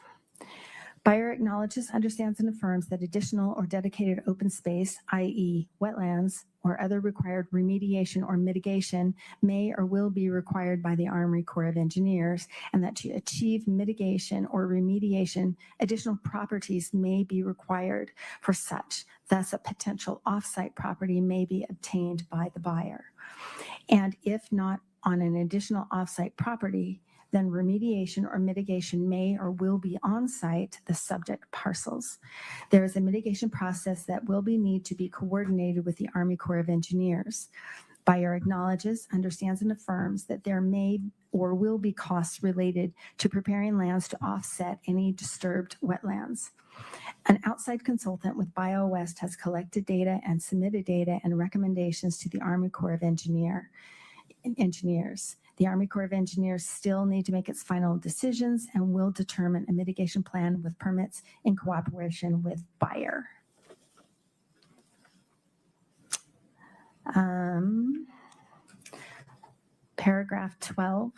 Buyer acknowledges, understands, and affirms that additional or dedicated open space, i.e. wetlands, or other required remediation or mitigation may or will be required by the Army Corps of Engineers, and that to achieve mitigation or remediation, additional properties may be required for such. Thus, a potential off-site property may be obtained by the buyer. And if not on an additional off-site property, then remediation or mitigation may or will be on site the subject parcels. There is a mitigation process that will need to be coordinated with the Army Corps of Engineers. Buyer acknowledges, understands, and affirms that there may or will be costs related to preparing lands to offset any disturbed wetlands. An outside consultant with BioWest has collected data and submitted data and recommendations to the Army Corps of Engineers. The Army Corps of Engineers still need to make its final decisions and will determine a mitigation plan with permits in cooperation with buyer. Paragraph 12.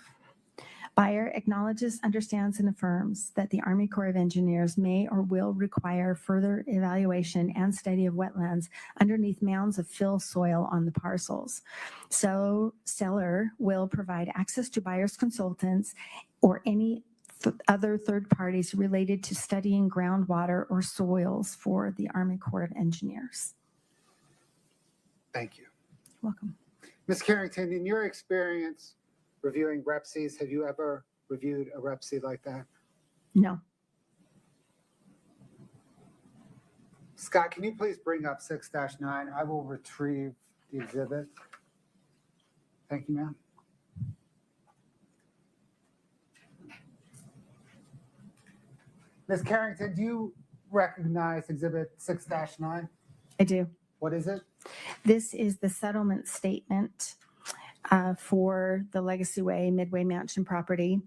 Buyer acknowledges, understands, and affirms that the Army Corps of Engineers may or will require further evaluation and study of wetlands underneath mounds of fill soil on the parcels. So seller will provide access to buyer's consultants or any other third parties related to studying groundwater or soils for the Army Corps of Engineers. Thank you. You're welcome. Ms. Carrington, in your experience reviewing REPSIs, have you ever reviewed a REPSI like that? No. Scott, can you please bring up 6-9? I will retrieve the exhibit. Thank you, ma'am. Ms. Carrington, do you recognize exhibit 6-9? I do. What is it? This is the settlement statement for the Legacy Way Midway Mansion property,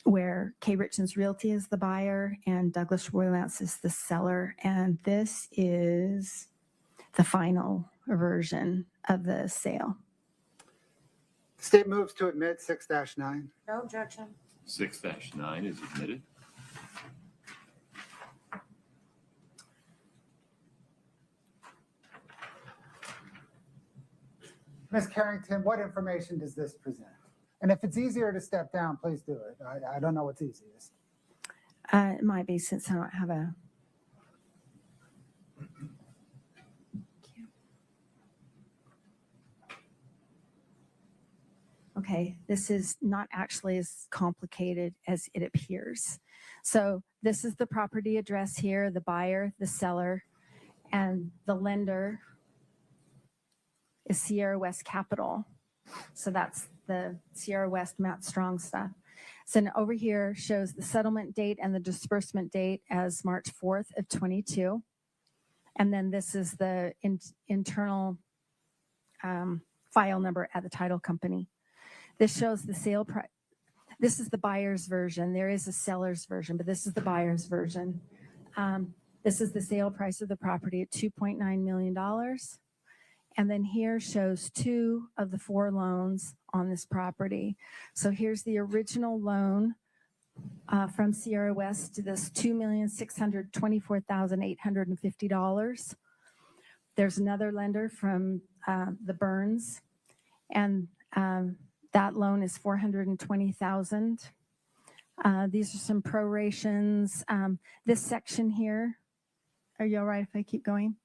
where Kouri Richins Realty is the buyer and Douglas Roylance is the seller. And this is the final version of the sale. The state moves to admit 6-9. No objection. 6-9 is admitted. Ms. Carrington, what information does this present? And if it's easier to step down, please do it. I don't know what's easiest. It might be, since I don't have a... Okay, this is not actually as complicated as it appears. So this is the property address here, the buyer, the seller, and the lender is Sierra West Capital. So that's the Sierra West Matt Strong stuff. So now over here shows the settlement date and the disbursement date as March 4th of 22. And then this is the internal file number at the title company. This shows the sale price. This is the buyer's version. There is a seller's version, but this is the buyer's version. This is the sale price of the property at $2.9 million. And then here shows 2 of the 4 loans on this property. So here's the original loan from Sierra West to this $2,624,850. There's another lender from the Burns, and that loan is $420,000. These are some prorations. This section here, are you all right if I keep going?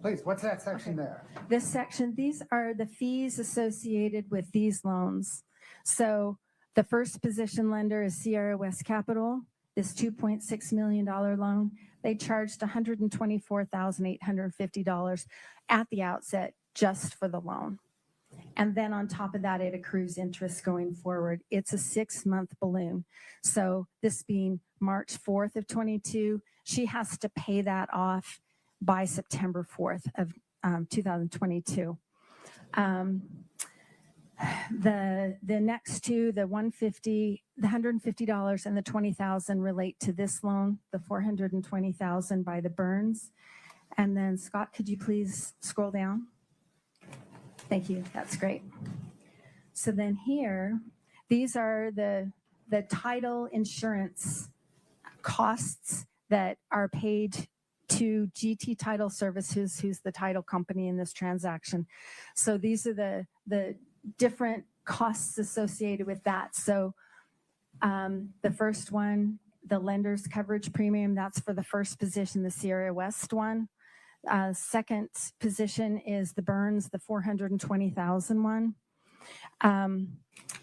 Please, what's that section there? This section, these are the fees associated with these loans. So the first position lender is Sierra West Capital, this $2.6 million loan. They charged $124,850 at the outset just for the loan. And then on top of that, it accrues interest going forward. It's a 6-month balloon. So this being March 4th of 22, she has to pay that off by September 4th of 2022. The next two, the $150 and the $20,000 relate to this loan, the $420,000 by the Burns. And then Scott, could you please scroll down? Thank you. That's great. So then here, these are the title insurance costs that are paid to GT Title Services, who's the title company in this transaction. So these are the different costs associated with that. So the first one, the lender's coverage premium, that's for the first position, the Sierra West one. Second position is the Burns, the $420,000 one.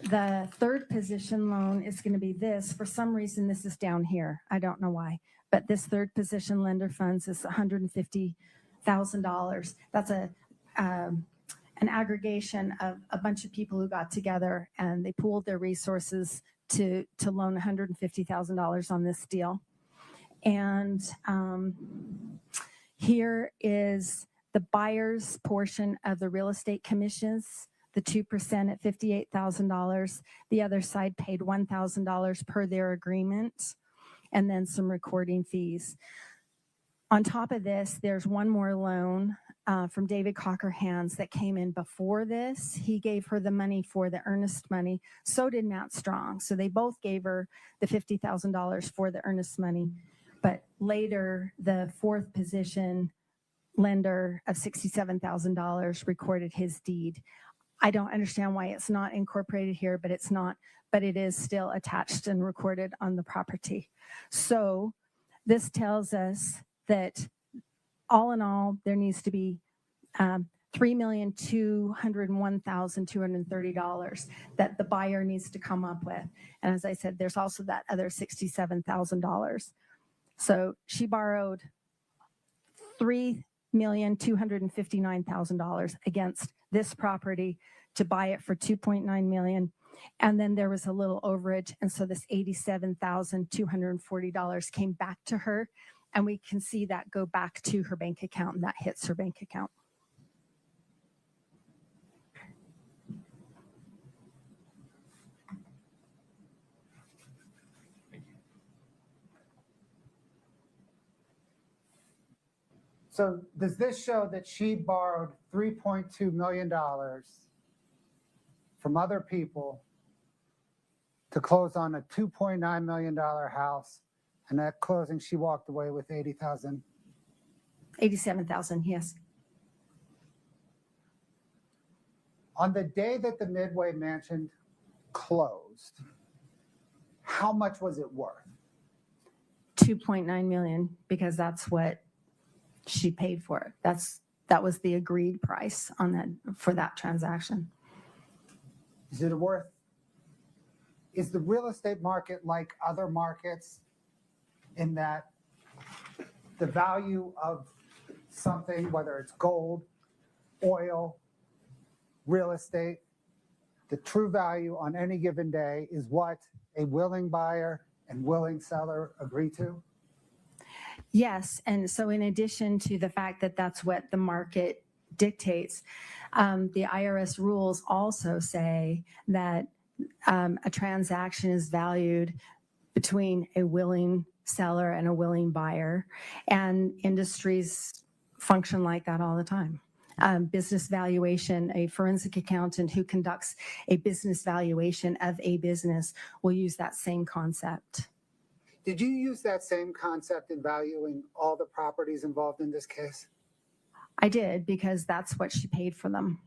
The third position loan is going to be this. For some reason, this is down here. I don't know why. But this third position lender funds is $150,000. That's an aggregation of a bunch of people who got together and they pooled their resources to loan $150,000 on this deal. And here is the buyer's portion of the real estate commissions, the 2% at $58,000. The other side paid $1,000 per their agreement, and then some recording fees. On top of this, there's one more loan from David Cockerhands that came in before this. He gave her the money for the earnest money. So did Matt Strong. So they both gave her the $50,000 for the earnest money. But later, the fourth position lender of $67,000 recorded his deed. I don't understand why it's not incorporated here, but it's not, but it is still attached and recorded on the property. So this tells us that all in all, there needs to be $3,201,230 that the buyer needs to come up with. And as I said, there's also that other $67,000. So she borrowed $3,259,000 against this property to buy it for $2.9 million. And then there was a little overage. And so this $87,240 came back to her. And we can see that go back to her bank account, and that hits her bank account. So does this show that she borrowed $3.2 million from other people to close on a $2.9 million house, and at closing she walked away with $80,000? $87,000, yes. On the day that the Midway Mansion closed, how much was it worth? $2.9 million, because that's what she paid for it. That was the agreed price on that for that transaction. Is it worth? Is the real estate market like other markets in that the value of something, whether it's gold, oil, real estate, the true value on any given day is what a willing buyer and willing seller agree to? Yes, and so in addition to the fact that that's what the market dictates, the IRS rules also say that a transaction is valued between a willing seller and a willing buyer, and industries function like that all the time. business valuation. A forensic accountant who conducts a business valuation of a business will use that same concept. Did you use that same concept in valuing all the properties involved in this case? I did, because that's what she paid for them.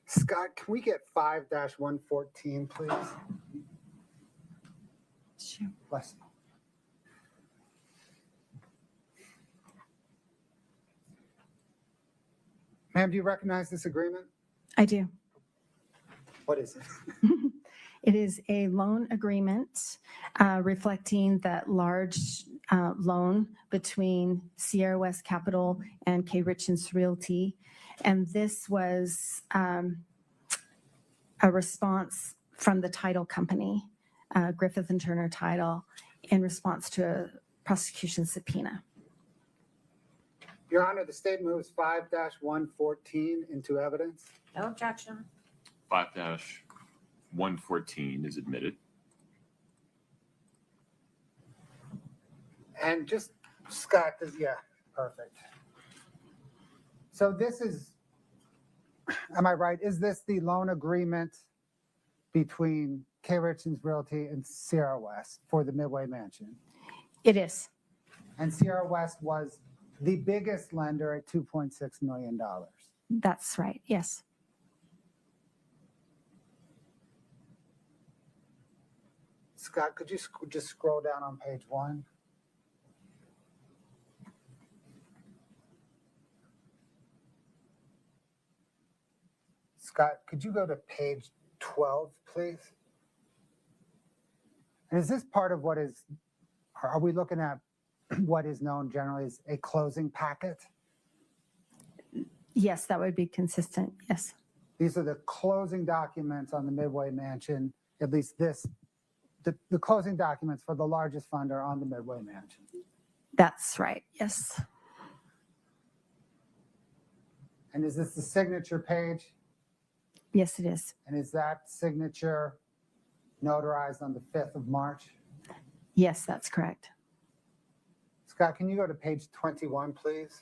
Scott, can we get 5-114, please? Sure. Bless you. Ma'am, do you recognize this agreement? I do. What is it? It is a loan agreement reflecting that large loan between Sierra West Capital and Kouri Richins Realty. And this was a response from the title company, Griffith and Turner Title, in response to a prosecution subpoena. Your Honor, the state moves 5-114 into evidence. No objection. 5-114 is admitted. And just, Scott, yeah, perfect. So this is, am I right? Is this the loan agreement between Kouri Richins Realty and Sierra West for the Midway Mansion? It is. And Sierra West was the biggest lender at $2.6 million. That's right, yes. Scott, could you just scroll down on page 1? Scott, could you go to page 12, please? And is this part of what is, are we looking at what is known generally as a closing packet? Yes, that would be consistent, yes. These are the closing documents on the Midway Mansion, at least this, the closing documents for the largest funder on the Midway Mansion. That's right, yes. And is this the signature page? Yes, it is. And is that signature notarized on the 5th of March? Yes, that's correct. Scott, can you go to page 21, please?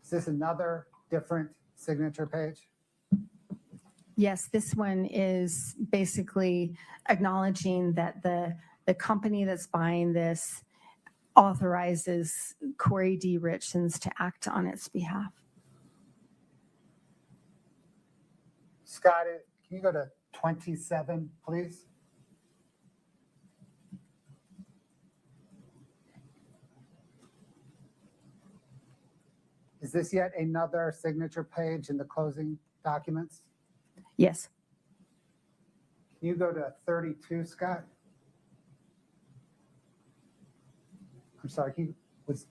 Is this another different signature page? Yes, this one is basically acknowledging that the company that's buying this authorizes Kouri D. Richins to act on its behalf. Scott, can you go to 27, please? Is this yet another signature page in the closing documents? Yes. Can you go to 32, Scott? I'm sorry, he was,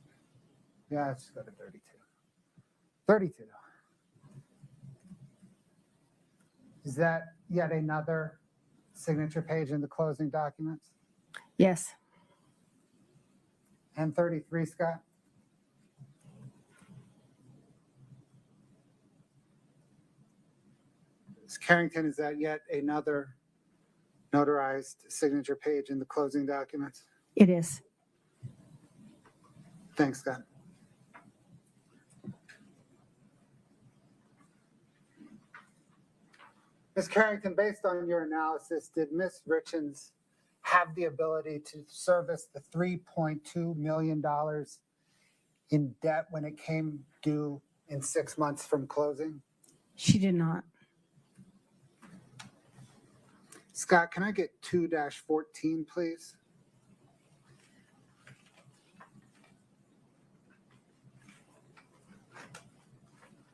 yeah, let's go to 32. 32. Is that yet another signature page in the closing documents? Yes. And 33, Scott? Ms. Carrington, is that yet another notarized signature page in the closing documents? It is. Thanks, Scott. Ms. Carrington, based on your analysis, did Ms. Richins have the ability to service the $3.2 million in debt when it came due in 6 months from closing? She did not. Scott, can I get 2-14, please?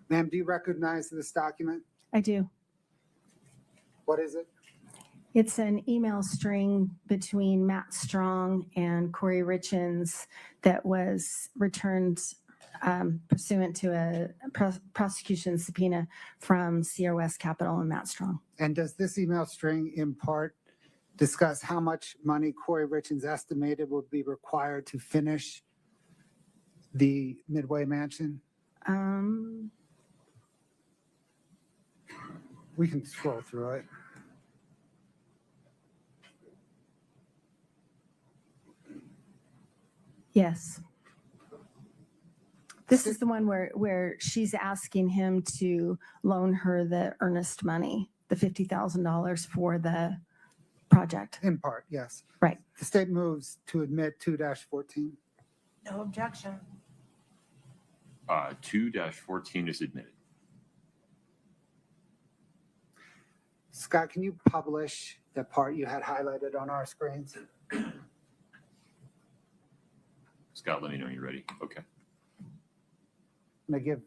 Ma'am, do you recognize this document? I do. What is it? It's an email string between Matt Strong and Kouri Richins that was returned pursuant to a prosecution subpoena from Sierra West Capital and Matt Strong. And does this email string in part discuss how much money Kouri Richins estimated would be required to finish the Midway Mansion? We can scroll through it. Yes. This is the one where she's asking him to loan her the earnest money, the $50,000 for the project. In part, yes. Right. The state moves to admit 2-14. No objection. 2-14 is admitted. Scott, can you publish the part you had highlighted on our screens? Scott, let me know when you're ready. Okay. I'm going to give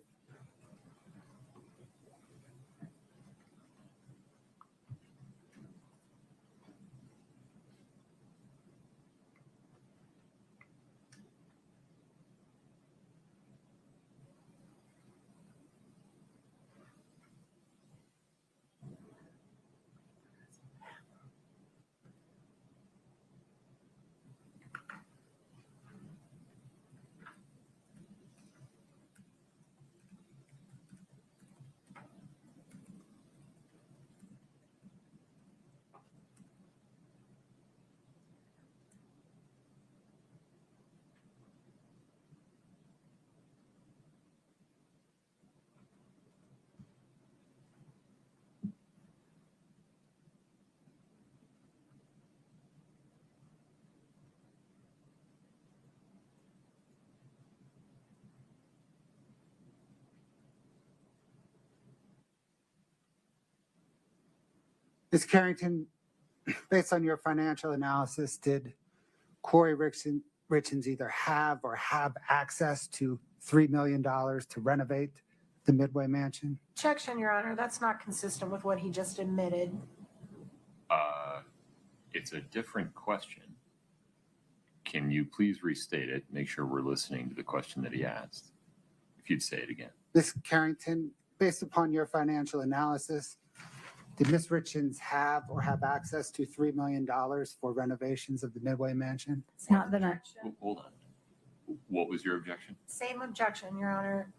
Ms. Carrington, based on your financial analysis, did Kouri Richins either have or have access to $3 million to renovate the Midway Mansion? Objection, Your Honor. That's not consistent with what he just admitted. It's a different question. Can you please restate it? Make sure we're listening to the question that he asked. If you'd say it again. Ms. Carrington, based upon your financial analysis, did Ms. Richins have or have access to $3 million for renovations of the Midway Mansion? Not that I. Hold on. What was your objection? Same objection, Your Honor.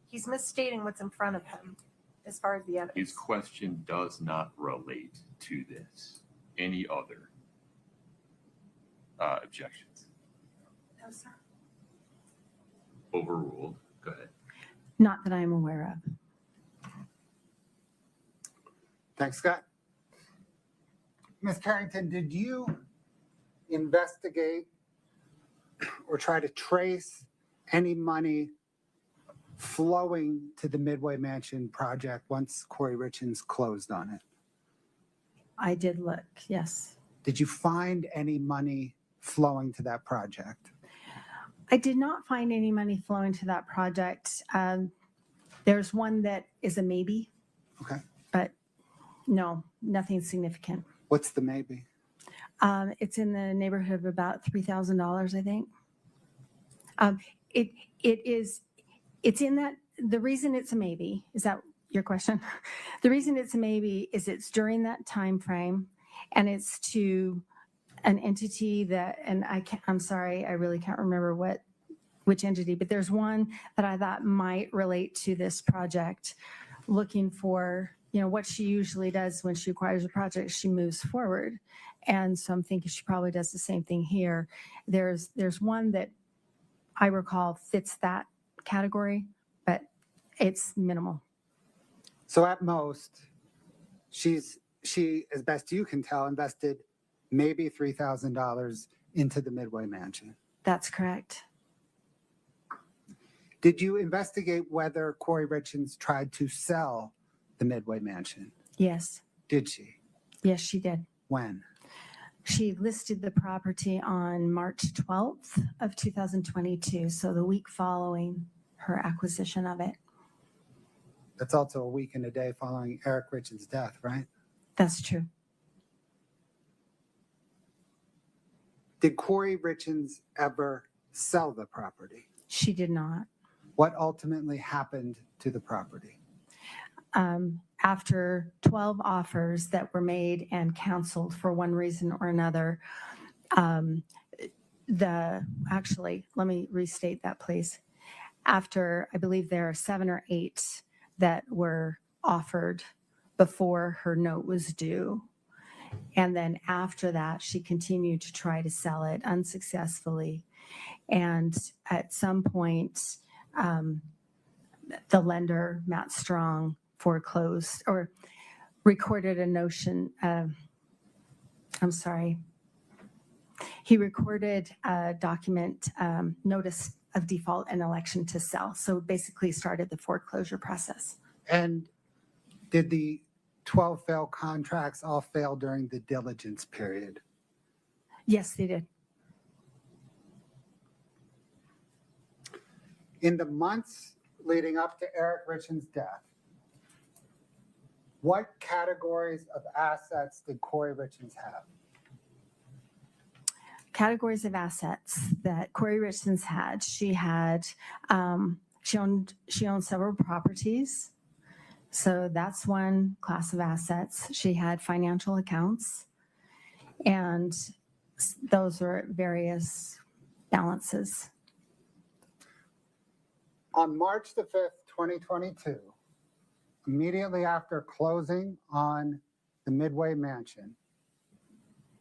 He's misstating what's in front of him as far as the evidence. His question does not relate to this. Any other objections? No, sir. Overruled. Go ahead. Not that I'm aware of. Thanks, Scott. Ms. Carrington, did you investigate or try to trace any money flowing to the Midway Mansion project once Kouri Richins closed on it? I did look, yes. Did you find any money flowing to that project? I did not find any money flowing to that project. There's one that is a maybe. Okay. But no, nothing significant. What's the maybe? It's in the neighborhood of about $3,000, I think. It's in that. The reason it's a maybe, is that your question? The reason it's a maybe is it's during that time frame, and it's to an entity that, and I'm sorry, I really can't remember which entity, but there's one that I thought might relate to this project, looking for, what she usually does when she acquires a project, she moves forward. And so I'm thinking she probably does the same thing here. There's one that I recall fits that category, but it's minimal. So at most, she, as best you can tell, invested maybe $3,000 into the Midway Mansion. That's correct. Did you investigate whether Kouri Richins tried to sell the Midway Mansion? Yes. Did she? Yes, she did. When? She listed the property on March 12th of 2022, so the week following her acquisition of it. That's also a week and a day following Eric Richins' death, right? That's true. Did Kouri Richins ever sell the property? She did not. What ultimately happened to the property? After 12 offers that were made and canceled for one reason or another, actually, let me restate that, please. After, I believe there are 7 or 8 that were offered before her note was due. And then after that, she continued to try to sell it unsuccessfully. And at some point, the lender, Matt Strong, foreclosed or recorded a notion. He recorded a document, notice of default and election to sell. So basically started the foreclosure process. And did the 12 failed contracts all fail during the diligence period? Yes, they did. In the months leading up to Eric Richins' death, what categories of assets did Kouri Richins have? Categories of assets that Kouri Richins had. She owned several properties. So that's one class of assets. She had financial accounts, and those were at various balances. On March the 5th, 2022, immediately after closing on the Midway Mansion,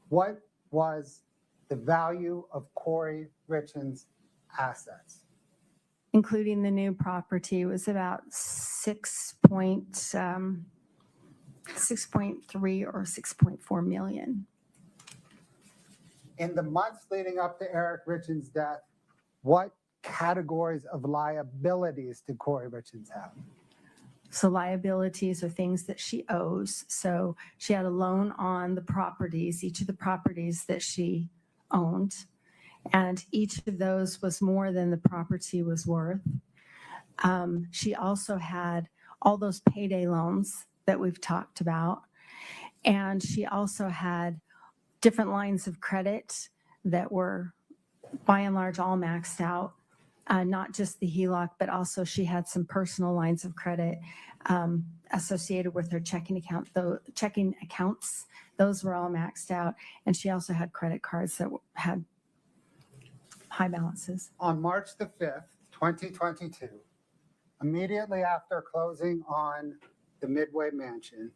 what was the value of Kouri Richins' assets? Including the new property, was about 6.3 or 6.4 million. In the months leading up to Eric Richins' death, what categories of liabilities did Kouri Richins have? So liabilities are things that she owes. So she had a loan on the properties, each of the properties that she owned. And each of those was more than the property was worth. She also had all those payday loans that we've talked about. And she also had different lines of credit that were by and large all maxed out. Not just the HELOC, but also she had some personal lines of credit associated with her checking accounts. Those were all maxed out. And she also had credit cards that had high balances. On March the 5th, 2022, immediately after closing on the Midway Mansion,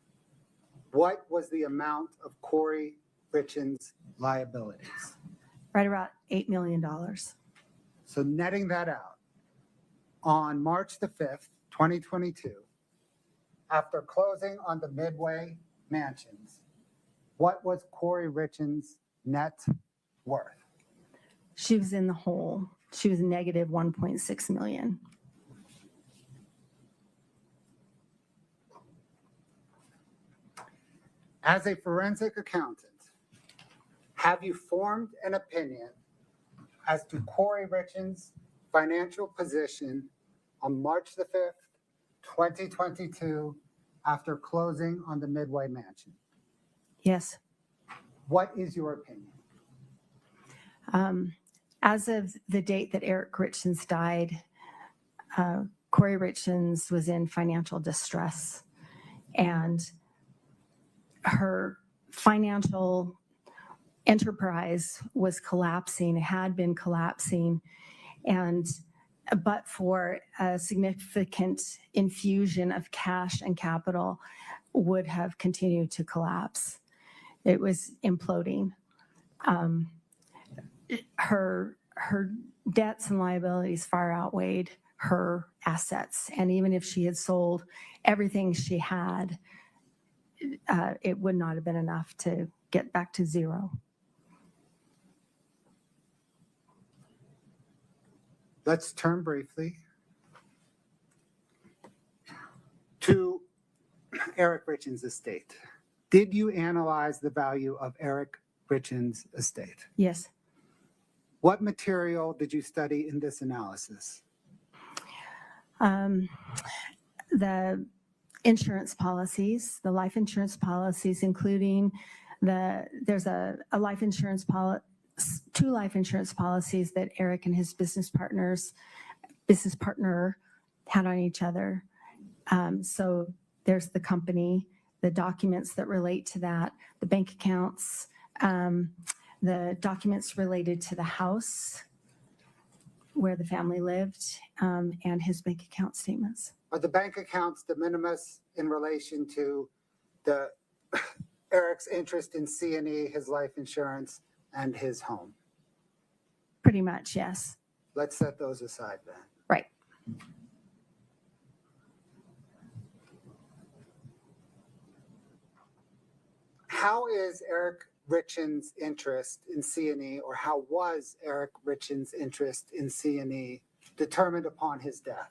what was the amount of Kouri Richins' liabilities? Right about $8 million. So netting that out, on March the 5th, 2022, after closing on the Midway Mansions, what was Kouri Richins' net worth? She was in the hole. She was negative 1.6 million. As a forensic accountant, have you formed an opinion as to Kouri Richins' financial position on March the 5th, 2022, after closing on the Midway Mansion? Yes. What is your opinion? As of the date that Eric Richins died, Kouri Richins was in financial distress, and her financial enterprise was collapsing, had been collapsing, and but for a significant infusion of cash and capital would have continued to collapse. It was imploding. Her debts and liabilities far outweighed her assets, and even if she had sold everything she had, it would not have been enough to get back to zero. Let's turn briefly to Eric Richins' estate. Did you analyze the value of Eric Richins' estate? Yes. What material did you study in this analysis? The insurance policies, the life insurance policies, including there's a life insurance policy, two life insurance policies that Eric and his business partner had on each other. So there's the company, the documents that relate to that, the bank accounts, the documents related to the house where the family lived, and his bank account statements. Are the bank accounts de minimis in relation to Eric's interest in C&E, his life insurance, and his home? Pretty much, yes. Let's set those aside then. Right. How is Eric Richins' interest in C&E, or how was Eric Richins' interest in C&E determined upon his death?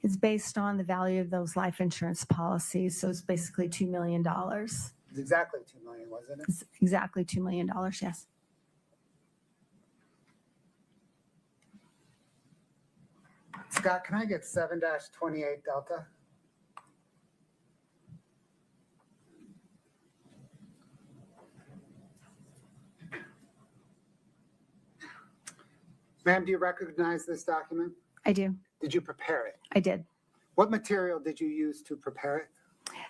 It's based on the value of those life insurance policies. So it's basically $2 million. It's exactly $2 million, wasn't it? It's exactly $2 million, yes. Scott, can I get 7-28 Delta? Ma'am, do you recognize this document? I do. Did you prepare it? I did. What material did you use to prepare it?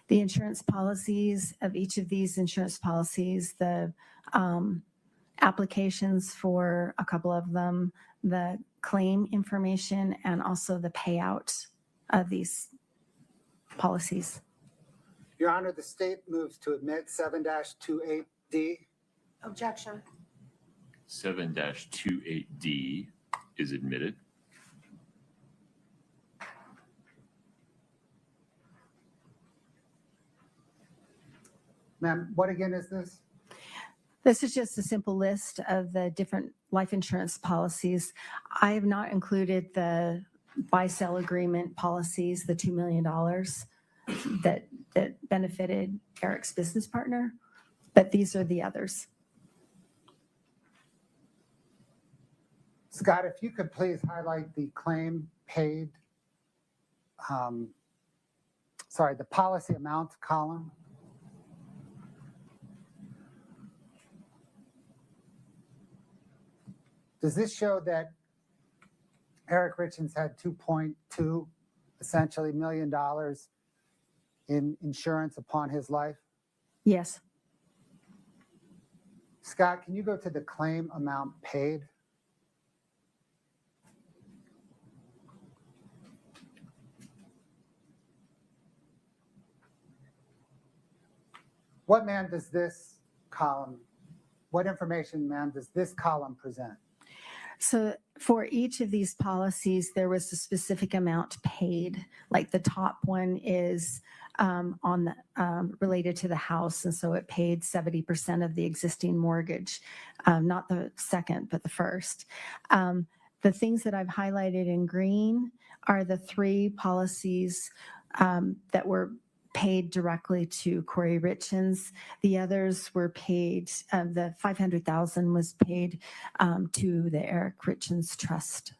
The insurance policies of each of these insurance policies, the applications for a couple of them, the claim information, and also the payout of these policies. Your Honor, the state moves to admit 7-28D. Objection. 7-28D is admitted. Ma'am, what again is this? This is just a simple list of the different life insurance policies. I have not included the buy-sell agreement policies, the $2 million that benefited Eric's business partner, but these are the others. Scott, if you could please highlight the claim paid, the policy amount column. Does this show that Eric Richins had $2.2 essentially $1 million in insurance upon his life? Yes. Scott, can you go to the claim amount paid? What information, ma'am, does this column present? So for each of these policies, there was a specific amount paid. Like the top one is related to the house, and so it paid 70% of the existing mortgage, not the second, but the first. The things that I've highlighted in green are the 3 policies that were paid directly to Kouri Richins. The others were paid, the $500,000 was paid to the Eric Richins Trust.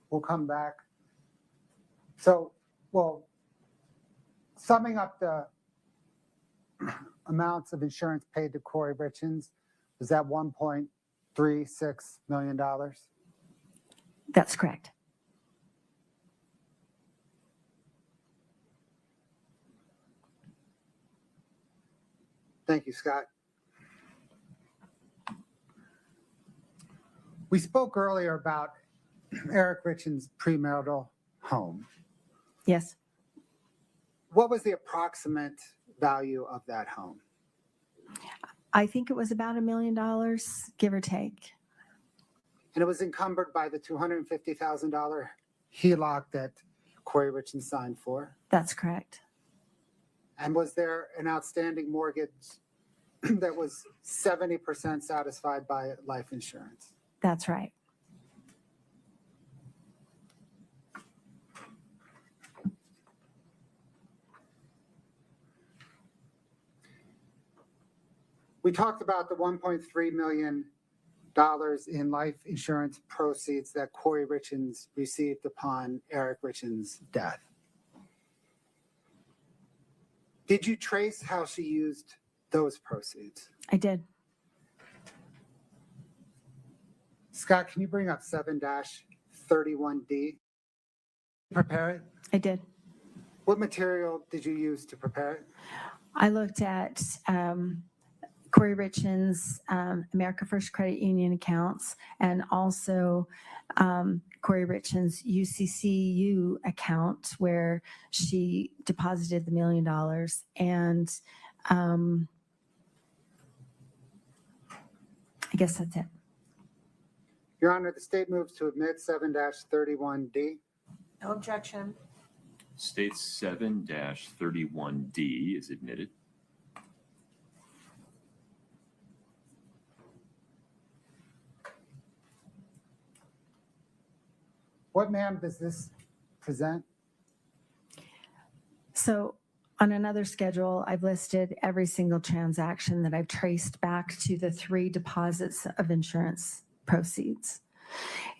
We'll come back. So, summing up the amounts of insurance paid to Kouri Richins, was that $1.36 million? That's correct. Thank you, Scott. We spoke earlier about Eric Richins' premarital home. Yes. What was the approximate value of that home? I think it was about $1 million, give or take. And it was encumbered by the $250,000 HELOC that Kouri Richins signed for? That's correct. And was there an outstanding mortgage that was 70% satisfied by life insurance? That's right. We talked about the $1.3 million in life insurance proceeds that Kouri Richins received upon Eric Richins' death. Did you trace how she used those proceeds? I did. Scott, can you bring up 7-31D? Prepare it? I did. What material did you use to prepare it? I looked at Kouri Richins' America First Credit Union accounts, and also Kouri Richins' UCCU account where she deposited the $1 million, and I guess that's it. Your Honor, the state moves to admit 7-31D. No objection. State 7-31D is admitted. What, ma'am, does this present? So on another schedule, I've listed every single transaction that I've traced back to the 3 deposits of insurance proceeds.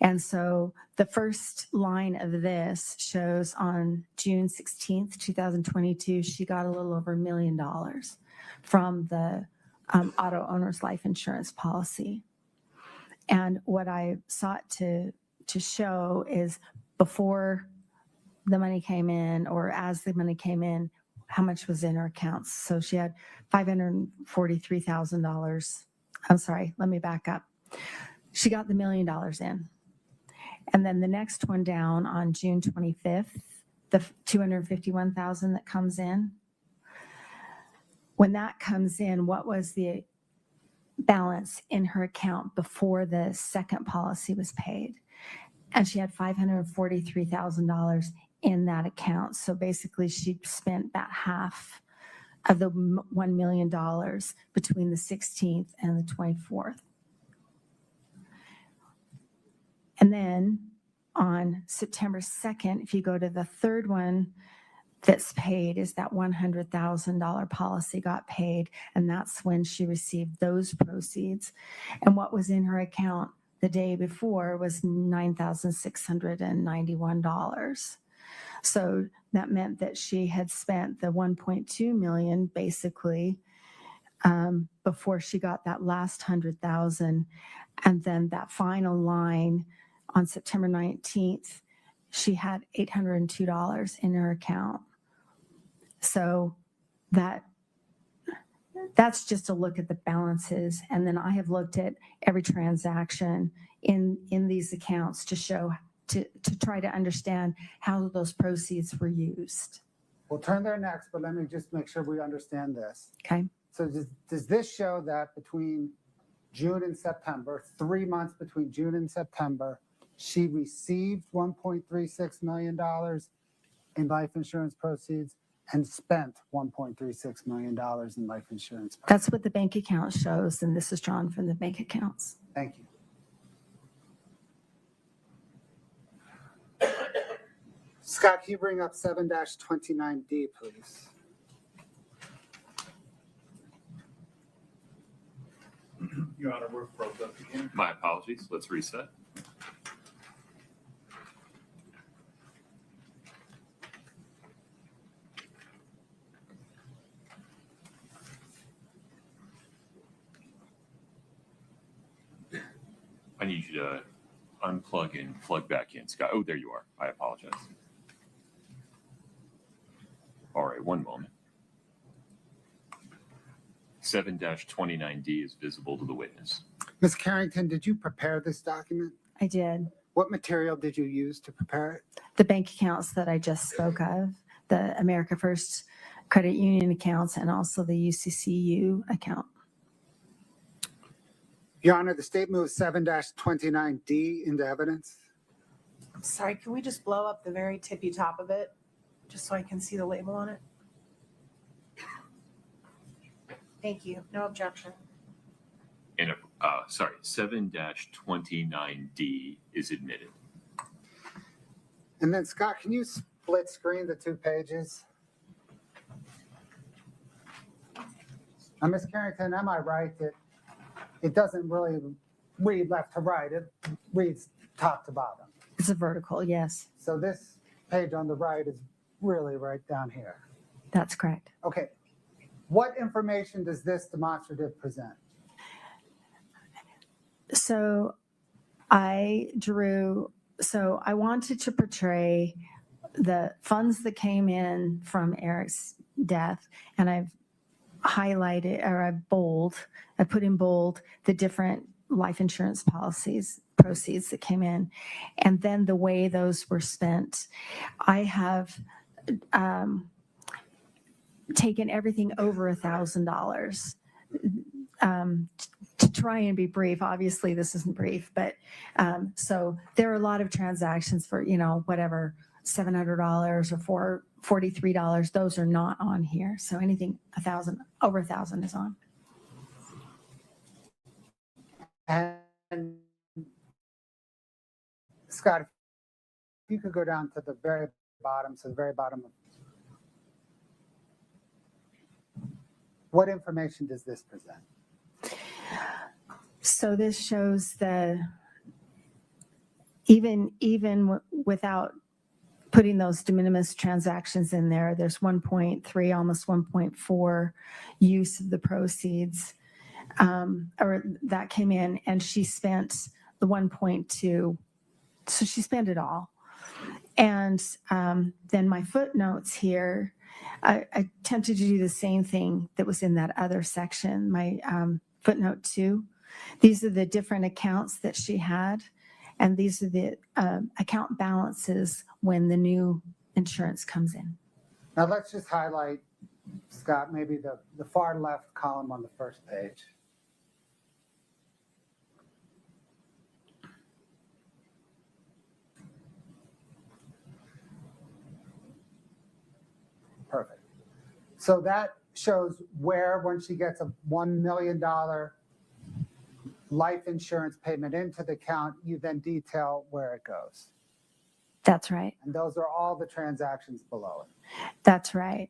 And so the first line of this shows on June 16th, 2022, she got a little over $1 million from the auto owner's life insurance policy. And what I sought to show is before the money came in or as the money came in, how much was in her accounts. So she had $543,000. I'm sorry, let me back up. She got the $1 million in. And then the next one down on June 25th, the $251,000 that comes in. When that comes in, what was the balance in her account before the second policy was paid? And she had $543,000 in that account. So basically she spent about half of the $1 million between the 16th and the 24th. And then on September 2nd, if you go to the third one that's paid, is that $100,000 policy got paid. And that's when she received those proceeds. And what was in her account the day before was $9,691. So that meant that she had spent the $1.2 million basically before she got that last $100,000. And then that final line on September 19th, she had $802 in her account. So that's just a look at the balances. And then I have looked at every transaction in these accounts to show, to try to understand how those proceeds were used. We'll turn there next, but let me just make sure we understand this. Okay. So does this show that between June and September, 3 months between June and September, she received $1.36 million in life insurance proceeds and spent $1.36 million in life insurance proceeds? That's what the bank account shows, and this is drawn from the bank accounts. Thank you. Scott, can you bring up 7-29D, please? Your Honor, we're broke up again. My apologies. Let's reset. I need you to unplug and plug back in, Scott. Oh, there you are. I apologize. All right, one moment. 7-29D is visible to the witness. Ms. Carrington, did you prepare this document? I did. What material did you use to prepare it? The bank accounts that I just spoke of, the America First Credit Union accounts, and also the UCCU account. Your Honor, the state moves 7-29D into evidence. I'm sorry, can we just blow up the very tippy top of it, just so I can see the label on it? Thank you. No objection. And 7-29D is admitted. And then, Scott, can you split screen the 2 pages? Now, Ms. Carrington, am I right that it doesn't really read left to right? It reads top to bottom. It's a vertical, yes. So this page on the right is really right down here. That's correct. Okay. What information does this demonstrative present? So I wanted to portray the funds that came in from Eric's death, and I've highlighted, or I put in bold the different life insurance policies, proceeds that came in, and then the way those were spent. I have taken everything over $1,000. to try and be brief, obviously this isn't brief, but so there are a lot of transactions for, whatever, $700 or $43. Those are not on here. So anything over 1,000 is on. And Scott, if you could go down to the very bottom, what information does this present? So this shows even without putting those de minimis transactions in there, there's 1.3, almost 1.4 use of the proceeds, or that came in, and she spent the 1.2. So she spent it all. And then my footnotes here, I attempted to do the same thing that was in that other section, my footnote 2. These are the different accounts that she had, and these are the account balances when the new insurance comes in. Now let's just highlight, Scott, maybe the far left column on the first page. Perfect. So that shows where, when she gets a $1 million life insurance payment into the account, you then detail where it goes. That's right. And those are all the transactions below it. That's right.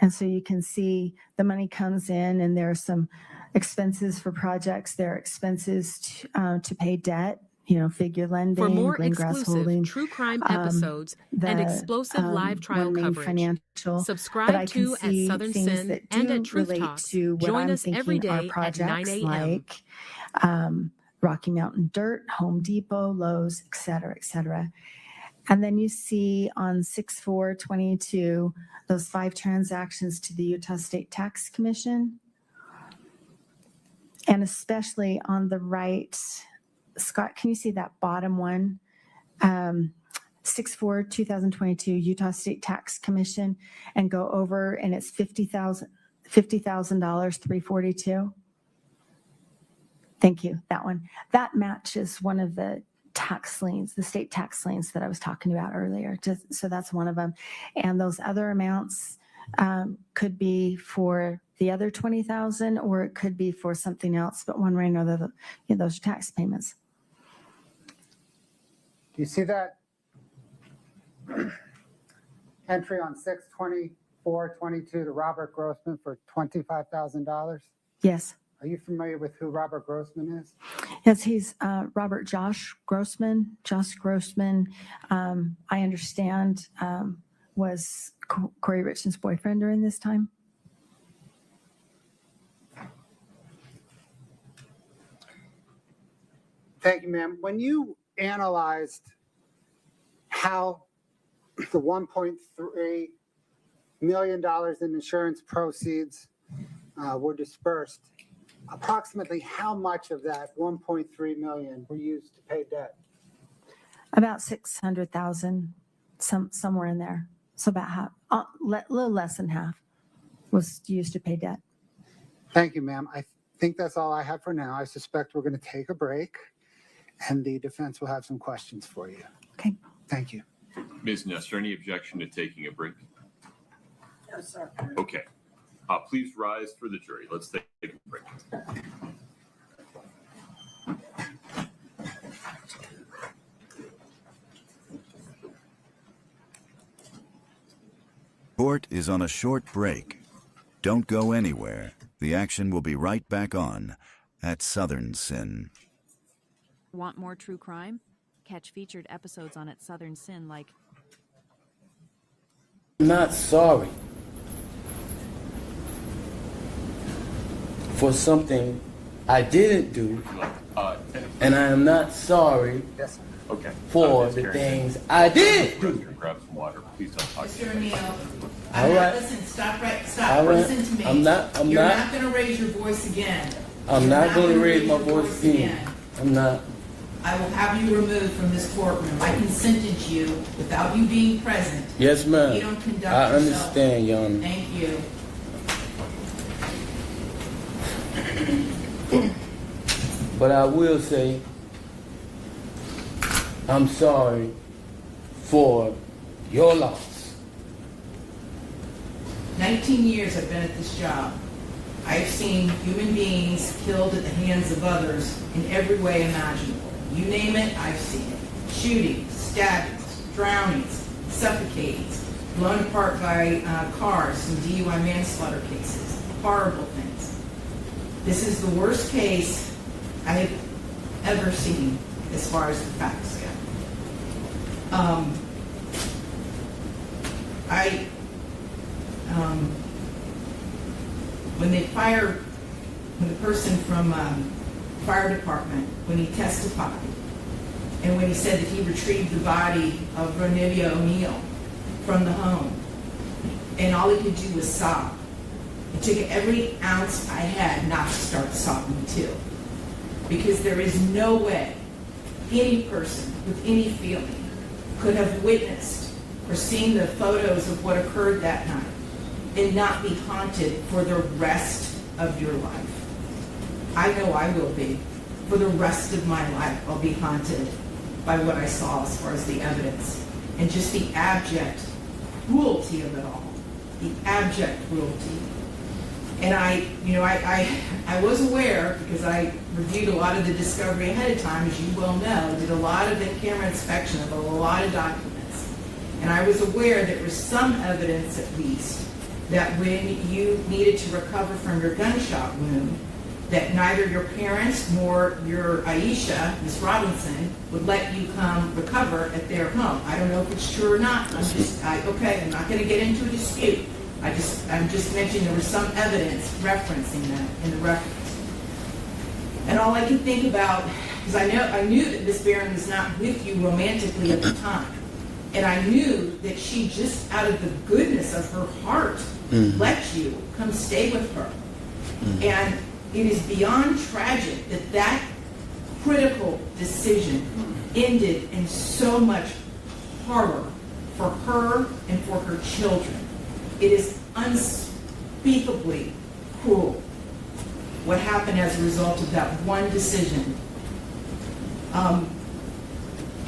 And so you can see the money comes in, and there are some expenses for projects. There are expenses to pay debt, figure lending, For more Greengrass exclusive Holding, true crime episodes and explosive live trial One Main coverage, Financial. But I subscribe can to at see Southern things Sin that and do at Truth relate Talks. to what Join I'm us every thinking are day at 9 projects a.m. like Rocky Mountain Dirt, Home Depot, Lowe's, et cetera, et cetera. And then you see on 6/4/22 those 5 transactions to the Utah State Tax Commission. And especially on the right, Scott, can you see that bottom one? 6/4/2022 Utah State Tax Commission, and go over, and it's $50,000, $342. Thank you, that one. That matches one of the tax liens, the state tax liens that I was talking about earlier. So that's one of them. And those other amounts could be for the other 20,000, or it could be for something else, but one way or another, those are tax payments. Do you see that entry on 6/24/22 to Robert Grossman for $25,000? Yes. Are you familiar with who Robert Grossman is? Yes, he's Robert Josh Grossman. Josh Grossman, I understand, was Kouri Richins' boyfriend during this time. Thank you, ma'am. When you analyzed how the $1.3 million in insurance proceeds were dispersed, approximately how much of that $1.3 million were used to pay debt? About 600,000, somewhere in there. So about half, a little less than half was used to pay debt. Thank you, ma'am. I think that's all I have for now. I suspect we're going to take a break, and the defense will have some questions for you. Okay. Thank you. Ms. Nestor, any objection to taking a break? No, sir. Okay. Please rise for the jury. Let's take a break. Court is on a short break. Don't go anywhere. The action will be right back on at Southern Sin. Want more true crime? Catch featured episodes on at Southern Sin like Not sorry for something I didn't do, and I am not sorry for the things I did do. Grab some water. Please don't talk. Mr. O'Neill, All right. listen, stop. All right. Listen to me. I'm not You're not going to raise your voice again. I'm You're not going to gonna raise my your voice again. I'm not. I will have you removed from this courtroom. I can sentence you without you being present. Yes, ma'am. You don't conduct I yourself. understand, Your Honor. Thank you. But I will say, I'm sorry for your loss. 19 years I've been at this job. I've seen human beings killed at the hands of others in every way imaginable. You name it, I've seen it. Shootings, stabbings, drownings, suffocatings, blown apart by cars, some DUI manslaughter cases, horrible things. This is the worst case I have ever seen as far as the facts go. When the person from fire department, when he testified, and when he said that he retrieved the body of Ronivia O'Neill from the home, and all he could do was sob. It took every ounce I had not to start sobbing too. Because there is no way any person with any feeling could have witnessed or seen the photos of what occurred that night and not be haunted for the rest of your life. I know I will be. For the rest of my life, I'll be haunted by what I saw as far as the evidence and just the abject cruelty of it all. The abject cruelty. And I was aware, because I reviewed a lot of the discovery ahead of time, as you well know, did a lot of the camera inspection of a lot of documents. And I was aware there was some evidence, at least, that when you needed to recover from your gunshot wound, that neither your parents nor your Aisha, Miss Robinson, would let you come recover at their home. I don't know if it's true or not. I'm not going to get into a dispute. I'm just mentioning there was some evidence referencing that in the records. And all I can think about, because I knew that Miss Barron was not with you romantically at the time. And I knew that she just out of the goodness of her heart let you come stay with her. And it is beyond tragic that that critical decision ended in so much horror for her and for her children. It is unspeakably cruel what happened as a result of that one decision.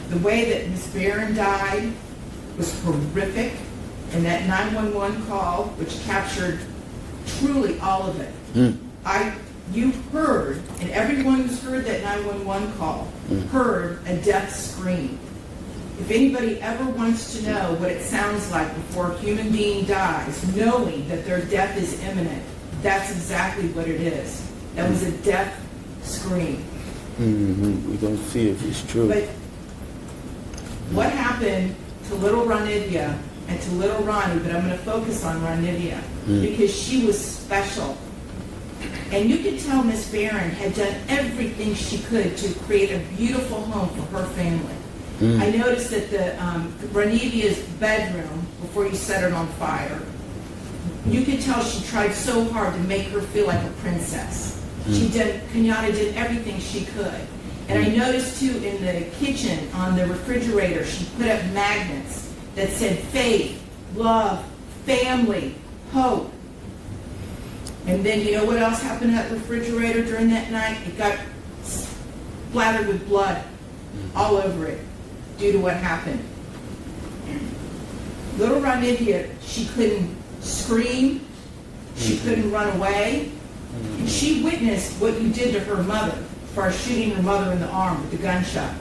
The way that Ms. Barron died was horrific, and that 911 call, which captured truly all of it. You heard, and everyone who's heard that 911 call heard a death scream. If anybody ever wants to know what it sounds like before a human being dies, knowing that their death is imminent, that's exactly what it is. That was a death scream. We're going to see if it's true. But what happened to little Ronivia and to little Ronnie, but I'm going to focus on Ronivia, because she was special. And you could tell Miss Barron had done everything she could to create a beautiful home for her family. I noticed that the Ronivia's bedroom, before you set it on fire, you could tell she tried so hard to make her feel like a princess. Kenyatta did everything she could. And I noticed too in the kitchen, on the refrigerator, she put up magnets that said faith, love, family, hope. And then you know what else happened to that refrigerator during that night? It got splattered with blood all over it due to what happened. Little Ronivia, she couldn't scream, she couldn't run away, and she witnessed what you did to her mother as far as shooting her mother in the arm with the gunshot.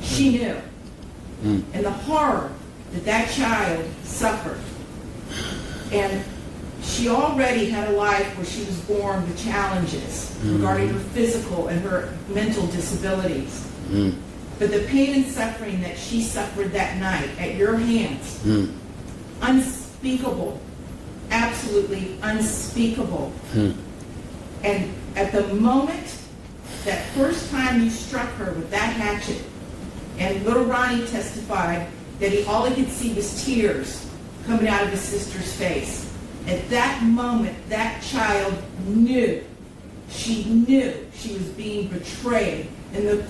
She knew. And the horror that that child suffered. And she already had a life where she was born with challenges regarding her physical and her mental disabilities. But the pain and suffering that she suffered that night at your hands, unspeakable, absolutely unspeakable. And at the moment, that first time you struck her with that hatchet, and little Ronnie testified that all he could see was tears coming out of his sister's face. At that moment, that child knew she was being betrayed in the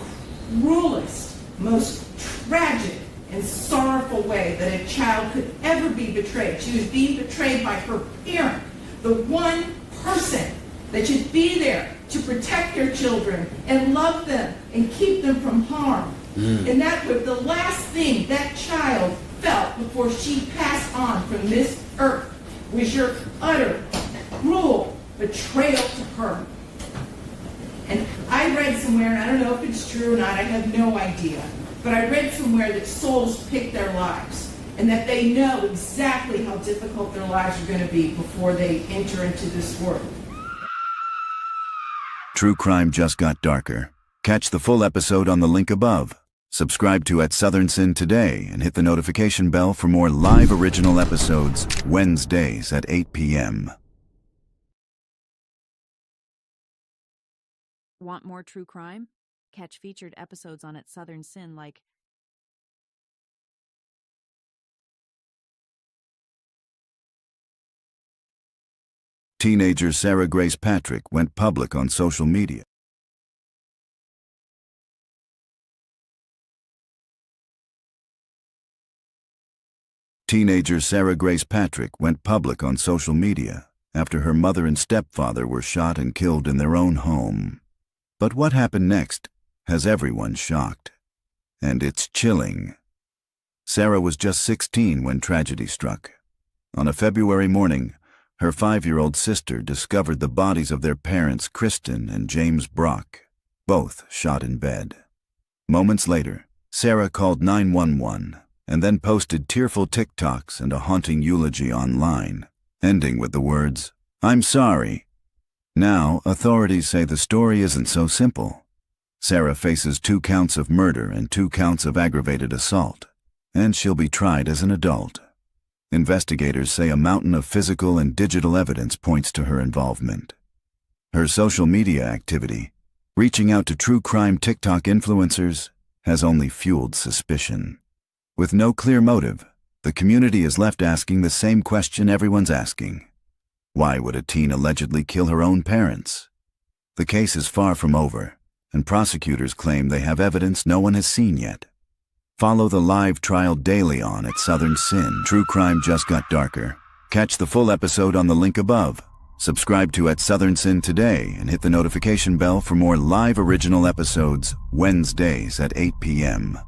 cruelest, most tragic and sorrowful way that a child could ever be betrayed. She was being betrayed by her parent, the one person that should be there to protect their children and love them and keep them from harm. And that was the last thing that child felt before she passed on from this earth was your utter, cruel betrayal to her. And I read somewhere, and I don't know if it's true or not, I have no idea, but I read somewhere that souls pick their lives and that they know exactly how difficult their lives are going to be before they enter into this world. True crime just got darker. Catch the full episode on the link above. Subscribe to at Southern Sin today and hit the notification bell for more live original episodes Wednesdays at 8 p.m. Want more true crime? Catch featured episodes on at Southern Sin like Teenager Sarah Grace Patrick went public on social media. Teenager Sarah Grace Patrick went public on social media after her mother and stepfather were shot and killed in their own home. But what happened next has everyone shocked. And it's chilling. Sarah was just 16 when tragedy struck. On a February morning, her 5-year-old sister discovered the bodies of their parents, Kristen and James Brock, both shot in bed. Moments later, Sarah called 911 and then posted tearful TikToks and a haunting eulogy online, ending with the words, "I'm sorry." Now, authorities say the story isn't so simple. Sarah faces 2 counts of murder and 2 counts of aggravated assault, and she'll be tried as an adult. Investigators say a mountain of physical and digital evidence points to her involvement. Her social media activity, reaching out to true crime TikTok influencers, has only fueled suspicion. With no clear motive, the community is left asking the same question everyone's asking. Why would a teen allegedly kill her own parents? The case is far from over, and prosecutors claim they have evidence no one has seen yet. Follow the live trial daily on at Southern Sin. True crime just got darker. Catch the full episode on the link above. Subscribe to at Southern Sin today and hit the notification bell for more live original episodes Wednesdays at 8 p.m.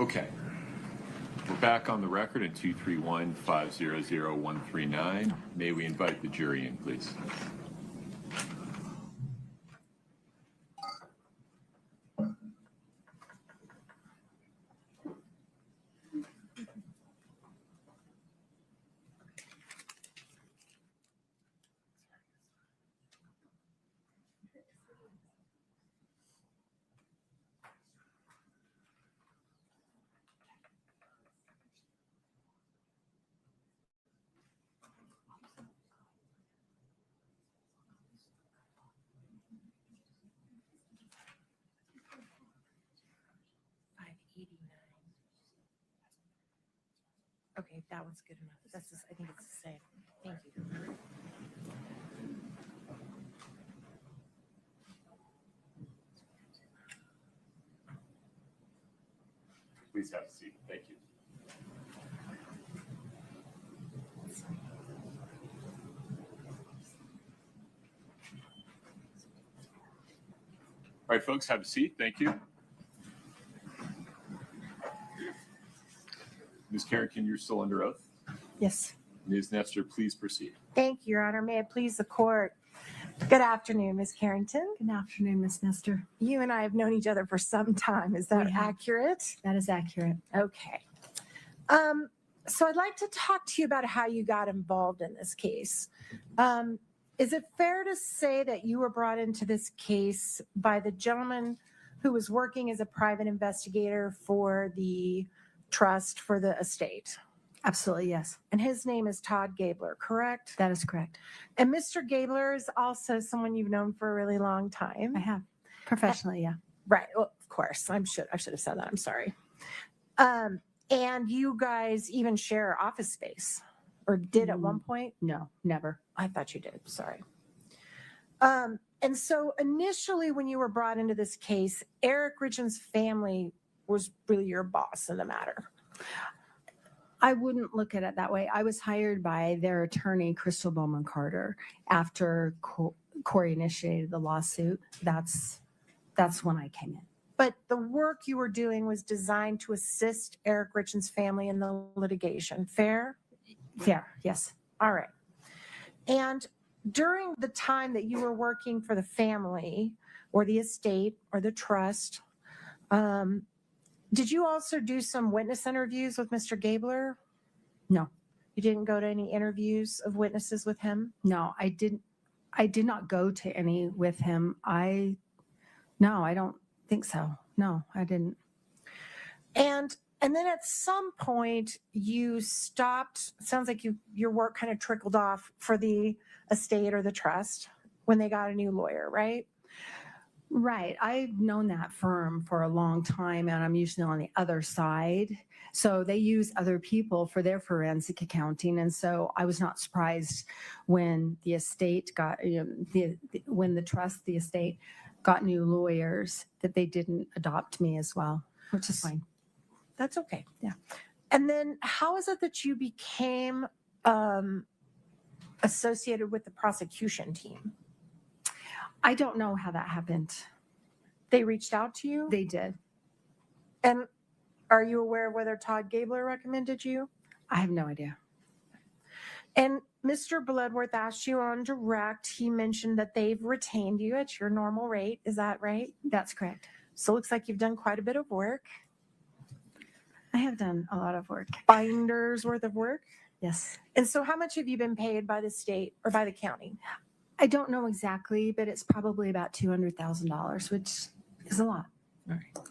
Okay. We're back on the record at 231-500-139. May we invite the jury in, please? Okay, that one's good enough. That's just, I think it's the same. Thank you. Please have a seat. Thank you. All right, folks, have a seat. Thank you. Ms. Carrington, you're still under oath. Yes. Ms. Nestor, please proceed. Thank you, Your Honor. May it please the court. Good afternoon, Ms. Carrington. Good afternoon, Ms. Nestor. You and I have known each other for some time. Is that accurate? That is accurate. Okay. So I'd like to talk to you about how you got involved in this case. Is it fair to say that you were brought into this case by the gentleman who was working as a private investigator for the trust for the estate? Absolutely, yes. And his name is Todd Gabler, correct? That is correct. And Mr. Gabler is also someone you've known for a really long time. I have. Professionally, yeah. Right. Well, of course. I should have said that. I'm sorry. And you guys even share office space, or did at one point? No, never. I thought you did. Sorry. And so initially when you were brought into this case, Eric Richins' family was really your boss in the matter. I wouldn't look at it that way. I was hired by their attorney, Crystal Bowman Carter, after Kouri initiated the lawsuit. That's when I came in. But the work you were doing was designed to assist Eric Richins' family in the litigation. Fair? Fair, yes. All right. And during the time that you were working for the family or the estate or the trust, did you also do some witness interviews with Mr. Gabler? No. You didn't go to any interviews of witnesses with him? No, I didn't. I did not go to any with him. No, I don't think so. No, I didn't. And then at some point you stopped. Sounds like your work kind of trickled off for the estate or the trust when they got a new lawyer, right? Right. I've known that firm for a long time, and I'm usually on the other side. So they use other people for their forensic accounting. And so I was not surprised when the estate got, when the trust, the estate got new lawyers, that they didn't adopt me as well, which is fine. That's okay. Yeah. And then how is it that you became associated with the prosecution team? I don't know how that happened. They reached out to you? They did. And are you aware of whether Todd Gabler recommended you? I have no idea. And Mr. Bloodworth asked you on direct, he mentioned that they've retained you at your normal rate. Is that right? That's correct. So it looks like you've done quite a bit of work. I have done a lot of work. Binders worth of work? Yes. And so how much have you been paid by the state or by the county? I don't know exactly, but it's probably about $200,000, which is a lot. All right.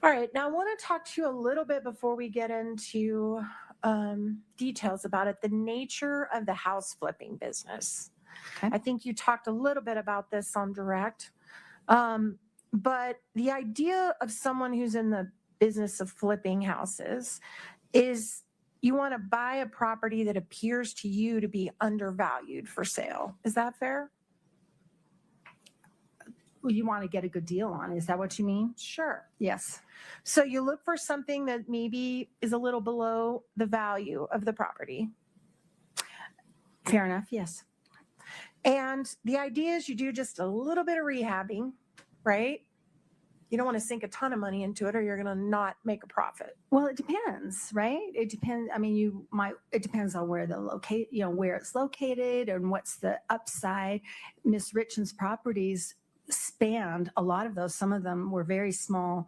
All right. Now I want to talk to you a little bit before we get into details about it, the nature of the house flipping business. Okay. I think you talked a little bit about this on direct, but the idea of someone who's in the business of flipping houses is you want to buy a property that appears to you to be undervalued for sale. Is that fair? Well, you want to get a good deal on. Is that what you mean? Sure. Yes. So you look for something that maybe is a little below the value of the property. Fair enough. Yes. And the idea is you do just a little bit of rehabbing, right? You don't want to sink a ton of money into it or you're going to not make a profit. Well, it depends, right? It depends. I mean, it depends on where where it's located and what's the upside. Miss Richins' properties spanned a lot of those. Some of them were very small,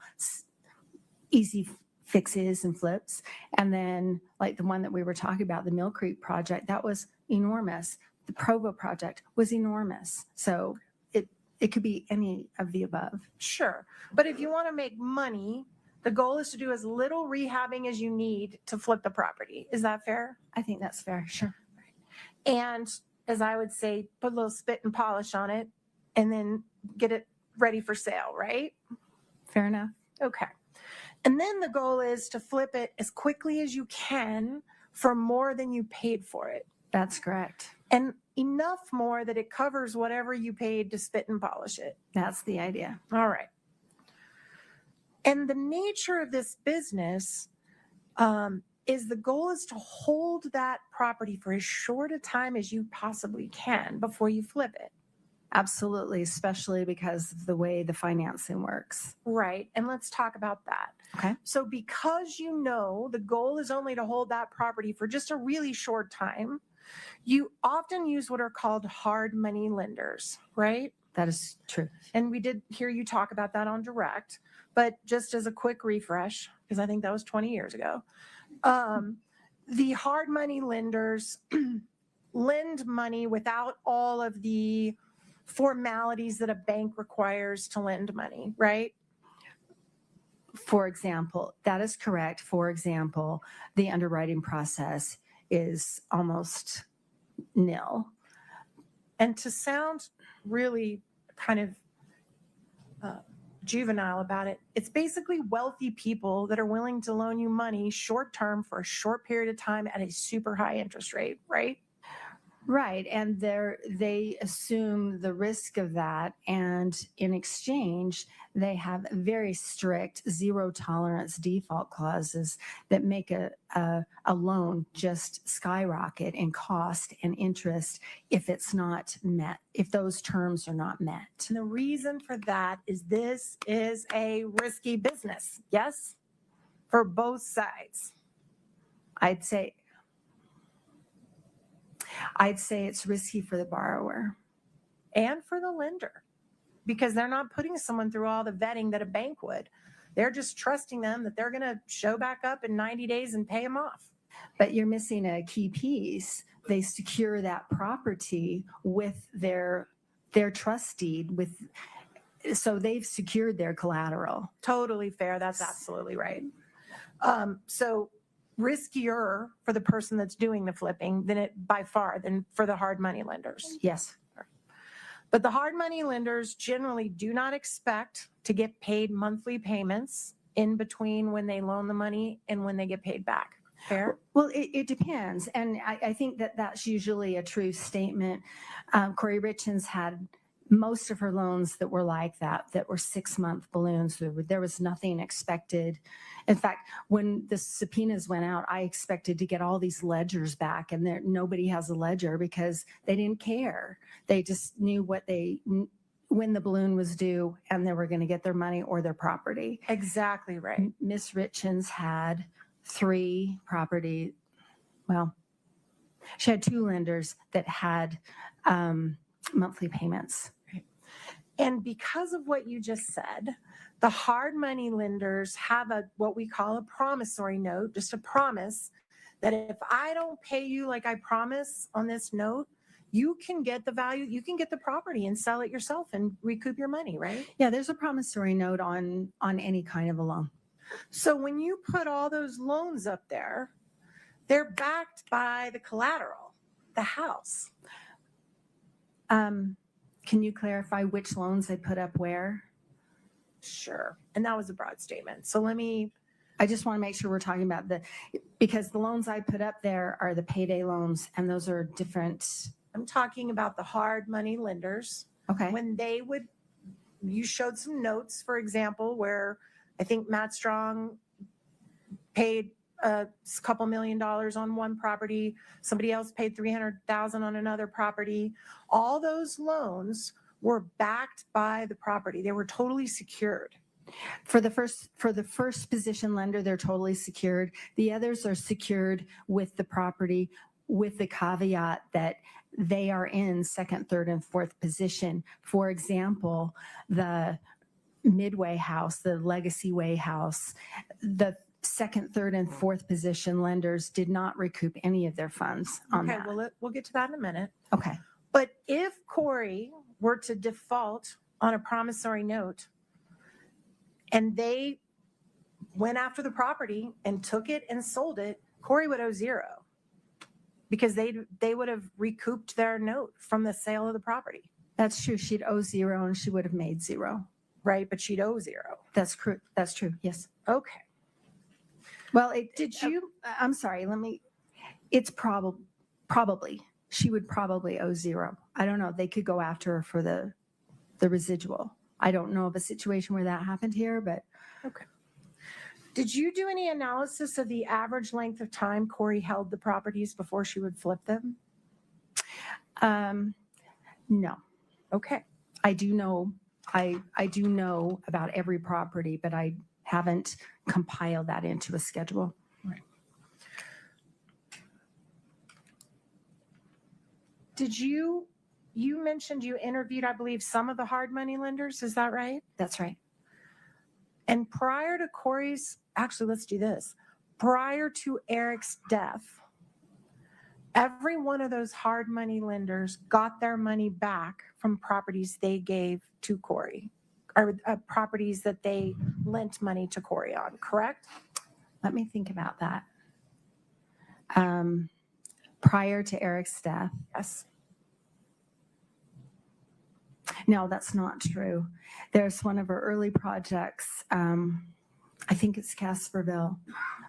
easy fixes and flips. And then like the one that we were talking about, the Mill Creek project, that was enormous. The Provo project was enormous. So it could be any of the above. Sure. But if you want to make money, the goal is to do as little rehabbing as you need to flip the property. Is that fair? I think that's fair. Sure. And as I would say, put a little spit and polish on it and then get it ready for sale, right? Fair enough. Okay. And then the goal is to flip it as quickly as you can for more than you paid for it. That's correct. And enough more that it covers whatever you paid to spit and polish it. That's the idea. All right. And the nature of this business is the goal is to hold that property for as short a time as you possibly can before you flip it. Absolutely, especially because of the way the financing works. Right. And let's talk about that. Okay. So because the goal is only to hold that property for just a really short time, you often use what are called hard money lenders, right? That is true. And we did hear you talk about that on Direct, but just as a quick refresh, because I think that was 20 years ago, the hard money lenders lend money without all of the formalities that a bank requires to lend money, right? For example, that is correct. For example, the underwriting process is almost nil. And to sound really kind of juvenile about it, it's basically wealthy people that are willing to loan you money short term for a short period of time at a super high interest rate, right? Right. And they assume the risk of that. And in exchange, they have very strict zero tolerance default clauses that make a loan just skyrocket in cost and interest if it's not met, if those terms are not met. And the reason for that is this is a risky business. Yes? For both sides. I'd say it's risky for the borrower. And for the lender, because they're not putting someone through all the vetting that a bank would. They're just trusting them that they're going to show back up in 90 days and pay them off. But you're missing a key piece. They secure that property with their trust deed so they've secured their collateral. Totally fair. That's absolutely right. So riskier for the person that's doing the flipping than for the hard money lenders. Yes. But the hard money lenders generally do not expect to get paid monthly payments in between when they loan the money and when they get paid back. Fair? Well, it depends. And I think that's usually a true statement. Kouri Richins had most of her loans that were like that were 6-month balloons. There was nothing expected. In fact, when the subpoenas went out, I expected to get all these ledgers back, and nobody has a ledger because they didn't care. They just knew when the balloon was due, and they were going to get their money or their property. Exactly right. Miss Richins had 3 property. Well, she had 2 lenders that had monthly payments. And because of what you just said, the hard money lenders have what we call a promissory note, just a promise that if I don't pay you like I promise on this note, you can get the value, you can get the property and sell it yourself and recoup your money, right? Yeah, there's a promissory note on any kind of a loan. So when you put all those loans up there, they're backed by the collateral, the house. Can you clarify which loans they put up where? Sure. And that was a broad statement. So I just want to make sure we're talking about because the loans I put up there are the payday loans, and those are different. I'm talking about the hard money lenders. Okay. When you showed some notes, for example, where I think Matt Strong paid a couple $1 million on one property. Somebody else paid $300,000 on another property. All those loans were backed by the property. They were totally secured. For the first position lender, they're totally secured. The others are secured with the property, with the caveat that they are in second, third, and fourth position. For example, the Midway house, the Legacy Way house, the second, third, and fourth position lenders did not recoup any of their funds on that. Well, we'll get to that in a minute. Okay. But if Kouri were to default on a promissory note and they went after the property and took it and sold it, Kouri would owe zero because they would have recouped their note from the sale of the property. That's true. She'd owe zero and she would have made zero. Right, but she'd owe zero. That's true. That's true. Yes. Okay. Well, I'm sorry. It's probably, she would probably owe zero. I don't know. They could go after her for the residual. I don't know of a situation where that happened here, but. Okay. Did you do any analysis of the average length of time Kouri held the properties before she would flip them? No. Okay. I do know about every property, but I haven't compiled that into a schedule. Right. Did you mentioned you interviewed, I believe, some of the hard money lenders, is that right? That's right. And prior to Kouri's, actually, let's do this. Prior to Eric's death, every one of those hard money lenders got their money back from properties they gave to Kouri, or properties that they lent money to Kouri on, correct? Let me think about that. Prior to Eric's death. Yes. No, that's not true. There's one of her early projects, I think it's Casperville,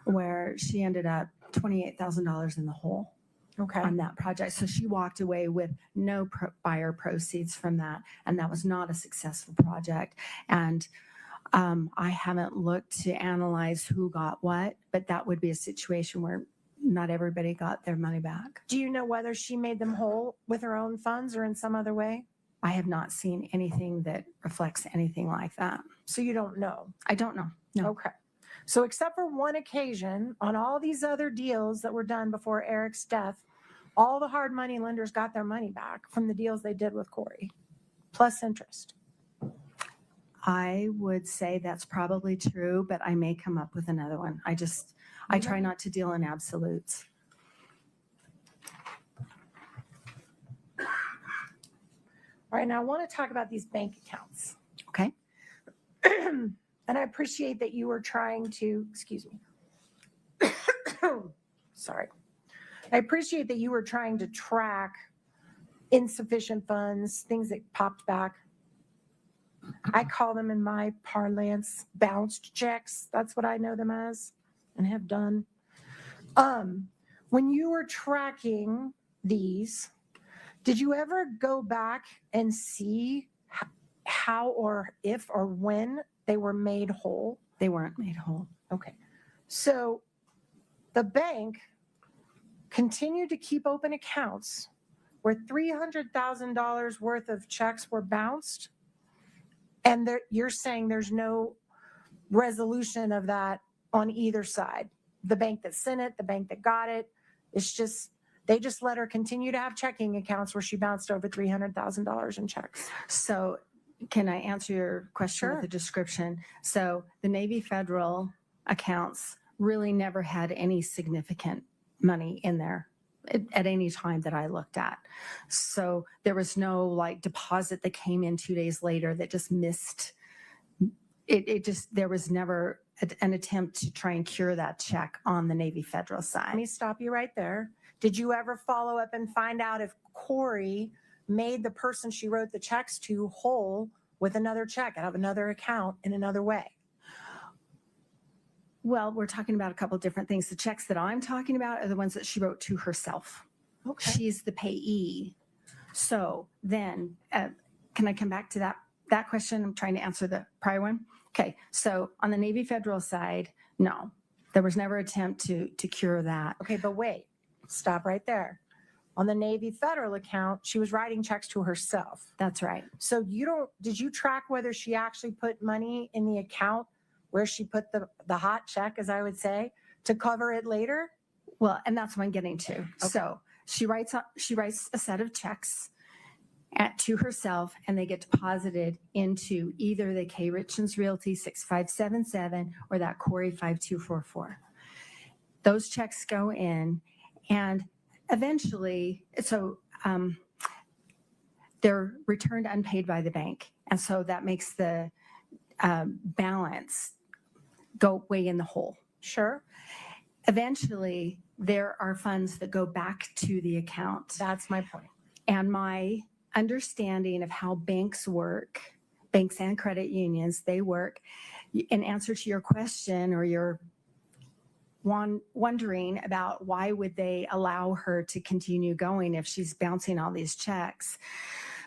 where she ended up $28,000 in the hole. Okay. On that project. So she walked away with no buyer proceeds from that. And that was not a successful project. And I haven't looked to analyze who got what, but that would be a situation where not everybody got their money back. Do you know whether she made them whole with her own funds or in some other way? I have not seen anything that reflects anything like that. So you don't know? I don't know. No. Okay. So except for one occasion, on all these other deals that were done before Eric's death, all the hard money lenders got their money back from the deals they did with Kouri, plus interest. I would say that's probably true, but I may come up with another one. I try not to deal in absolutes. All right, now I want to talk about these bank accounts. Okay. And I appreciate that you were trying to, excuse me. Sorry. I appreciate that you were trying to track insufficient funds, things that popped back. I call them in my parlance bounced checks. That's what I know them as and have done. When you were tracking these, did you ever go back and see how or if or when they were made whole? They weren't made whole. Okay. So the bank continued to keep open accounts where $300,000 worth of checks were bounced. And you're saying there's no resolution of that on either side. The bank that sent it, the bank that got it, it's just, they just let her continue to have checking accounts where she bounced over $300,000 in checks. So can I answer your question Sure. with a description? So the Navy Federal accounts really never had any significant money in there at any time that I looked at. So there was no like deposit that came in 2 days later that just missed. There was never an attempt to try and cure that check on the Navy Federal side. Let me stop you right there. Did you ever follow up and find out if Kouri made the person she wrote the checks to whole with another check out of another account in another way? Well, we're talking about a couple of different things. The checks that I'm talking about are the ones that she wrote to herself. Okay. She's the payee. So then, can I come back to that question? I'm trying to answer the prior one. Okay. So on the Navy Federal side, no. There was never an attempt to cure that. Okay, but wait, stop right there. On the Navy Federal account, she was writing checks to herself. That's right. So did you track whether she actually put money in the account where she put the hot check, as I would say, to cover it later? Well, and that's what I'm getting to. So she writes a set of checks to herself, and they get deposited into either the K. Richins Realty 6577 or that Kouri 5244. Those checks go in, and eventually, they're returned unpaid by the bank. And so that makes the balance go way in the hole. Sure. Eventually, there are funds that go back to the account. That's my point. And my understanding of how banks work, banks and credit unions, they work, in answer to your question, or your wondering about why would they allow her to continue going if she's bouncing all these checks.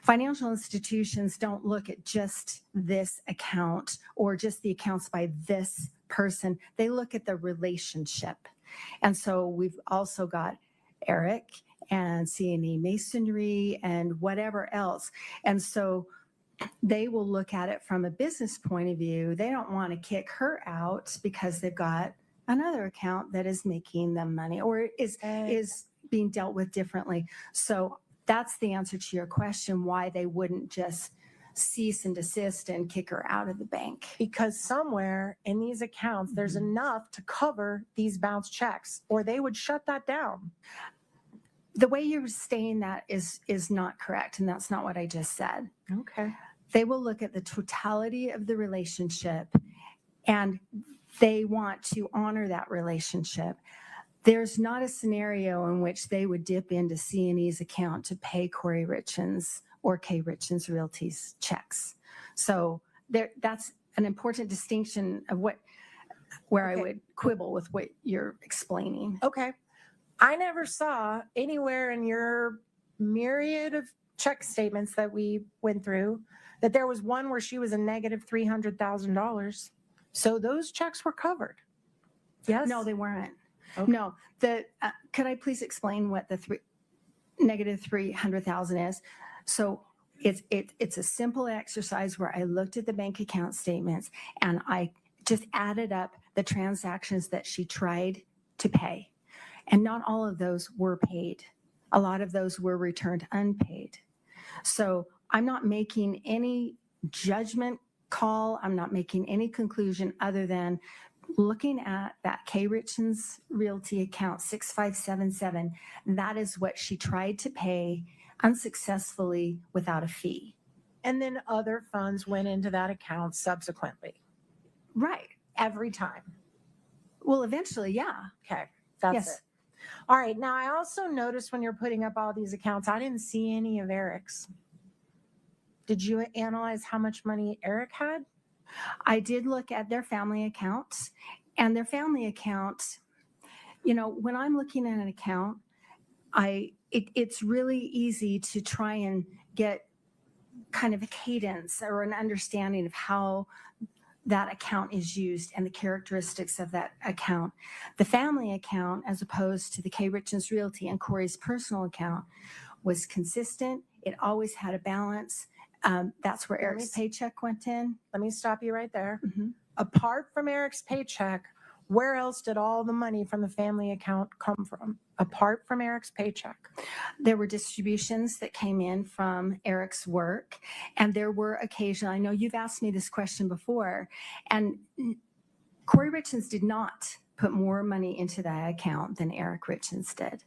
Financial institutions don't look at just this account or just the accounts by this person. They look at the relationship. And so we've also got Eric and C&E Masonry and whatever else. And so they will look at it from a business point of view. They don't want to kick her out because they've got another account that is making them money or is being dealt with differently. So that's the answer to your question, why they wouldn't just cease and desist and kick her out of the bank. Because somewhere in these accounts, there's enough to cover these bounce checks, or they would shut that down. The way you're stating that is not correct, and that's not what I just said. Okay. They will look at the totality of the relationship, and they want to honor that relationship. There's not a scenario in which they would dip into C&E's account to pay Kouri Richins or K. Richins Realty's checks. So that's an important distinction of where I would quibble with what you're explaining. Okay. I never saw anywhere in your myriad of check statements that we went through that there was one where she was a negative $300,000. So those checks were covered. Yes? No, they weren't. Okay. No. Could I please explain what the negative 300,000 is? So it's a simple exercise where I looked at the bank account statements and I just added up the transactions that she tried to pay. And not all of those were paid. A lot of those were returned unpaid. So I'm not making any judgment call. I'm not making any conclusion other than looking at that K. Richins Realty account 6577. That is what she tried to pay unsuccessfully without a fee. And then other funds went into that account subsequently. Right. Every time. Well, eventually, yeah. Okay. That's Yes. it. All right. Now, I also noticed when you're putting up all these accounts, I didn't see any of Eric's. Did you analyze how much money Eric had? I did look at their family accounts, and their family account, when I'm looking at an account, it's really easy to try and get kind of a cadence or an understanding of how that account is used and the characteristics of that account. The family account, as opposed to the K. Richins Realty and Kouri's personal account, was consistent. It always had a balance. That's where Eric's paycheck went in. Let me stop you right there. Mm-hmm. Apart from Eric's paycheck, where else did all the money from the family account come from? Apart from Eric's paycheck. There were distributions that came in from Eric's work, and there were occasional, I know you've asked me this question before, and Kouri Richins did not put more money into that account than Eric Richins did.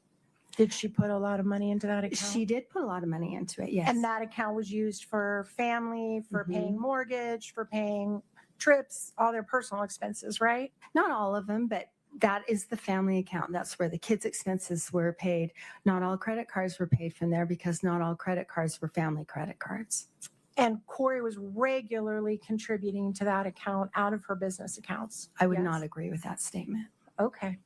Did she put a lot of money into that account? She did put a lot of money into it, yes. And that account was used for family, for paying mortgage, for paying trips, all their personal expenses, right? Not all of them, but that is the family account. That's where the kids' expenses were paid. Not all credit cards were paid from there because not all credit cards were family credit cards. And Kouri was regularly contributing to that account out of her business accounts. I would not agree with that statement. Okay.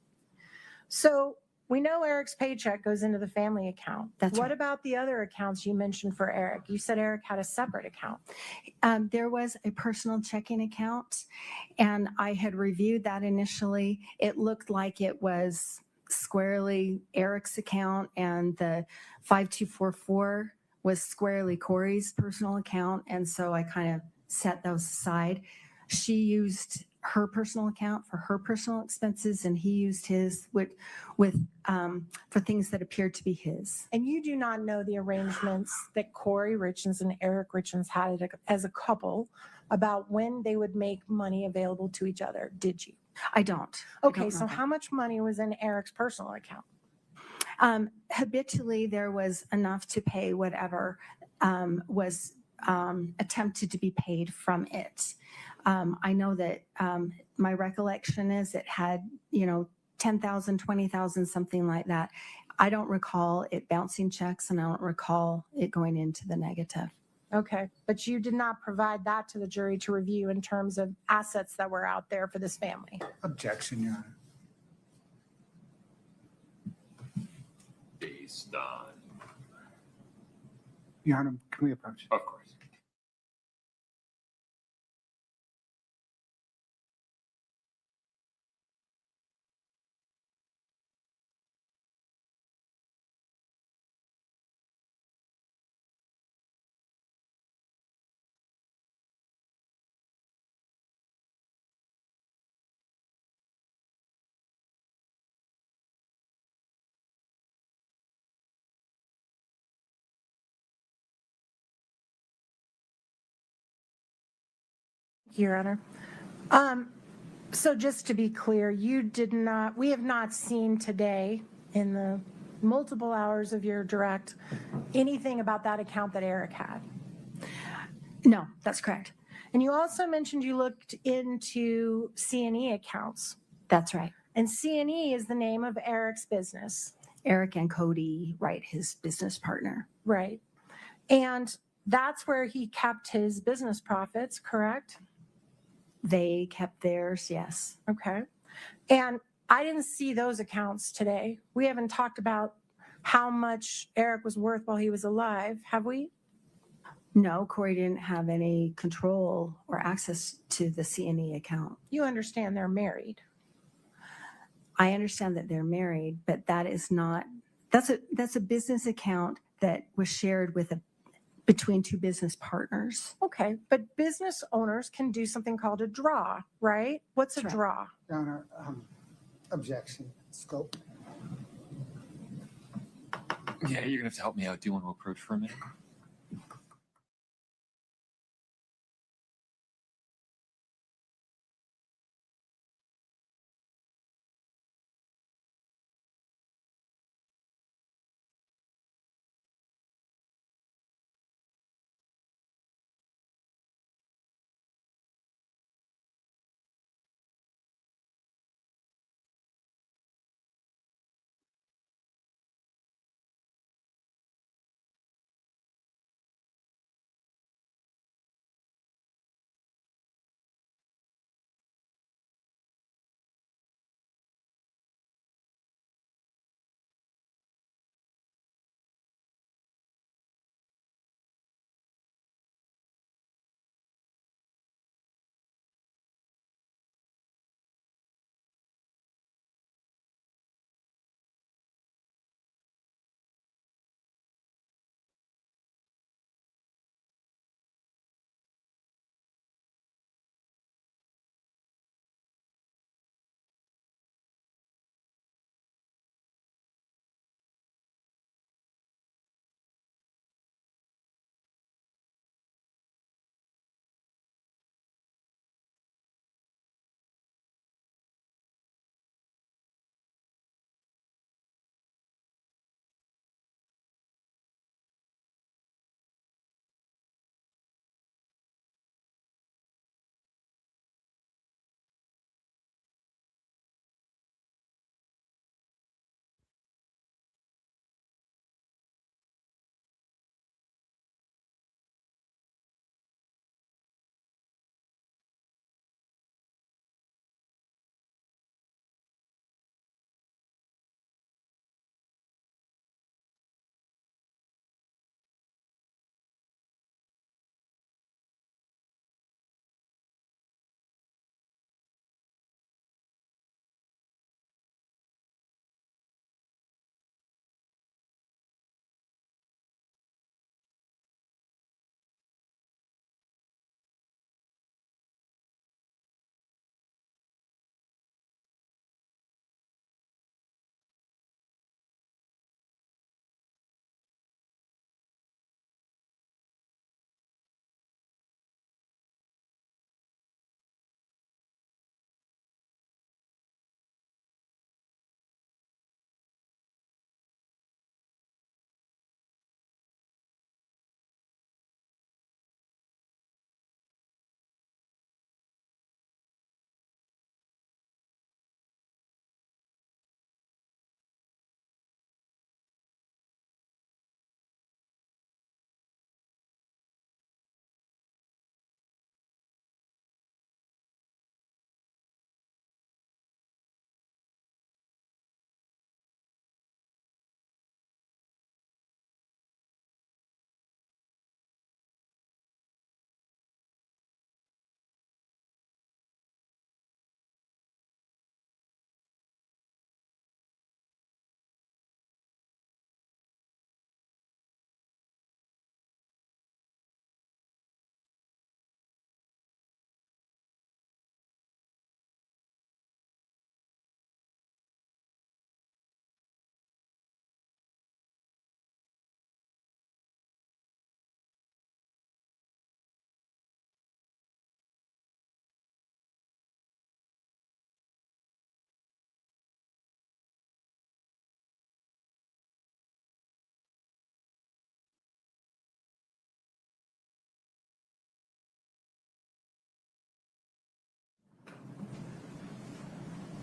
So we know Eric's paycheck goes into the family account. That's what right. about the other accounts you mentioned for Eric? You said Eric had a separate account. There was a personal checking account, and I had reviewed that initially. It looked like it was squarely Eric's account, and the 5244 was squarely Kouri's personal account, and so I kind of set those aside. She used her personal account for her personal expenses, and he used his for things that appeared to be his. And you do not know the arrangements that Kouri Richins and Eric Richins had as a couple about when they would make money available to each other, did you? I don't. Okay, so how much money was in Eric's personal account? Habitually, there was enough to pay whatever was attempted to be paid from it. I know that my recollection is it had, 10,000, 20,000, something like that. I don't recall it bouncing checks, and I don't recall it going into the negative. Okay, but you did not provide that to the jury to review in terms of assets that were out there for this family. Objection, Your Honor. Based on, Your Honor, can we approach? of course. Your Honor. So just to be clear, we have not seen today in the multiple hours of your direct anything about that account that Eric had. No, that's correct. And you also mentioned you looked into C&E accounts. That's right. And C&E is the name of Eric's business. Eric and Cody Wright, his business partner. Right. And that's where he kept his business profits, correct? They kept theirs, yes. Okay. And I didn't see those accounts today. We haven't talked about how much Eric was worth while he was alive, have we? No, Kouri didn't have any control or access to the C&E account. You understand they're married. I understand that they're married, but that is not, that's a business account that was shared between two business partners. Okay, but business owners can do something called a draw, right? What's That's a right. draw? Your Honor, objection. Scope. Yeah, you're gonna have to help me out. Do you want to approach for a minute?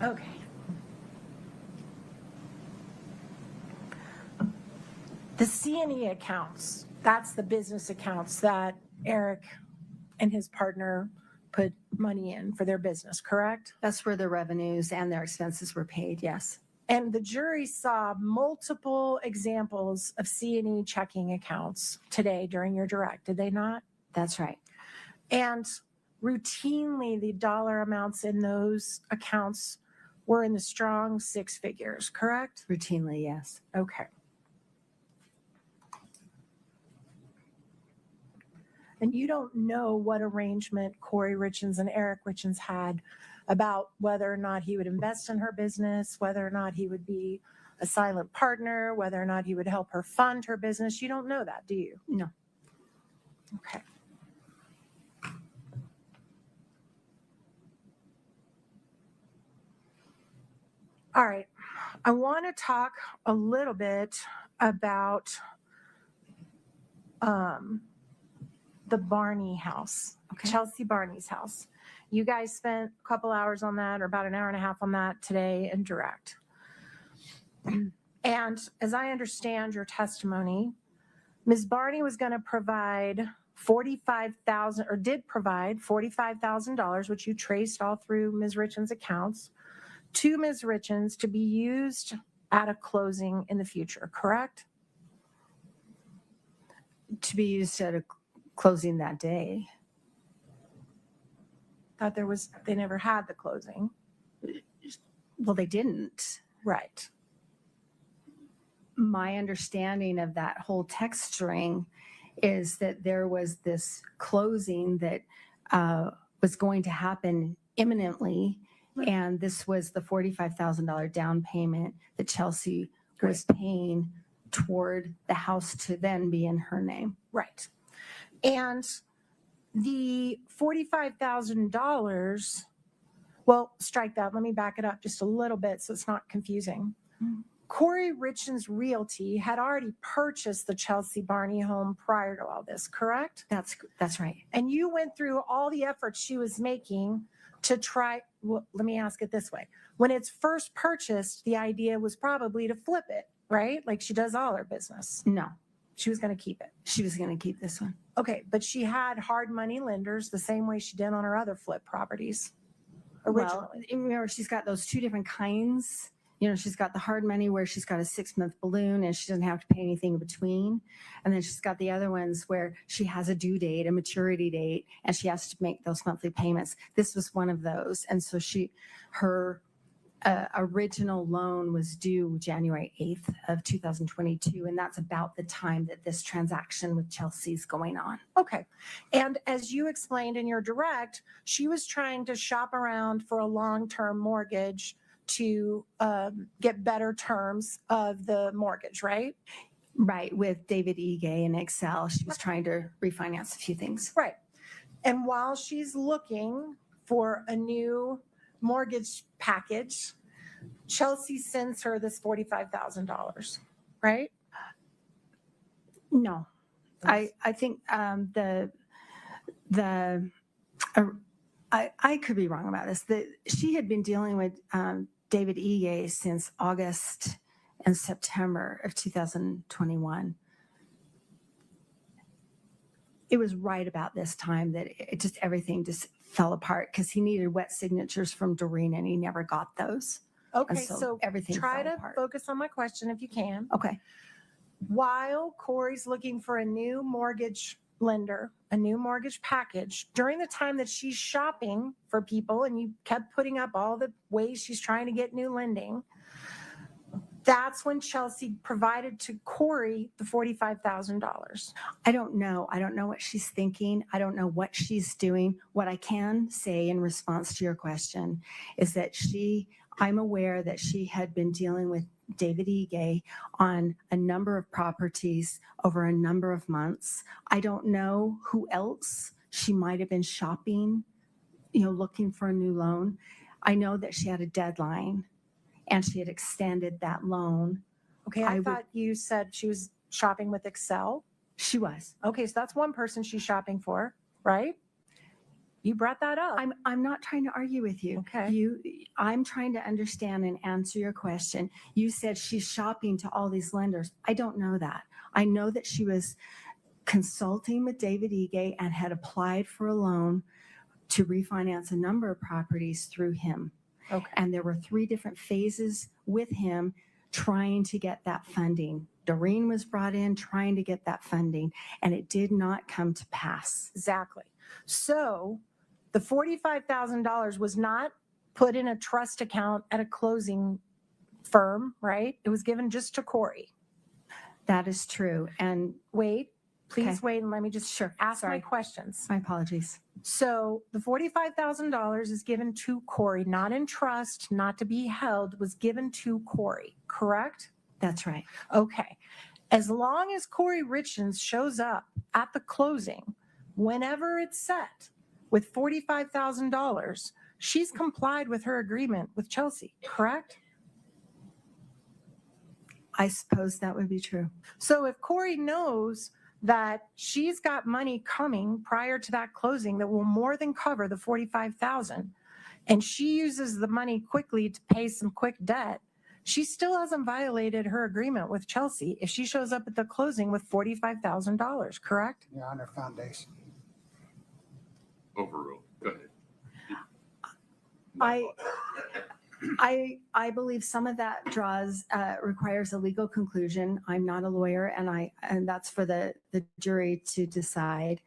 Okay. The C&E accounts, that's the business accounts that Eric and his partner put money in for their business, correct? That's where their revenues and their expenses were paid, yes. And the jury saw multiple examples of C&E checking accounts today during your direct, did they not? That's right. And routinely, the dollar amounts in those accounts were in the strong six figures, correct? Routinely, yes. Okay. And you don't know what arrangement Kouri Richins and Eric Richins had about whether or not he would invest in her business, whether or not he would be a silent partner, whether or not he would help her fund her business. You don't know that, do you? No. Okay. All right. I want to talk a little bit about the Barney house, Chelsea Barney's house. You guys spent a couple hours on that, or about an hour and a half on that today in direct. And as I understand your testimony, Ms. Barney was going to provide $45,000, or did provide $45,000, which you traced all through Ms. Richins' accounts, to Ms. Richins to be used at a closing in the future, correct? To be used at a closing that day. Thought they never had the closing. Well, they didn't. Right. My understanding of that whole text string is that there was this closing that was going to happen imminently, and this was the $45,000 down payment that Chelsea was paying toward the house to then be in her name. Right. And the $45,000, well, strike that. Let me back it up just a little bit so it's not confusing. Kouri Richins Realty had already purchased the Chelsea Barney home prior to all this, correct? That's right. And you went through all the efforts she was making to try, well, let me ask it this way. When it's first purchased, the idea was probably to flip it, right? Like she does all her business. No. She was going to keep it. She was going to keep this one. Okay, but she had hard money lenders the same way she did on her other flip properties originally. Well, remember, she's got those two different kinds. You know, she's got the hard money where she's got a 6-month balloon and she doesn't have to pay anything in between. And then she's got the other ones where she has a due date, a maturity date, and she has to make those monthly payments. This was one of those. And so her original loan was due January 8th of 2022. And that's about the time that this transaction with Chelsea's going on. Okay. And as you explained in your direct, she was trying to shop around for a long-term mortgage to get better terms of the mortgage, right? Right. With David Ige and Excel, she was trying to refinance a few things. Right. And while she's looking for a new mortgage package, Chelsea sends her this $45,000, right? No. I think I could be wrong about this. She had been dealing with David Ige since August and September of 2021. It was right about this time that everything just fell apart because he needed wet signatures from Doreen and he never got those. Okay, And so everything try fell to apart. focus on my question if you can. Okay. While Kouri's looking for a new mortgage lender, a new mortgage package, during the time that she's shopping for people and you kept putting up all the ways she's trying to get new lending, that's when Chelsea provided to Kouri the $45,000. I don't know. I don't know what she's thinking. I don't know what she's doing. What I can say in response to your question is that I'm aware that she had been dealing with David Ige on a number of properties over a number of months. I don't know who else she might have been shopping, looking for a new loan. I know that she had a deadline and she had extended that loan. Okay, I thought you said she was shopping with Excel. She was. Okay, so that's one person she's shopping for, right? You brought that up. I'm not trying to argue with you. Okay. I'm trying to understand and answer your question. You said she's shopping to all these lenders. I don't know that. I know that she was consulting with David Ige and had applied for a loan to refinance a number of properties through him. Okay. And there were 3 different phases with him trying to get that funding. Doreen was brought in trying to get that funding, and it did not come to pass. Exactly. So the $45,000 was not put in a trust account at a closing firm, right? It was given just to Kouri. That is true. And Wait, please Okay. wait and let me just ask my questions. my apologies. So the $45,000 is given to Kouri, not in trust, not to be held, was given to Kouri, correct? That's right. Okay. As long as Kouri Richins shows up at the closing, whenever it's set, with $45,000, she's complied with her agreement with Chelsea, correct? I suppose that would be true. So if Kouri knows that she's got money coming prior to that closing that will more than cover the $45,000, and she uses the money quickly to pay some quick debt, she still hasn't violated her agreement with Chelsea if she shows up at the closing with $45,000, correct? Your Honor, foundation. Overruled. Go ahead. I believe some of that requires a legal conclusion. I'm not a lawyer, and that's for the jury to decide.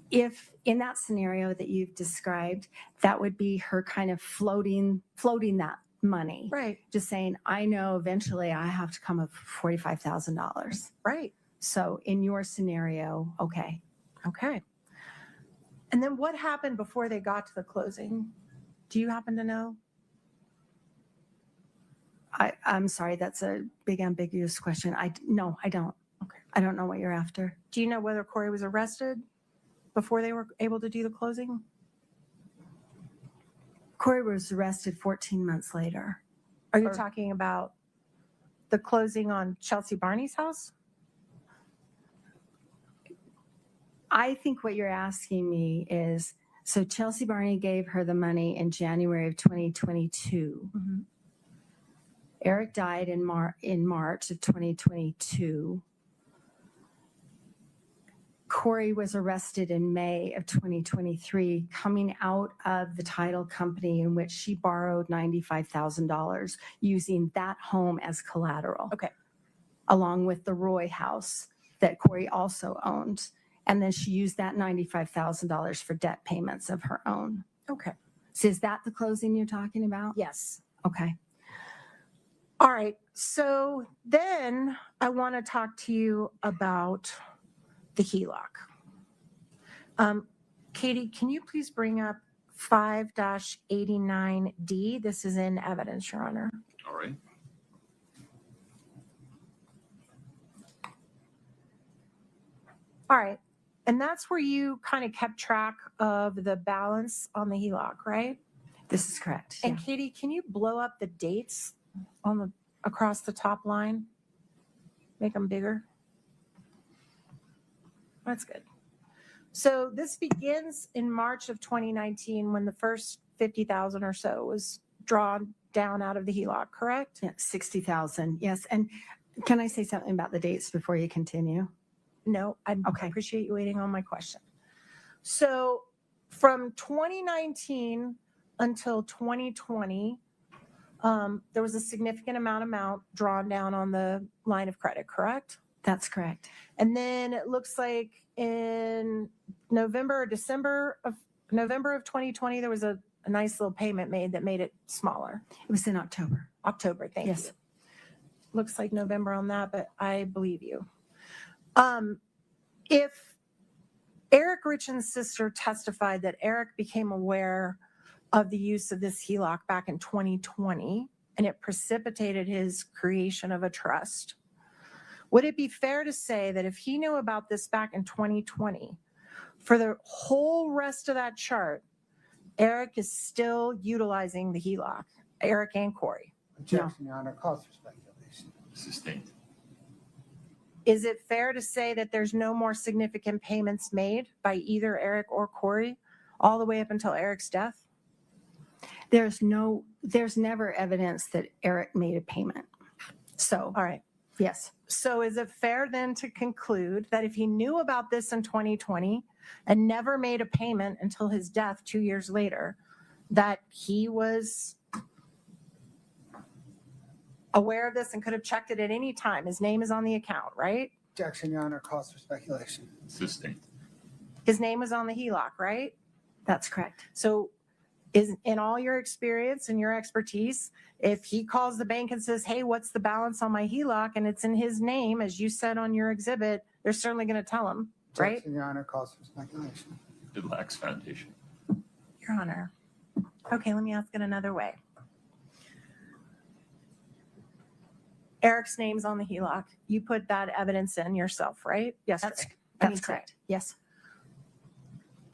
If in that scenario that you've described, that would be her kind of floating that money. Right. Just saying, I know eventually I have to come up with $45,000. Right. So in your scenario, okay. Okay. And then what happened before they got to the closing? Do you happen to know? I'm sorry, that's a big ambiguous question. No, I don't. Okay. I don't know what you're after. Do you know whether Kouri was arrested before they were able to do the closing? Kouri was arrested 14 months later. Are you talking about the closing on Chelsea Barney's house? I think what you're asking me is, so Chelsea Barney gave her the money in January of 2022. Mm-hmm. Eric died in March of 2022. Kouri was arrested in May of 2023, coming out of the title company in which she borrowed $95,000, using that home as collateral. Okay. Along with the Roy house that Kouri also owned. And then she used that $95,000 for debt payments of her own. Okay. So is that the closing you're talking about? Yes. Okay. All right. So then I want to talk to you about the HELOC. Katie, can you please bring up 5-89D? This is in evidence, Your Honor. All right. All right. And that's where you kind of kept track of the balance on the HELOC, right? This is correct. And yeah. Katie, can you blow up the dates on across the top line? Make them bigger. That's good. So this begins in March of 2019 when the first 50,000 or so was drawn down out of the HELOC, correct? Yeah, 60,000. Yes. And can I say something about the dates before you continue? No, I Okay. appreciate you waiting on my question. So from 2019 until 2020, there was a significant amount drawn down on the line of credit, correct? That's correct. And then it looks like in November or December of 2020, there was a nice little payment made that made it smaller. It was in October. October, thank Yes. you. Looks like November on that, but I believe you. If Eric Richins' sister testified that Eric became aware of the use of this HELOC back in 2020 and it precipitated his creation of a trust, would it be fair to say that if he knew about this back in 2020, for the whole rest of that chart, Eric is still utilizing the HELOC, Eric and Kouri? Objection, Your Honor. Calls for speculation. Sustained. Is it fair to say that there's no more significant payments made by either Eric or Kouri all the way up until Eric's death? There's never evidence that Eric made a payment. So, All right. yes. So is it fair then to conclude that if he knew about this in 2020 and never made a payment until his death 2 years later, that he was aware of this and could have checked it at any time? His name is on the account, right? Objection, Your Honor, calls for speculation. Sustained. His name was on the HELOC, right? That's correct. So is in all your experience and your expertise, if he calls the bank and says, hey, what's the balance on my HELOC, and it's in his name, as you said on your exhibit, they're certainly going to tell him, right? Objection, Your Honor, calls for speculation. It lacks foundation. Your Honor. Okay, let me ask it another way. Eric's name's on the HELOC. You put that evidence in yourself, right? Yes, That's correct. Yes.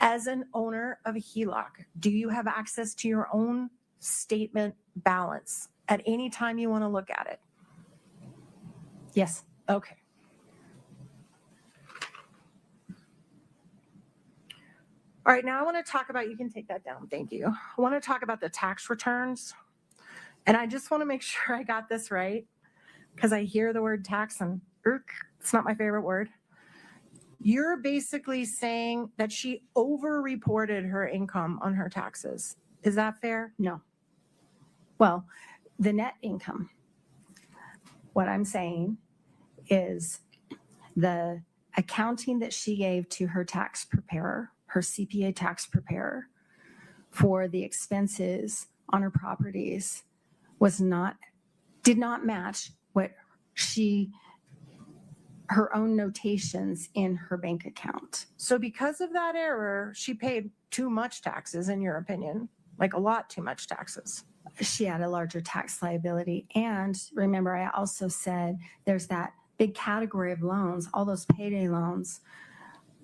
As an owner of a HELOC, do you have access to your own statement balance at any time you want to look at it? Yes. Okay. All right, now I want to talk about, you can take that down, thank you. I want to talk about the tax returns. And I just want to make sure I got this right, because I hear the word tax and it's not my favorite word. You're basically saying that she over-reported her income on her taxes. Is that fair? No. Well, the net income. What I'm saying is the accounting that she gave to her tax preparer, her CPA tax preparer, for the expenses on her properties did not match what her own notations in her bank account. So because of that error, she paid too much taxes, in your opinion, like a lot too much taxes. She had a larger tax liability. And remember, I also said there's that big category of loans. All those payday loans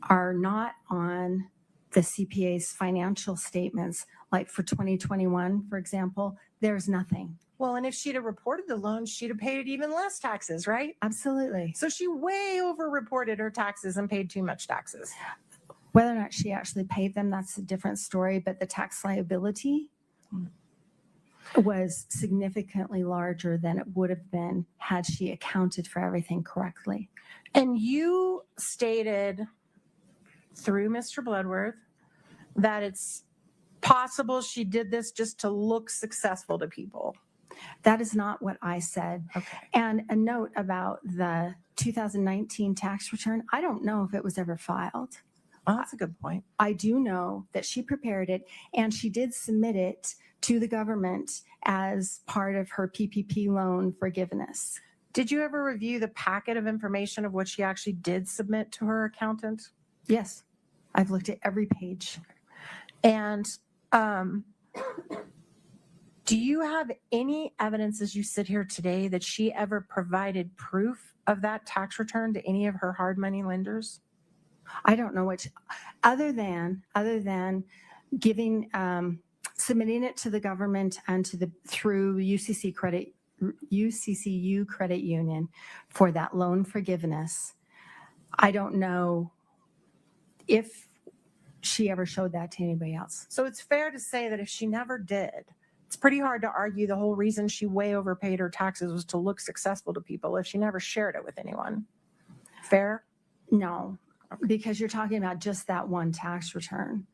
are not on the CPA's financial statements. Like for 2021, for example, there's nothing. Well, and if she'd have reported the loan, she'd have paid even less taxes, right? Absolutely. So she way over-reported her taxes and paid too much taxes. Whether or not she actually paid them, that's a different story. But the tax liability was significantly larger than it would have been had she accounted for everything correctly. And you stated through Mr. Bloodworth that it's possible she did this just to look successful to people. That is not what I said. Okay. And a note about the 2019 tax return, I don't know if it was ever filed. Well, that's a good point. I do know that she prepared it and she did submit it to the government as part of her PPP loan forgiveness. Did you ever review the packet of information of what she actually did submit to her accountant? Yes. I've looked at every page. And do you have any evidence as you sit here today that she ever provided proof of that tax return to any of her hard money lenders? I don't know which, other than giving, submitting it to the government and through UCCU Credit Union for that loan forgiveness. I don't know if she ever showed that to anybody else. So it's fair to say that if she never did, it's pretty hard to argue the whole reason she way overpaid her taxes was to look successful to people if she never shared it with anyone. Fair? No, because you're talking about just that one tax return.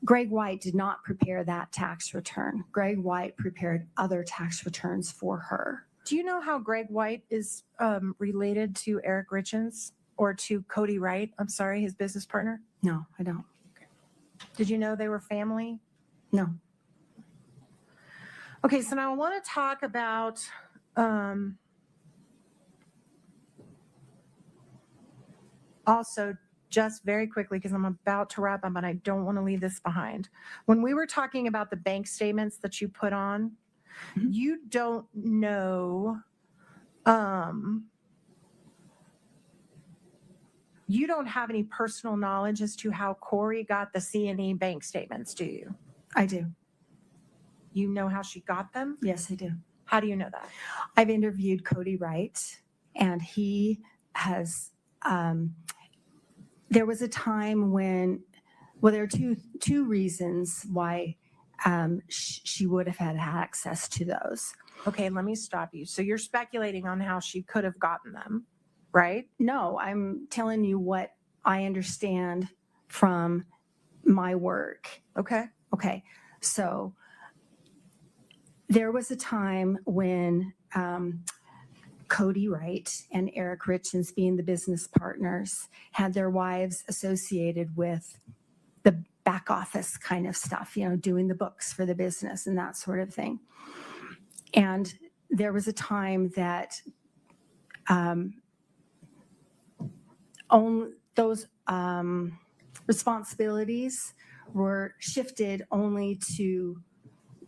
Greg White did not prepare that tax return. Greg White prepared other tax returns for her. Do you know how Greg White is related to Eric Richins or to Kouri Wright? I'm sorry, his business partner? No, I don't. Okay. Did you know they were family? No. Okay, so now I want to talk about also just very quickly, because I'm about to wrap up and I don't want to leave this behind. When we were talking about the bank statements that you put on, you don't know, you don't have any personal knowledge as to how Kouri got the C&E bank statements, do you? I do. You know how she got them? Yes, I do. How do you know that? I've interviewed Kouri Wright, and he has, there was a time when, well, there are two reasons why she would have had access to those. Okay, let me stop you. So you're speculating on how she could have gotten them, right? No, I'm telling you what I understand from my work. Okay. Okay. So there was a time when Kouri Wright and Eric Richins, being the business partners, had their wives associated with the back office kind of stuff, doing the books for the business and that sort of thing. And there was a time that those responsibilities were shifted only to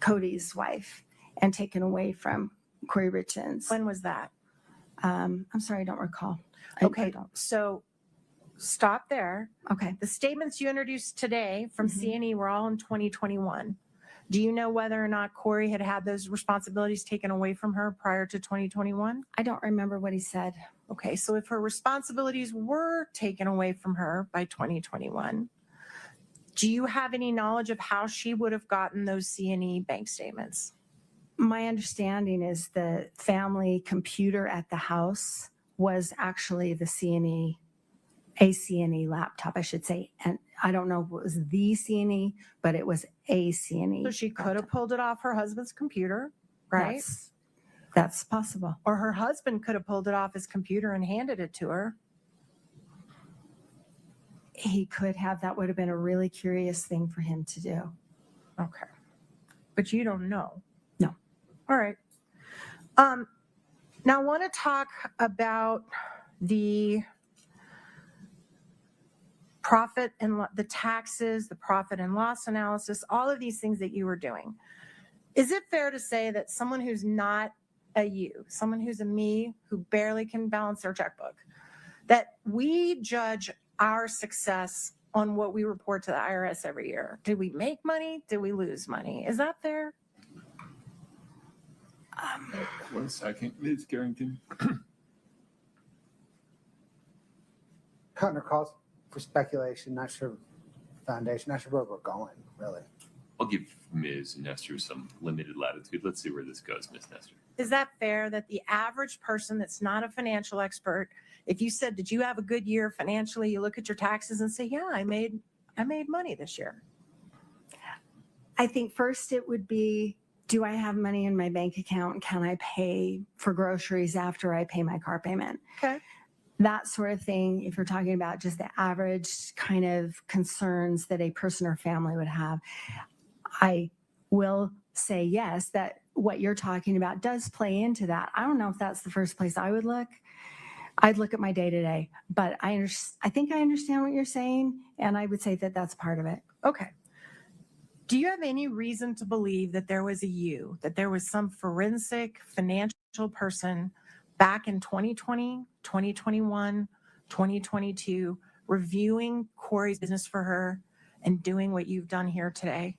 Cody's wife and taken away from Kouri Richins. When was that? I'm sorry, I don't recall. Okay, I don't. so stop there. Okay. The statements you introduced today from C&E were all in 2021. Do you know whether or not Kouri had those responsibilities taken away from her prior to 2021? I don't remember what he said. Okay, so if her responsibilities were taken away from her by 2021, do you have any knowledge of how she would have gotten those C&E bank statements? My understanding is the family computer at the house was actually the C&E, a C&E laptop, I should say. And I don't know if it was the C&E, but it was a C&E. So she could have pulled it off her husband's computer, right? That's possible. Or her husband could have pulled it off his computer and handed it to her. He could have. That would have been a really curious thing for him to do. Okay. But you don't know. No. All right. Now I want to talk about the profit and the taxes, the profit and loss analysis, all of these things that you were doing. Is it fair to say that someone who's not a you, someone who's a me, who barely can balance their checkbook, that we judge our success on what we report to the IRS every year? Did we make money? Did we lose money? Is that fair? 1 second, Ms. Carrington. Hunter calls for speculation, not sure foundation, not sure where we're going, really. I'll give Ms. Nestor some limited latitude. Let's see where this goes, Ms. Nestor. Is that fair that the average person that's not a financial expert, if you said, did you have a good year financially, you look at your taxes and say, yeah, I made money this year? I think first it would be, do I have money in my bank account? Can I pay for groceries after I pay my car payment? Okay. That sort of thing, if you're talking about just the average kind of concerns that a person or family would have, I will say yes, that what you're talking about does play into that. I don't know if that's the first place I would look. I'd look at my day-to-day, but I think I understand what you're saying, and I would say that that's part of it. Okay. Do you have any reason to believe that there was that there was some forensic financial person back in 2020, 2021, 2022, reviewing Kouri's business for her and doing what you've done here today?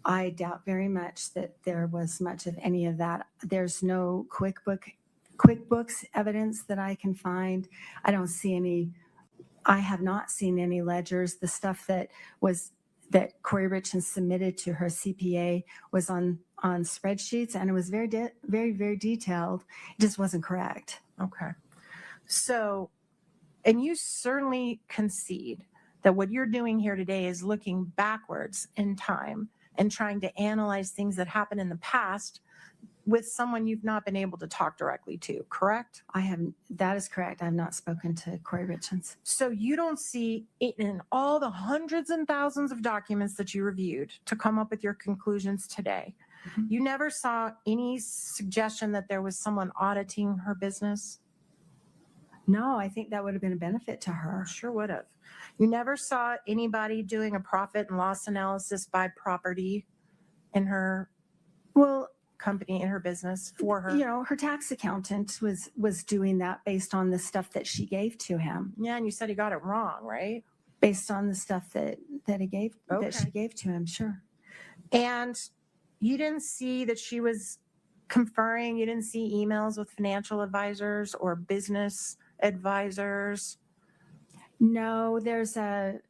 I doubt very much that there was much of any of that. There's no QuickBooks evidence that I can find. I don't see any. I have not seen any ledgers. The stuff that Kouri Richins submitted to her CPA was on spreadsheets, and it was very, very detailed. It just wasn't correct. Okay. So, and you certainly concede that what you're doing here today is looking backwards in time and trying to analyze things that happened in the past with someone you've not been able to talk directly to, correct? That is correct. I have not spoken to Kouri Richins. So you don't see in all the hundreds and thousands of documents that you reviewed to come up with your conclusions today, you never saw any suggestion that there was someone auditing her business? No, I think that would have been a benefit to her. Sure would have. You never saw anybody doing a profit and loss analysis by property in her company, in her business for her? You know, her tax accountant was doing that based on the stuff that she gave to him. Yeah, and you said he got it wrong, right? Based on the stuff that she gave to him, sure. And you didn't see that she was conferring, you didn't see emails with financial advisors or business advisors? No, there's an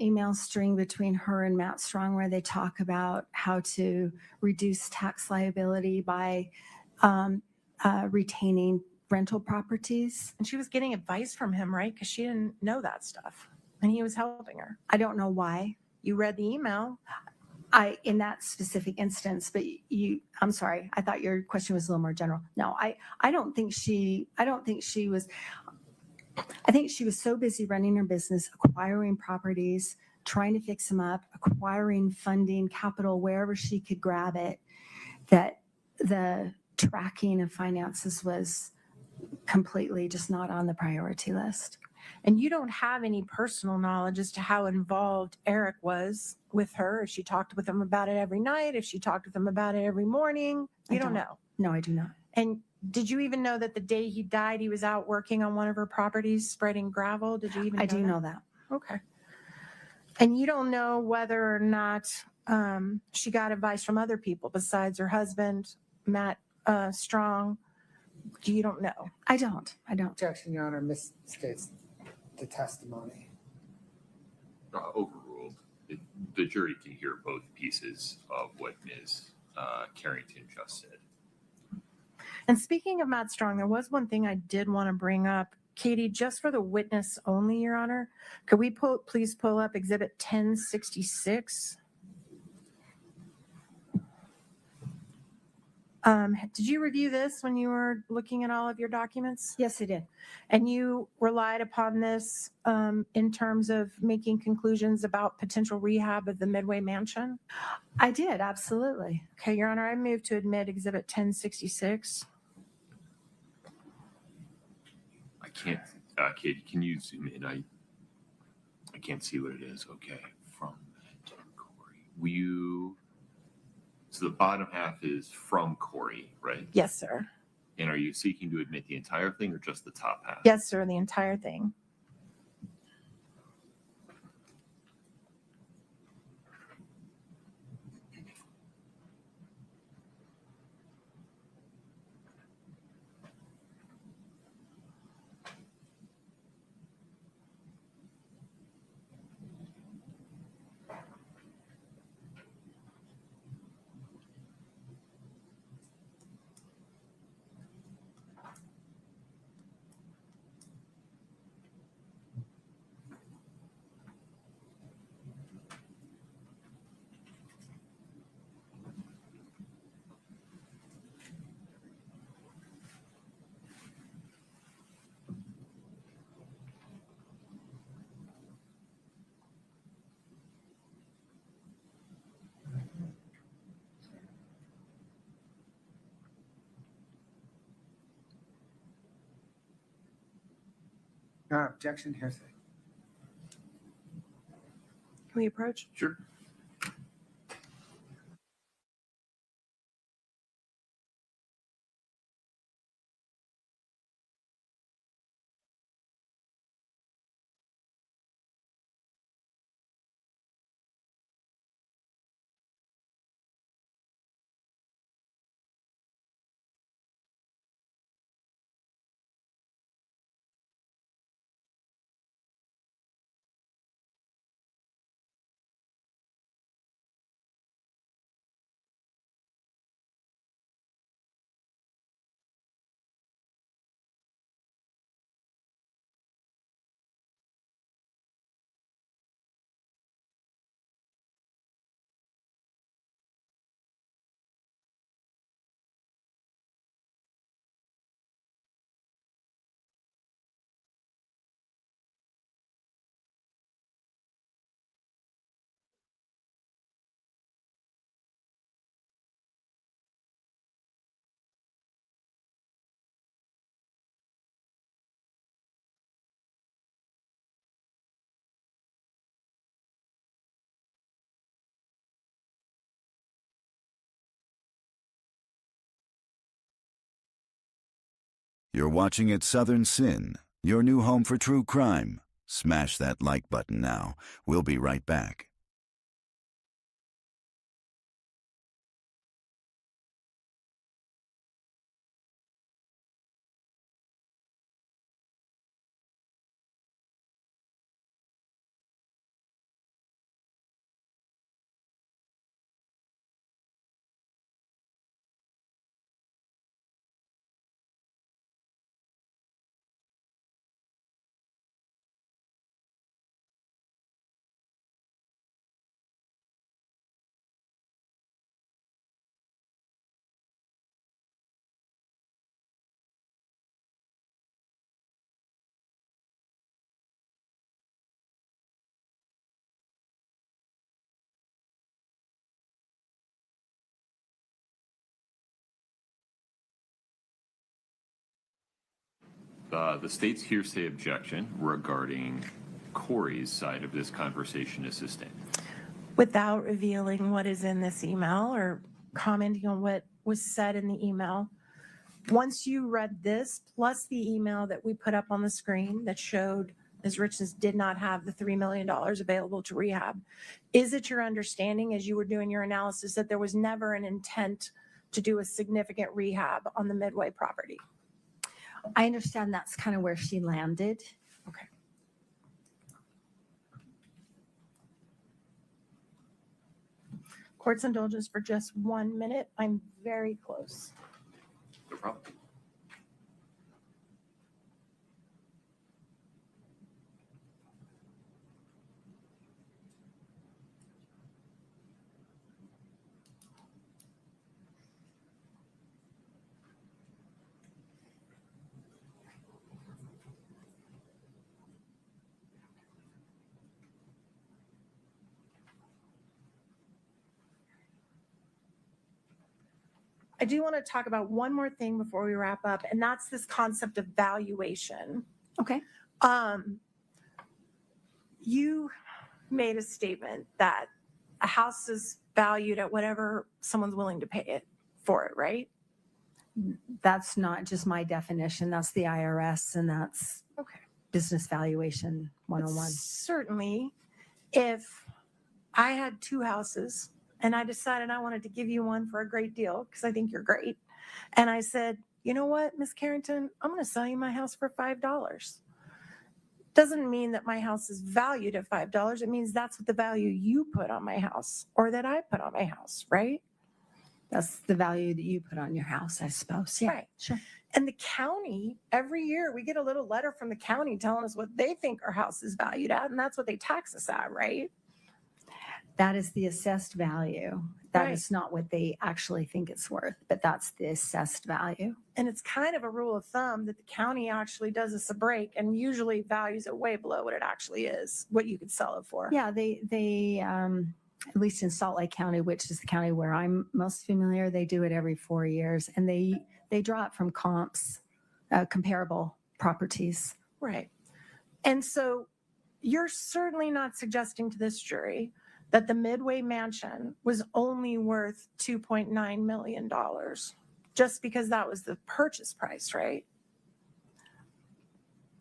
email string between her and Matt Strong where they talk about how to reduce tax liability by retaining rental properties. And she was getting advice from him, right? Because she didn't know that stuff. And he was helping her. I don't know why. You read the email. In that specific instance, but I'm sorry, I thought your question was a little more general. No, I don't think she was, I think she was so busy running her business, acquiring properties, trying to fix them up, acquiring funding, capital, wherever she could grab it, that the tracking of finances was completely just not on the priority list. And you don't have any personal knowledge as to how involved Eric was with her, if she talked with him about it every night, if she talked with him about it every morning. You don't know. No, I do not. And did you even know that the day he died, he was out working on one of her properties, spreading gravel? Did you even know I do that? know that. Okay. And you don't know whether or not she got advice from other people besides her husband, Matt Strong. You don't know. I don't. Objection, Your Honor, misstates the testimony. Overruled. The jury can hear both pieces of what Ms. Carrington just said. And speaking of Matt Strong, there was one thing I did want to bring up. Katie, just for the witness only, Your Honor, could we please pull up Exhibit 1066? Did you review this when you were looking at all of your documents? Yes, I did. And you relied upon this in terms of making conclusions about potential rehab of the Midway Mansion? I did, absolutely. Okay, Your Honor, I move to admit Exhibit 1066. I can't, Katie, can you zoom in? I can't see what it is. Okay, from Kouri. Will you, so the bottom half is from Kouri, right? Yes, sir. And are you seeking to admit the entire thing or just the top half? Yes, sir, the entire thing. Your Honor, objection, hearsay. Can we approach? Sure. You're watching at Southern Sin, your new home for true crime. Smash that like button now. We'll be right back. the state's hearsay objection regarding Kouri's side of this conversation is sustained. Without revealing what is in this email or commenting on what was said in the email, once you read this, plus the email that we put up on the screen that showed Ms. Richins did not have the $3 million available to rehab, is it your understanding as you were doing your analysis that there was never an intent to do a significant rehab on the Midway property? I understand that's kind of where she landed. Okay. Court's indulgence for just 1 minute. I'm very close. No problem. I do want to talk about one more thing before we wrap up, and that's this concept of valuation. Okay. You made a statement that a house is valued at whatever someone's willing to pay it for it, right? That's not just my definition. That's the IRS, and that's Okay. business valuation 101. Certainly, if I had 2 houses and I decided I wanted to give you one for a great deal because I think you're great, and I said, you know what, Miss Carrington, I'm going to sell you my house for $5. Doesn't mean that my house is valued at $5. It means that's what the value you put on my house or that I put on my house, right? That's the value that you put on your house, I suppose. Yeah, Right. sure. And the county, every year we get a little letter from the county telling us what they think our house is valued at, and that's what they tax us at, right? That is the assessed value. That Right. is not what they actually think it's worth, but that's the assessed value. And it's kind of a rule of thumb that the county actually does us a break and usually values it way below what it actually is, what you could sell it for. Yeah, they at least in Salt Lake County, which is the county where I'm most familiar, they do it every 4 years, and they draw it from comps, comparable properties. Right. And so you're certainly not suggesting to this jury that the Midway mansion was only worth $2.9 million just because that was the purchase price, right?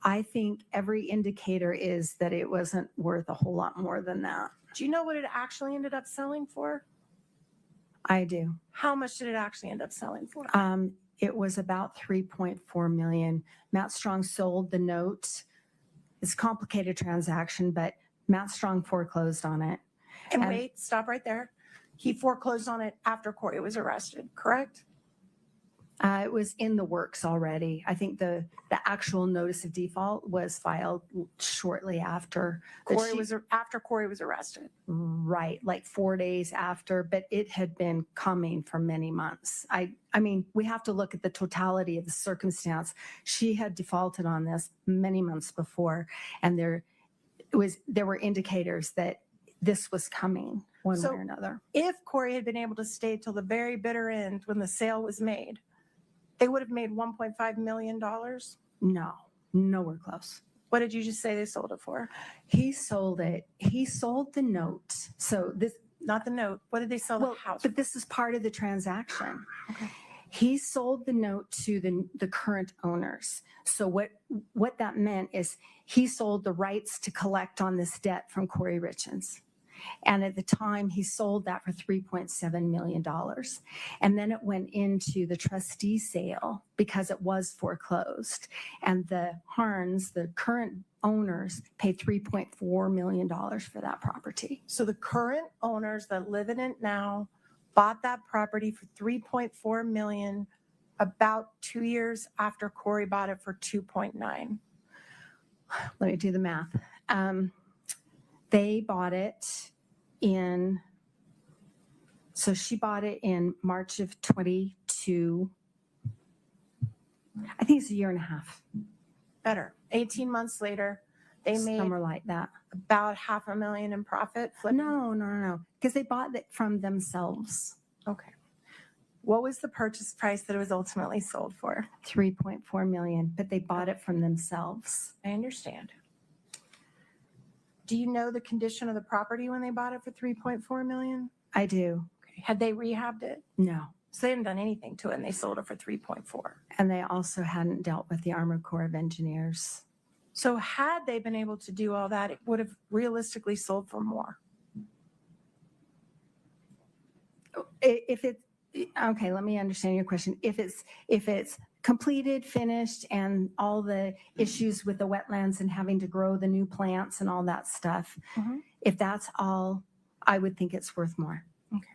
I think every indicator is that it wasn't worth a whole lot more than that. Do you know what it actually ended up selling for? I do. How much did it actually end up selling for? It was about 3.4 million. Matt Strong sold the note. It's a complicated transaction, but Matt Strong foreclosed on it. And wait, stop right there. He foreclosed on it after Kouri was arrested, correct? It was in the works already. I think the actual notice of default was filed shortly after. After Kouri was arrested. Right, like 4 days after, but it had been coming for many months. I mean, we have to look at the totality of the circumstance. She had defaulted on this many months before, and there were indicators that this was coming one way or another. If Kouri had been able to stay till the very bitter end when the sale was made, they would have made $1.5 million? No, nowhere close. What did you just say they sold it for? He sold it. He sold the note. So this, not the note. What did they sell the house? But this is part of the transaction. Okay. He sold the note to the current owners. So what that meant is he sold the rights to collect on this debt from Kouri Richins. And at the time, he sold that for $3.7 million. And then it went into the trustee sale because it was foreclosed. And the Harns, the current owners, paid $3.4 million for that property. So the current owners that live in it now bought that property for $3.4 million about 2 years after Kouri bought it for $2.9. Let me do the math. They bought it so she bought it in March of 22. I think it's a year and a half. Better. 18 months later, they made somewhere like that. About $500,000 in profit. No. Because they bought it from themselves. Okay. What was the purchase price that it was ultimately sold for? 3.4 million, but they bought it from themselves. I understand. Do you know the condition of the property when they bought it for 3.4 million? I do. Okay. Had they rehabbed it? No. So they hadn't done anything to it and they sold it for 3.4. And they also hadn't dealt with the Armored Corps of Engineers. So had they been able to do all that, it would have realistically sold for more. If it's okay, let me understand your question. If it's completed, finished, and all the issues with the wetlands and having to grow the new plants and all that stuff, if that's all, I would think it's worth more. Okay.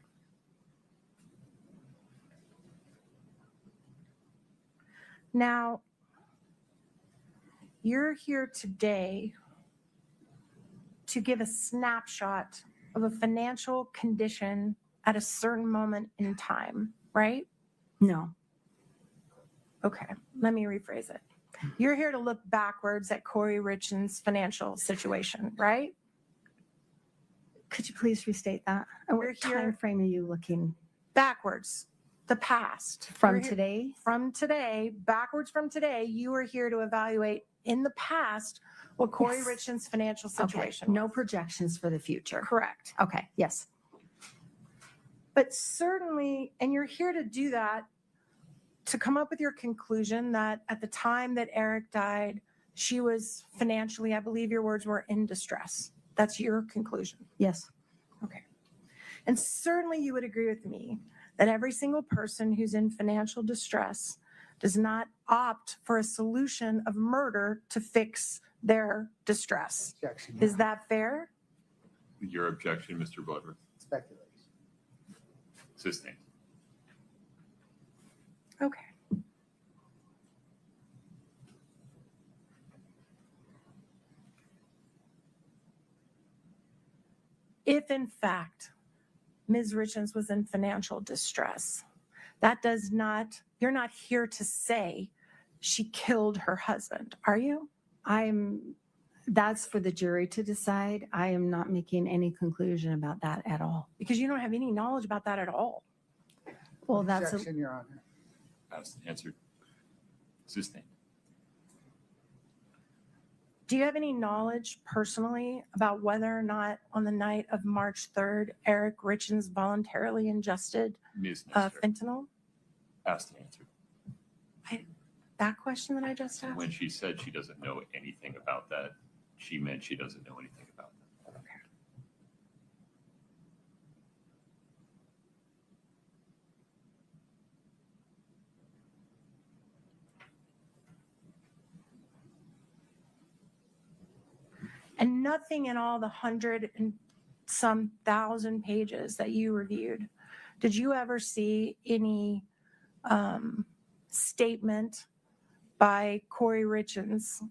Now, you're here today to give a snapshot of a financial condition at a certain moment in time, right? No. Okay, let me rephrase it. You're here to look backwards at Kouri Richins' financial situation, right? Could you please restate that? And what time frame are you looking? Backwards, the past. From today? From today, backwards from today, you are here to evaluate in the past what Kouri Richins' financial situation Okay. No projections for the future. Correct. Okay, yes. But certainly, and you're here to do that, to come up with your conclusion that at the time that Eric died, she was financially, I believe your words were, in distress. That's your conclusion. Yes. Okay. And certainly you would agree with me that every single person who's in financial distress does not opt for a solution of murder to fix their distress. Objection. Is that fair? Your objection, Mr. Bloodworth? Speculation. Sustained. Okay. If in fact Ms. Richins was in financial distress, that does not, you're not here to say she killed her husband, are you? That's for the jury to decide. I am not making any conclusion about that at all. Because you don't have any knowledge about that at all. Well, that's Objection, Your Honor. Answered. Sustained. Do you have any knowledge personally about whether or not on the night of March 3rd, Eric Richins voluntarily ingested Ms. Nestor, fentanyl? asked and answered. That question that I just asked? When she said she doesn't know anything about that, she meant she doesn't know anything about that. Okay. And nothing in all the 100 and some thousand pages that you reviewed, did you ever see any statement by Kouri Richins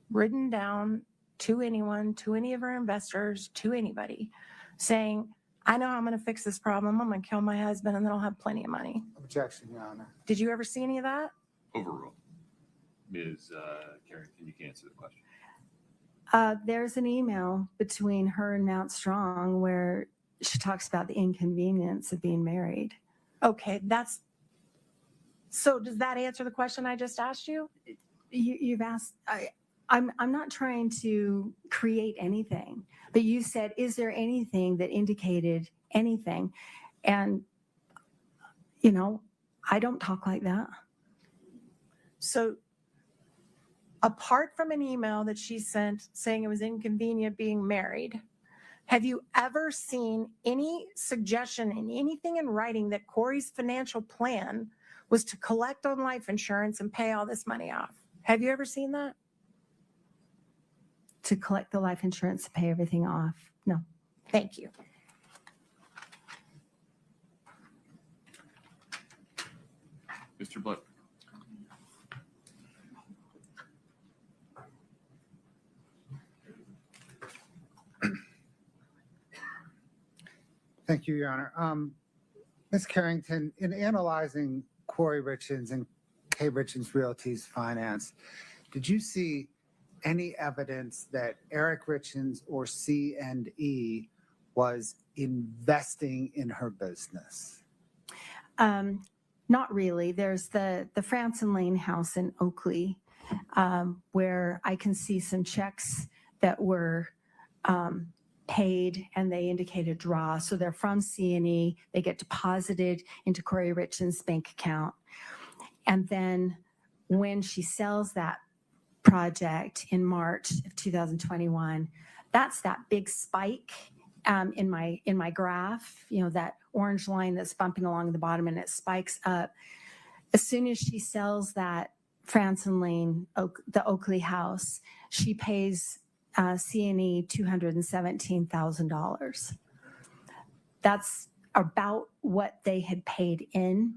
written down to anyone, to any of our investors, to anybody, saying, I know how I'm going to fix this problem. I'm going to kill my husband and then I'll have plenty of money? Objection, Your Honor. Did you ever see any of that? Overruled. Ms. Carrington, you can answer the question. There's an email between her and Mount Strong where she talks about the inconvenience of being married. Okay, so does that answer the question I just asked you? You've asked, I'm not trying to create anything, but you said, is there anything that indicated anything? And, I don't talk like that. So apart from an email that she sent saying it was inconvenient being married, have you ever seen any suggestion in anything in writing that Kouri's financial plan was to collect on life insurance and pay all this money off? Have you ever seen that? To collect the life insurance to pay everything off? No. Thank you. Mr. Blood. Thank you, Your Honor. Ms. Carrington, in analyzing Kouri Richins and K. Richins Realty's finance, did you see any evidence that Eric Richins or C&E was investing in her business? Not really. There's the Franson Lane house in Oakley, where I can see some checks that were paid and they indicate a draw. So they're from C&E. They get deposited into Kouri Richins' bank account. And then when she sells that project in March of 2021, that's that big spike in my graph, that orange line that's bumping along the bottom, and it spikes up. As soon as she sells that Franson Lane, the Oakley house, she pays C&E $217,000. That's about what they had paid in.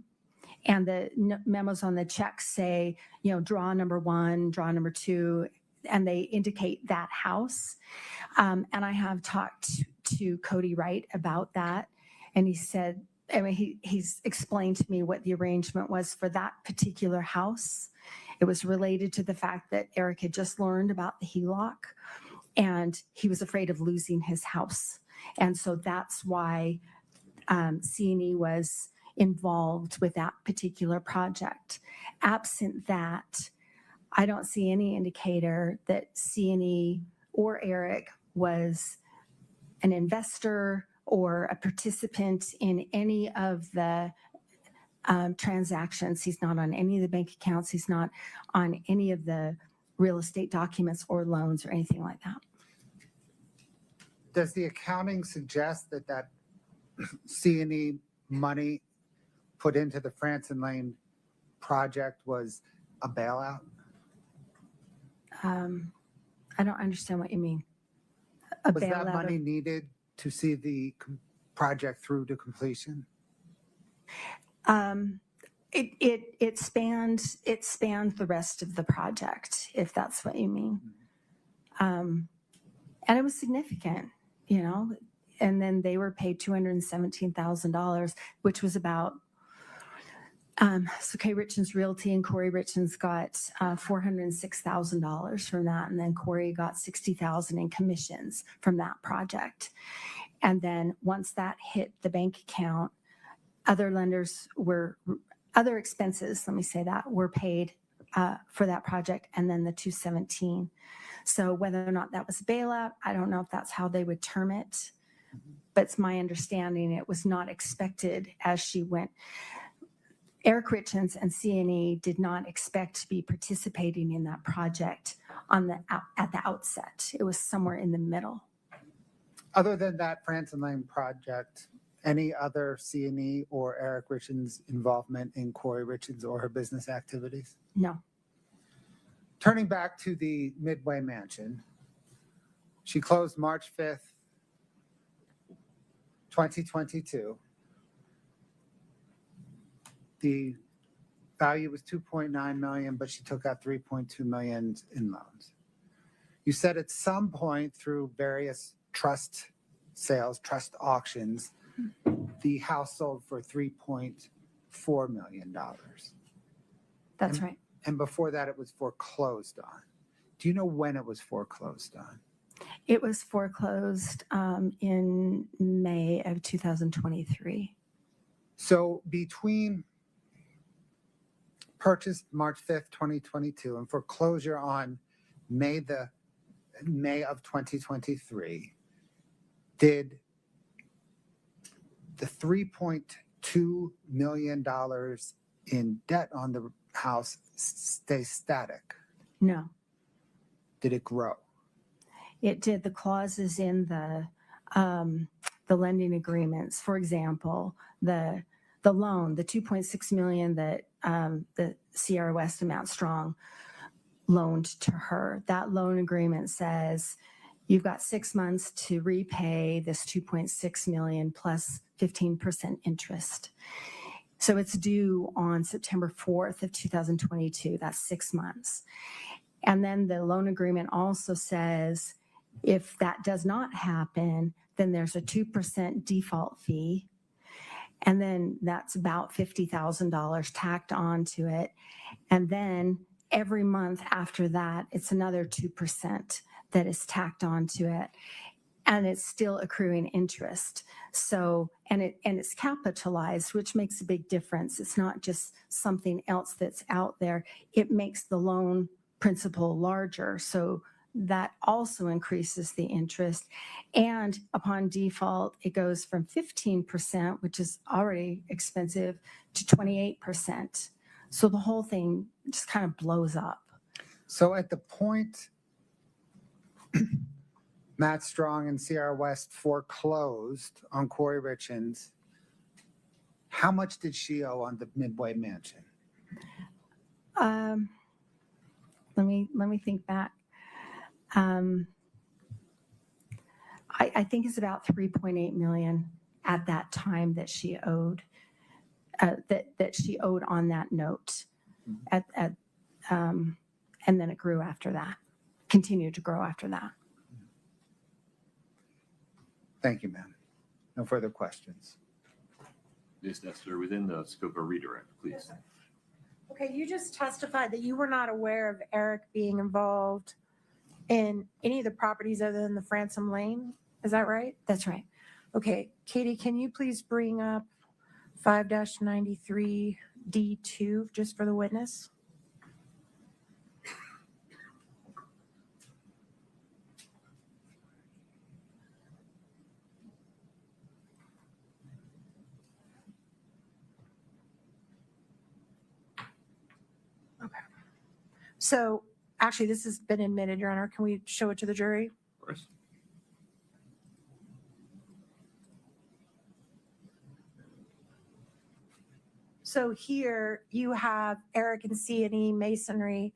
And the memos on the check say, draw number 1, draw number 2, and they indicate that house. And I have talked to Kouri Wright about that. And he said, he's explained to me what the arrangement was for that particular house. It was related to the fact that Eric had just learned about the HELOC and he was afraid of losing his house. And so that's why C&E was involved with that particular project. Absent that, I don't see any indicator that C&E or Eric was an investor or a participant in any of the transactions. He's not on any of the bank accounts. He's not on any of the real estate documents or loans or anything like that. Does the accounting suggest that C&E money put into the Franson Lane project was a bailout? I don't understand what you mean. Was that money needed to see the project through to completion? It spanned the rest of the project, if that's what you mean. And it was significant, and then they were paid $217,000, which was about, so Kouri Richins Realty and Kouri Richins got $406,000 from that. And then Kouri got $60,000 in commissions from that project. And then once that hit the bank account, other expenses, let me say that, were paid for that project, and then the 217. So whether or not that was a bailout, I don't know if that's how they would term it, but it's my understanding it was not expected as she went. Eric Richins and C&E did not expect to be participating in that project at the outset. It was somewhere in the middle. Other than that Franson Lane project, any other C&E or Eric Richins involvement in Kouri Richins or her business activities? No. Turning back to the Midway Mansion, she closed March 5th, 2022. The value was $2.9 million, but she took out $3.2 million in loans. You said at some point through various trust sales, trust auctions, the house sold for $3.4 million. That's right. And before that, it was foreclosed on. Do you know when it was foreclosed on? It was foreclosed in May of 2023. So between purchased March 5th, 2022, and foreclosure on May of 2023, did the $3.2 million in debt on the house stay static? No. Did it grow? It did. The clauses in the lending agreements, for example, the loan, the $2.6 million that the Sierra West and Mount Strong loaned to her, that loan agreement says you've got 6 months to repay this $2.6 million plus 15% interest. So it's due on September 4th of 2022. That's 6 months. And then the loan agreement also says if that does not happen, then there's a 2% default fee. And then that's about $50,000 tacked onto it. And then every month after that, it's another 2% that is tacked onto it. and it's still accruing interest. So, and it's capitalized, which makes a big difference. It's not just something else that's out there. It makes the loan principal larger. So that also increases the interest. And upon default, it goes from 15%, which is already expensive, to 28%. So the whole thing just kind of blows up. So at the point Matt Strong and Sierra West foreclosed on Kouri Richins, how much did she owe on the Midway Mansion? Let me think back. I think it's about 3.8 million at that time that she owed, that she owed on that note, and then it grew after that, continued to grow after that. Thank you, ma'am. No further questions. Ms. Nestler, within the scope of redirect, please. Okay, you just testified that you were not aware of Eric being involved in any of the properties other than the Fransom Lane. Is that right? That's right. Okay, Katie, can you please bring up 5-93D2 just for the witness? Okay. So actually, this has been admitted, Your Honor. Can we show it to the jury? Of course. So here you have Eric and C&E Masonry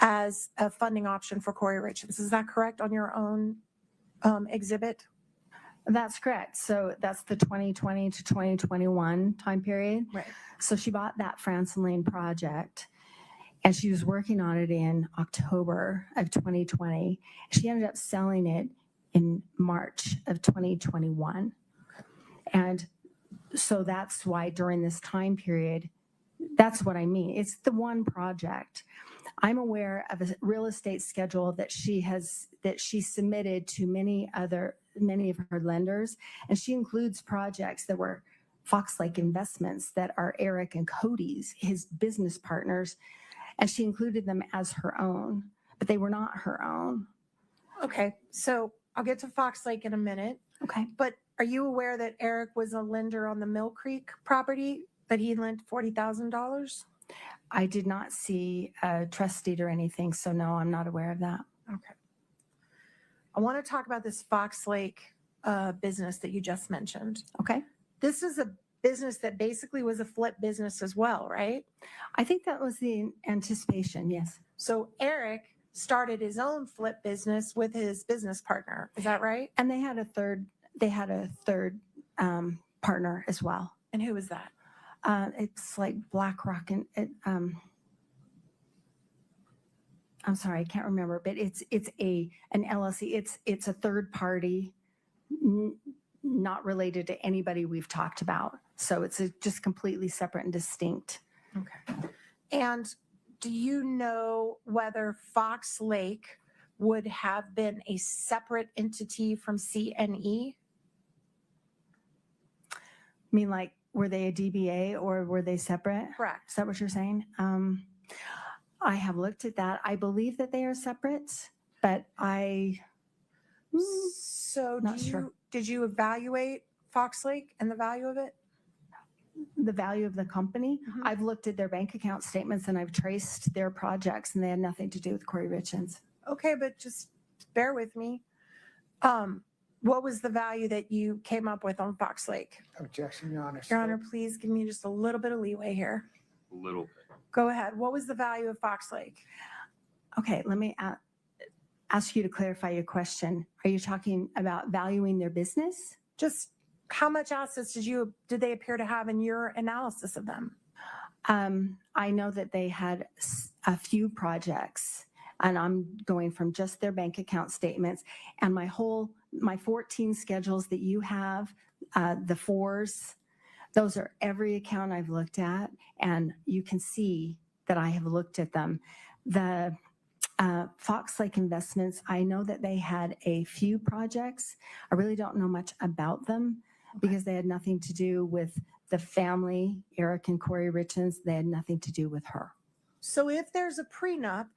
as a funding option for Kouri Richins. Is that correct on your own exhibit? That's correct. So that's the 2020 to 2021 time period. Right. So she bought that Franson Lane project, and she was working on it in October of 2020. She ended up selling it in March of 2021. And so that's why during this time period, that's what I mean. It's the one project. I'm aware of a real estate schedule that she submitted to many of her lenders, and she includes projects that were Fox Lake Investments that are Eric and Cody's, his business partners, and she included them as her own, but they were not her own. Okay, so I'll get to Fox Lake in a minute. Okay. But are you aware that Eric was a lender on the Mill Creek property, that he lent $40,000? I did not see a trust deed or anything, so no, I'm not aware of that. Okay. I want to talk about this Fox Lake business that you just mentioned. Okay. This is a business that basically was a flip business as well, right? I think that was the anticipation, yes. So Eric started his own flip business with his business partner. Is that right? And they had a third partner as well. And who was that? It's like BlackRock, and I'm sorry, I can't remember, but it's an LLC. It's a third party, not related to anybody we've talked about. So it's just completely separate and distinct. Okay. And do you know whether Fox Lake would have been a separate entity from CNE? I mean, like, were they a DBA or were they separate? Correct. Is that what you're saying? I have looked at that. I believe that they are separate, but So not sure. Did you evaluate Fox Lake and the value of it? The value of the company. Mm-hmm. I've looked at their bank account statements and I've traced their projects, and they had nothing to do with Kouri Richins. Okay, but just bear with me. What was the value that you came up with on Fox Lake? Objection, Your Honor. Your Honor, please give me just a little bit of leeway here. A little bit. Go ahead. What was the value of Fox Lake? Okay, let me ask you to clarify your question. Are you talking about valuing their business? Just how much assets did they appear to have in your analysis of them? I know that they had a few projects, and I'm going from just their bank account statements, and my 14 schedules that you have, the fours, those are every account I've looked at, and you can see that I have looked at them. Fox Lake Investments, I know that they had a few projects. I really don't know much about them because they had nothing to do with the family, Eric and Kouri Richins. They had nothing to do with her. So if there's a prenup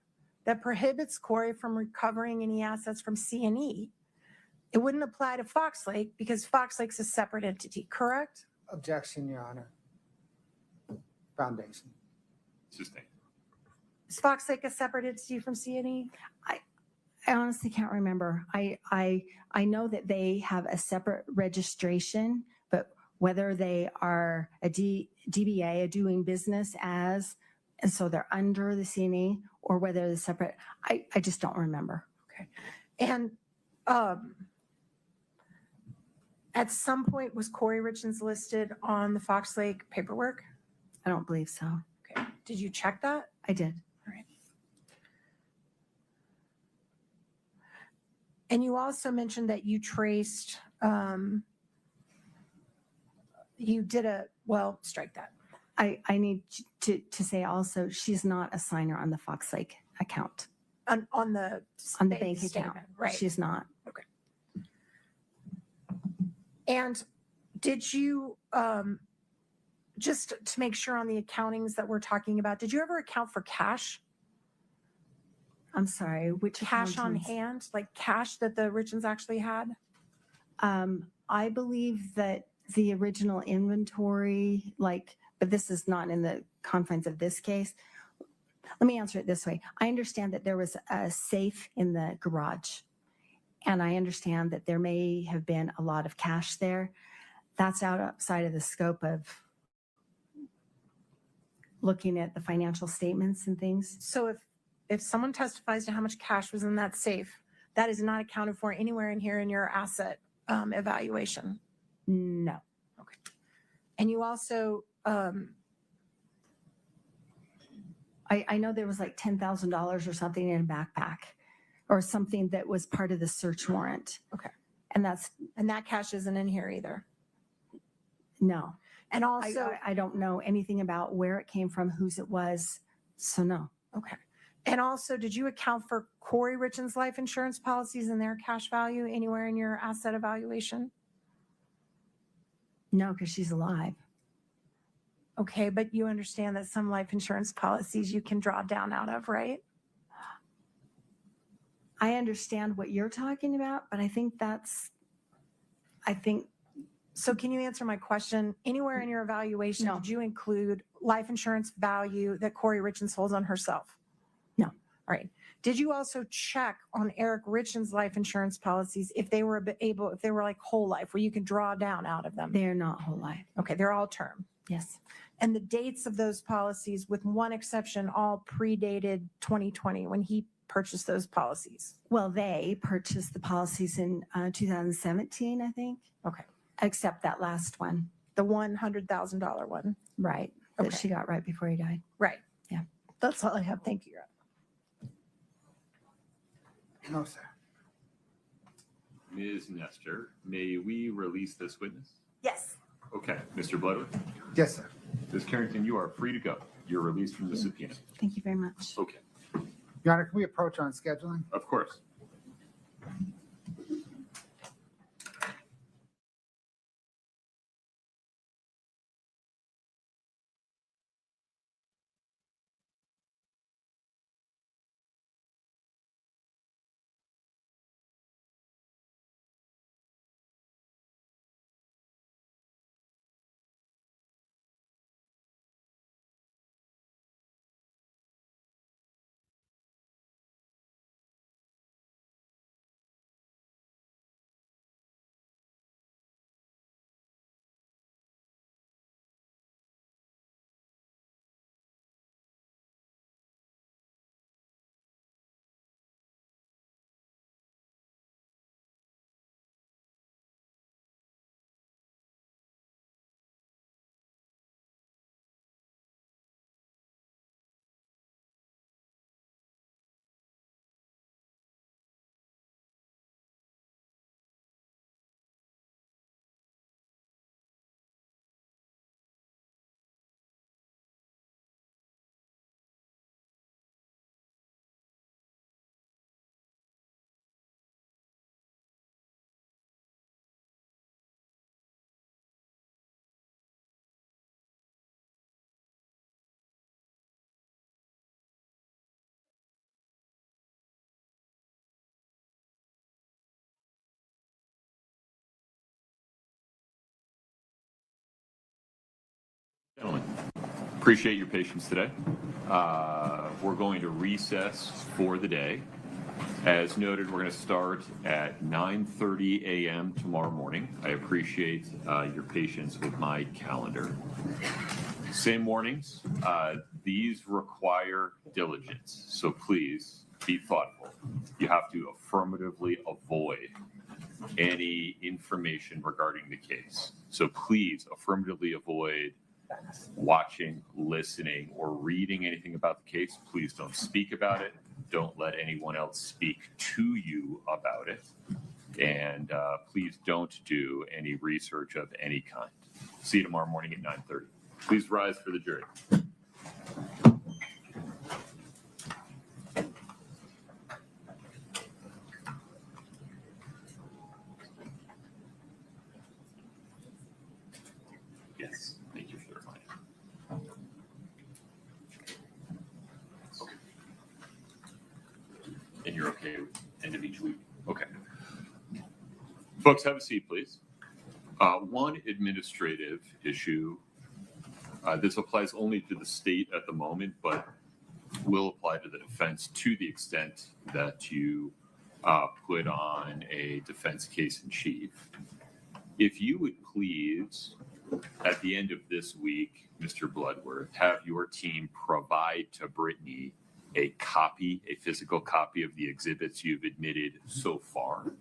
that prohibits Kouri from recovering any assets from C&E, it wouldn't apply to Fox Lake because Fox Lake's a separate entity, correct? Objection, Your Honor. Foundation. Sustained. Is Fox Lake a separate entity from C&E? I honestly can't remember. I know that they have a separate registration, but whether they are a DBA, a doing business as, and so they're under the C&E, or whether they're separate, I just don't remember. Okay. And at some point, was Kouri Richins listed on the Fox Lake paperwork? I don't believe so. Okay. Did you check that? I did. All right. And you also mentioned that you traced, you did strike that. I need to say also, she's not a signer on the Fox Lake account. On the bank account. Right. She's not. Okay. And did you, just to make sure on the accountings that we're talking about, did you ever account for cash? I'm sorry, which Cash on accountants? hand, like cash that the Richins actually had? I believe that the original inventory, but this is not in the confines of this case. Let me answer it this way. I understand that there was a safe in the garage, and I understand that there may have been a lot of cash there. That's outside of the scope of looking at the financial statements and things. So if someone testifies to how much cash was in that safe, that is not accounted for anywhere in here in your asset evaluation? No. Okay. And you also, I know there was like $10,000 or something in a backpack or something that was part of the search warrant. Okay. And that cash isn't in here either? No. And also, I don't know anything about where it came from, whose it was. So no. Okay. And also, did you account for Kouri Richins' life insurance policies and their cash value anywhere in your asset evaluation? No, because she's alive. Okay, but you understand that some life insurance policies you can draw down out of, right? I understand what you're talking about, but I think So can you answer my question? Anywhere in your evaluation, No. did you include life insurance value that Kouri Richins holds on herself? No. All right. Did you also check on Eric Richins' life insurance policies if they were if they were like whole life, where you can draw down out of them? They're not whole life. Okay, they're all term. Yes. And the dates of those policies, with one exception, all predated 2020 when he purchased those policies. Well, they purchased the policies in 2017, I think. Okay. Except that last one. The $100,000 one. Right. Okay. That she got right before he died. Right. Yeah. That's all I have. Thank you. No, sir. Ms. Nestor, may we release this witness? Yes. Okay, Mr. Bloodwood? Yes, sir. Ms. Carrington, you are free to go. You're released from the subpoena. Thank you very much. Okay, Your Honor, can we approach on scheduling? of course. Gentlemen, appreciate your patience today. We're going to recess for the day. As noted, we're going to start at 9:30 a.m. tomorrow morning. I appreciate your patience with my calendar. Same warnings. These require diligence, so please be thoughtful. You have to affirmatively avoid any information regarding the case. So please affirmatively avoid watching, listening, or reading anything about the case. Please don't speak about it. Don't let anyone else speak to you about it. And please don't do any research of any kind. See you tomorrow morning at 9:30. Please rise for the jury. Yes, thank you for the reminder. Okay. And you're okay with end of each week? Okay. Folks, have a seat, please. One administrative issue. This applies only to the state at the moment, but will apply to the defense to the extent that you put on a defense case in chief. If you would please, at the end of this week, Mr. Bloodworth, have your team provide to Brittany a physical copy of the exhibits you've admitted so far,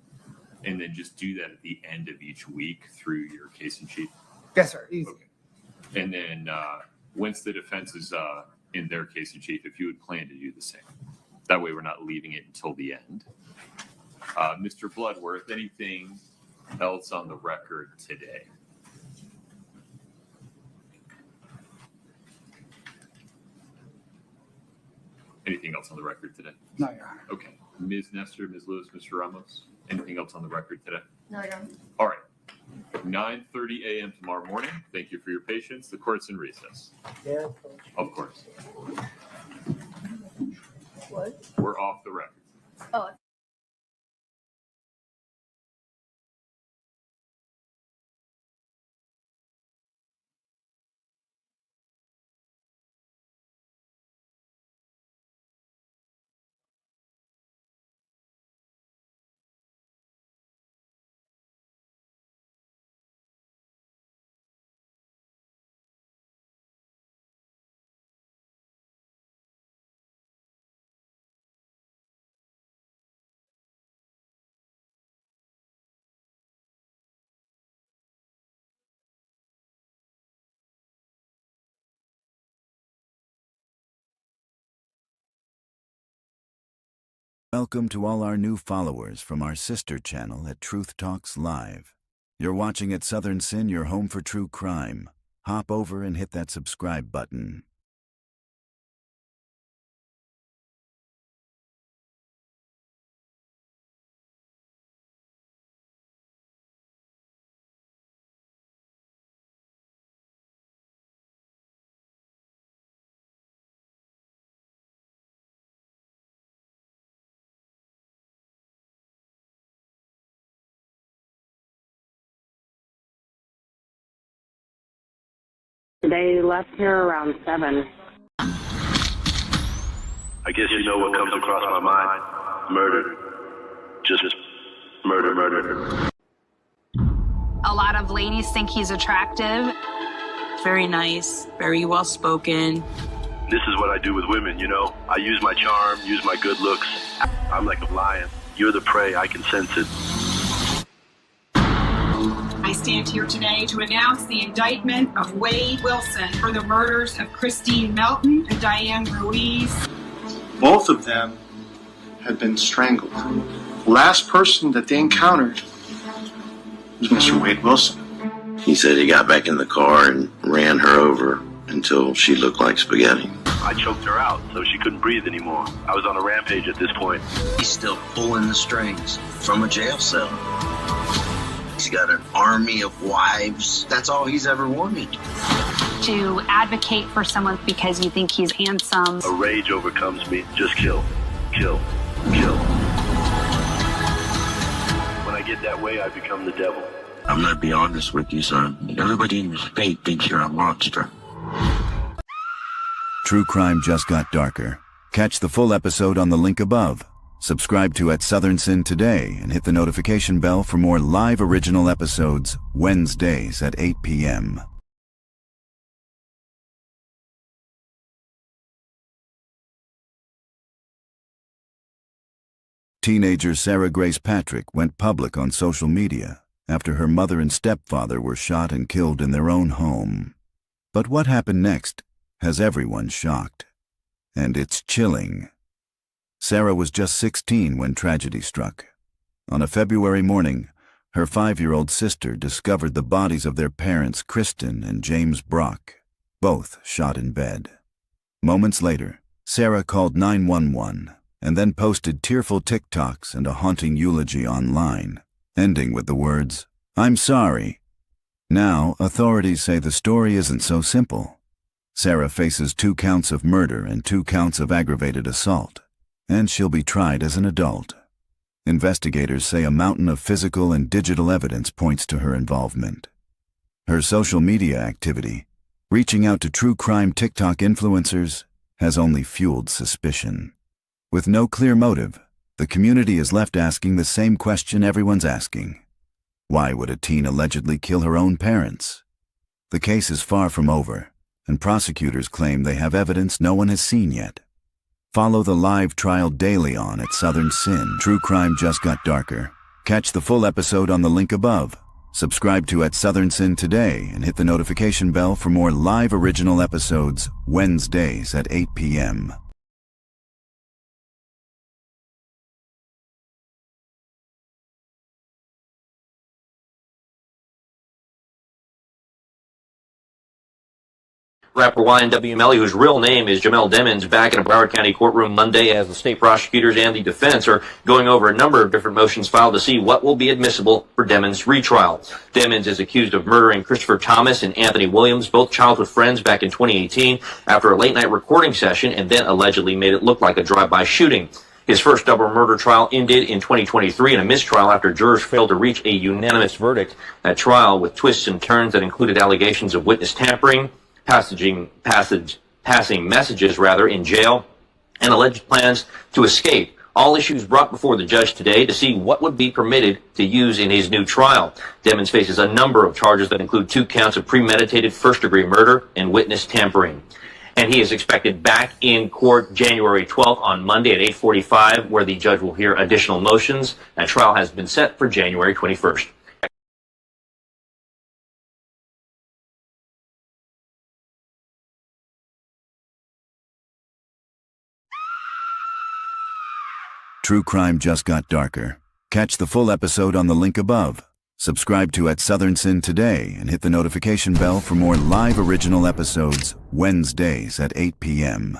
and then just do that at the end of each week through your case in chief. Yes, sir. Easy. Okay. And then once the defense is in their case in chief, if you would plan to do the same. That way we're not leaving it until the end. Mr. Bloodworth, anything else on the record today? Anything else on the record today? No, Your Honor. Okay. Ms. Nestor, Ms. Lewis, Mr. Ramos, anything else on the record today? No, Your Honor. All right. 9:30 a.m. tomorrow morning. Thank you for your patience. The court's in recess. Yeah. Of course. What? We're off the record. Oh. Welcome to all our new followers from our sister channel at Truth Talks Live. You're watching at Southern Sin, your home for true crime. Hop over and hit that subscribe button. They left here around 7. I guess you know what comes across my mind. Murder. Just murder. A lot of ladies think he's attractive. Very nice, very well spoken. This is what I do with women, you know? I use my charm, use my good looks. I'm like a lion. You're the prey, I can sense it. I stand here today to announce the indictment of Wade Wilson for the murders of Christine Melton and Diane Ruiz. Both of them had been strangled. The last person that they encountered was Mr. Wade Wilson. He said he got back in the car and ran her over until she looked like spaghetti. I choked her out so she couldn't breathe anymore. I was on a rampage at this point. He's still pulling the strings from a jail cell. He's got an army of wives. That's all he's ever wanted. To advocate for someone because you think he's handsome. A rage overcomes me. Just kill. Kill. Kill. When I get that way, I become the devil. I'm gonna be honest with you, son. Everybody in the state thinks you're a monster. True crime just got darker. Catch the full episode on the link above. Subscribe to at Southern Sin today and hit the notification bell for more live original episodes Wednesdays at 8 p.m. Teenager Sarah Grace Patrick went public on social media after her mother and stepfather were shot and killed in their own home. But what happened next has everyone shocked. And it's chilling. Sarah was just 16 when tragedy struck. On a February morning, her 5-year-old sister discovered the bodies of their parents, Kristen and James Brock, both shot in bed. Moments later, Sarah called 911 and then posted tearful TikToks and a haunting eulogy online, ending with the words, "I'm sorry." Now, authorities say the story isn't so simple. Sarah faces 2 counts of murder and 2 counts of aggravated assault, and she'll be tried as an adult. Investigators say a mountain of physical and digital evidence points to her involvement. Her social media activity, reaching out to true crime TikTok influencers, has only fueled suspicion. With no clear motive, the community is left asking the same question everyone's asking. Why would a teen allegedly kill her own parents? The case is far from over, and prosecutors claim they have evidence no one has seen yet. Follow the live trial daily on at Southern Sin. True crime just got darker. Catch the full episode on the link above. Subscribe to at Southern Sin today and hit the notification bell for more live original episodes Wednesdays at 8 p.m. Rapper YNW Melly, whose real name is Jamel Demons, back in a Broward County courtroom Monday as the state prosecutors and the defense are going over a number of different motions filed to see what will be admissible for Demons' retrial. Demons is accused of murdering Christopher Thomas and Anthony Williams, both childhood friends, back in 2018 after a late-night recording session, and then allegedly made it look like a drive-by shooting. His first double murder trial ended in 2023 in a mistrial after jurors failed to reach a unanimous verdict. That trial, with twists and turns that included allegations of witness tampering, passing messages in jail, and alleged plans to escape. All issues brought before the judge today to see what would be permitted to use in his new trial. Demons faces a number of charges that include 2 counts of premeditated first-degree murder and witness tampering. And he is expected back in court January 12th on Monday at 8:45, where the judge will hear additional motions. That trial has been set for January 21st. True crime just got darker. Catch the full episode on the link above. Subscribe to at Southern Sin today and hit the notification bell for more live original episodes Wednesdays at 8 p.m.